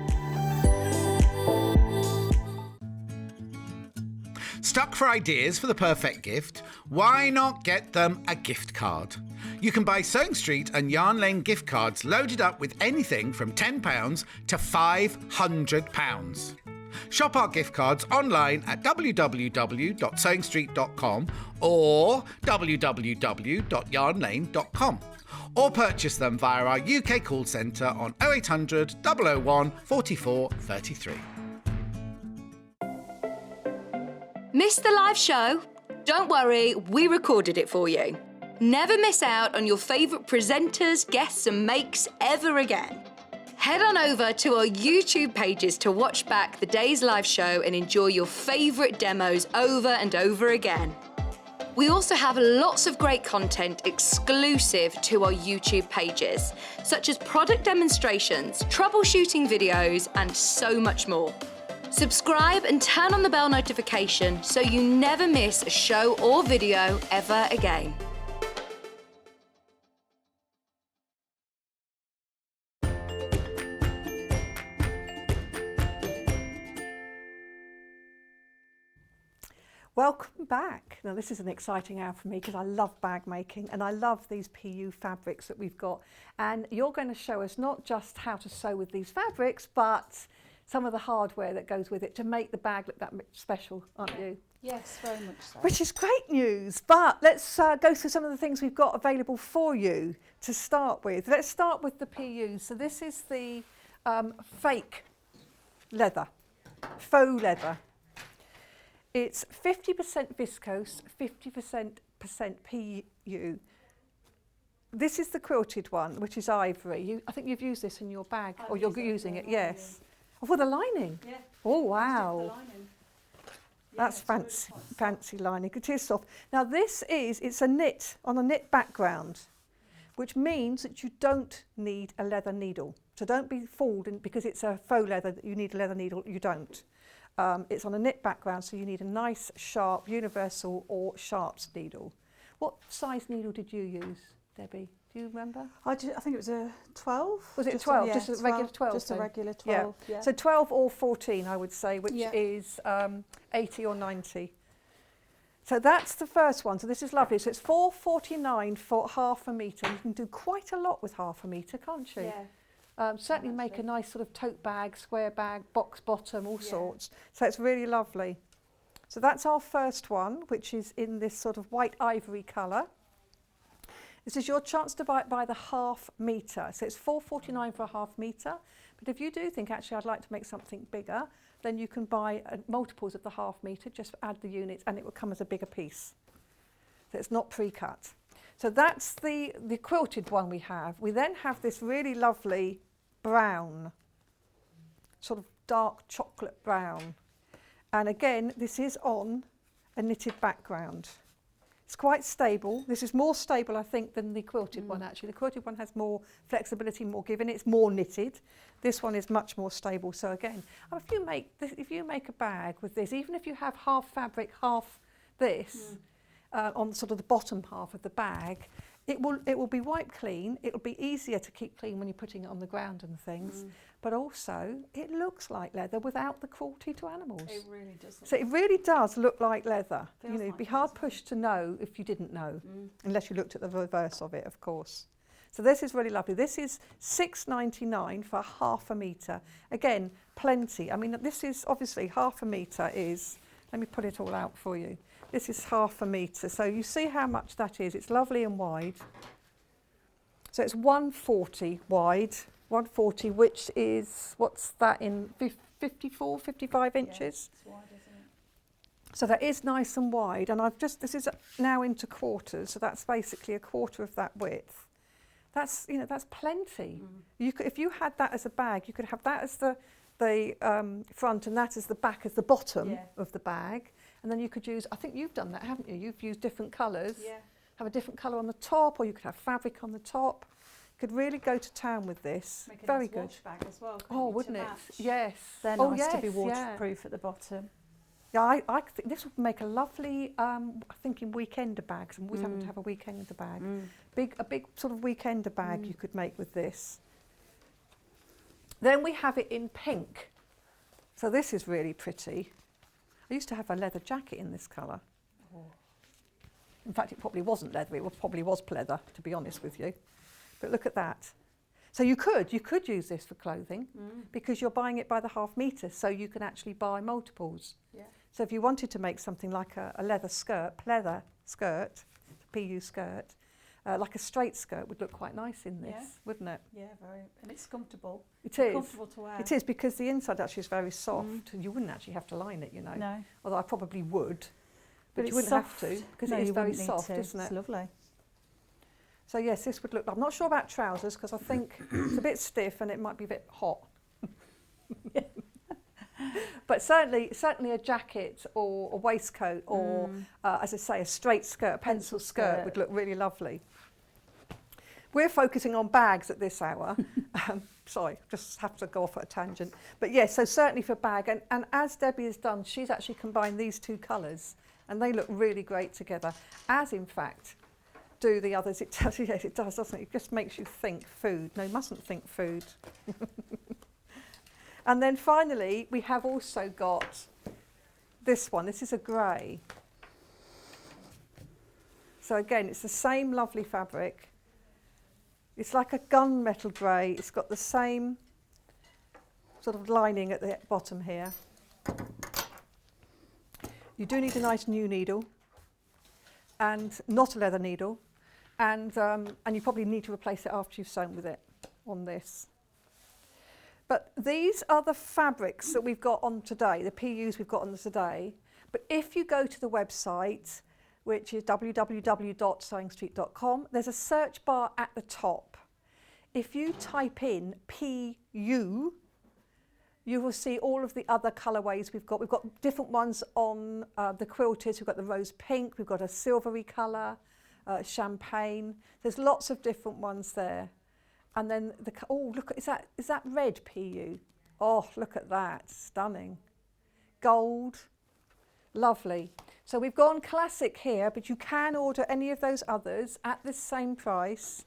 Stuck for ideas for the perfect gift? Why not get them a gift card? You can buy Sewing Street and Yarn Lane gift cards loaded up with anything from £10 to £500. Shop our gift cards online at www.sewingstreet.com or www.yarnlane.com, or purchase them via our UK call centre on 0800 001 44 33. Missed the live show? Don't worry, we recorded it for you. Never miss out on your favourite presenters, guests and makes ever again. Head on over to our YouTube pages to watch back the day's live show and enjoy your favourite demos over and over again. We also have lots of great content exclusive to our YouTube pages, such as product demonstrations, troubleshooting videos, and so much more. Subscribe and turn on the bell notification so you never miss a show or video ever again. Welcome back. Now this is an exciting hour for me because I love bag making and I love these PU fabrics that we've got, and you're going to show us not just how to sew with these fabrics but some of the hardware that goes with it to make the bag look that much special, aren't you? Yes, very much so. Which is great news, but let's go through some of the things we've got available for you to start with. Let's start with the PUs. So this is the fake leather, faux leather. It's 50% viscose, 50% PU. This is the quilted one, which is ivory. I think you've used this in your bag, or you're using it, yes. Oh, for the lining? Yeah. Oh, wow. That's fancy, fancy lining. It is soft. Now it's a knit on a knit background, which means that you don't need a leather needle. So don't be fooled because it's a faux leather that you need a leather needle. You don't. It's on a knit background, so you need a nice, sharp, universal or sharps needle. What size needle did you use, Debbie? Do you remember? I think it was a 12. Was it 12? Just a regular 12? Just a regular 12, yeah. So 12 or 14, I would say, which is 80 or 90. So that's the first one. So this is lovely. So it's $4.49 for half a metre. You can do quite a lot with half a metre, can't you? Yeah. Certainly make a nice sort of tote bag, square bag, box bottom, all sorts. So it's really lovely. So that's our first one, which is in this sort of white ivory colour. This is your chance to buy it by the half metre. So it's $4.49 for a half metre. But if you do think, actually, I'd like to make something bigger, then you can buy multiples of the half metre, just add the units, and it will come as a bigger piece. So it's not pre-cut. So that's the quilted one we have. We then have this really lovely brown, sort of dark chocolate brown. And again, this is on a knitted background. It's quite stable. This is more stable, I think, than the quilted one, actually. The quilted one has more flexibility, more give, and it's more knitted. This one is much more stable. So again, if you make a bag with this, even if you have half fabric, half this, on sort of the bottom half of the bag, it will be wiped clean. It will be easier to keep clean when you're putting it on the ground and things. But also, it looks like leather without the cruelty to animals. It really does. So it really does look like leather. It'd be hard pushed to know if you didn't know, unless you looked at the reverse of it, of course. So this is really lovely. This is $6.99 for half a metre. Again, plenty. I mean, this is obviously half a metre is, let me put it all out for you. This is half a metre. So you see how much that is. It's lovely and wide. So it's 140 wide, 140, which is, what's that in 54, 55 inches? Yeah, it's wide, isn't it? So that is nice and wide. And this is now into quarters. So that's basically a quarter of that width. That's plenty. If you had that as a bag, you could have that as the front and that as the back, as the bottom of the bag. And then you could use, I think you've done that, haven't you? You've used different colours. Yeah. Have a different colour on the top, or you could have fabric on the top. Could really go to town with this. Make a Very nice good. wash bag as well. couldn't Oh, you, to wouldn't it? match? Yes. They're Oh, nice to be yes, waterproof at the bottom. Yeah, I think this would make a lovely, I'm thinking weekender bags. I'm always having to have a weekender bag. A big sort of weekender bag you could make with this. Then we have it in pink. So this is really pretty. I used to have a leather jacket in this colour. In fact, it probably wasn't leather. It probably was pleather, to be honest with you. But look at that. So you could use this for clothing because you're buying it by the half metre, so you can actually buy multiples. Yeah. So if you wanted to make something like a leather skirt, PU skirt, like a straight skirt would look quite nice in this, Yeah. wouldn't it? Yeah, very. And it's comfortable. It is. Comfortable to wear. It is, because the inside actually is very soft. And you wouldn't actually have to line it, you know. No. Although I probably would. But you it's wouldn't soft. have to, because No, it is you very wouldn't need soft, to. isn't It's it? lovely. So yes, this would look, I'm not sure about trousers because I think it's a bit stiff and it might be a bit hot. But certainly a jacket or a waistcoat or, as I say, a straight skirt, a pencil skirt would look really lovely. We're focusing on bags at this hour. Sorry, just have to go off at a tangent. But yes, so certainly for bag. And as Debbie has done, she's actually combined these two colours and they look really great together, as in fact do the others. It does, yes, it does, doesn't it? It just makes you think food. No, you mustn't think food. And then finally, we have also got this one. This is a grey. So again, it's the same lovely fabric. It's like a gunmetal grey. It's got the same sort of lining at the bottom here. You do need a nice new needle and not a leather needle. And you probably need to replace it after you've sewn with it on this. But these are the fabrics that we've got on today, the PUs we've got on today. But if you go to the website, which is www.sewingstreet.com, there's a search bar at the top. If you type in PU, you will see all of the other colourways we've got. We've got different ones on the quilted. We've got the rose pink, we've got a silvery colour, champagne. There's lots of different ones there. And then oh, look, is that red PU? Oh, look at that, stunning. Gold, lovely. So we've gone classic here, but you can order any of those others at the same price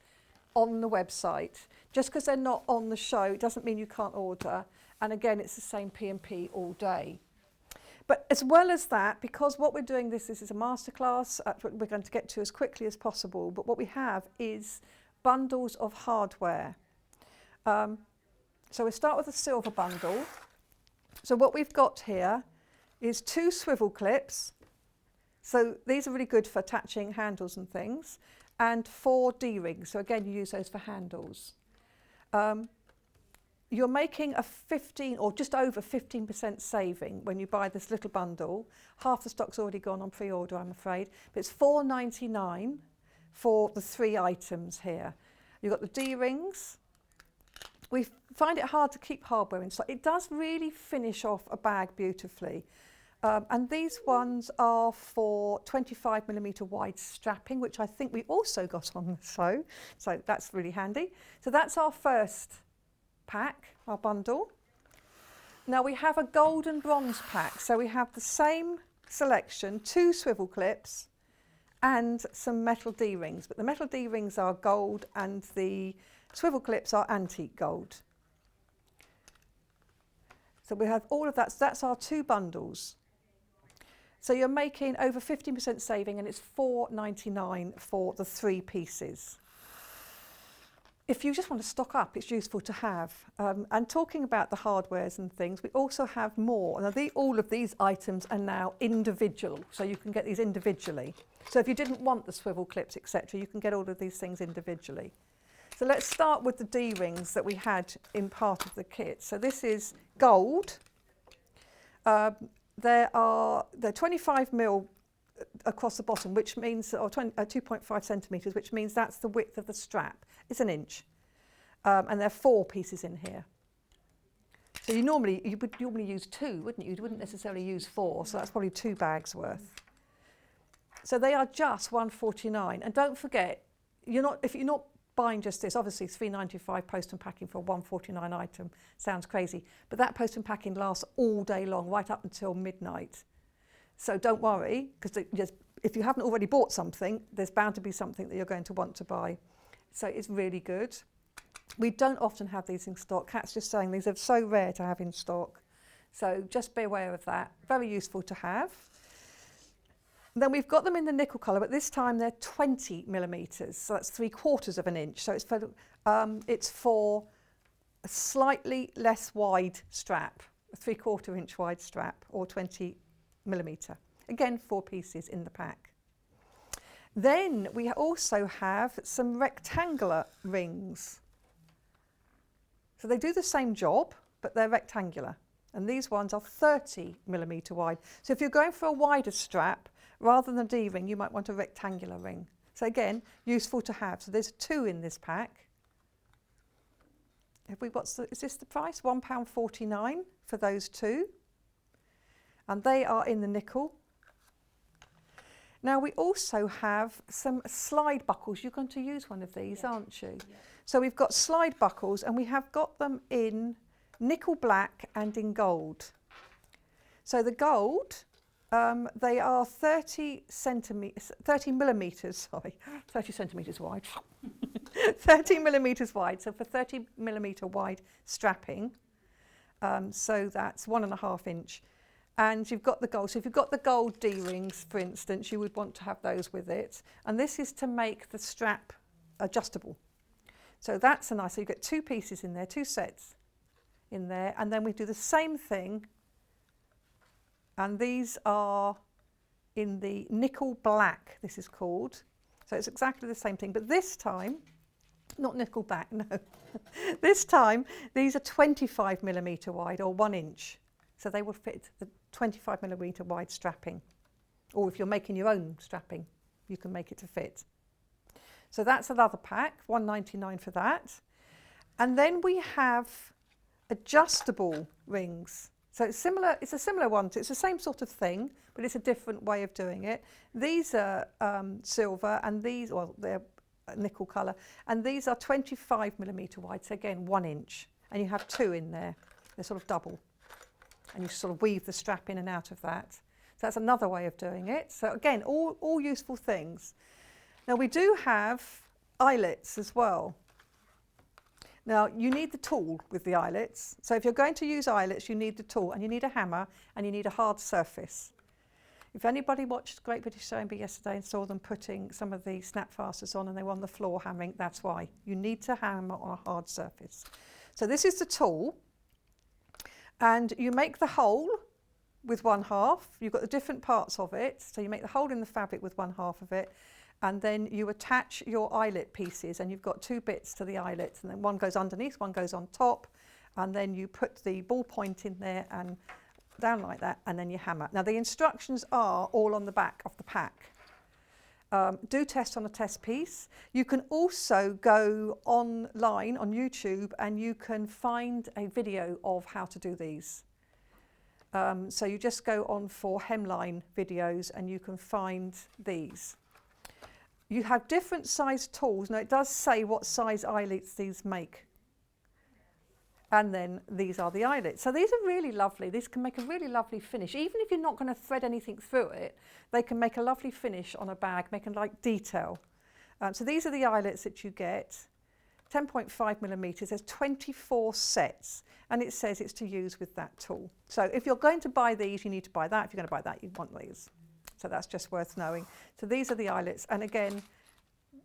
on the website. Just because they're not on the show doesn't mean you can't order. And again, it's the same P&P all day. But as well as that, because what we're doing, this is a masterclass, we're going to get to as quickly as possible, but what we have is bundles of hardware. So we'll start with a silver bundle. So what we've got here is 2 swivel clips. So these are really good for attaching handles and things, and 4 D-rings. So again, you use those for handles. You're making a 15 or just over 15% saving when you buy this little bundle. Half the stock's already gone on pre-order, I'm afraid. But it's £4.99 for the 3 items here. You've got the D-rings. We find it hard to keep hardware in stock. It does really finish off a bag beautifully. And these ones are for 25mm wide strapping, which I think we also got on the sew. So that's really handy. So that's our first pack, our bundle. Now we have a gold and bronze pack. So we have the same selection, 2 swivel clips and some metal D-rings. But the metal D-rings are gold and the swivel clips are antique gold. So we have all of that. So that's our 2 bundles. So you're making over 15% saving, and it's £4.99 for the 3 pieces. If you just want to stock up, it's useful to have. And talking about the hardwares and things, we also have more. Now, all of these items are now individual, so you can get these individually. So if you didn't want the swivel clips, etc., you can get all of these things individually. So let's start with the D-rings that we had in part of the kit. So this is gold. They're 25mm across the bottom, which means, or 2.5 centimetres, which means that's the width of the strap. It's an inch. And there are 4 pieces in here. So you would normally use 2, wouldn't you? You wouldn't necessarily use 4, so that's probably 2 bags worth. So they are just £1.49. And don't forget, if you're not buying just this. Obviously £3.95 post and packing for a £1.49 item sounds crazy, but that post and packing lasts all day long, right up until midnight. So don't worry, because if you haven't already bought something, there's bound to be something that you're going to want to buy. So it's really good. We don't often have these in stock. Kat's just saying these are so rare to have in stock. So just be aware of that. Very useful to have. Then we've got them in the nickel colour, but this time they're 20 millimetres, so that's 3/4 of an inch. So it's for a slightly less wide strap, a 3/4 inch wide strap, or 20 millimetre. Again, 4 pieces in the pack. Then we also have some rectangular rings. So they do the same job, but they're rectangular. And these ones are 30 millimetre wide. So if you're going for a wider strap, rather than a D-ring, you might want a rectangular ring. So again, useful to have. So there's 2 in this pack. Is this the price? £1.49 for those 2. And they are in the nickel. Now we also have some slide buckles. You're going to use one of these, aren't you? Yeah. So we've got slide buckles, and we have got them in nickel black and in gold. So the gold, they are 30 millimetres wide. 30 millimetres wide, so for 30 millimetre wide strapping. So that's 1.5 inch. And you've got the gold. So if you've got the gold D-rings, for instance, you would want to have those with it. And this is to make the strap adjustable. So that's a nice, so you get 2 pieces in there, 2 sets in there. And then we do the same thing. And these are in the nickel black, this is called. So it's exactly the same thing. But this time, not nickel black, no. This time, these are 25 millimetre wide, or 1 inch. So they will fit the 25 millimetre wide strapping. Or if you're making your own strapping, you can make it to fit. So that's another pack, £1.99 for that. And then we have adjustable rings. So it's similar, it's a similar one, it's the same sort of thing, but it's a different way of doing it. These are silver, and these, well, they're nickel colour, and these are 25 millimetre wide, so again 1 inch. And you have 2 in there, they're sort of double. And you sort of weave the strap in and out of that. So that's another way of doing it. So again, all useful things. Now we do have eyelets as well. Now you need the tool with the eyelets. So if you're going to use eyelets, you need the tool, and you need a hammer, and you need a hard surface. If anybody watched Great British Sewing Bee yesterday and saw them putting some of the snap fasteners on and they were on the floor hammering, that's why. You need to hammer on a hard surface. So this is the tool. And you make the hole with 1/2. You've got the different parts of it. So you make the hole in the fabric with 1/2 of it. And then you attach your eyelet pieces, and you've got 2 bits to the eyelets. And then one goes underneath, one goes on top. And then you put the ball point in there and down like that, and then you hammer. Now the instructions are all on the back of the pack. Do test on a test piece. You can also go online on YouTube and you can find a video of how to do these. So you just go on for hemline videos and you can find these. You have different size tools. Now it does say what size eyelets these make. And then these are the eyelets. So these are really lovely. These can make a really lovely finish. Even if you're not going to thread anything through it, they can make a lovely finish on a bag, make a like detail. So these are the eyelets that you get. 10.5 millimetres, there's 24 sets. And it says it's to use with that tool. So if you're going to buy these, you need to buy that. If you're going to buy that, you want these. So that's just worth knowing. So these are the eyelets. And again,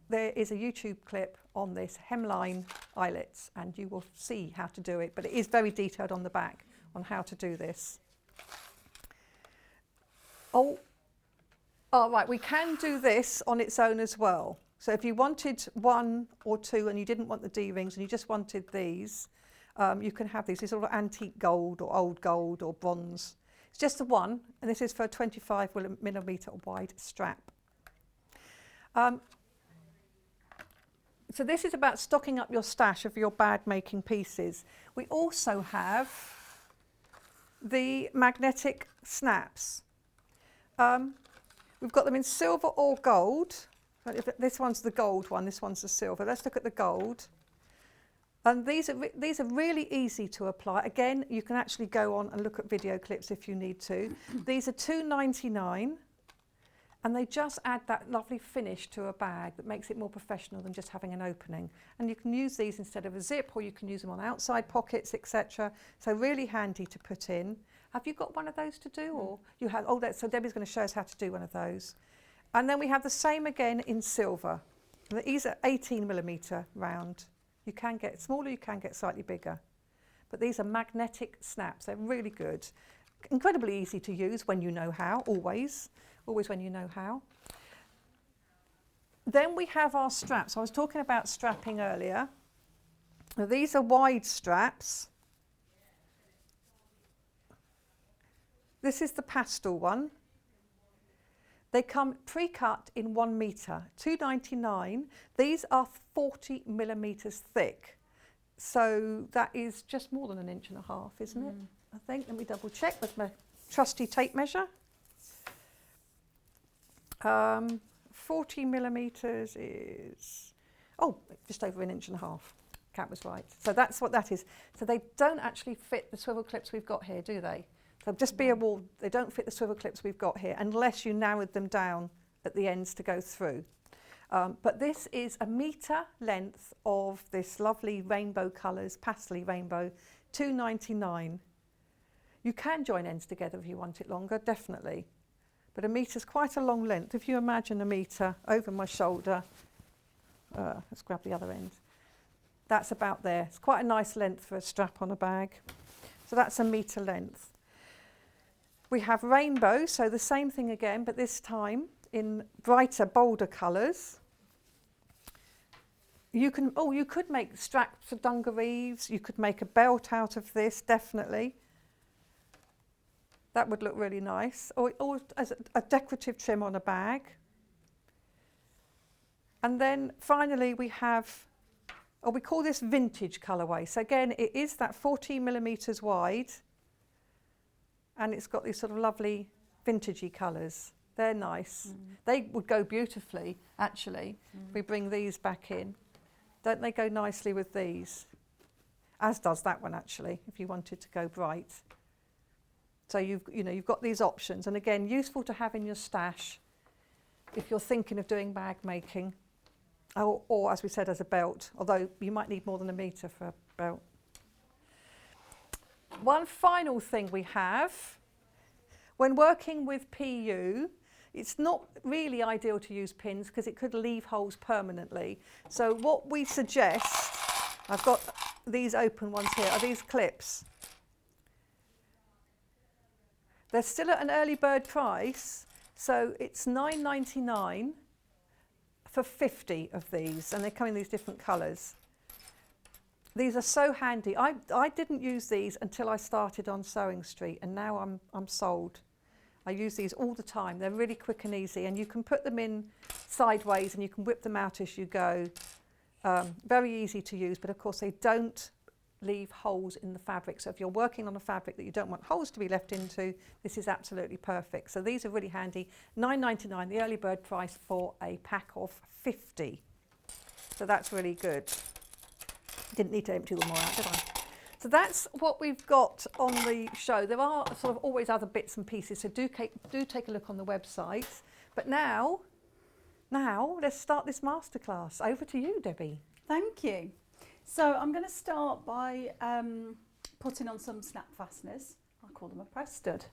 there is a YouTube clip on this hemline eyelets, and you will see how to do it, but it is very detailed on the back on how to do this. Oh, right, we can do this on its own as well. So if you wanted 1 or 2 and you didn't want the D-rings and you just wanted these, you can have these. These are all antique gold or old gold or bronze. It's just the one, and this is for a 25 millimetre wide strap. So this is about stocking up your stash of your bag making pieces. We also have the magnetic snaps. We've got them in silver or gold. This one's the gold one, this one's the silver. Let's look at the gold. And these are really easy to apply. Again, you can actually go on and look at video clips if you need to. These are £2.99, and they just add that lovely finish to a bag that makes it more professional than just having an opening. And you can use these instead of a zip, or you can use them on outside pockets, etc. So really handy to put in. Have you got one of those to do, or you have? Oh, so Debbie's going to show us how to do one of those. And then we have the same again in silver. These are 18mm round. You can get smaller, you can get slightly bigger. But these are magnetic snaps. They're really good. Incredibly easy to use when you know how, always when you know how. Then we have our straps. I was talking about strapping earlier. Now, these are wide straps. This is the pastel one. They come pre-cut in 1 metre, £2.99. These are 40mm thick. So that is just more than 1.5 inches, isn't it? I think. Let me double check with my trusty tape measure. 40mm is, just over 1.5 inches. Cat was right. So that's what that is. So they don't actually fit the swivel clips we've got here, do they? So just be aware, they don't fit the swivel clips we've got here unless you narrowed them down at the ends to go through. But this is 1 metre length of this lovely rainbow colours, pastel rainbow, £2.99. You can join ends together if you want it longer, definitely. But 1 metre's quite a long length. If you imagine 1 metre over my shoulder, let's grab the other end. That's about there. It's quite a nice length for a strap on a bag. So that's 1 metre length. We have rainbow, so the same thing again, but this time in brighter, bolder colours. You could make straps for dungarees. You could make a belt out of this, definitely. That would look really nice. Or as a decorative trim on a bag. And then finally we have, we call this vintage colourway. So again, it is that 14mm wide. And it's got these sort of lovely vintagey colours. They're nice. They would go beautifully, actually, if we bring these back in. Don't they go nicely with these? As does that one, actually, if you wanted to go bright. So you've got these options. And again, useful to have in your stash if you're thinking of doing bag making. Or as we said, as a belt, although you might need more than 1 metre for a belt. One final thing we have, when working with PU, it's not really ideal to use pins because it could leave holes permanently. So what we suggest, I've got these open ones here, are these clips. They're still at an early bird price, so it's £9.99 for 50 of these, and they come in these different colours. These are so handy. I didn't use these until I started on Sewing Street, and now I'm sold. I use these all the time. They're really quick and easy, and you can put them in sideways and you can whip them out as you go. Very easy to use, but of course they don't leave holes in the fabric. So if you're working on a fabric that you don't want holes to be left into, this is absolutely perfect. So these are really handy. £9.99, the early bird price for a pack of 50. So that's really good. Didn't need to empty them all out, did I? So that's what we've got on the show. There are sort of always other bits and pieces, so do take a look on the website. But now let's start this masterclass. Over to you, Debbie. Thank you. So I'm going to start by putting on some snap fasteners. I call them a press stud.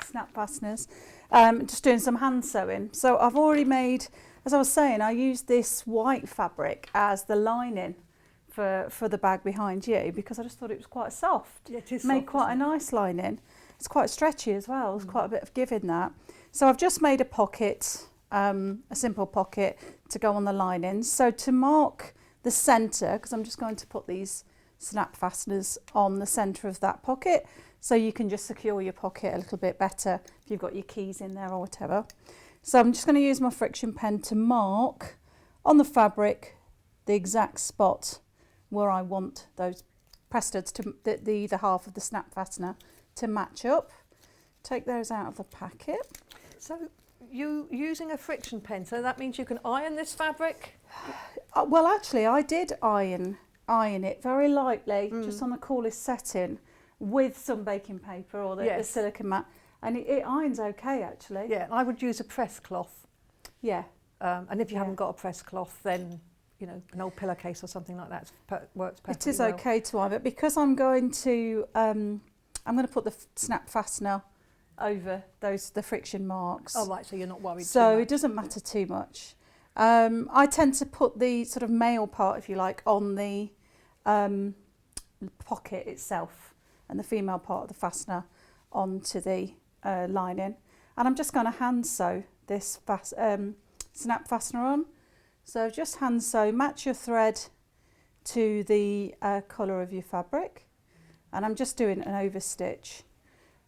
Snap fasteners. Just doing some hand sewing. So I've already made, as I was saying, I used this white fabric as the lining for the bag behind you because I just thought it was quite soft. Yeah, it is made soft, quite a nice lining. It's quite stretchy as well. There's quite a bit of give in that. So I've just made a pocket, a simple pocket to go on the lining. So to mark the centre, because I'm just going to put these snap fasteners on the centre of that pocket, so you can just secure your pocket a little bit better if you've got your keys in there or whatever. So I'm just going to use my friction pen to mark on the fabric the exact spot where I want those press studs to the half of the snap fastener to match up. Take those out of the packet. So you using a friction pen, so that means you can iron this fabric? Well, actually, I did iron it very lightly, just on the coolest setting, with some baking paper or the silicone mat, and it irons okay, actually. Yeah, I would use a press cloth. Yeah. And if you haven't got a press cloth, then, you know, an old pillowcase or something like that works perfectly It is well. okay to iron, but because I'm going to put the snap fastener over the friction marks. Oh, right, so you're not worried too So much. it doesn't matter too much. I tend to put the sort of male part, if you like, on the pocket itself, and the female part of the fastener onto the lining. And I'm just going to hand sew this snap fastener on. So just hand sew, match your thread to the colour of your fabric, and I'm just doing an overstitch,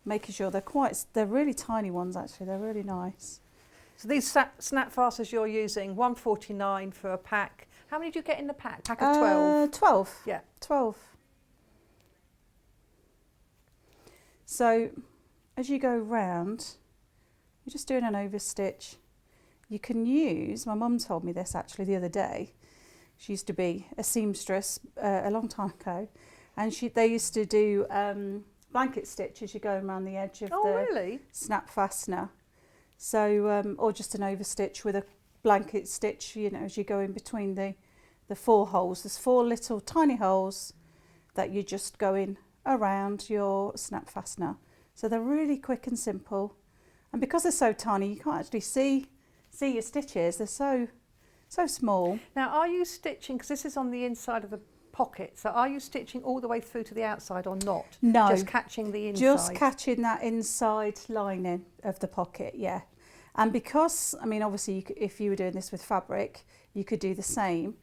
making sure they're really tiny ones actually, they're really nice. So these snap fasteners you're using, $1.49 for a pack. How many do you get in the pack? Pack of 12? 12. Yeah. 12. So as you go round, you're just doing an overstitch. You can use, my mum told me this actually the other day, she used to be a seamstress a long time ago, and they used to do blanket stitch as you go around the edge of really? Snap fastener. So, or just an overstitch with a blanket stitch, you know, as you go in between the 4 holes. There's 4 little tiny holes that you just go in around your snap fastener. So they're really quick and simple. And because they're so tiny, you can't actually see your stitches. They're so small. Now, are you stitching, because this is on the inside of the pocket, so are you stitching all the way through to the outside or not? No. Just catching the inside? Just catching that inside lining of the pocket, yeah. And because, I mean, obviously, if you were doing this with fabric, you could do the same.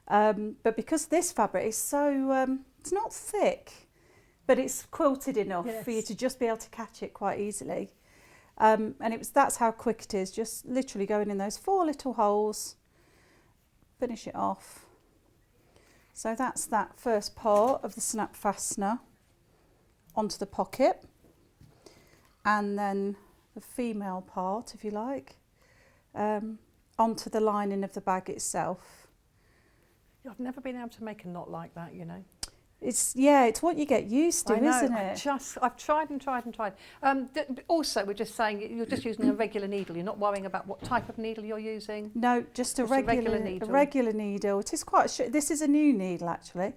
But because this fabric is so, it's not thick, but it's quilted enough for you to just be able to catch it quite easily. And that's how quick it is, just literally going in those 4 little holes, finish it off. So that's that first part of the snap fastener onto the pocket, and then the female part, if you like, onto the lining of the bag itself. I've never been able to make a knot like that, you know. It's what you get used to, isn't it? I've tried and tried and tried. Also, we're just saying you're just using a regular needle. You're not worrying about what type of needle you're using. No, just a regular needle. A regular needle. It is quite. This is a new needle actually,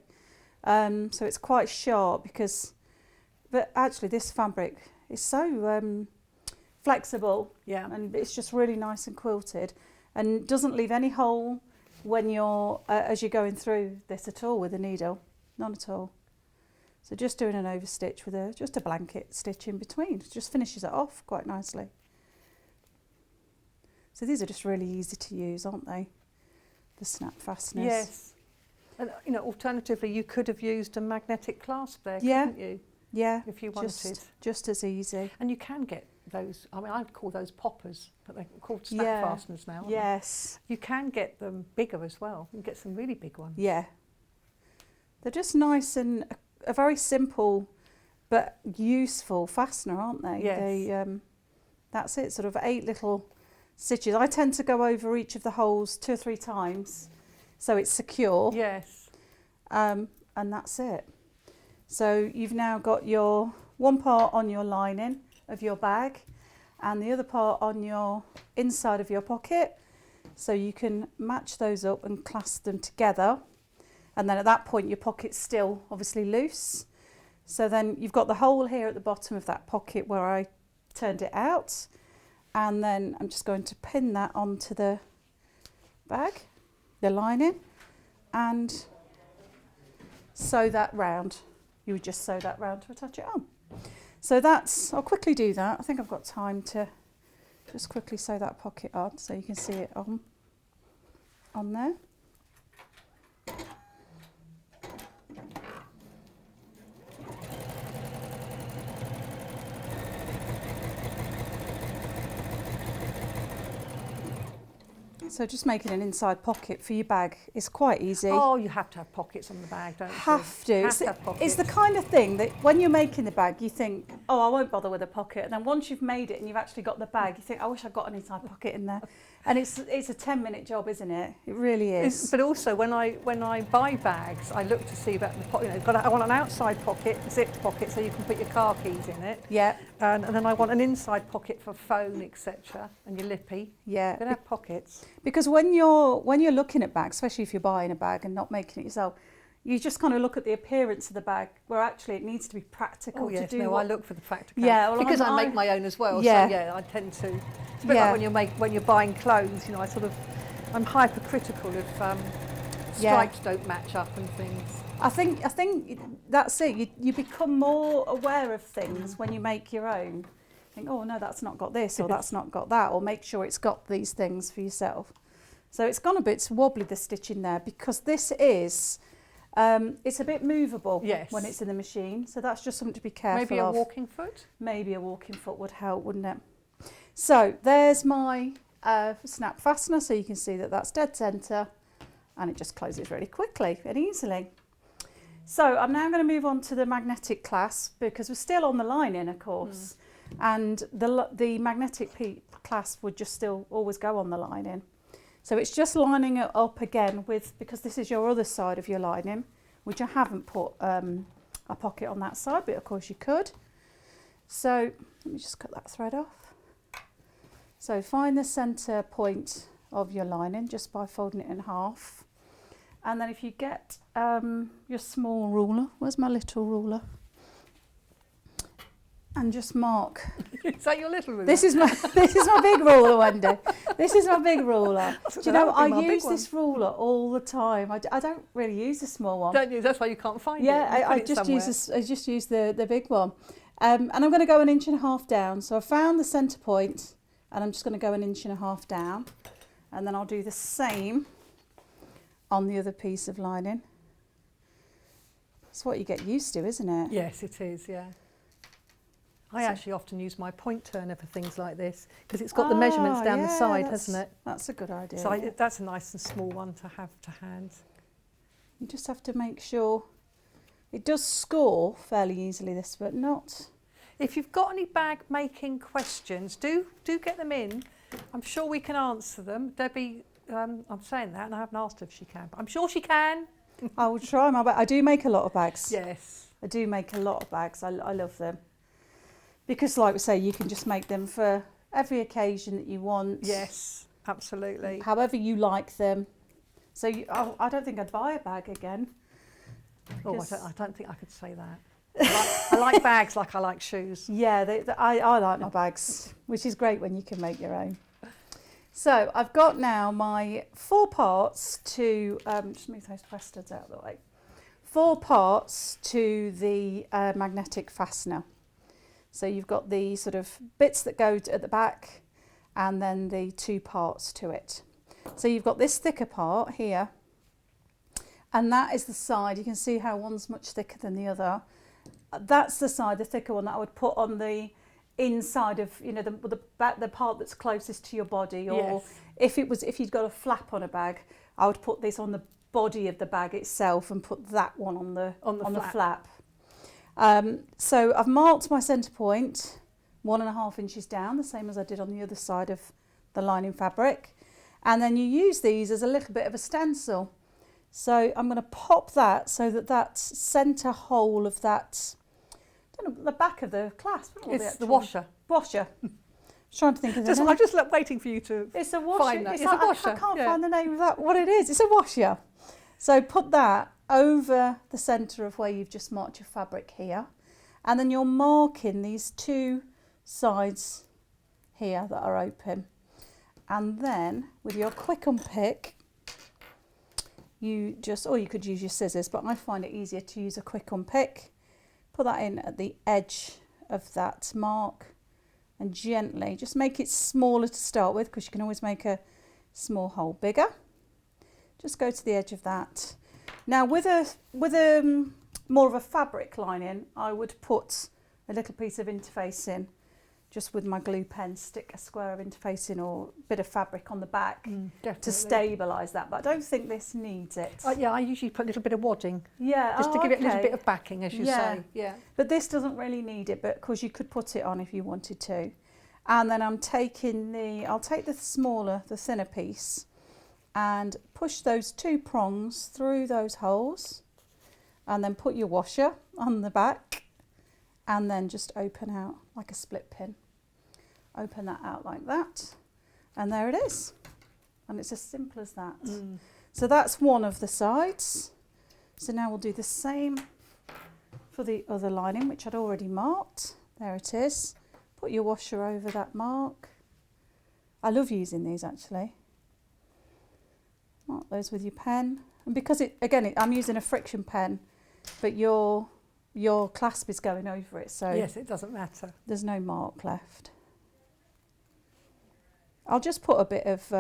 so it's quite sharp but actually this fabric is so flexible. Yeah. And it's just really nice and quilted, and doesn't leave any hole when you're as you're going through this at all with a needle. None at all. So just doing an overstitch with just a blanket stitch in between. It just finishes it off quite nicely. So these are just really easy to use, aren't they? The snap fasteners. Yes. And you know, alternatively, you could have used a magnetic clasp there, couldn't you? Yeah. If you wanted. Just as easy. And you can get those, I mean, I'd call those poppers, but they're called snap fasteners now, aren't yes. they? You can get them bigger as well. You can get some really big ones. Yeah. They're just nice and a very simple but useful fastener, aren't they? Yes. That's it, sort of 8 little stitches. I tend to go over each of the holes 2 or 3 times so it's secure. Yes. And that's it. So you've now got your one part on your lining of your bag and the other part on your inside of your pocket. So you can match those up and clasp them together. And then at that point, your pocket's still obviously loose. So then you've got the hole here at the bottom of that pocket where I turned it out. And then I'm just going to pin that onto the bag, the lining, and sew that round. You would just sew that round to attach it on. So I'll quickly do that. I think I've got time to just quickly sew that pocket on so you can see it on there. So just making an inside pocket for your bag is quite easy. Oh, you have to have pockets on the bag, don't you? Have to. Have to have pockets. It's the kind of thing that when you're making the bag, you think, oh, I won't bother with a pocket. And then once you've made it and you've actually got the bag, you think, I wish I'd got an inside pocket in there. And it's a 10-minute job, isn't it? It really is. But also when I buy bags, I look to see about the pocket. I want an outside pocket, zipped pocket, so you can put your car keys in it. Yeah. And then I want an inside pocket for phone, etc. And your lippy. Yeah. You're gonna have pockets. Because when you're looking at bags, especially if you're buying a bag and not making it yourself, you just kind of look at the appearance of the bag, where actually it needs to be practical to do. I look for the practical. Yeah, well, because I make my own as well. Yeah. So yeah, I tend to. It's a bit like when you're buying clothes. You know, I'm hypercritical if stripes don't match up and things. I think that's it. You become more aware of things when you make your own. Think, oh no, that's not got this, or that's not got that, or make sure it's got these things for yourself. So it's gone a bit wobbly, the stitching there, because this is. It's a bit movable when it's in the machine, so that's just something to be careful of. Maybe a walking foot? Maybe a walking foot would help, wouldn't it? So there's my snap fastener, so you can see that that's dead centre, and it just closes really quickly and easily. So I'm now going to move on to the magnetic clasp, because we're still on the lining, of course, and the magnetic clasp would just still always go on the lining. So it's just lining it up again because this is your other side of your lining, which I haven't put a pocket on that side, but of course you could. So let me just cut that thread off. So find the centre point of your lining just by folding it in half. And then if you get your small ruler, where's my little ruler? And just mark. Is that your little ruler? This is my big ruler, Wendy. This is my big ruler. Do you know, I use this ruler all the time. I don't really use the small one. Don't you? That's why you can't find it. Yeah, I just use the big one. And I'm going to go 1.5 inches down. So I found the centre point, and I'm just going to go 1.5 inches down, and then I'll do the same on the other piece of lining. It's what you get used to, isn't it? Yes, it is. Yeah. I actually often use my point turner for things like this, because it's got the measurements down the side, hasn't it? That's a good idea. So that's a nice and small one to have to hand. You just have to make sure it does score fairly easily, this, but not. If you've got any bag making questions, do get them in. I'm sure we can answer them. Debbie, I'm saying that, and I haven't asked her if she can, but I'm sure she can. I will try my best. I do make a lot of bags. Yes. I do make a lot of bags. I love them. Because, like we say, you can just make them for every occasion that you want. Yes, absolutely. However you like them. So I don't think I'd buy a bag again. Oh, I don't think I could say that. I like bags like I like shoes. Yeah, I like my bags, which is great when you can make your own. So I've got now my 4 parts to, just move those plasters out of the way. 4 parts to the magnetic fastener. So you've got the sort of bits that go at the back, and then the 2 parts to it. So you've got this thicker part here, and that is the side. You can see how one's much thicker than the other. That's the side, the thicker one, that I would put on the inside of, you know, the part that's closest to your body. Or if you'd got a flap on a bag, I would put this on the body of the bag itself and put that one on the flap. So I've marked my centre point 1.5 inches down, the same as I did on the other side of the lining fabric. And then you use these as a little bit of a stencil. So I'm going to pop that so that centre hole of that, I don't know, the back of the clasp. It's the washer. Washer. I'm trying to think of the name. I'm just waiting for you to It's a washer. find that. It's a washer. I can't find the name of that. What it is. It's a washer. So put that over the centre of where you've just marked your fabric here, and then you're marking these 2 sides here that are open, and then with your quick unpick you just, or you could use your scissors, but I find it easier to use a quick unpick, put that in at the edge of that mark and gently just make it smaller to start with, because you can always make a small hole bigger. Just go to the edge of that. Now with a more of a fabric lining, I would put a little piece of interface in just with my glue pen, stick a square of interfacing or a bit of fabric on the back to Definitely. stabilise that. But I don't think this needs it. Yeah, I usually put a little bit of wadding. Yeah, Just to give it a little okay. bit of backing, as you say. Yeah. But this doesn't really need it, but of course you could put it on if you wanted to. And then I'll take the smaller, the thinner piece, and push those 2 prongs through those holes, and then put your washer on the back, and then just open out like a split pin. Open that out like that, and there it is. And it's as simple as that. So that's one of the sides. So now we'll do the same for the other lining, which I'd already marked. There it is. Put your washer over that mark. I love using these actually. Mark those with your pen. And because I'm using a friction pen, but your clasp is going over it, so Yes, it doesn't matter. there's no mark left. I'll just put a bit of,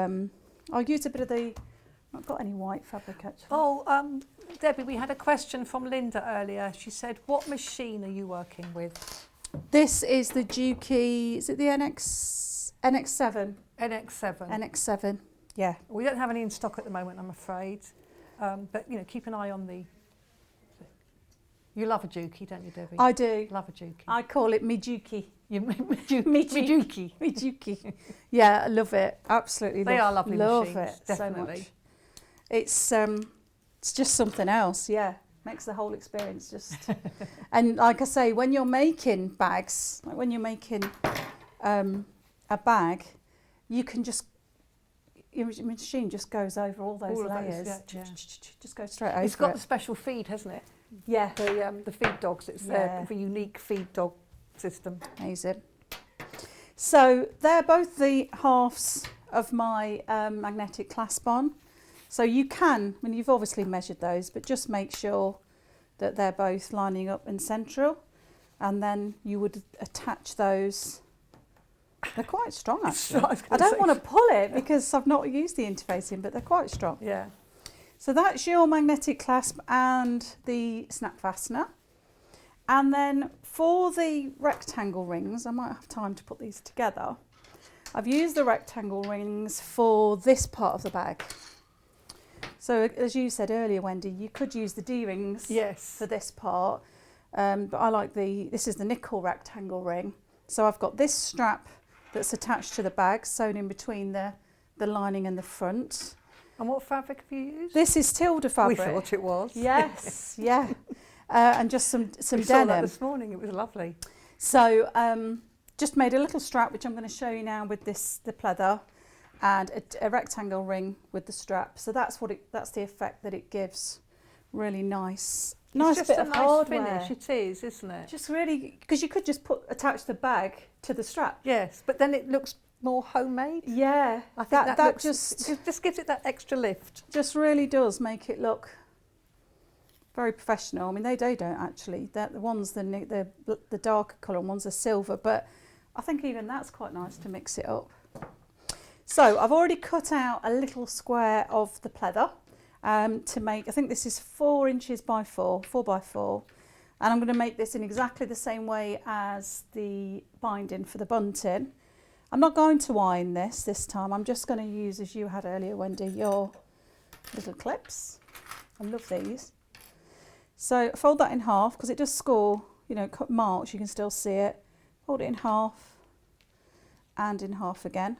I'll use a bit of the, I've not got any white fabric actually. Oh, Debbie, we had a question from Linda earlier. She said, what machine are you working with? This is the Juki, is it the NX7? NX7. NX7, yeah. We don't have any in stock at the moment, I'm afraid. But, keep an eye on the... You love a Juki, don't you, Debbie? I do. Love a Juki. I call it me Juki. Juki. Me Juki. Yeah, I love it. Absolutely. They are lovely love machines, it definitely. So much. It's just something else, yeah. Makes the whole experience just... And like I say, when you're making bags, like when you're making a bag, you can just... Your machine just goes over all those layers. Just goes straight over it. It's got the special feed, hasn't it? Yeah. The feed dogs. It's the unique feed dog system. Amazing. So they're both the halves of my magnetic clasp on. So you can, you've obviously measured those, but just make sure that they're both lining up and central. And then you would attach those. They're quite strong actually. I don't want to pull it because I've not used the interfacing, but they're quite strong. Yeah. So that's your magnetic clasp and the snap fastener. And then for the rectangle rings, I might have time to put these together. I've used the rectangle rings for this part of the bag. So as you said earlier, Wendy, you could use the D-rings for this part. But I like this is the nickel rectangle ring. So I've got this strap that's attached to the bag, sewn in between the lining and the front. And what fabric have you used? This is Tilda fabric. We thought it was. Yes, yeah. And just some we denim. saw that this morning, it was lovely. So just made a little strap, which I'm going to show you now with the pleather, and a rectangle ring with the strap. So that's the effect that it gives. Really nice. Nice just bit a of nice hardware. finish, it is, isn't it? Just really, because you could just attach the bag to the strap. Yes, but then it looks more homemade. Yeah, I think that just gives it that extra lift. Just really does make it look very professional. I mean, they don't actually. The ones the darker colour ones are silver, but I think even that's quite nice to mix it up. So I've already cut out a little square of the pleather to make. I think this is 4 inches by 4 by 4, and I'm going to make this in exactly the same way as the binding for the bunting. I'm not going to iron this time. I'm just going to use, as you had earlier, Wendy, your little clips. I love these. So fold that in half because it does score, cut marks. You can still see it. Fold it in half and in half again.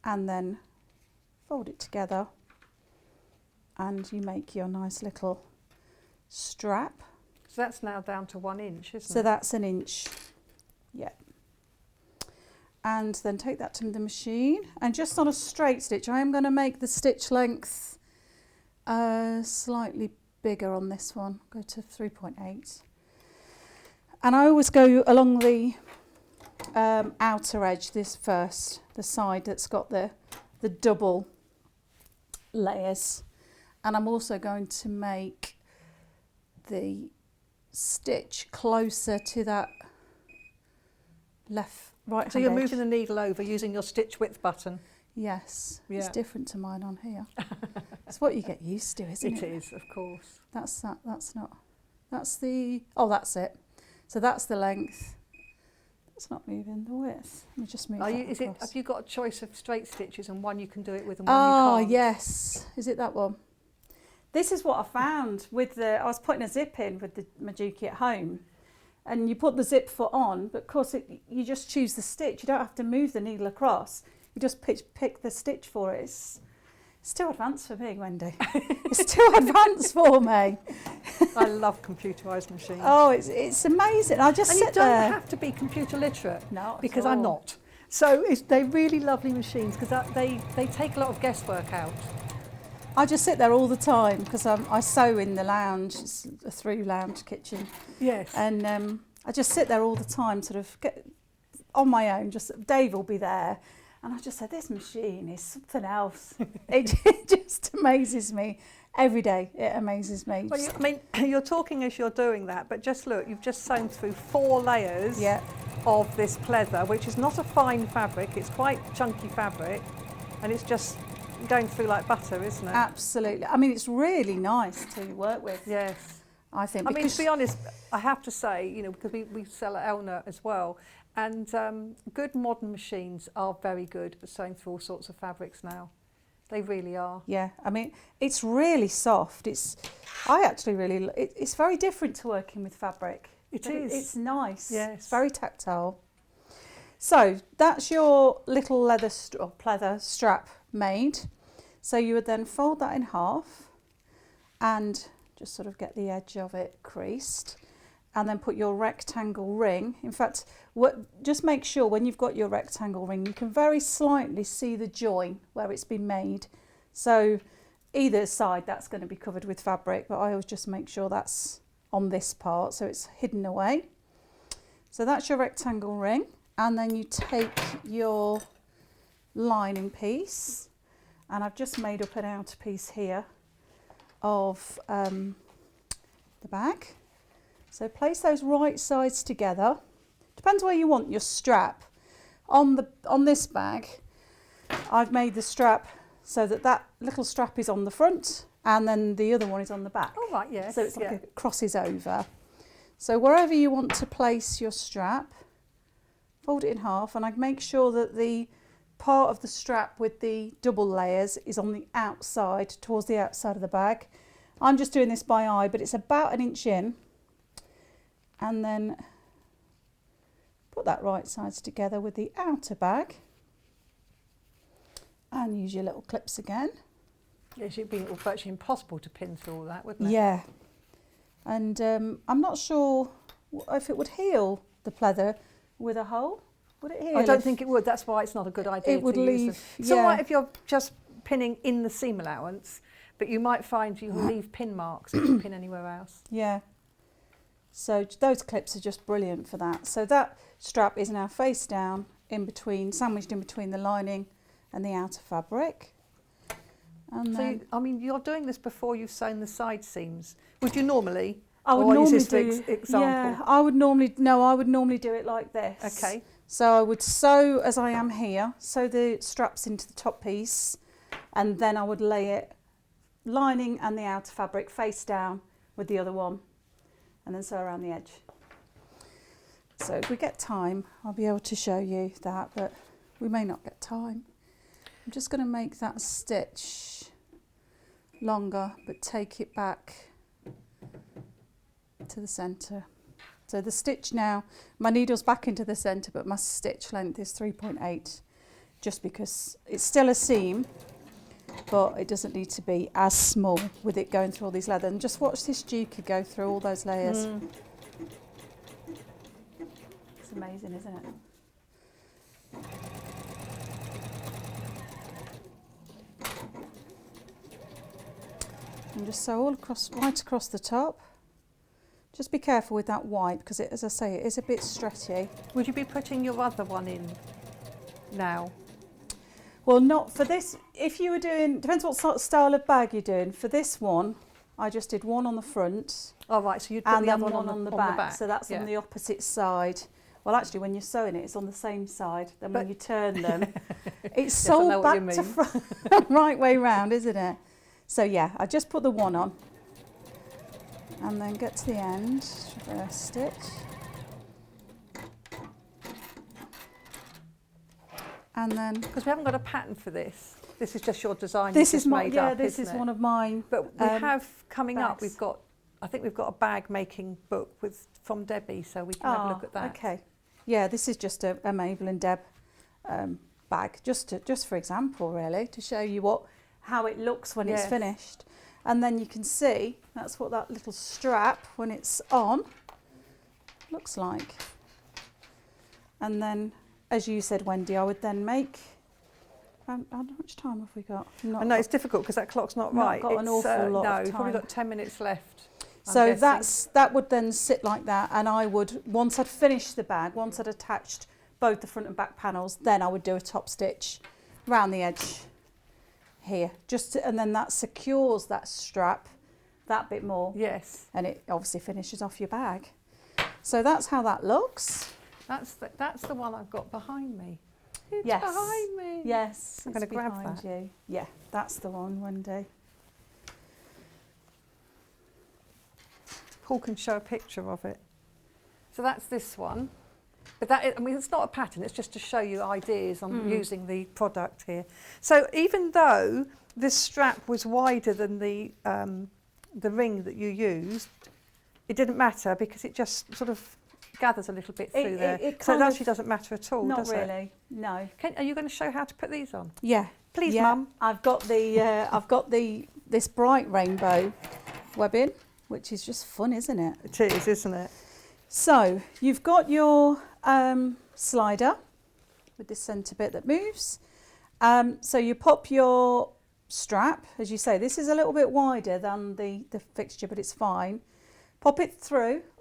And then fold it together. And you make your nice little strap. So that's now down to 1 inch, isn't it? So that's 1 inch. Yeah. And then take that to the machine, and just on a straight stitch, I am going to make the stitch length slightly bigger on this one. Go to 3.8, and I always go along the outer edge, this first, the side that's got the double layers, and I'm also going to make the stitch closer to that right hand So you're edge. moving the needle over using your stitch width button. Yes, Yeah. It's different to mine on here. It's what you get used to, isn't it? It is, of course. That's the, oh, that's it. So that's the length, It's not moving the width. Let me just move Are that you, is it, across. have you got a choice of straight stitches and one you can do it with and one Oh, you can't? yes. Is it that one? This is what I found with I was putting a zip in with the Majuki at home, and you put the zip foot on, but of course you just choose the stitch. You don't have to move the needle across. You just pick the stitch for it. It's too advanced for me, Wendy. It's too advanced for me. I love computerised machines. Oh, it's amazing. I just and sit you don't there. have to be computer literate. Not at because I'm all. not. So they're really lovely machines because they take a lot of guesswork out. I just sit there all the time because I sew in the lounge. It's a through lounge kitchen. Yes. And I just sit there all the time, sort of get on my own. Just Dave will be there, and I just say, this machine is something else. It just amazes me every day. It amazes me. Well, I mean, you're talking as you're doing that, but just look, you've just sewn through 4 layers of this pleather, which is not a fine fabric. It's quite chunky fabric, and it's just going through like butter, isn't it? Absolutely. I mean, it's really nice to work with. Yes. I think. I mean, to be honest, I have to say, you know, because we sell at Elna as well, and good modern machines are very good at sewing through all sorts of fabrics now. They really are. Yeah, I mean, it's really soft. I actually really, it's very different to working with fabric. It is. It's nice. Yes. It's very tactile. So that's your little leather or pleather strap made. So you would then fold that in half and just sort of get the edge of it creased, and then put your rectangle ring. In fact, just make sure when you've got your rectangle ring, you can very slightly see the join where it's been made. So either side, that's going to be covered with fabric, but I always just make sure that's on this part so it's hidden away. So that's your rectangle ring, and then you take your lining piece, and I've just made up an outer piece here of the bag. So place those right sides together. Depends where you want your strap. On this bag, I've made the strap so that little strap is on the front, and then the other one is on the back. Oh right, yes. So it's like it crosses over. So wherever you want to place your strap, fold it in half, and I make sure that the part of the strap with the double layers is on the outside, towards the outside of the bag. I'm just doing this by eye, but it's about 1 inch in. And then put that right sides together with the outer bag, and use your little clips again. Yes, it'd be virtually impossible to pin through all that, wouldn't it? Yeah. And I'm not sure if it would heal the pleather with a hole. Would it heal? I don't think it would. That's why it's not a good idea. It would to use leave. them. It's all right if you're just pinning in the seam allowance, but you might find you leave pin marks if you pin anywhere else. Yeah. So those clips are just brilliant for that. So that strap is now face down, sandwiched in between the lining and the outer fabric. And So, I mean, you're doing this before you've sewn the side seams. Would you normally? I would or normally is this do. the example? Yeah, I would normally do it like this. Okay. So I would sew as I am here, sew the straps into the top piece, and then I would lay it lining and the outer fabric face down with the other one, and then sew around the edge. So if we get time, I'll be able to show you that, but we may not get time. I'm just going to make that stitch longer, but take it back to the centre. So the stitch now, my needle's back into the centre, but my stitch length is 3.8, just because it's still a seam, but it doesn't need to be as small with it going through all these leather. And just watch this Juki go through all those layers. It's amazing, isn't it? And just sew all across, right across the top. Just be careful with that white, because it, as I say, it is a bit stretchy. Would you be putting your other one in now? Well, not for this. If you were doing, depends what sort of style of bag you're doing. For this one, I just did one on the front. Oh right, so you'd put and the then other one one on the back. So that's yeah. on the opposite side. Well, actually, when you're sewing it, it's on the same side. Then when you turn them, it's sold back to front, right way round, isn't it? So yeah, I just put the one on, and then get to the end, reverse stitch, And then Because we haven't got a pattern for this. This is just your design. this you've is just my made yeah. up, This isn't is it? one of mine. But we have coming up. bags. I think we've got a bag making book from Debbie, so we can have a look at that. Okay. Yeah, this is just a Mabel and Deb bag, just for example, really, to show you how it looks when it's Yes. finished. And then you can see that's what that little strap, when it's on, looks like. And then, as you said, Wendy, I would then make. How much time have we got? I know it's difficult because that clock's not right. got an awful lot of we've probably time. got 10 minutes left. I'm So guessing. that would then sit like that, and I would, once I'd finished the bag, once I'd attached both the front and back panels, then I would do a top stitch around the edge here, and then that secures that strap that bit more. Yes. And it obviously finishes off your bag. So that's how that looks. That's the one I've got behind me. It's Yes. behind me. Yes, I'm it's gonna grab behind that. you. Yeah, that's the one, Wendy. Paul can show a picture of it. So that's this one. But that is, I mean, it's not a pattern, it's just to show you ideas on using the product here. So even though this strap was wider than the ring that you used, it didn't matter because it just sort of gathers a little bit through there. So it actually doesn't matter at all, Not does it? really, no. Are you going to show how to put these on? Yeah. Please, yeah. Mum. I've got this bright rainbow webbing, which is just fun, isn't it? It is, isn't it? So you've got your slider with this centre bit that moves. So you pop your strap, as you say, this is a little bit wider than the fixture, but it's fine. Pop it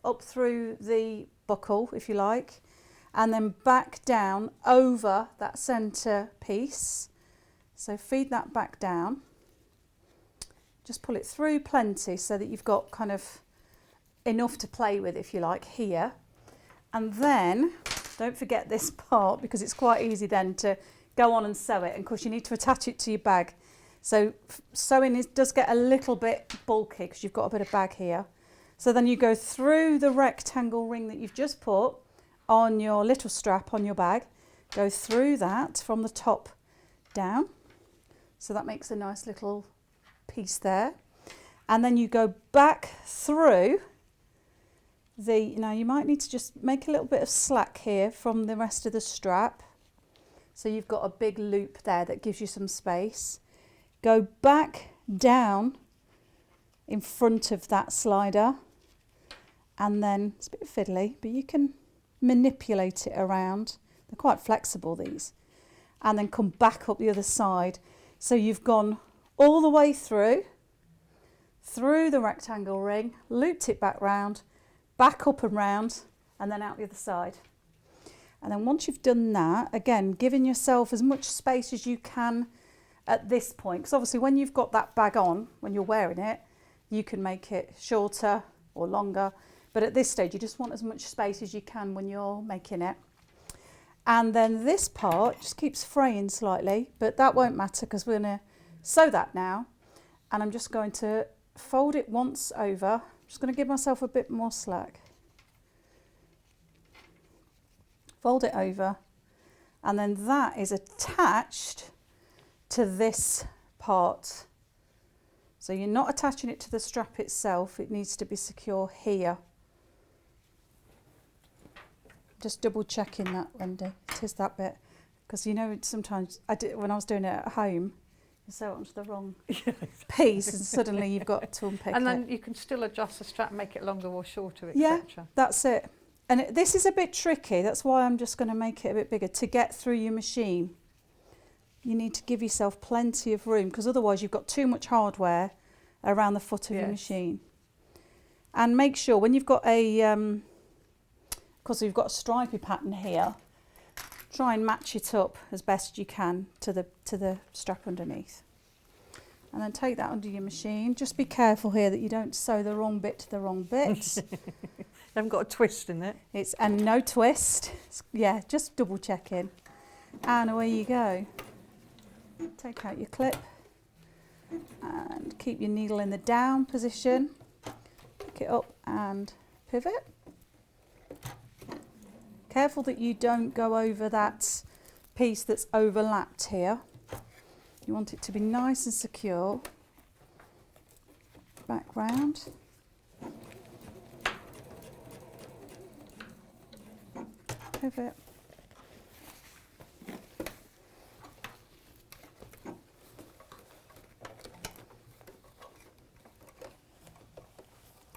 up through the buckle, if you like, and then back down over that centre piece. So feed that back down. Just pull it through plenty so that you've got kind of enough to play with, if you like, here. And then don't forget this part, because it's quite easy then to go on and sew it, and of course you need to attach it to your bag. So sewing does get a little bit bulky because you've got a bit of bag here. So then you go through the rectangle ring that you've just put on your little strap on your bag, go through that from the top down. So that makes a nice little piece there. And then you go back through now you might need to just make a little bit of slack here from the rest of the strap. So you've got a big loop there that gives you some space. Go back down in front of that slider, and then it's a bit fiddly, but you can manipulate it around. They're quite flexible, these. And then come back up the other side. So you've gone all the way through the rectangle ring, looped it back round, back up and round, and then out the other side. And then once you've done that, again, giving yourself as much space as you can at this point, because obviously when you've got that bag on, when you're wearing it, you can make it shorter or longer, but at this stage you just want as much space as you can when you're making it. And then this part just keeps fraying slightly, but that won't matter because we're going to sew that now. And I'm just going to fold it once over. I'm just going to give myself a bit more slack. Fold it over, and then that is attached to this part. So you're not attaching it to the strap itself, it needs to be secure here. Just double checking that, Wendy, it is that bit. Because you know, sometimes when I was doing it at home, you sew it onto the wrong piece and suddenly you've got to unpick it. And then you can still adjust the strap, make it longer or shorter, Yeah, etc. that's it. And this is a bit tricky, that's why I'm just going to make it a bit bigger. To get through your machine, you need to give yourself plenty of room, because otherwise you've got too much hardware around the foot of your machine. And make sure when you've got because you've got a stripy pattern here, try and match it up as best you can to the strap underneath. And then take that under your machine. Just be careful here that you don't sew the wrong bit to the wrong bit. You haven't got a twist in it. And no twist. Yeah, just double checking. And away you go. Take out your clip and keep your needle in the down position. Pick it up and pivot. Careful that you don't go over that piece that's overlapped here. You want it to be nice and secure. Back round. Pivot.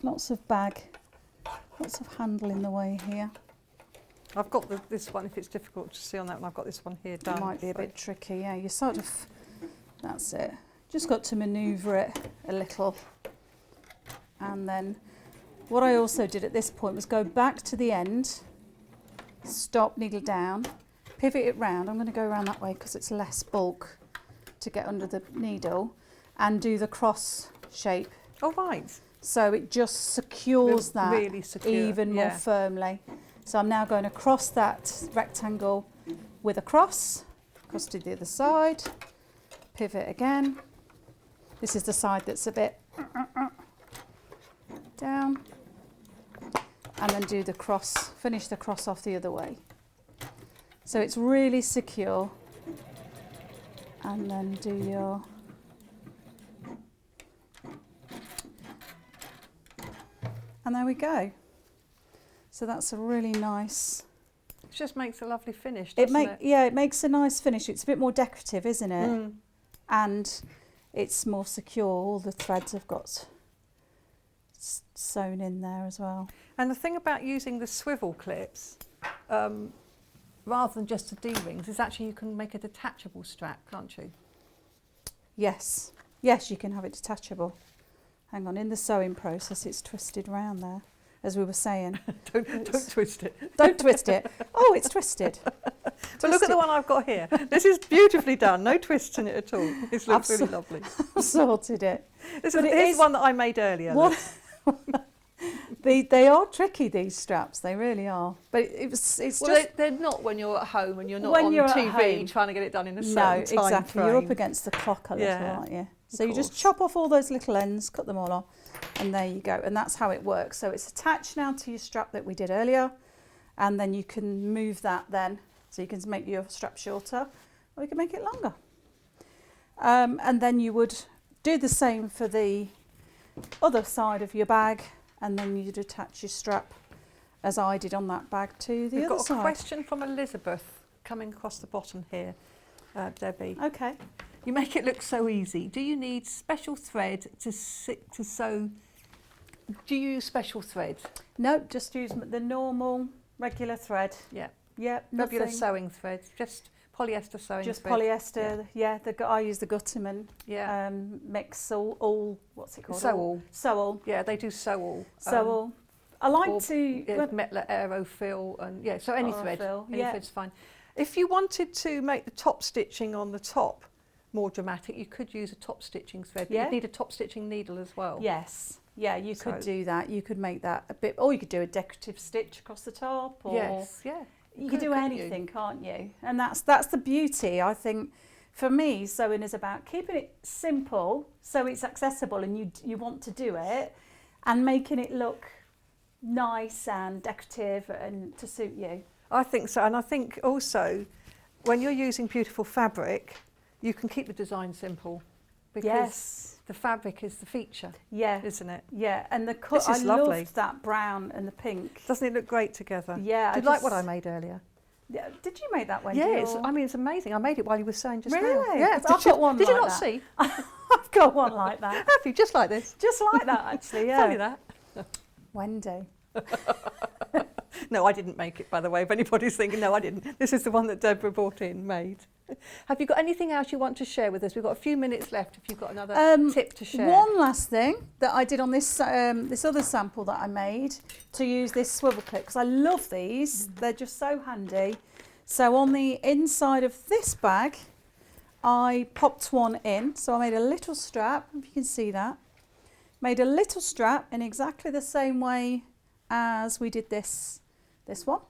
Lots of bag, lots of handle in the way here. I've got this one, if it's difficult to see on that one, I've got this one here done. It might be a bit tricky, yeah. You sort of, that's it. Just got to manoeuvre it a little. And then what I also did at this point was go back to the end, stop, needle down, pivot it round. I'm going to go around that way because it's less bulk to get under the needle, and do the cross shape. Oh, right. So it just secures that really secure, even more firmly. So I'm now going across that rectangle with a cross to the other side, pivot again. This is the side that's a bit down, and then do the cross, finish the cross off the other way. So it's really secure, and then do your and there we go. So that's a really nice. It just makes a lovely finish, doesn't it? Yeah, it makes a nice finish. It's a bit more decorative, isn't it? Mm. And it's more secure. All the threads have got sewn in there as well. And the thing about using the swivel clips, rather than just the D-rings, is actually you can make a detachable strap, can't you? Yes, yes, you can have it detachable. Hang on, in the sewing process, it's twisted round there, as we were saying. don't twist it. Don't twist it. Oh, it's twisted. But look at the one I've got here. This is beautifully done. No twists in it at all. This looks really lovely. I've sorted it. Here's one that I made earlier. They are tricky, these straps. They really are. But it's well, just they're not when you're at home and you're not when on you're TV at home, trying to get it done in a certain no, time exactly. frame. You're up against the clock a little, aren't you? So you just chop off all those little ends, cut them all off, and there you go. And that's how it works. So it's attached now to your strap that we did earlier, and then you can move that then. So you can make your strap shorter, or you can make it longer. And then you would do the same for the other side of your bag, and then you'd attach your strap, as I did on that bag, to the other side. We've got a question from Elizabeth coming across the bottom here, Debbie. Okay. You make it look so easy. Do you need special thread to sew? Do you use special thread? No, just use the normal regular thread. Yeah. Yeah, Regular nothing. sewing thread, just polyester sewing Just thread. polyester, yeah. I use the Gutterman mix, all what's it called? Sew-all. Yeah, they do sew-all. Sew-all. I like to... Metler Aerofill, and so any thread. Any thread's fine. If you wanted to make the top stitching on the top more dramatic, you could use a top stitching thread. Yeah. You'd need a top stitching needle as well. Yes. Yeah, you could do that. You could make that a bit... Or you could do a decorative stitch across the top. Or Yes, yeah. You can do anything, can't you? And that's the beauty, I think. For me, sewing is about keeping it simple so it's accessible and you want to do it, and making it look nice and decorative and to suit you. I think so, and I think also when you're using beautiful fabric, you can keep the design simple because the fabric is the feature, isn't it? Yeah, and the This cut, is I lovely. loved that brown and the pink. Doesn't it look great together? Yeah. Did you like what I made earlier? Yeah, did you make that, Wendy? Yeah, it's amazing. I made it while you were sewing just now. Really? Yeah. I've got one Did like you not that. see? I've got one like that. Have you? Just like this? Just like that, actually, yeah. Funny that. Wendy. No, I didn't make it, by the way, if anybody's thinking, no, I didn't. This is the one that Deborah brought in, made. Have you got anything else you want to share with us? We've got a few minutes left if you've got another tip to share. One last thing that I did on this this other sample that I made, to use this swivel clip, because I love these. They're just so handy. So on the inside of this bag, I popped one in. So I made a little strap, if you can see that. Made a little strap in exactly the same way as we did this one.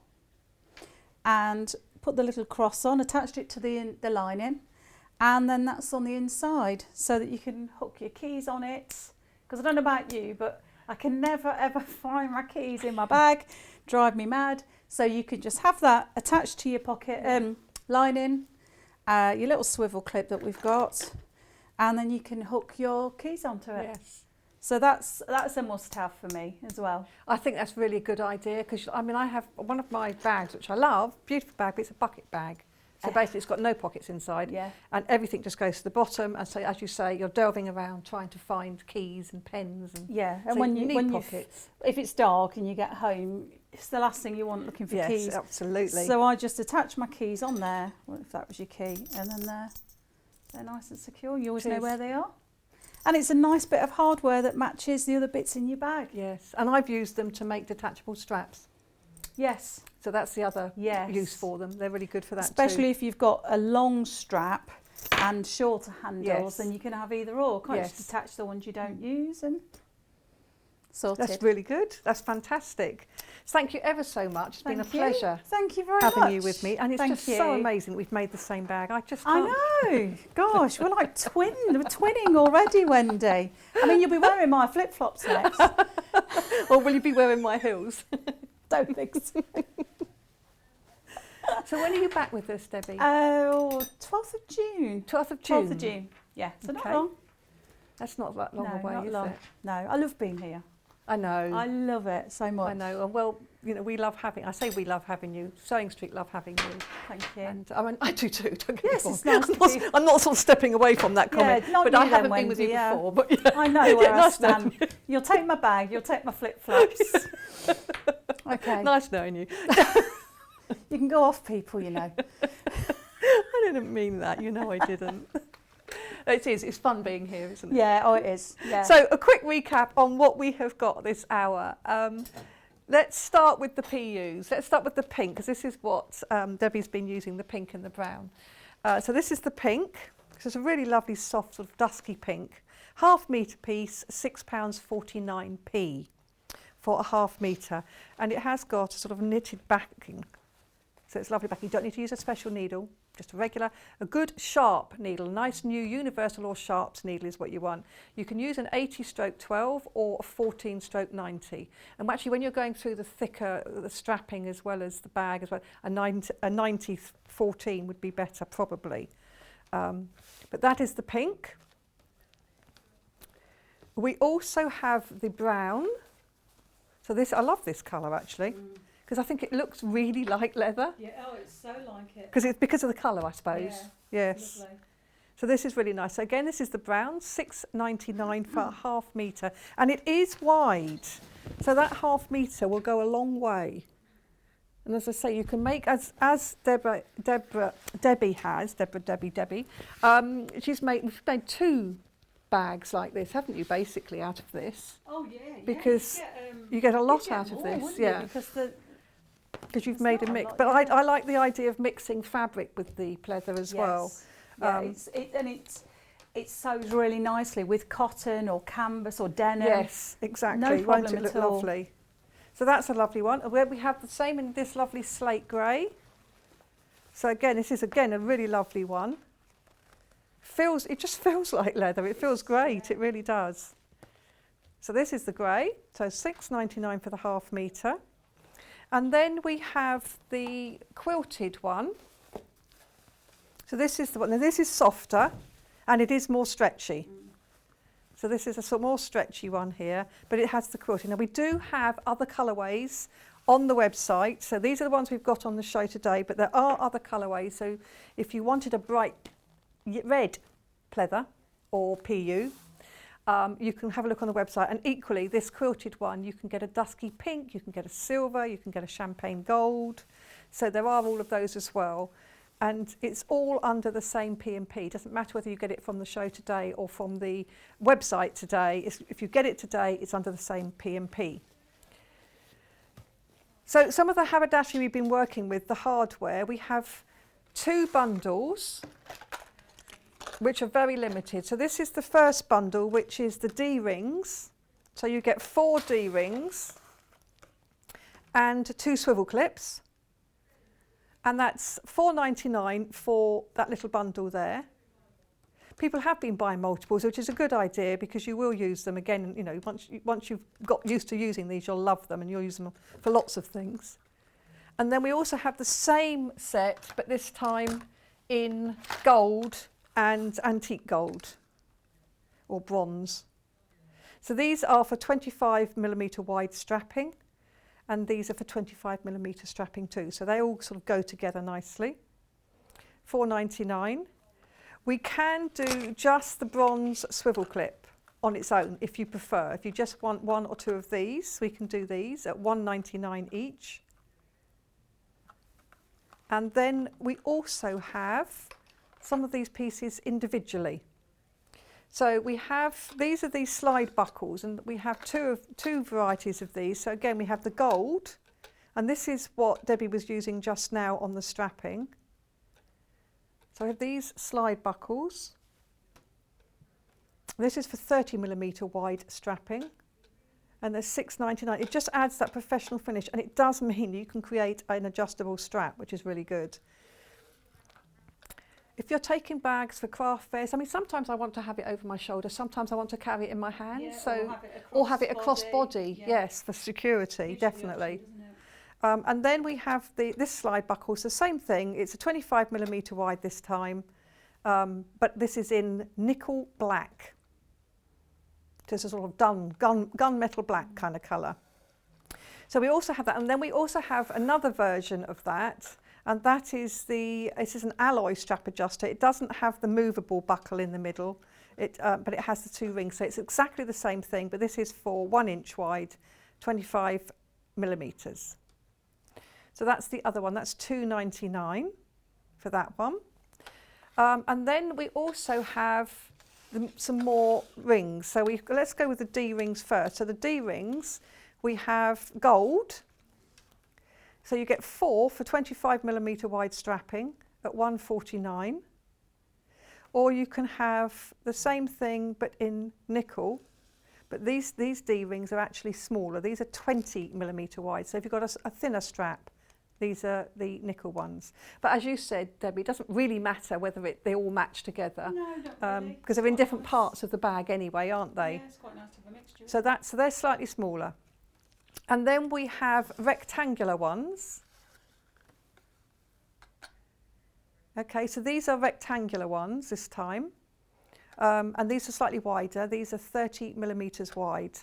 And put the little cross on, attached it to the lining, and then that's on the inside so that you can hook your keys on it. Because I don't know about you, but I can never ever find my keys in my bag, drive me mad. So you could just have that attached to your pocket, lining, your little swivel clip that we've got, and then you can hook your keys onto it. Yes. So that's a must-have for me as well. I think that's really a good idea because I mean I have one of my bags which I love, beautiful bag, but it's a bucket bag. So basically it's got no pockets inside, Yeah. and everything just goes to the bottom. And so, as you say, you're delving around trying to find keys and pens. And Yeah, and so when you you need pockets. if it's dark and you get home, it's the last thing you want looking for Yes, keys. absolutely. So I just attach my keys on there, well, if that was your key, and then they're nice and secure. You always know Cheers. where they are. And it's a nice bit of hardware that matches the other bits in your bag. Yes, and I've used them to make detachable straps. Yes. So that's the other Yes. use for them. They're really good for that Especially too. if you've got a long strap and shorter handles, Yes. then you can have either or. Can't you Yes. just detach the ones you don't use and sorted. That's really good. That's fantastic. Thank you ever so much. It's been a Thank you. pleasure Thank you very much. having you with me. And it's Thank just so you. amazing that we've made the same bag. I just I can't. know. Gosh, we're like we're twinning already, Wendy. I mean, you'll be wearing my flip-flops next. Or will you be wearing my heels? Don't think so. So when are you back with us, Debbie? 12th of June. 12th of June. 12th of June. Yeah, so not Okay. long. That's not that long No, away, not is long. it? No, I love being here. I know. I love it so much. I know. And well, you know, we love having. I say we love having you. Sewing Street love having you. Thank you. And I mean, I do too. Don't get Yes, me it's wrong. nice to I'm, be- not, I'm not sort of stepping away from that comment, Yeah, not but you I then, haven't been with you Wendy, yeah. before. But yeah. I know where Yeah, I nice stand. knowing You'll take my bag, you'll take my flip-flops. Okay. Nice knowing you. You can go off people, you know. I didn't mean that. You know I didn't. It is. It's fun being here, isn't it? Yeah, oh it is. Yeah. So a quick recap on what we have got this hour. Let's start with the PUs. Let's start with the pink, because this is what Debbie's been using, the pink and the brown. So this is the pink. This is a really lovely, soft, sort of dusky pink. Half metre piece, £6.49p for a half metre. And it has got a sort of knitted backing. So it's lovely backing. You don't need to use a special needle, just a regular, a good sharp needle. Nice new universal or sharps needle is what you want. You can use an 80/12 or a 14/90. And actually when you're going through the thicker, the strapping as well as the bag as well, a 90/14 would be better probably. But that is the pink. We also have the brown. So this, I love this colour actually, because I think it looks really like leather. Yeah, oh, it's so like it. Because it's because of the colour, I suppose. Yeah, Yes. lovely. So this is really nice. So again, this is the brown, £6.99 for a half metre, and it is wide. So that half metre will go a long way. And as I say, you can make as Debbie has. We've made two bags like this, haven't you? Basically, out of this. Oh yeah. Because you get a lot out of this, yeah. Because you've made a mix. But I like the idea of mixing fabric with the pleather as well. Yeah, it sews really nicely with cotton or canvas or denim. Yes, exactly. No Won't problem it look at all. lovely? So that's a lovely one. And where we have the same in this lovely slate grey. So again, this is again a really lovely one. It just feels like leather. It feels great. It really does. So this is the grey. So £6.99 for the half metre. And then we have the quilted one. So this is the one. Now this is softer, and it is more stretchy. So this is a sort of more stretchy one here, but it has the quilting. Now we do have other colourways on the website. So these are the ones we've got on the show today, but there are other colourways. So if you wanted a bright red pleather or PU, you can have a look on the website. And equally, this quilted one, you can get a dusky pink, you can get a silver, you can get a champagne gold. So there are all of those as well. And it's all under the same P&P. It doesn't matter whether you get it from the show today or from the website today. If you get it today, it's under the same P&P. So some of the haberdashery we've been working with, the hardware, we have 2 bundles, which are very limited. So this is the first bundle, which is the D-rings. So you get 4 D-rings and 2 swivel clips. And that's £4.99 for that little bundle there. People have been buying multiples, which is a good idea because you will use them again. You know, once you've got used to using these, you'll love them and you'll use them for lots of things. And then we also have the same set, but this time in gold and antique gold or bronze. So these are for 25mm wide strapping, and these are for 25mm strapping too. So they all sort of go together nicely. £4.99. We can do just the bronze swivel clip on its own if you prefer. If you just want one or two of these, we can do these at £1.99 each. And then we also have some of these pieces individually. So we have, these are these slide buckles, and we have two varieties of these. So again, we have the gold, and this is what Debbie was using just now on the strapping. So I have these slide buckles. This is for 30mm wide strapping, and they're £6.99. It just adds that professional finish, and it does mean you can create an adjustable strap, which is really good. If you're taking bags for craft fairs, I mean, sometimes I want to have it over my shoulder, sometimes I want to carry it in my hand, or have it across body. Yes, for security, definitely. And then we have this slide buckle, so same thing, it's a 25mm wide this time, but this is in nickel black. So it's a sort of gunmetal black kind of colour. So we also have that, and then we also have another version of that, and that is this is an alloy strap adjuster. It doesn't have the movable buckle in the middle, but it has the two rings, so it's exactly the same thing, but this is for 1 inch wide, 25mm. So that's the other one, that's £2.99 for that one. And then we also have some more rings. So let's go with the D rings first. So the D rings, we have gold. So you get 4 for 25mm wide strapping at £1.49. Or you can have the same thing but in nickel. But these D rings are actually smaller. These are 20mm wide. So if you've got a thinner strap, these are the nickel ones. But as you said, Debbie, it doesn't really matter whether they all match together. No, not really. Because they're in different parts of the bag anyway, aren't they? Yeah, it's quite nice to have a mixture. So they're slightly smaller. And then we have rectangular ones. Okay, so these are rectangular ones this time. And these are slightly wider. These are 30mm wide.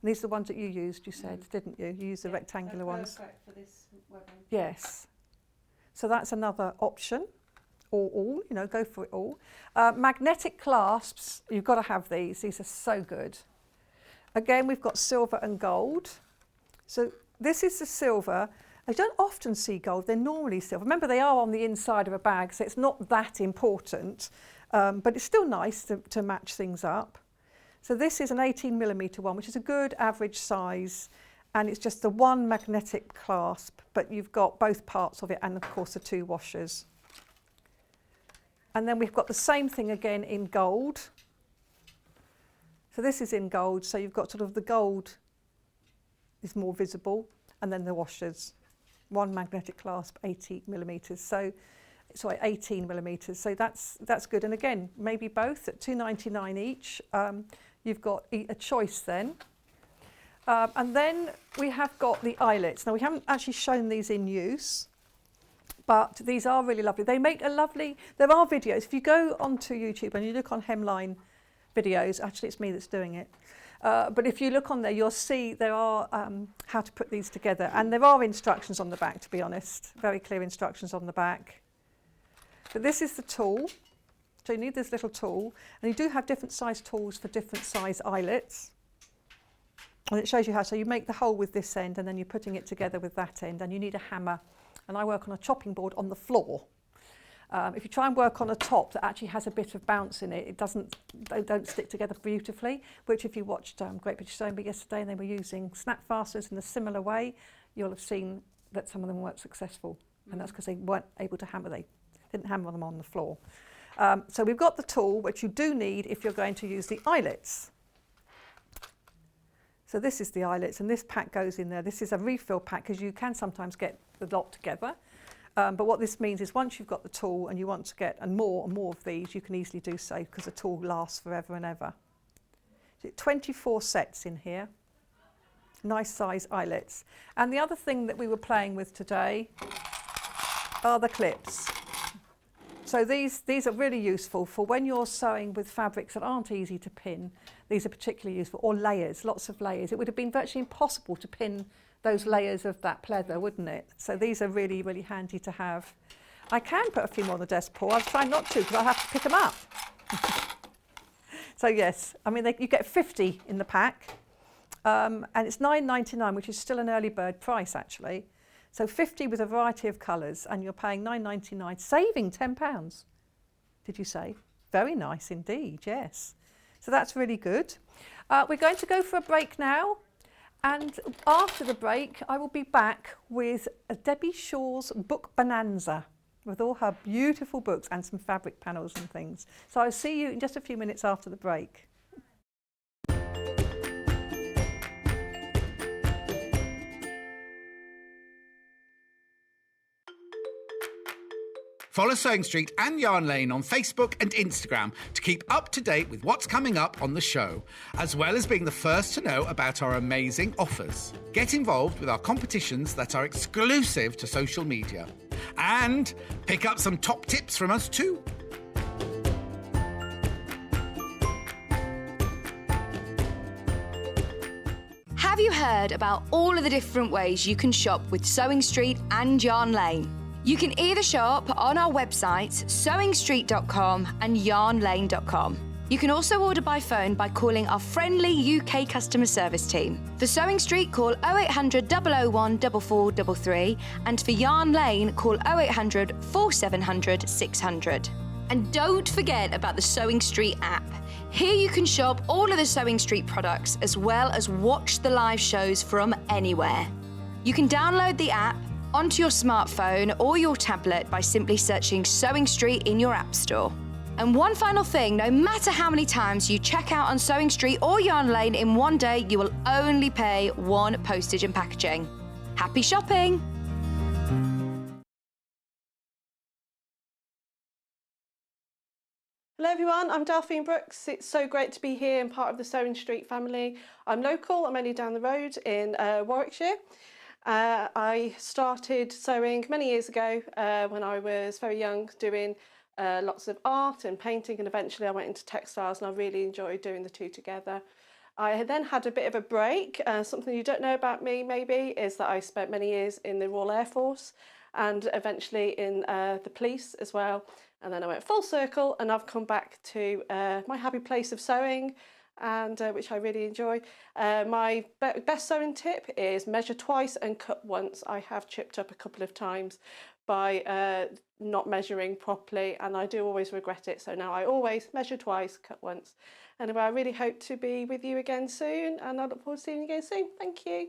And these are the ones that you used, you said, didn't you? You used the rectangular ones. Perfect for this wedding. Yes. So that's another option. Or all, you know, go for it all. Magnetic clasps, you've got to have these. These are so good. Again, we've got silver and gold. So this is the silver. I don't often see gold, they're normally silver. Remember, they are on the inside of a bag, so it's not that important, but it's still nice to match things up. So this is an 18mm one, which is a good average size, and it's just the one magnetic clasp, but you've got both parts of it and, of course, the two washers. And then we've got the same thing again in gold. So this is in gold, so you've got sort of the gold is more visible, and then the washers. One magnetic clasp, 80mm. So, sorry, 18mm. So that's good. And again, maybe both at £2.99 each. You've got a choice then. And then we have got the eyelets. Now we haven't actually shown these in use, but these are really lovely. They make a lovely, there are videos. If you go onto YouTube and you look on hemline videos, actually it's me that's doing it. But if you look on there, you'll see there are how to put these together. And there are instructions on the back, to be honest. Very clear instructions on the back. But this is the tool. So you need this little tool. And you do have different size tools for different size eyelets. And it shows you how. So you make the hole with this end, and then you're putting it together with that end. And you need a hammer. And I work on a chopping board on the floor. If you try and work on a top that actually has a bit of bounce in it, they don't stick together beautifully, which if you watched Great British Sewing Bee yesterday and they were using snap fasteners in a similar way, you'll have seen that some of them weren't successful. And that's because they weren't able to hammer, they didn't hammer them on the floor. So we've got the tool, which you do need if you're going to use the eyelets. So this is the eyelets, and this pack goes in there. This is a refill pack because you can sometimes get the lot together. But what this means is once you've got the tool and you want to get more and more of these, you can easily do so because the tool lasts forever and ever. So 24 sets in here. nice size eyelets. And the other thing that we were playing with today are the clips. So these are really useful for when you're sewing with fabrics that aren't easy to pin. These are particularly useful, or layers, lots of layers. It would have been virtually impossible to pin those layers of that pleather, wouldn't it? So these are really, really handy to have. I can put a few more on the desk, Paul. I'll try not to because I'll have to pick them up. So yes, I mean, you get 50 in the pack, and it's £9.99, which is still an early bird price actually. So 50 with a variety of colours, and you're paying £9.99, saving £10. Did you say? Very nice indeed, yes. So that's really good. We're going to go for a break now, and after the break, I will be back with Debbie Shaw's Book Bonanza, with all her beautiful books and some fabric panels and things. So I'll see you in just a few minutes after the break. Follow Sewing Street and Yarn Lane on Facebook and Instagram to keep up to date with what's coming up on the show, as well as being the first to know about our amazing offers. Get involved with our competitions that are exclusive to social media. And pick up some top tips from us too. Have you heard about all of the different ways you can shop with Sewing Street and Yarn Lane? You can either shop on our websites, sewingstreet.com and yarnlane.com. You can also order by phone by calling our friendly UK customer service team. For Sewing Street, call 0800 001 4433, and for Yarn Lane, call 0800 4700 600. And don't forget about the Sewing Street app. Here you can shop all of the Sewing Street products as well as watch the live shows from anywhere. You can download the app onto your smartphone or your tablet by simply searching Sewing Street in your app store. And one final thing, no matter how many times you check out on Sewing Street or Yarn Lane in one day, you will only pay one postage and packaging. Happy shopping! Hello everyone, I'm Delphine Brooks. It's so great to be here and part of the Sewing Street family. I'm local, I'm only down the road in Warwickshire. I started sewing many years ago when I was very young, doing lots of art and painting, and eventually I went into textiles, and I really enjoyed doing the two together. I then had a bit of a break. Something you don't know about me maybe is that I spent many years in the Royal Air Force and eventually in the police as well. And then I went full circle and I've come back to my happy place of sewing, and which I really enjoy. My best sewing tip is measure twice and cut once. I have chipped up a couple of times by not measuring properly, and I do always regret it, so now I always measure twice, cut once. Anyway, I really hope to be with you again soon, and I look forward to seeing you again soon. Thank you.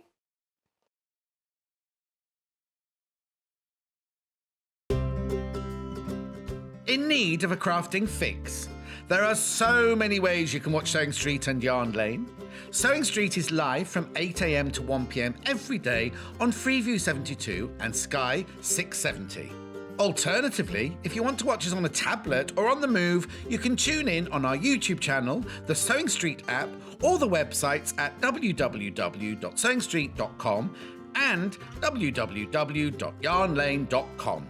In need of a crafting fix? There are so many ways you can watch Sewing Street and Yarn Lane. Sewing Street is live from 8 AM to 1 PM every day on Freeview 72 and Sky 670. Alternatively, if you want to watch us on a tablet or on the move, you can tune in on our YouTube channel, the Sewing Street app, or the websites at www.sewingstreet.com and www.yarnlane.com.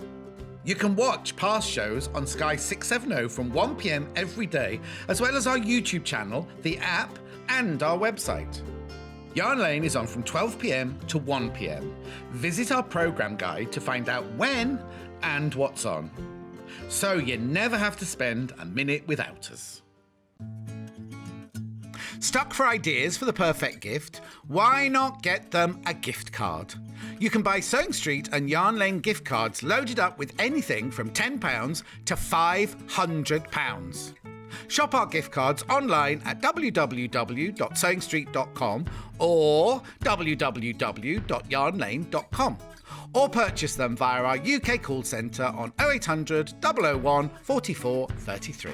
You can watch past shows on Sky 670 from 1 PM every day, as well as our YouTube channel, the app, and our website. Yarn Lane is on from 12 PM to 1 PM. Visit our programme guide to find out when and what's on. So you never have to spend a minute without us. Stuck for ideas for the perfect gift? Why not get them a gift card? You can buy Sewing Street and Yarn Lane gift cards loaded up with anything from £10 to £500. Shop our gift cards online at www.sewingstreet.com or www.yarnlane.com, or purchase them via our UK call centre on 0800 001 44 33.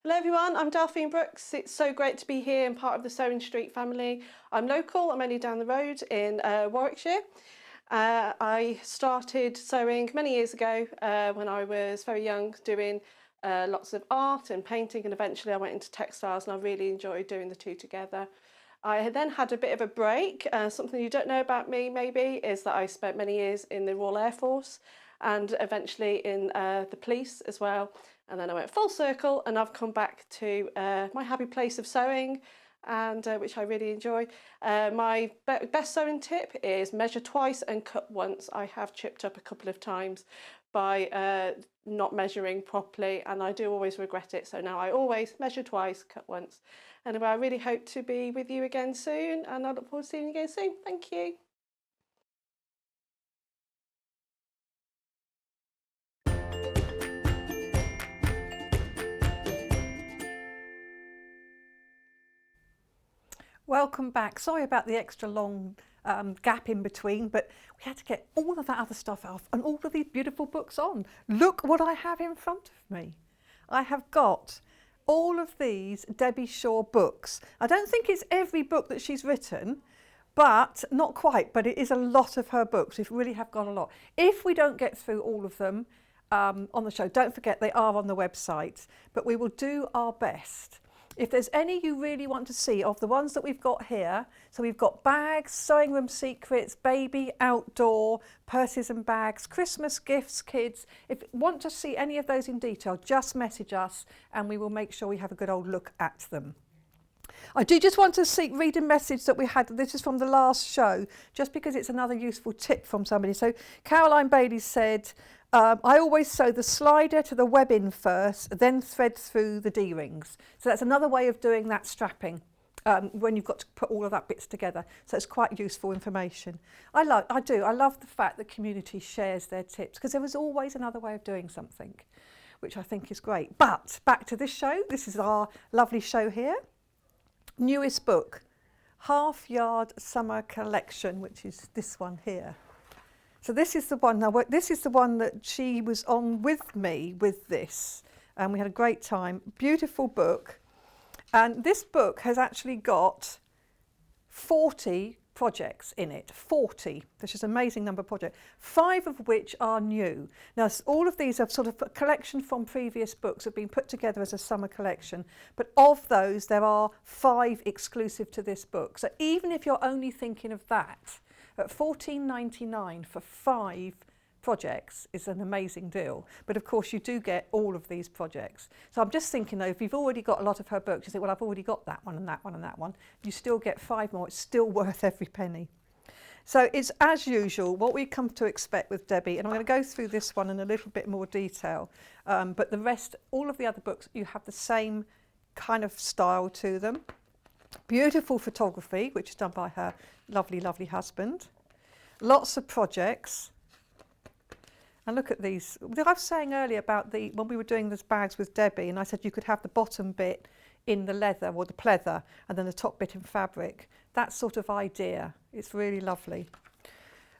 Hello everyone, I'm Delphine Brooks. It's so great to be here and part of the Sewing Street family. I'm local, I'm only down the road in Warwickshire. I started sewing many years ago when I was very young, doing lots of art and painting, and eventually I went into textiles, and I really enjoyed doing the two together. I then had a bit of a break. Something you don't know about me maybe is that I spent many years in the Royal Air Force and eventually in the police as well. And then I went full circle and I've come back to my happy place of sewing, and which I really enjoy. My best sewing tip is measure twice and cut once. I have chipped up a couple of times by not measuring properly, and I do always regret it. So now I always measure twice, cut once. Anyway, I really hope to be with you again soon, and I look forward to seeing you again soon. Thank you. Welcome back. Sorry about the extra long gap in between, but we had to get all of that other stuff off and all of these beautiful books on. Look what I have in front of me. I have got all of these Debbie Shaw books. I don't think it's every book that she's written, but not quite, but it is a lot of her books. We really have got a lot. If we don't get through all of them on the show, don't forget they are on the website, but we will do our best. If there's any you really want to see of the ones that we've got here, so we've got bags, sewing room secrets, baby, outdoor, purses and bags, Christmas gifts, kids. If you want to see any of those in detail, just message us and we will make sure we have a good old look at them. I do just want to read a message that we had. This is from the last show, just because it's another useful tip from somebody. So Caroline Bailey said, I always sew the slider to the webbing first, then thread through the D-rings. So that's another way of doing that strapping when you've got to put all of that bits together. So it's quite useful information. I love the fact that community shares their tips, because there is always another way of doing something, which I think is great. But back to this show. This is our lovely show here. Newest book, Half Yard Summer Collection, which is this one here. So this is the one. Now, this is the one that she was on with me with this, and we had a great time. Beautiful book, and this book has actually got 40 projects in it. 40, which is an amazing number of projects. 5 of which are new. Now, all of these are sort of a collection from previous books have been put together as a summer collection, but of those, there are 5 exclusive to this book. So even if you're only thinking of that, at $14.99 for 5 projects is an amazing deal. But of course you do get all of these projects. So I'm just thinking though, if you've already got a lot of her books, you think, well, I've already got that one and that one and that one. You still get 5 more. It's still worth every penny. So it's as usual what we come to expect with Debbie, and I'm going to go through this one in a little bit more detail. But the rest, all of the other books, you have the same kind of style to them. Beautiful photography, which is done by her lovely, lovely husband. Lots of projects. And look at these. I was saying earlier about when we were doing these bags with Debbie, and I said you could have the bottom bit in the leather or the pleather and then the top bit in fabric. That sort of idea. It's really lovely.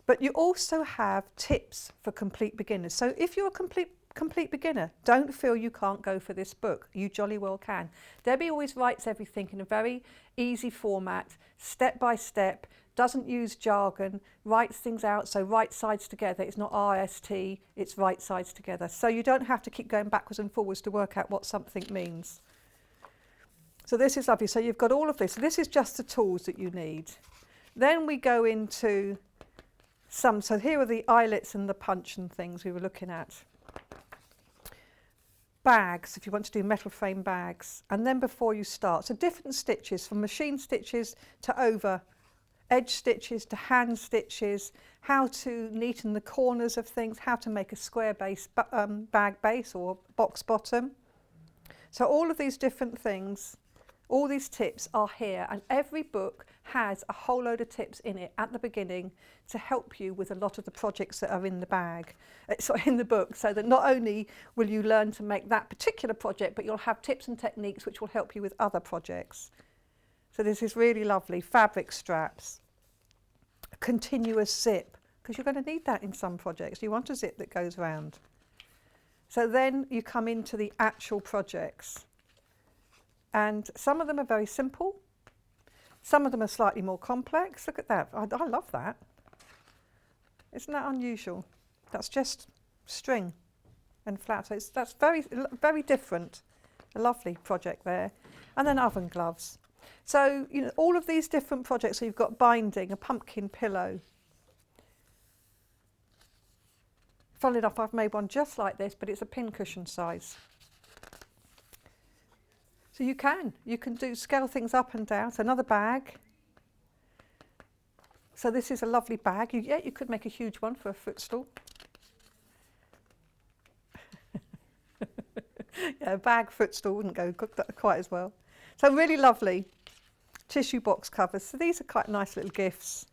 But you also have tips for complete beginners. So if you're a complete beginner, don't feel you can't go for this book. You jolly well can. Debbie always writes everything in a very easy format, step by step, doesn't use jargon, writes things out, so right sides together. It's not RST, it's right sides together. So you don't have to keep going backwards and forwards to work out what something means. So this is lovely. So you've got all of this. So this is just the tools that you need. Then we go into so here are the eyelets and the punch and things we were looking at. Bags, if you want to do metal frame bags. And then before you start, so different stitches, from machine stitches to over edge stitches to hand stitches, how to neaten the corners of things, how to make a square base bag base or box bottom. So all of these different things, all these tips are here, and every book has a whole load of tips in it at the beginning to help you with a lot of the projects that are in the bag, in the book, so that not only will you learn to make that particular project, but you'll have tips and techniques which will help you with other projects. So this is really lovely. Fabric straps, a continuous zip, because you're going to need that in some projects. You want a zip that goes round. So then you come into the actual projects. And some of them are very simple. Some of them are slightly more complex. Look at that. I love that. Isn't that unusual? That's just string and flat. So that's very, very different. A lovely project there. And then oven gloves. So, you know, all of these different projects. So you've got binding, a pumpkin pillow. Funnily enough, I've made one just like this, but it's a pincushion size. So you can scale things up and down. So another bag. So this is a lovely bag. You could make a huge one for a footstool. Yeah, a bag footstool wouldn't go quite as well. So really lovely tissue box covers. So these are quite nice little gifts.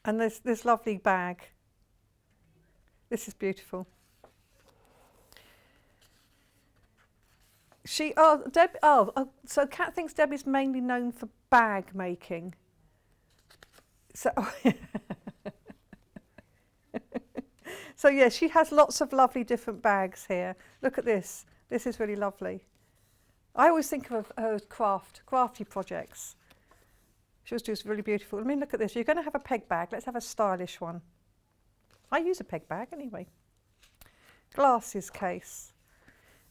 And this lovely bag. This is beautiful. So Kat thinks Debbie's mainly known for bag making. So, so yeah, she has lots of lovely different bags here. Look at this. This is really lovely. I always think of her as crafty projects. She was just really beautiful. I mean, look at this. You're going to have a peg bag. Let's have a stylish one. I use a peg bag anyway. Glasses case.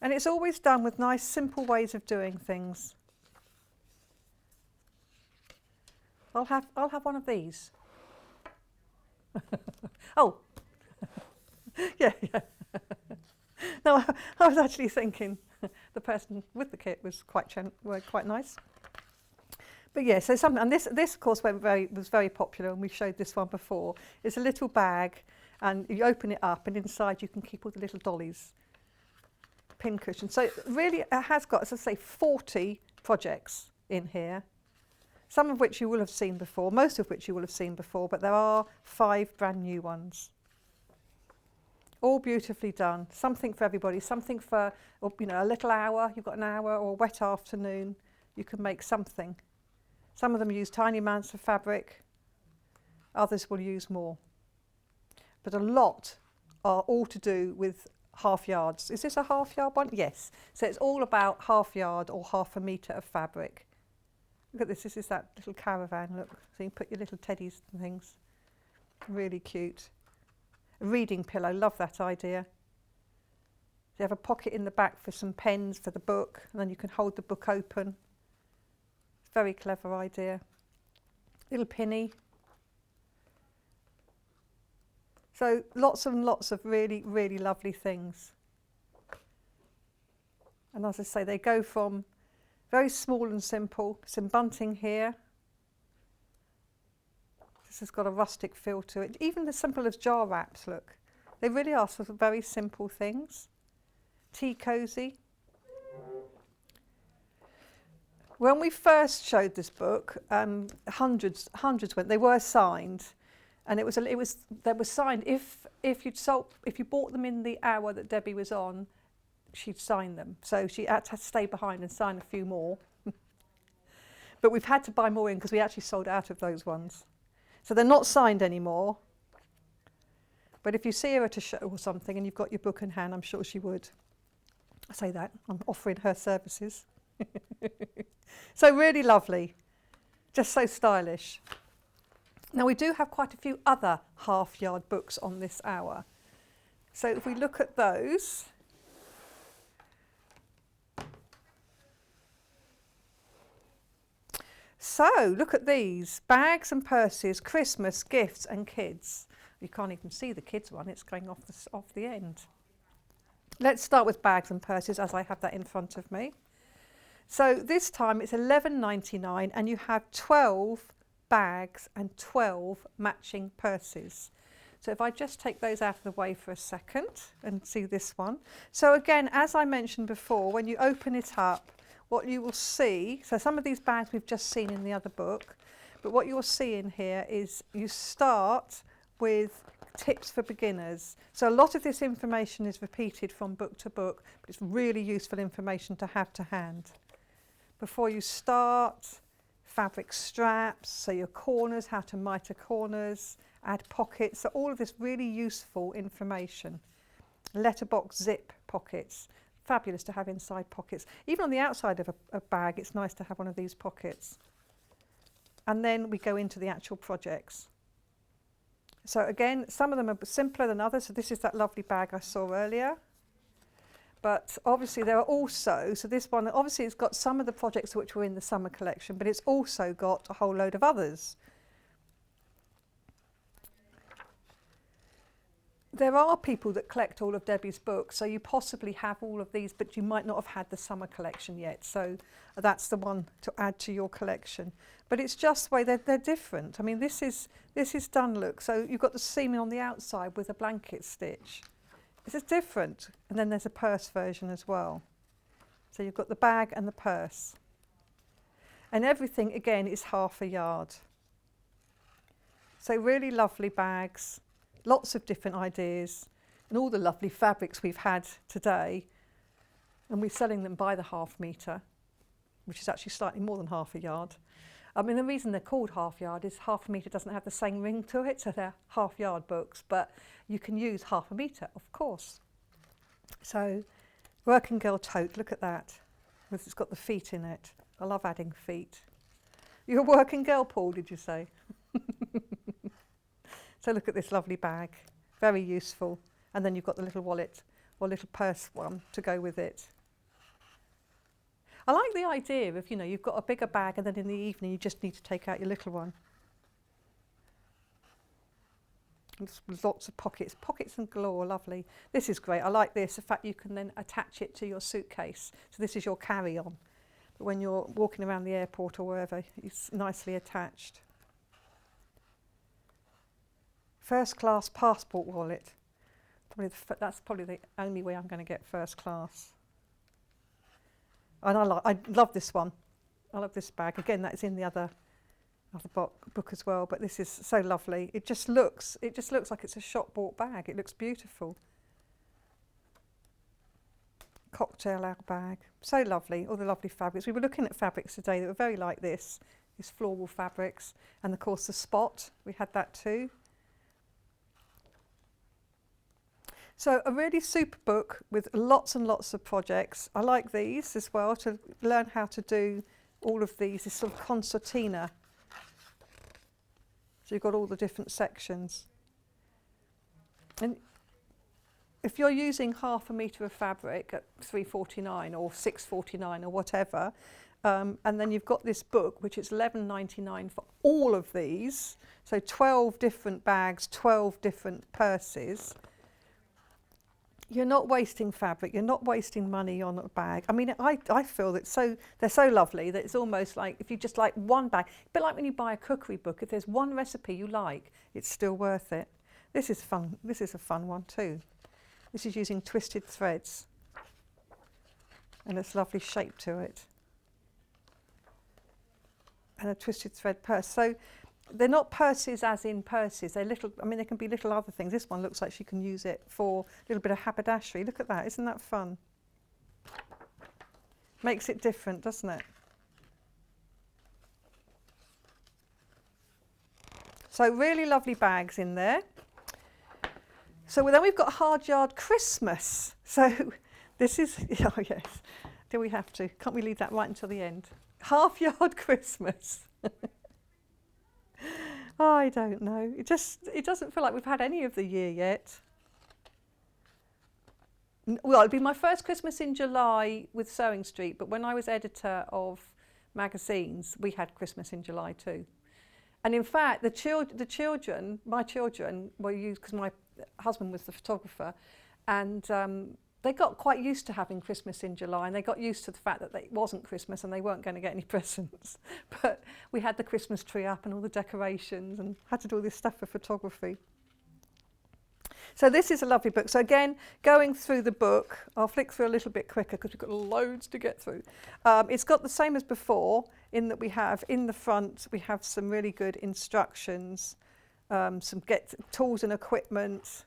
And it's always done with nice, simple ways of doing things. I'll have one of these. Oh, yeah. No, I was actually thinking the person with the kit was quite nice. But yeah, so something, and this of course was very popular, and we showed this one before. It's a little bag, and you open it up, and inside you can keep all the little dollies. Pincushion. So really, it has got, as I say, 40 projects in here. Some of which you will have seen before, most of which you will have seen before, but there are 5 brand new ones. All beautifully done. Something for everybody. Something for, you know, a little hour. You've got an hour or a wet afternoon. You can make something. Some of them use tiny amounts of fabric. Others will use more. But a lot are all to do with half yards. Is this a half yard one? Yes. So it's all about half yard or half a metre of fabric. Look at this. This is that little caravan. Look. So you can put your little teddies and things. Really cute. A reading pillow. Love that idea. You have a pocket in the back for some pens for the book, and then you can hold the book open. Very clever idea. Little pinny. So lots and lots of really, really lovely things. And as I say, they go from very small and simple, some bunting here. This has got a rustic feel to it. Even as simple as jar wraps, look. They really are sort of very simple things. Tea cosy. When we first showed this book, hundreds went. They were signed. And they were signed. If you bought them in the hour that Debbie was on, she'd sign them. So she had to stay behind and sign a few more. But we've had to buy more in because we actually sold out of those ones. So they're not signed anymore. But if you see her at a show or something and you've got your book in hand, I'm sure she would. I say that, I'm offering her services. So really lovely. Just so stylish. Now we do have quite a few other half-yard books on this hour. So if we look at those, so look at these, bags and purses, Christmas, gifts and kids. You can't even see the kids one, it's going off the end. Let's start with bags and purses as I have that in front of me. So this time it's $11.99 and you have 12 bags and 12 matching purses. So if I just take those out of the way for a second and see this one. So again, as I mentioned before, when you open it up, what you will see, so some of these bags we've just seen in the other book, but what you'll see in here is you start with tips for beginners. So a lot of this information is repeated from book to book, but it's really useful information to have to hand. Before you start, fabric straps, so your corners, how to mitre corners, add pockets, so all of this really useful information. Letterbox zip pockets, fabulous to have inside pockets. Even on the outside of a bag, it's nice to have one of these pockets. And then we go into the actual projects. So again, some of them are simpler than others. So this is that lovely bag I saw earlier. But obviously there are also, so this one, obviously it's got some of the projects which were in the summer collection, but it's also got a whole load of others. There are people that collect all of Debbie's books, so you possibly have all of these, but you might not have had the summer collection yet. So that's the one to add to your collection. But it's just the way they're different. I mean, this is done, look. So you've got the seaming on the outside with a blanket stitch. This is different. And then there's a purse version as well. So you've got the bag and the purse. And everything, again, is half a yard. So really lovely bags. Lots of different ideas and all the lovely fabrics we've had today, and we're selling them by the half metre, which is actually slightly more than half a yard. I mean, the reason they're called half yard is half a metre doesn't have the same ring to it, so they're half yard books, but you can use half a metre, of course. So working girl tote, look at that, it's got the feet in it. I love adding feet. You're a working girl, Paul, did you say? So look at this lovely bag, very useful. And then you've got the little wallet or little purse one to go with it. I like the idea of, you've got a bigger bag and then in the evening you just need to take out your little one. There's lots of pockets and galore, lovely. This is great, I like this, the fact you can then attach it to your suitcase. So this is your carry-on. But when you're walking around the airport or wherever, it's nicely attached. First class passport wallet. That's probably the only way I'm going to get first class. And I love this one. I love this bag. Again, that's in the other book as well. But this is so lovely. It just looks like it's a shop bought bag. It looks beautiful. Cocktail out bag. So lovely. All the lovely fabrics. We were looking at fabrics today that were very like this. These floral fabrics, and of course the spot. We had that too. So a really super book with lots and lots of projects. I like these as well, to learn how to do all of these, this sort of concertina. So you've got all the different sections. And if you're using half a metre of fabric at $3.49 or $6.49 or whatever, and then you've got this book, which is $11.99 for all of these, so 12 different bags, 12 different purses. You're not wasting fabric, you're not wasting money on a bag. I mean, I feel that they're so lovely that it's almost like if you just like one bag, a bit like when you buy a cookery book, if there's one recipe you like, it's still worth it. This is fun, this is a fun one too. This is using twisted threads and it's lovely shape to it. And a twisted thread purse. So they're not purses as in purses, they're little, I mean they can be little other things. This one looks like she can use it for a little bit of haberdashery. Look at that, isn't that fun? Makes it different, doesn't it? So really lovely bags in there. So then we've got Hard Yard Christmas. So this is, oh yes, do we have to? Can't we leave that right until the end? Half Yard Christmas. I don't know. It doesn't feel like we've had any of the year yet. Well, it'd be my first Christmas in July with Sewing Street, but when I was editor of magazines, we had Christmas in July too. And in fact, my children were used, because my husband was the photographer, and they got quite used to having Christmas in July, and they got used to the fact that it wasn't Christmas and they weren't going to get any presents. But we had the Christmas tree up and all the decorations and had to do all this stuff for photography. So this is a lovely book. So again, going through the book, I'll flick through a little bit quicker because we've got loads to get through. It's got the same as before in that we have, in the front, we have some really good instructions, some tools and equipment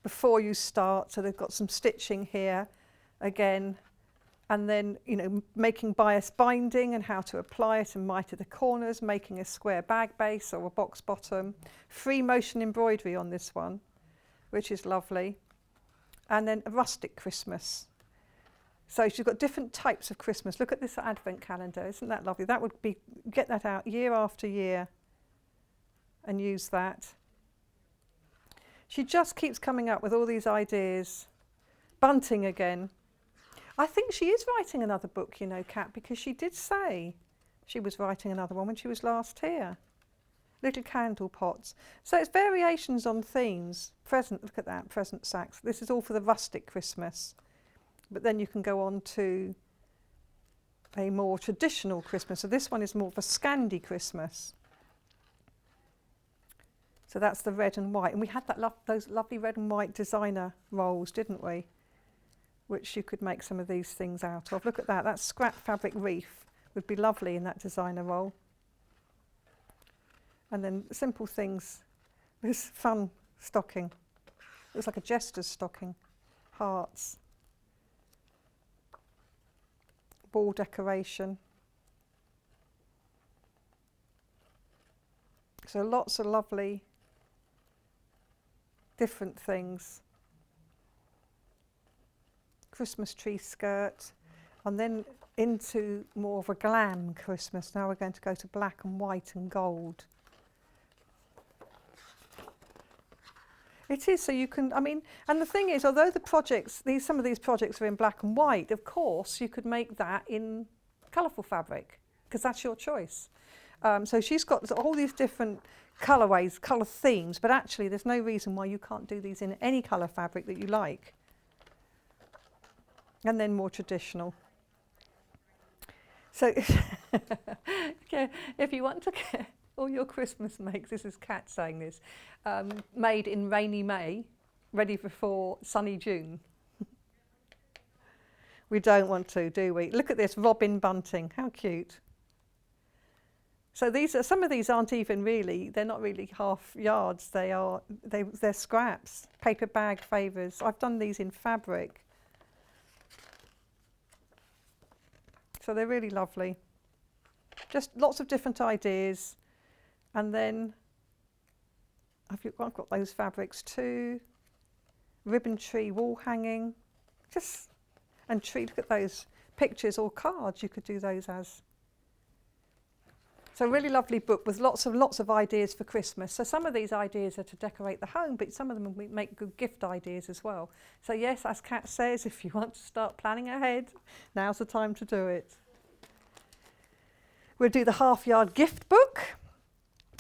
before you start. So they've got some stitching here again, and then, you know, making bias binding and how to apply it and miter the corners, making a square bag base or a box bottom, free motion embroidery on this one, which is lovely, and then a rustic Christmas. So she's got different types of Christmas. Look at this advent calendar. Isn't that lovely? That would be, get that out year after year and use that. She just keeps coming up with all these ideas. Bunting again. I think she is writing another book, you know, Kat, because she did say she was writing another one when she was last here. Little candle pots. So it's variations on themes. Present, look at that, present sacks. This is all for the rustic Christmas. But then you can go on to a more traditional Christmas. So this one is more of a Scandi Christmas. So that's the red and white. And we had that those lovely red and white designer rolls, didn't we? Which you could make some of these things out of. Look at that, that scrap fabric wreath would be lovely in that designer roll. And then simple things, this fun stocking. Looks like a jester's stocking. Hearts. Ball decoration. So lots of lovely different things. Christmas tree skirt, and then into more of a glam Christmas. Now we're going to go to black and white and gold. It is, so you can, I mean, and the thing is, although the projects, some of these projects are in black and white, of course you could make that in colourful fabric, because that's your choice. So she's got all these different colourways, colour themes, but actually there's no reason why you can't do these in any colour fabric that you like. And then more traditional. So okay, if you want to get all your Christmas makes, this is Kat saying this, made in rainy May, ready for sunny June. We don't want to, do we? Look at this, Robin Bunting, how cute. So these are, some of these aren't even really, they're not really half yards, they're scraps, paper bag favours. I've done these in fabric. So they're really lovely. Just lots of different ideas. And then I've got those fabrics too. Ribbon tree wall hanging. Just, and tree, look at those pictures or cards you could do those as. So a really lovely book with lots of ideas for Christmas. So some of these ideas are to decorate the home, but some of them make good gift ideas as well. So yes, as Kat says, if you want to start planning ahead, now's the time to do it. We'll do the half yard gift book.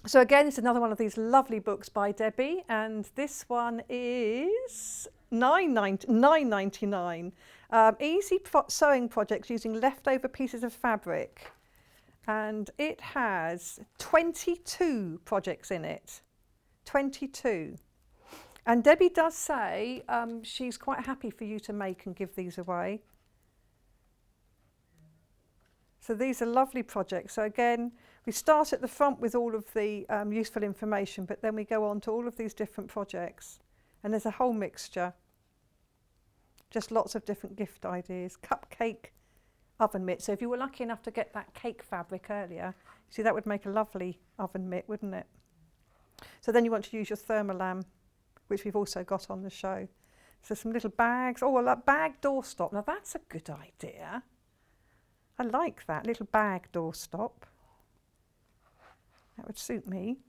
So again, it's another one of these lovely books by Debbie, and this one is $9.99. Easy sewing projects using leftover pieces of fabric. And it has 22 projects in it, 22. And Debbie does say she's quite happy for you to make and give these away. So these are lovely projects. So again, we start at the front with all of the useful information, but then we go on to all of these different projects. And there's a whole mixture. Just lots of different gift ideas. Cupcake oven mitt. So if you were lucky enough to get that cake fabric earlier, see, that would make a lovely oven mitt, wouldn't it? So then you want to use your thermolam, which we've also got on the show. So some little bags. Oh, a bag doorstop. Now that's a good idea. I like that, little bag doorstop. That would suit me.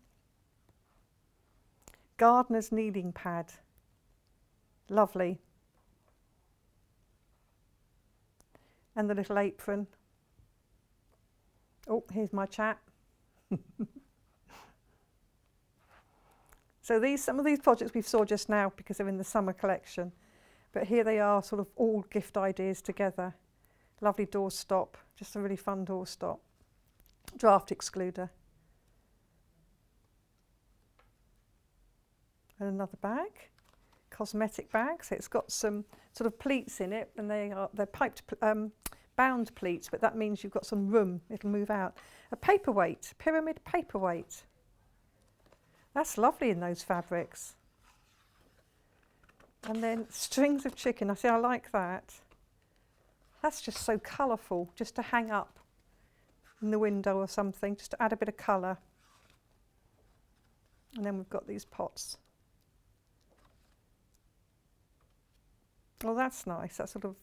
Gardener's kneading pad. Lovely. And the little apron. Oh, here's my chat. So some of these projects we saw just now because they're in the summer collection. But here they are, sort of all gift ideas together. Lovely doorstop, just a really fun doorstop. Draft excluder. And another bag, cosmetic bag. So it's got some sort of pleats in it, and they're piped, bound pleats, but that means you've got some room, it'll move out. A paperweight, pyramid paperweight. That's lovely in those fabrics. And then strings of chicken, I like that. That's just so colourful, just to hang up in the window or something, just to add a bit of colour. And then we've got these pots. Oh, that's nice, that sort of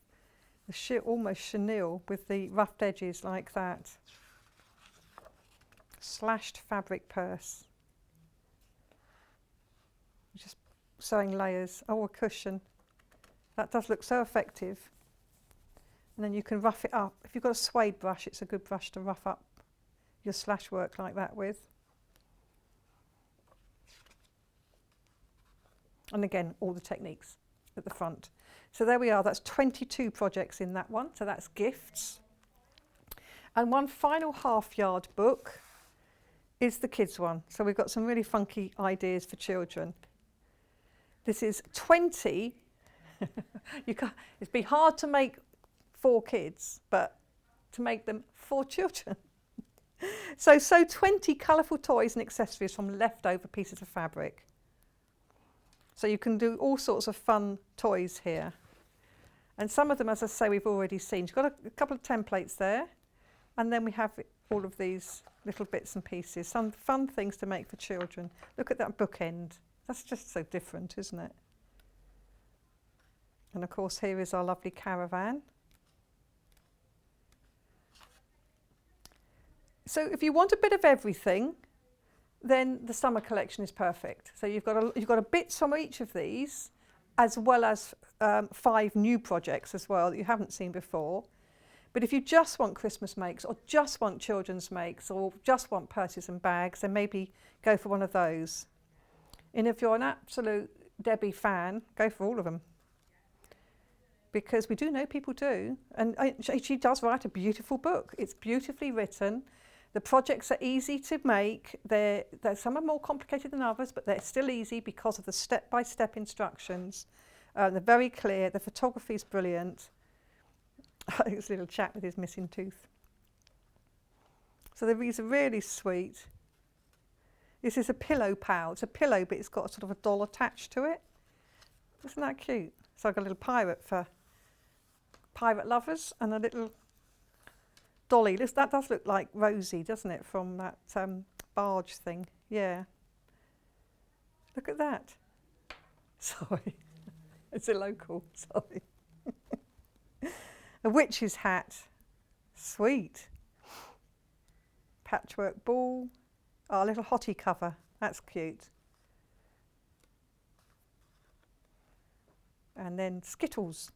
the almost chenille with the roughed edges like that. Slashed fabric purse. Just sewing layers. Oh, a cushion. That does look so effective. And then you can rough it up. If you've got a suede brush, it's a good brush to rough up your slash work like that with. And again, all the techniques at the front. So there we are, that's 22 projects in that one, so that's gifts. And one final half-yard book is the kids one. So we've got some really funky ideas for children. This is 20, it'd be hard to make 4 kids, but to make them 4 children. So 20 colourful toys and accessories from leftover pieces of fabric. So you can do all sorts of fun toys here. And some of them, as I say, we've already seen. You've got a couple of templates there. And then we have all of these little bits and pieces. Some fun things to make for children. Look at that bookend. That's just so different, isn't it? And of course, here is our lovely caravan. So if you want a bit of everything, then the summer collection is perfect. So you've got a bit from each of these, as well as 5 new projects as well that you haven't seen before. But if you just want Christmas makes, or just want children's makes, or just want purses and bags, then maybe go for one of those. And if you're an absolute Debbie fan, go for all of them. Because we do know people do. And she does write a beautiful book. It's beautifully written. The projects are easy to make. Some are more complicated than others, but they're still easy because of the step-by-step instructions. They're very clear. The photography is brilliant. This little chap with his missing tooth. So these are really sweet. This is a pillow pal. It's a pillow, but it's got a sort of a doll attached to it. Isn't that cute? So I've got a little pirate for pirate lovers and a little dolly. That does look like Rosie, doesn't it, from that barge thing? Yeah. Look at that. Sorry. It's a local, sorry. A witch's hat. Sweet. Patchwork ball. Oh, a little hottie cover. That's cute. And then Skittles.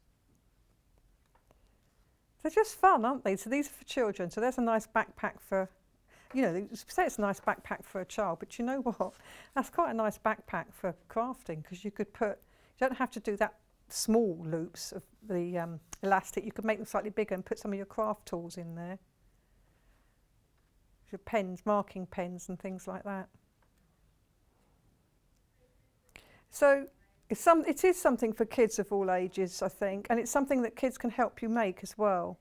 They're just fun, aren't they? So these are for children. So there's a nice backpack for, you know, you say it's a nice backpack for a child, but you know what? That's quite a nice backpack for crafting, because you could put, you don't have to do that small loops of the elastic. You could make them slightly bigger and put some of your craft tools in there. Your pens, marking pens and things like that. So it is something for kids of all ages, I think, and it's something that kids can help you make as well.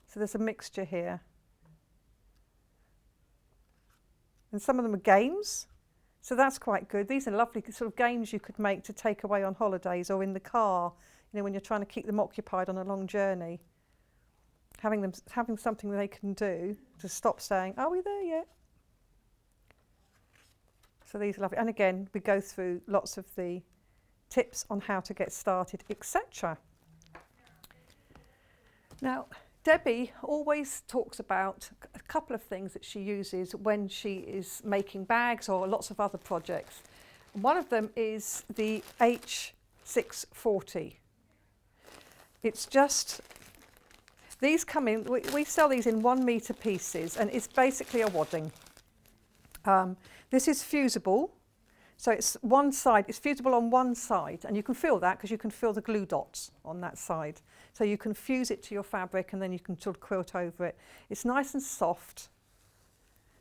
So there's a mixture here. And some of them are games, so that's quite good. These are lovely sort of games you could make to take away on holidays or in the car, you know, when you're trying to keep them occupied on a long journey. Having something that they can do to stop saying, "Are we there yet?" So these are lovely. And again, we go through lots of the tips on how to get started, etc. Now, Debbie always talks about a couple of things that she uses when she is making bags or lots of other projects. One of them is the H640. It's just, these come in, we sell these in 1 metre pieces, and it's basically a wadding. This is fusible. So it's one side, it's fusible on one side, and you can feel that because you can feel the glue dots on that side. So you can fuse it to your fabric and then you can sort of quilt over it. It's nice and soft,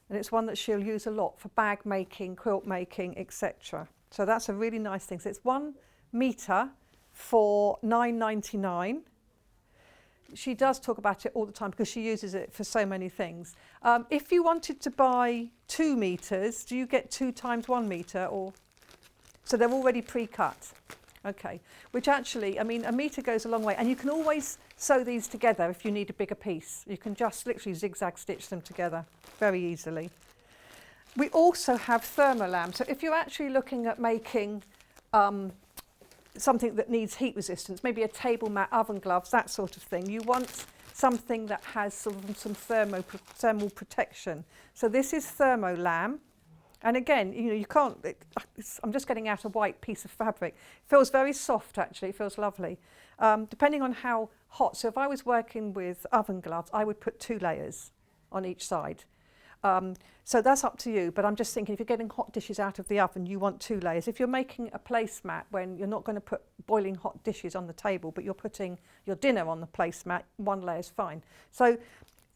and it's one that she'll use a lot for bag making, quilt making, etc. So that's a really nice thing. So it's 1 metre for £9.99. She does talk about it all the time because she uses it for so many things. If you wanted to buy 2 metres, do you get 2 times 1 metre, or so they're already pre-cut? Okay, which actually, I mean, 1 metre goes a long way, and you can always sew these together if you need a bigger piece. You can just literally zigzag stitch them together very easily. We also have thermolam. So if you're actually looking at making something that needs heat resistance, maybe a table mat, oven gloves, that sort of thing. You want something that has sort of some thermal protection. So this is thermolam. And again, you know, you can't, I'm just getting out a white piece of fabric. It feels very soft, actually. It feels lovely. Depending on how hot. So if I was working with oven gloves, I would put 2 layers on each side. So that's up to you. But I'm just thinking, if you're getting hot dishes out of the oven, you want 2 layers. If you're making a placemat when you're not going to put boiling hot dishes on the table, but you're putting your dinner on the placemat, 1 layer is fine. So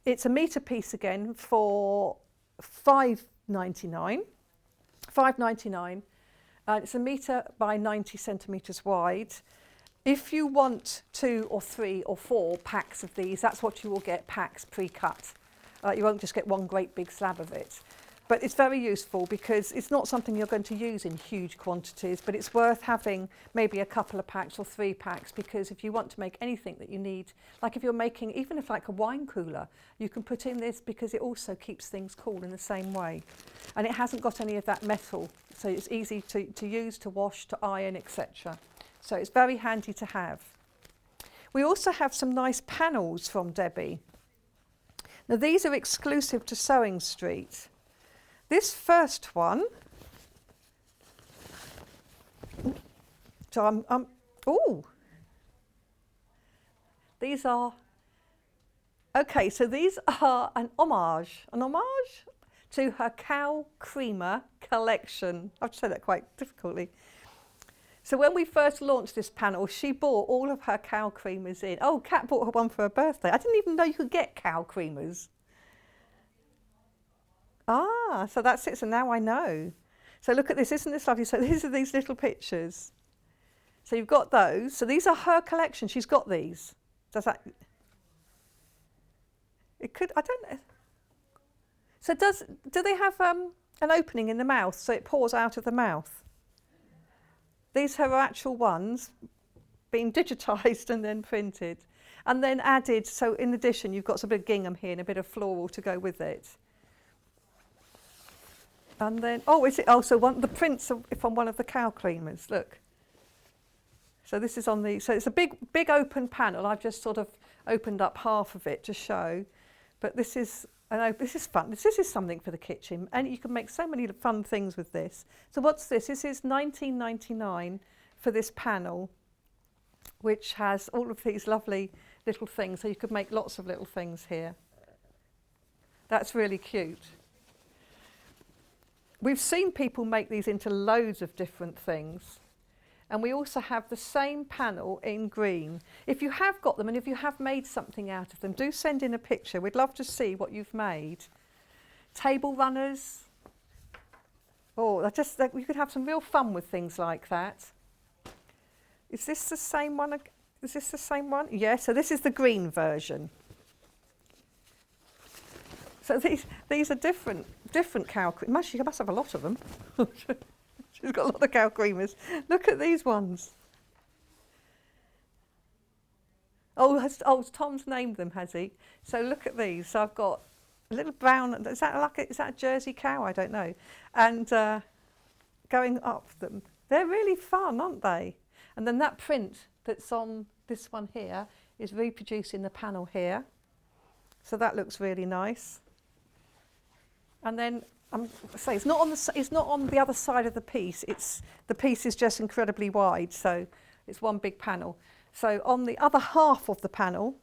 it's a metre piece again for $5.99. $5.99. It's a metre by 90 centimetres wide. If you want 2 or 3 or 4 packs of these, that's what you will get, packs pre-cut. You won't just get one great big slab of it. But it's very useful because it's not something you're going to use in huge quantities, but it's worth having maybe a couple of packs or 3 packs, because if you want to make anything that you need, like if you're making, even if like a wine cooler, you can put in this because it also keeps things cool in the same way. And it hasn't got any of that metal, so it's easy to use, to wash, to iron, etc. So it's very handy to have. We also have some nice panels from Debbie. Now these are exclusive to Sewing Street. This first one, so these are, okay, so these are an homage to her cow creamer collection. I've said that quite difficultly. So when we first launched this panel, she bought all of her cow creamers in. Oh, Kat bought her one for her birthday. I didn't even know you could get cow creamers. Ah, so that's it. So now I know. So look at this. Isn't this lovely? So these are these little pictures. So you've got those. So these are her collection. She's got these. Does that? It could. I don't know. So do they have an opening in the mouth so it pours out of the mouth? These are her actual ones, being digitised and then printed, and then added. So in addition, you've got some bit of gingham here and a bit of floral to go with it. And then, oh, is it also the prints from one of the cow creamers? Look. So this is on the. So it's a big open panel. I've just sort of opened up half of it to show, but this is. I know this is fun. This is something for the kitchen, and you can make so many fun things with this. So what's this? This is $19.99 for this panel, which has all of these lovely little things. So you could make lots of little things here. That's really cute. We've seen people make these into loads of different things. And we also have the same panel in green. If you have got them and if you have made something out of them, do send in a picture. We'd love to see what you've made. Table runners. Oh, we could have some real fun with things like that. Is this the same one? Is this the same one? Yeah, so this is the green version. So these are different cow creamers. She must have a lot of them. She's got a lot of cow creamers. Look at these ones. Oh, Tom's named them, has he? So look at these. So I've got a little brown. Is that a Jersey cow? I don't know. And going up them. They're really fun, aren't they? And then that print that's on this one here is reproduced in the panel here. So that looks really nice. And then it's not on the other side of the piece. The piece is just incredibly wide, so it's one big panel. So on the other half of the panel,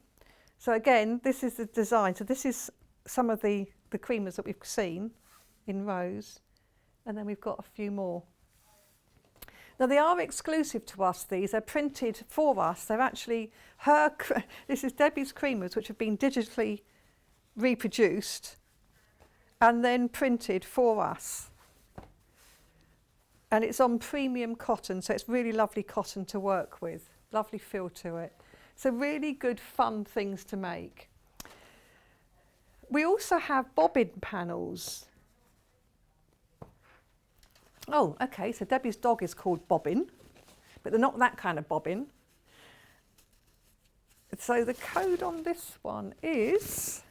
so again, this is the design. So this is some of the creamers that we've seen in rows, and then we've got a few more. Now they are exclusive to us. They're printed for us. They're actually this is Debbie's creamers, which have been digitally reproduced and then printed for us. And it's on premium cotton, so it's really lovely cotton to work with. Lovely feel to it. So really good fun things to make. We also have bobbin panels. Oh, okay, so Debbie's dog is called Bobbin, but they're not that kind of bobbin. So the code on this one is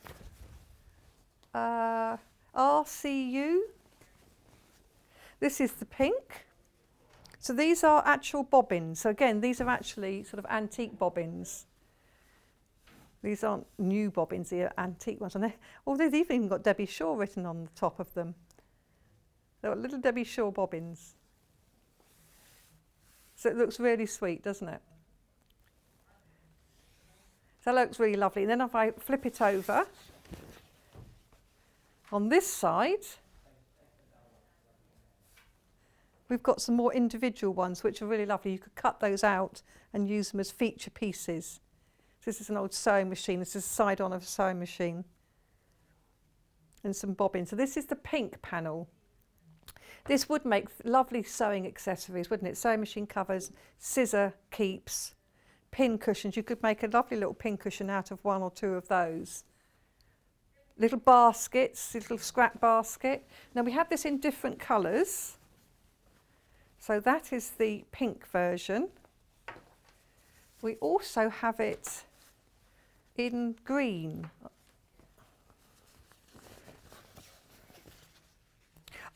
RCU. This is the pink. So these are actual bobbins. So again, these are actually sort of antique bobbins. These aren't new bobbins, they're antique ones. And they've even got Debbie Shaw written on the top of them. They're little Debbie Shaw bobbins. So it looks really sweet, doesn't it? So that looks really lovely. And then if I flip it over, on this side, we've got some more individual ones which are really lovely. You could cut those out and use them as feature pieces. So this is an old sewing machine. This is the side on of a sewing machine. And some bobbins. So this is the pink panel. This would make lovely sewing accessories, wouldn't it? Sewing machine covers, scissor keeps, pin cushions. You could make a lovely little pin cushion out of one or two of those. Little baskets, little scrap basket. Now we have this in different colours. So that is the pink version. We also have it in green.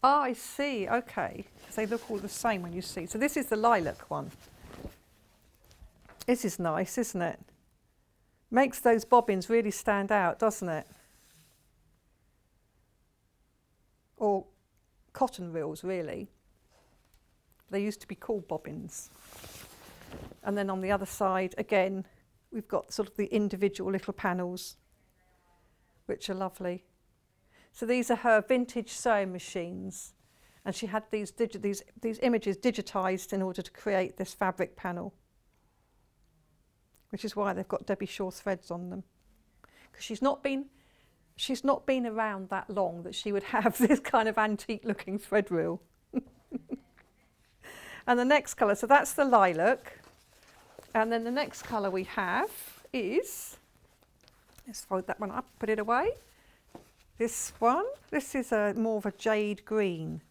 Ah, I see, okay. Because they look all the same when you see. So this is the lilac one. This is nice, isn't it? Makes those bobbins really stand out, doesn't it? Or cotton reels, really. They used to be called bobbins. And then on the other side, again, we've got sort of the individual little panels, which are lovely. So these are her vintage sewing machines. And she had these images digitized in order to create this fabric panel, which is why they've got Debbie Shaw threads on them. Because she's not been around that long that she would have this kind of antique looking thread reel. And the next colour, so that's the lilac. And then the next colour we have is, let's fold that one up, put it away. This one, this is more of a jade green.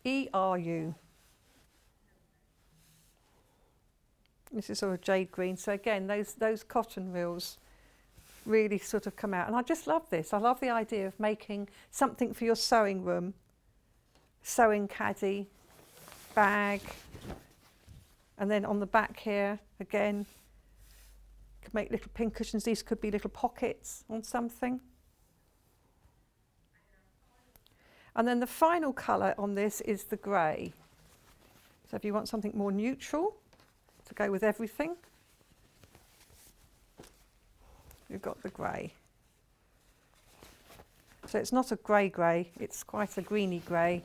ERU. This is sort of jade green. So again, those cotton reels really sort of come out. And I just love this. I love the idea of making something for your sewing room, sewing caddy, bag, and then on the back here, again, you could make little pin cushions. These could be little pockets on something. And then the final colour on this is the grey. So if you want something more neutral to go with everything, you've got the grey. So it's not a grey, it's quite a greeny grey.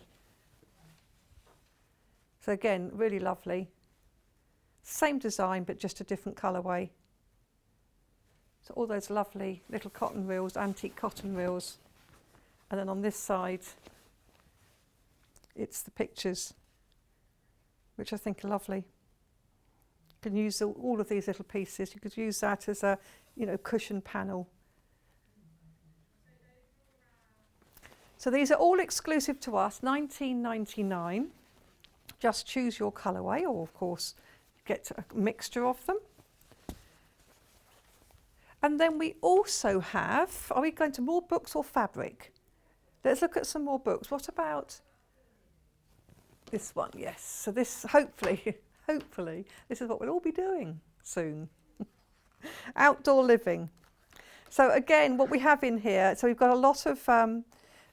So again, really lovely. Same design, but just a different colourway. So all those lovely little cotton reels, antique cotton reels. And then on this side, it's the pictures, which I think are lovely. You can use all of these little pieces. You could use that as a, cushion panel. So these are all exclusive to us, $19.99. Just choose your colourway, or of course, get a mixture of them. And then we also have, are we going to more books or fabric? Let's look at some more books. What about this one? Yes. So this, hopefully, this is what we'll all be doing soon. Outdoor living. So again, what we have in here, so we've got a lot of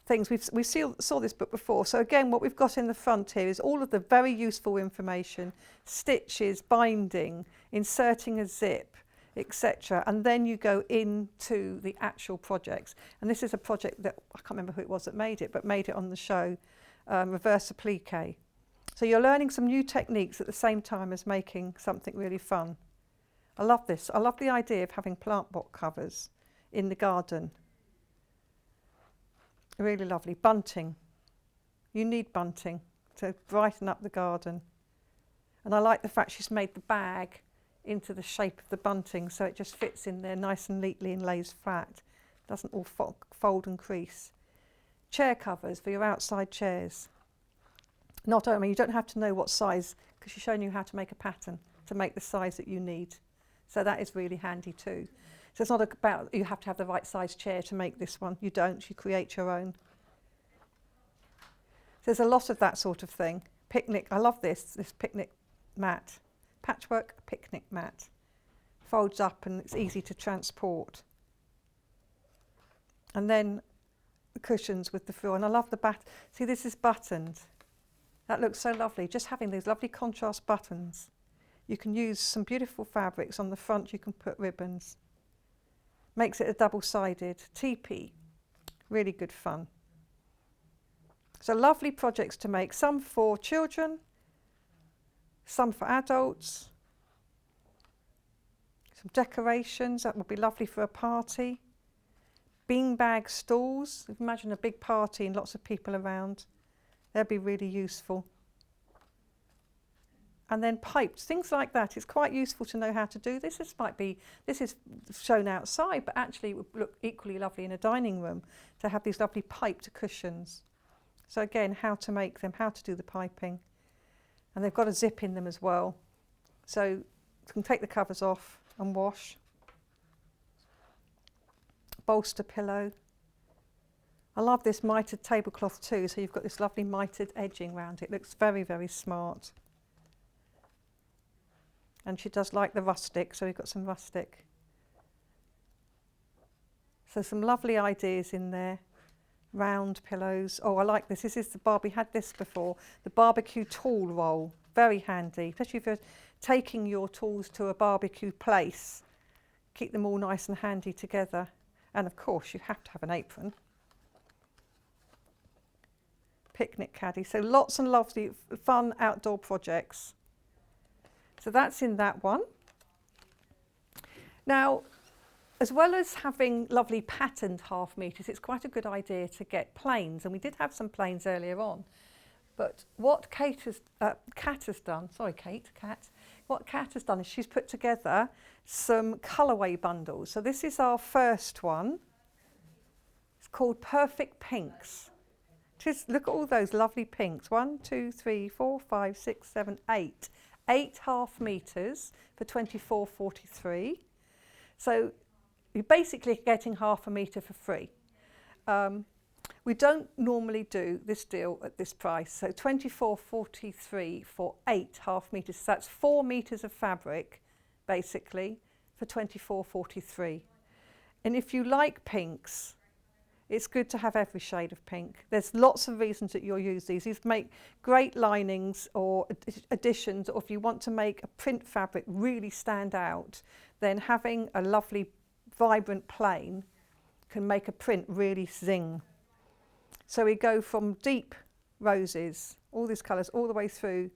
things. We saw this book before. So again, what we've got in the front here is all of the very useful information, stitches, binding, inserting a zip, etc. And then you go into the actual projects. And this is a project that, I can't remember who it was that made it, but made it on the show, reverse applique. So you're learning some new techniques at the same time as making something really fun. I love this. I love the idea of having plant pot covers in the garden. Really lovely. Bunting. You need bunting to brighten up the garden. And I like the fact she's made the bag into the shape of the bunting, so it just fits in there nice and neatly and lays flat. Doesn't all fold and crease. Chair covers for your outside chairs. You don't have to know what size, because she's showing you how to make a pattern to make the size that you need. So that is really handy too. So it's not about you have to have the right size chair to make this one. You don't, you create your own. There's a lot of that sort of thing. Picnic, I love this picnic mat. Patchwork picnic mat. Folds up and it's easy to transport. And then the cushions with the frill. And I love the see, this is buttoned. That looks so lovely. Just having these lovely contrast buttons. You can use some beautiful fabrics. On the front you can put ribbons. Makes it a double-sided teepee. Really good fun. So lovely projects to make. Some for children, some for adults. Some decorations, that would be lovely for a party. Beanbag stools. Imagine a big party and lots of people around. They'd be really useful. And then pipes, things like that. It's quite useful to know how to do this. This is shown outside, but actually it would look equally lovely in a dining room to have these lovely piped cushions. So again, how to make them, how to do the piping. And they've got a zip in them as well. So you can take the covers off and wash. Bolster pillow. I love this mitered tablecloth too, so you've got this lovely mitered edging around it. Looks very, very smart. And she does like the rustic, so we've got some rustic. So some lovely ideas in there. Round pillows. Oh, I like this. This is we had this before. The barbecue tool roll. Very handy, especially if you're taking your tools to a barbecue place. Keep them all nice and handy together. And of course, you have to have an apron. Picnic caddy. So lots and lovely fun outdoor projects. So that's in that one. Now, as well as having lovely patterned half meters, it's quite a good idea to get plains. And we did have some plains earlier on. But what Kat has done is she's put together some colourway bundles. So this is our first one. It's called Perfect Pinks. Just look at all those lovely pinks. 1, 2, 3, 4, 5, 6, 7, 8. 8 half meters for $24.43. So you're basically getting half a metre for free. We don't normally do this deal at this price. So $24.43 for 8 half meters. So that's 4 meters of fabric, basically, for $24.43. And if you like pinks, it's good to have every shade of pink. There's lots of reasons that you'll use these. These make great linings or additions, or if you want to make a print fabric really stand out, then having a lovely, vibrant plain can make a print really zing. So we go from deep roses, all these colours, all the way through.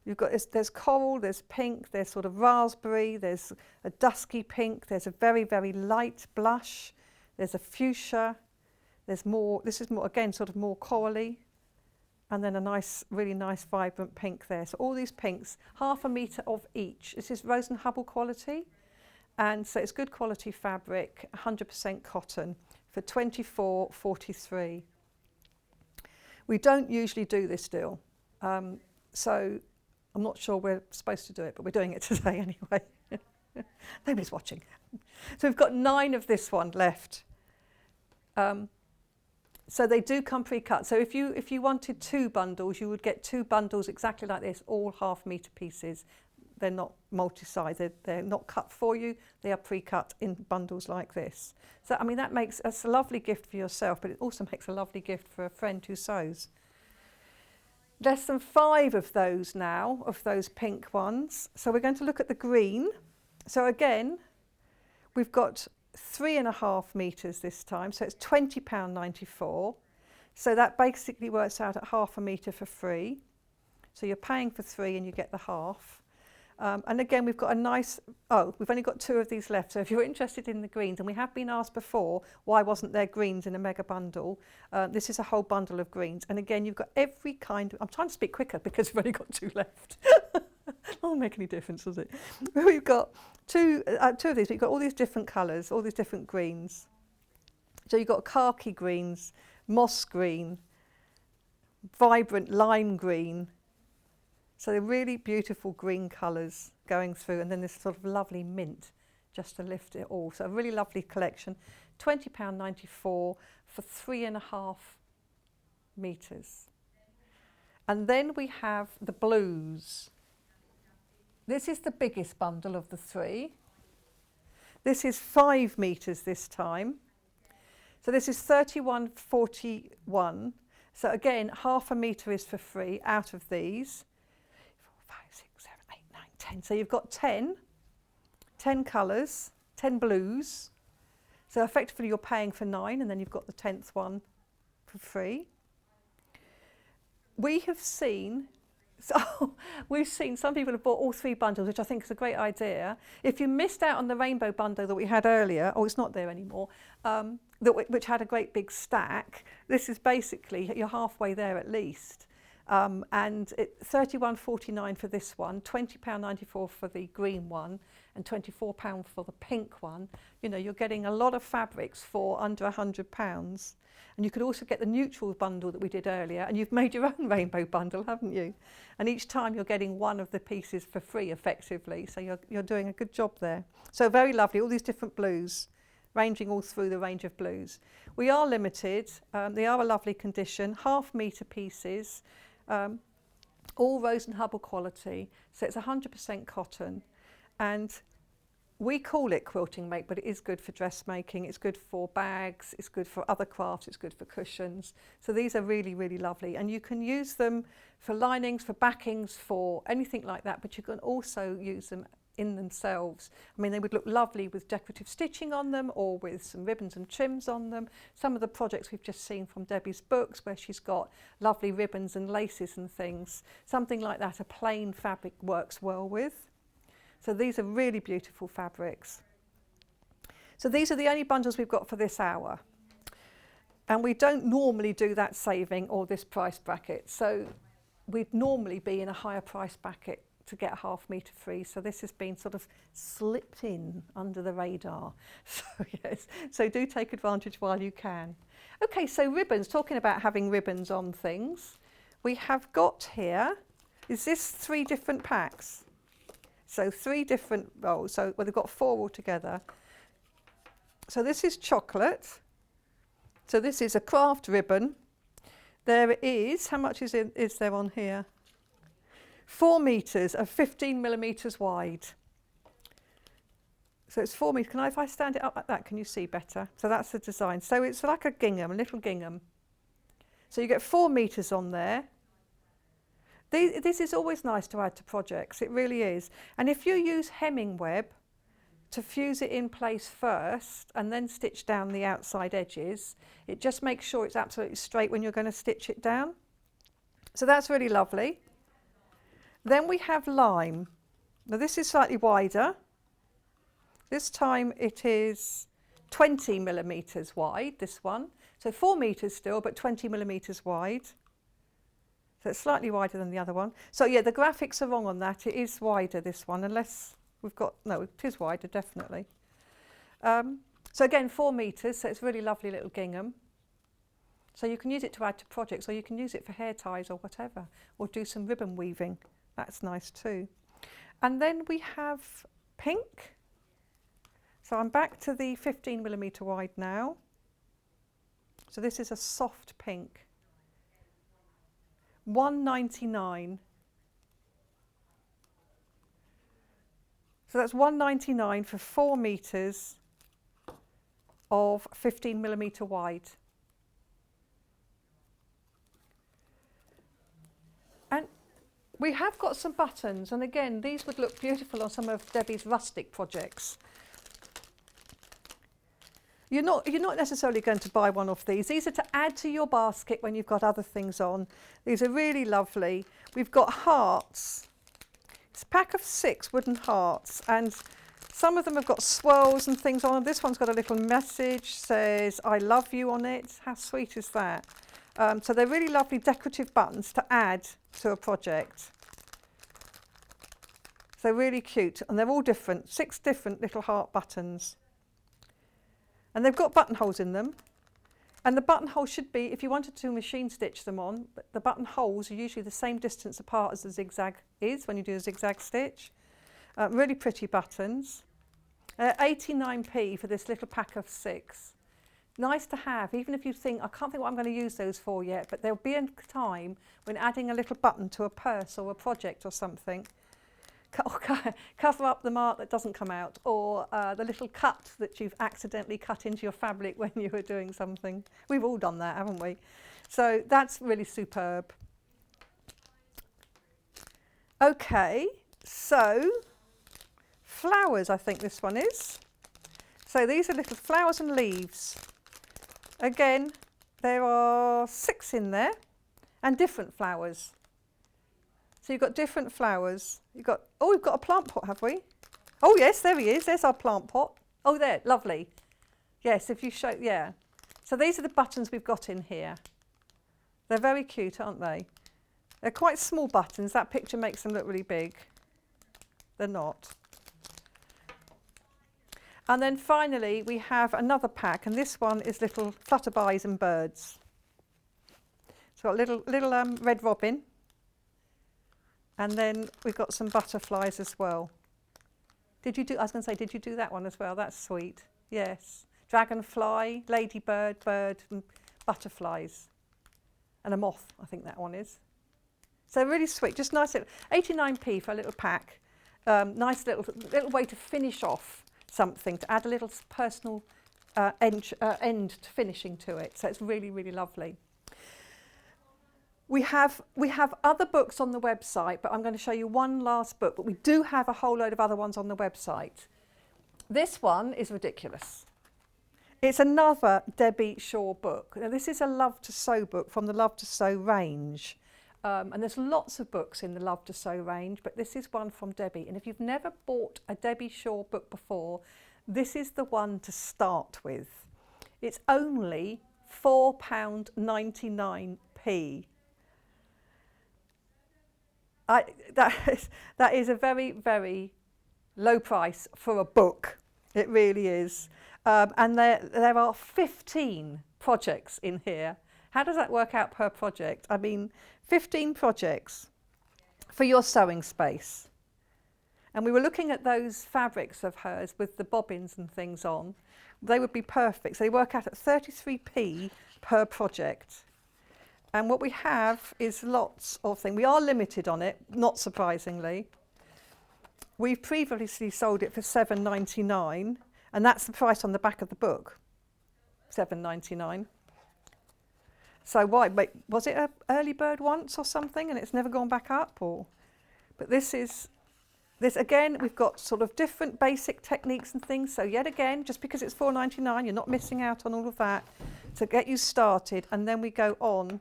You've got there's coral, there's pink, there's sort of raspberry, there's a dusky pink, there's a very, very light blush, there's a fuchsia, there's more, this is more, again, sort of more corally, and then a nice, really nice, vibrant pink there. So all these pinks, half a metre of each. This is Rose and Hubble quality, and so it's good quality fabric, 100% cotton, for $24.43. We don't usually do this deal, so I'm not sure we're supposed to do it, but we're doing it today anyway. Nobody's watching. So we've got 9 of this one left. So they do come pre-cut. So if you wanted 2 bundles, you would get 2 bundles exactly like this, all half-metre pieces. They're not multi-size. They're not cut for you. They are pre-cut in bundles like this. So I mean that makes a lovely gift for yourself, but it also makes a lovely gift for a friend who sews. Less than 5 of those now, of those pink ones. So we're going to look at the green. So again, we've got 3.5 metres this time, so it's £20.94. So that basically works out at half a metre for free. So you're paying for 3 and you get the half. And again, we've got a nice, we've only got 2 of these left. So if you're interested in the greens, and we have been asked before, why wasn't there greens in a mega bundle? This is a whole bundle of greens. And again, you've got every kind of, I'm trying to speak quicker because we've only got 2 left. Doesn't make any difference, does it? We've got 2 of these, but you've got all these different colours, all these different greens. So you've got khaki greens, moss green, vibrant lime green. So they're really beautiful green colours going through, and then this sort of lovely mint just to lift it all. So a really lovely collection. £20.94 for 3.5 metres. And then we have the blues. This is the biggest bundle of the three. This is 5 metres this time. So this is £31.41. So again, half a metre is for free out of these. 4, 5, 6, 7, 8, 9, 10. So you've got 10 colours, 10 blues. So effectively you're paying for 9 and then you've got the 10th one for free. We've seen some people have bought all 3 bundles, which I think is a great idea. If you missed out on the rainbow bundle that we had earlier, it's not there anymore, which had a great big stack, this is basically, you're halfway there at least. And £31.49 for this one, £20.94 for the green one, and £24 for the pink one. You know, you're getting a lot of fabrics for under £100. And you could also get the neutral bundle that we did earlier, and you've made your own rainbow bundle, haven't you? And each time you're getting one of the pieces for free, effectively. So you're doing a good job there. So very lovely, all these different blues, ranging all through the range of blues. We are limited. They are a lovely condition, half-metre pieces, all Rose and Hubble quality. So it's 100% cotton. And we call it quilting make, but it is good for dressmaking. It's good for bags. It's good for other crafts. It's good for cushions. So these are really, really lovely. And you can use them for linings, for backings, for anything like that. But you can also use them in themselves. I mean, they would look lovely with decorative stitching on them or with some ribbons and trims on them. Some of the projects we've just seen from Debbie's books where she's got lovely ribbons and laces and things. Something like that, a plain fabric works well with. So these are really beautiful fabrics. So these are the only bundles we've got for this hour. And we don't normally do that saving or this price bracket. So we'd normally be in a higher price bracket to get a half-metre free. So this has been sort of slipped in under the radar. So yes, so do take advantage while you can. Okay, so ribbons, talking about having ribbons on things. We have got here, is this 3 different packs? So 3 different rolls. So they've got 4 altogether. So this is chocolate. So this is a craft ribbon. There is, how much is there on here? 4 metres of 15 millimetres wide. So it's 4 metres. If I stand it up like that, can you see better? So that's the design. So it's like a gingham, a little gingham. So you get 4 metres on there. This is always nice to add to projects, it really is. And if you use hemming web to fuse it in place first and then stitch down the outside edges, it just makes sure it's absolutely straight when you're going to stitch it down. So that's really lovely. Then we have lime. Now this is slightly wider. This time it is 20 millimetres wide, this one. So 4 metres still, but 20 millimetres wide. So it's slightly wider than the other one. So yeah, the graphics are wrong on that. It is wider, this one, unless we've got, no, it is wider, definitely. So again, 4 metres, so it's really lovely little gingham. So you can use it to add to projects, or you can use it for hair ties or whatever, or do some ribbon weaving. That's nice too. And then we have pink. So I'm back to the 15 millimetre wide now. So this is a soft pink. £1.99. So that's £1.99 for 4 metres of 15 millimetre wide. And we have got some buttons, and again, these would look beautiful on some of Debbie's rustic projects. You're not necessarily going to buy one of these. These are to add to your basket when you've got other things on. These are really lovely. We've got hearts. It's a pack of 6 wooden hearts, and some of them have got swirls and things on them. This one's got a little message, says, I love you on it. How sweet is that? So they're really lovely decorative buttons to add to a project. So really cute, and they're all different, 6 different little heart buttons. And they've got buttonholes in them. And the buttonhole should be, if you wanted to machine stitch them on, the buttonholes are usually the same distance apart as the zigzag is when you do a zigzag stitch. Really pretty buttons. 89p for this little pack of 6. Nice to have, even if you think, I can't think what I'm going to use those for yet, but there'll be a time when adding a little button to a purse or a project or something, cover up the mark that doesn't come out, or the little cut that you've accidentally cut into your fabric when you were doing something. We've all done that, haven't we? So that's really superb. Okay, so flowers, I think this one is. So these are little flowers and leaves. Again, there are 6 in there, and different flowers. So you've got different flowers. You've got, oh, we've got a plant pot, have we? Oh yes, there he is. There's our plant pot. Oh, there, lovely. Yes, if you show, yeah. So these are the buttons we've got in here. They're very cute, aren't they? They're quite small buttons. That picture makes them look really big. They're not. And then finally, we have another pack, and this one is little flutterbys and birds. So got little red robin. And then we've got some butterflies as well. I was going to say, did you do that one as well? That's sweet. Yes. Dragonfly, ladybird, bird, and butterflies. And a moth, I think that one is. So really sweet, just nice little, 89p for a little pack. Nice little way to finish off something, to add a little personal end to finishing to it. So it's really, really lovely. We have other books on the website, but I'm going to show you one last book, but we do have a whole load of other ones on the website. This one is ridiculous. It's another Debbie Shaw book. Now, this is a Love to Sew book from the Love to Sew range. And there's lots of books in the Love to Sew range, but this is one from Debbie. And if you've never bought a Debbie Shaw book before, this is the one to start with. It's only £4.99p. That is a very, very low price for a book. It really is. And there are 15 projects in here. How does that work out per project? I mean, 15 projects for your sewing space. And we were looking at those fabrics of hers with the bobbins and things on. They would be perfect. So they work out at 33p per project. And what we have is lots of things. We are limited on it, not surprisingly. We've previously sold it for £7.99, and that's the price on the back of the book, £7.99. So why? Wait, was it an early bird once or something, and it's never gone back up? Or, but this again, we've got sort of different basic techniques and things. So yet again, just because it's £4.99, you're not missing out on all of that to get you started, and then we go on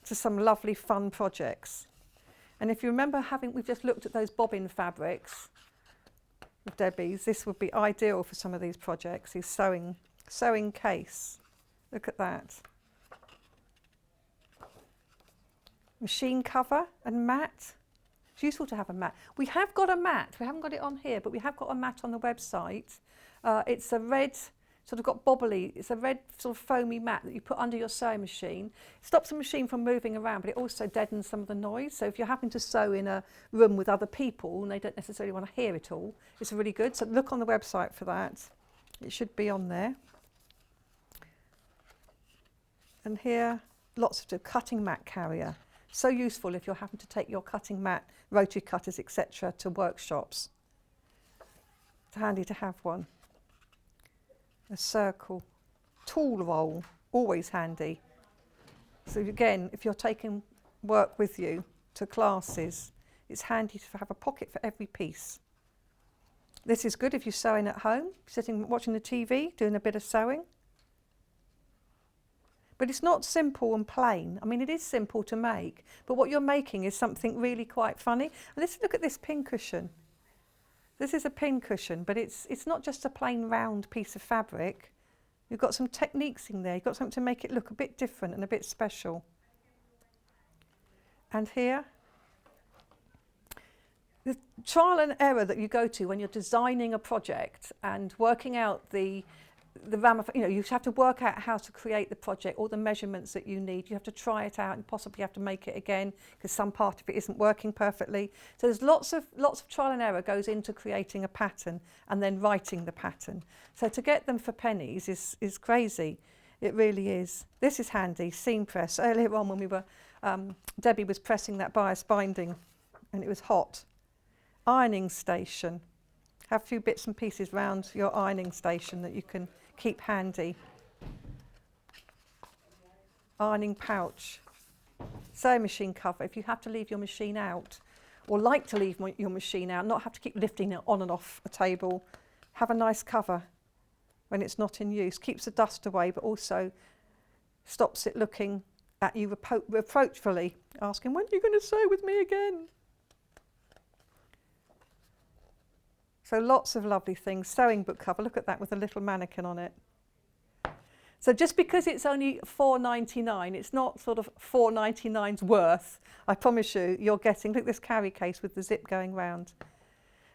to some lovely fun projects. And if you remember we've just looked at those bobbin fabrics of Debbie's, this would be ideal for some of these projects, these sewing case. Look at that. Machine cover and mat. It's useful to have a mat. We have got a mat, we haven't got it on here, but we have got a mat on the website. It's a red, sort of got bobbly, it's a red sort of foamy mat that you put under your sewing machine. It stops the machine from moving around, but it also deadens some of the noise. So if you're having to sew in a room with other people and they don't necessarily want to hear it all, it's really good. So look on the website for that. It should be on there. And here, lots of cutting mat carrier. So useful if you're having to take your cutting mat, rotary cutters, etc. to workshops. It's handy to have one. A circle, tool roll, always handy. So again, if you're taking work with you to classes, it's handy to have a pocket for every piece. This is good if you're sewing at home, sitting watching the TV, doing a bit of sewing. But it's not simple and plain. I mean, it is simple to make, but what you're making is something really quite funny. And let's look at this pin cushion. This is a pin cushion, but it's not just a plain round piece of fabric. You've got some techniques in there. You've got something to make it look a bit different and a bit special. And here, the trial and error that you go to when you're designing a project and working out the you have to work out how to create the project, all the measurements that you need. You have to try it out and possibly have to make it again because some part of it isn't working perfectly. So there's lots of trial and error goes into creating a pattern and then writing the pattern. So to get them for pennies is crazy. It really is. This is handy, seam press. Earlier on when we were, Debbie was pressing that bias binding and it was hot. Ironing station. Have a few bits and pieces round your ironing station that you can keep handy. Ironing pouch. Sewing machine cover. If you have to leave your machine out or like to leave your machine out, not have to keep lifting it on and off a table, have a nice cover when it's not in use. Keeps the dust away but also stops it looking at you reproachfully, asking, when are you going to sew with me again? So lots of lovely things. Sewing book cover, look at that with a little mannequin on it. So just because it's only $4.99, it's not sort of $4.99's worth. I promise you, you're getting, look at this carry case with the zip going round.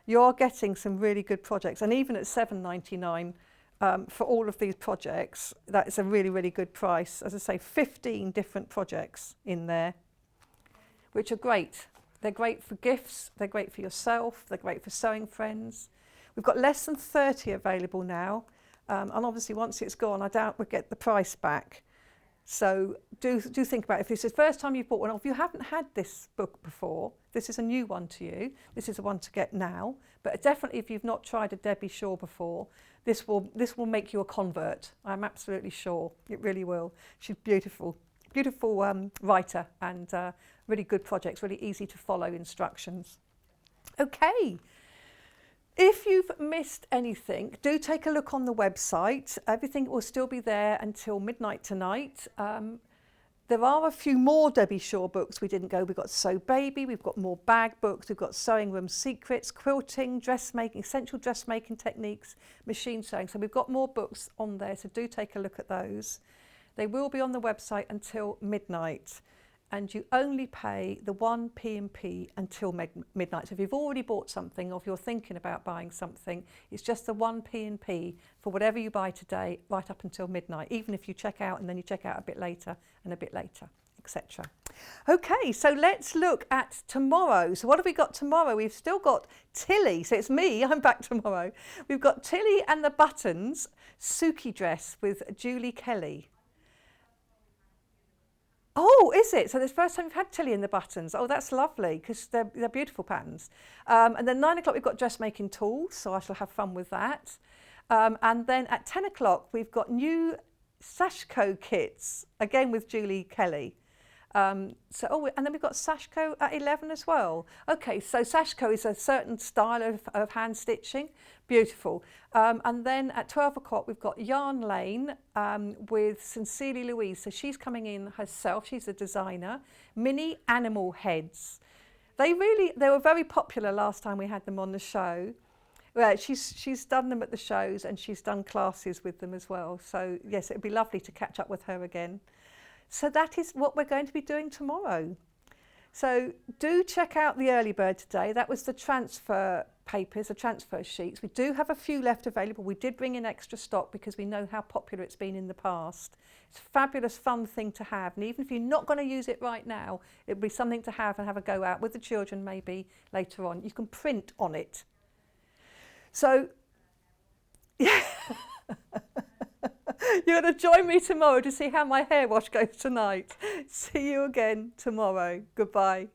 You're getting some really good projects. And even at $7.99 for all of these projects, that is a really, really good price. As I say, 15 different projects in there, which are great. They're great for gifts, they're great for yourself, they're great for sewing friends. We've got less than 30 available now, and obviously once it's gone, I doubt we'll get the price back. So do think about it. If this is the first time you've bought one, or if you haven't had this book before, this is a new one to you. This is the one to get now. But definitely if you've not tried a Debbie Shaw before, this will make you a convert. I'm absolutely sure. It really will. She's beautiful. Beautiful writer and really good projects, really easy to follow instructions. Okay, if you've missed anything, do take a look on the website. Everything will still be there until midnight tonight. There are a few more Debbie Shaw books we didn't go. We've got Sew Baby, we've got more bag books, we've got Sewing Room Secrets, quilting, dressmaking, essential dressmaking techniques, machine sewing. So we've got more books on there, so do take a look at those. They will be on the website until midnight, and you only pay the 1 P&P until midnight. So if you've already bought something or if you're thinking about buying something, it's just the 1 P&P for whatever you buy today right up until midnight, even if you check out and then you check out a bit later and a bit later, etc. Okay, so let's look at tomorrow. So what have we got tomorrow? We've still got Tilly. So it's me, I'm back tomorrow. We've got Tilly and the Buttons, Suki dress with Julie Kelly. Oh, is it? So this first time we've had Tilly in the Buttons. Oh, that's lovely, because they're beautiful patterns. And then 9 o'clock we've got dressmaking tools, so I shall have fun with that. And then at 10 o'clock we've got new Sashko kits, again with Julie Kelly. And then we've got Sashko at 11 as well. Okay, so Sashko is a certain style of hand stitching. Beautiful. And then at 12 o'clock, we've got Yarn Lane with Sincerely Louise. So she's coming in herself. She's a designer. Mini animal heads. They were very popular last time we had them on the show. Well, she's done them at the shows and she's done classes with them as well. So yes, it'd be lovely to catch up with her again. So that is what we're going to be doing tomorrow. So do check out the early bird today. That was the transfer papers, the transfer sheets. We do have a few left available. We did bring in extra stock because we know how popular it's been in the past. It's a fabulous, fun thing to have. And even if you're not going to use it right now, it'll be something to have and have a go at with the children maybe later on. You can print on it. So, yeah. You're going to join me tomorrow to see how my hair wash goes tonight. See you again tomorrow. Goodbye.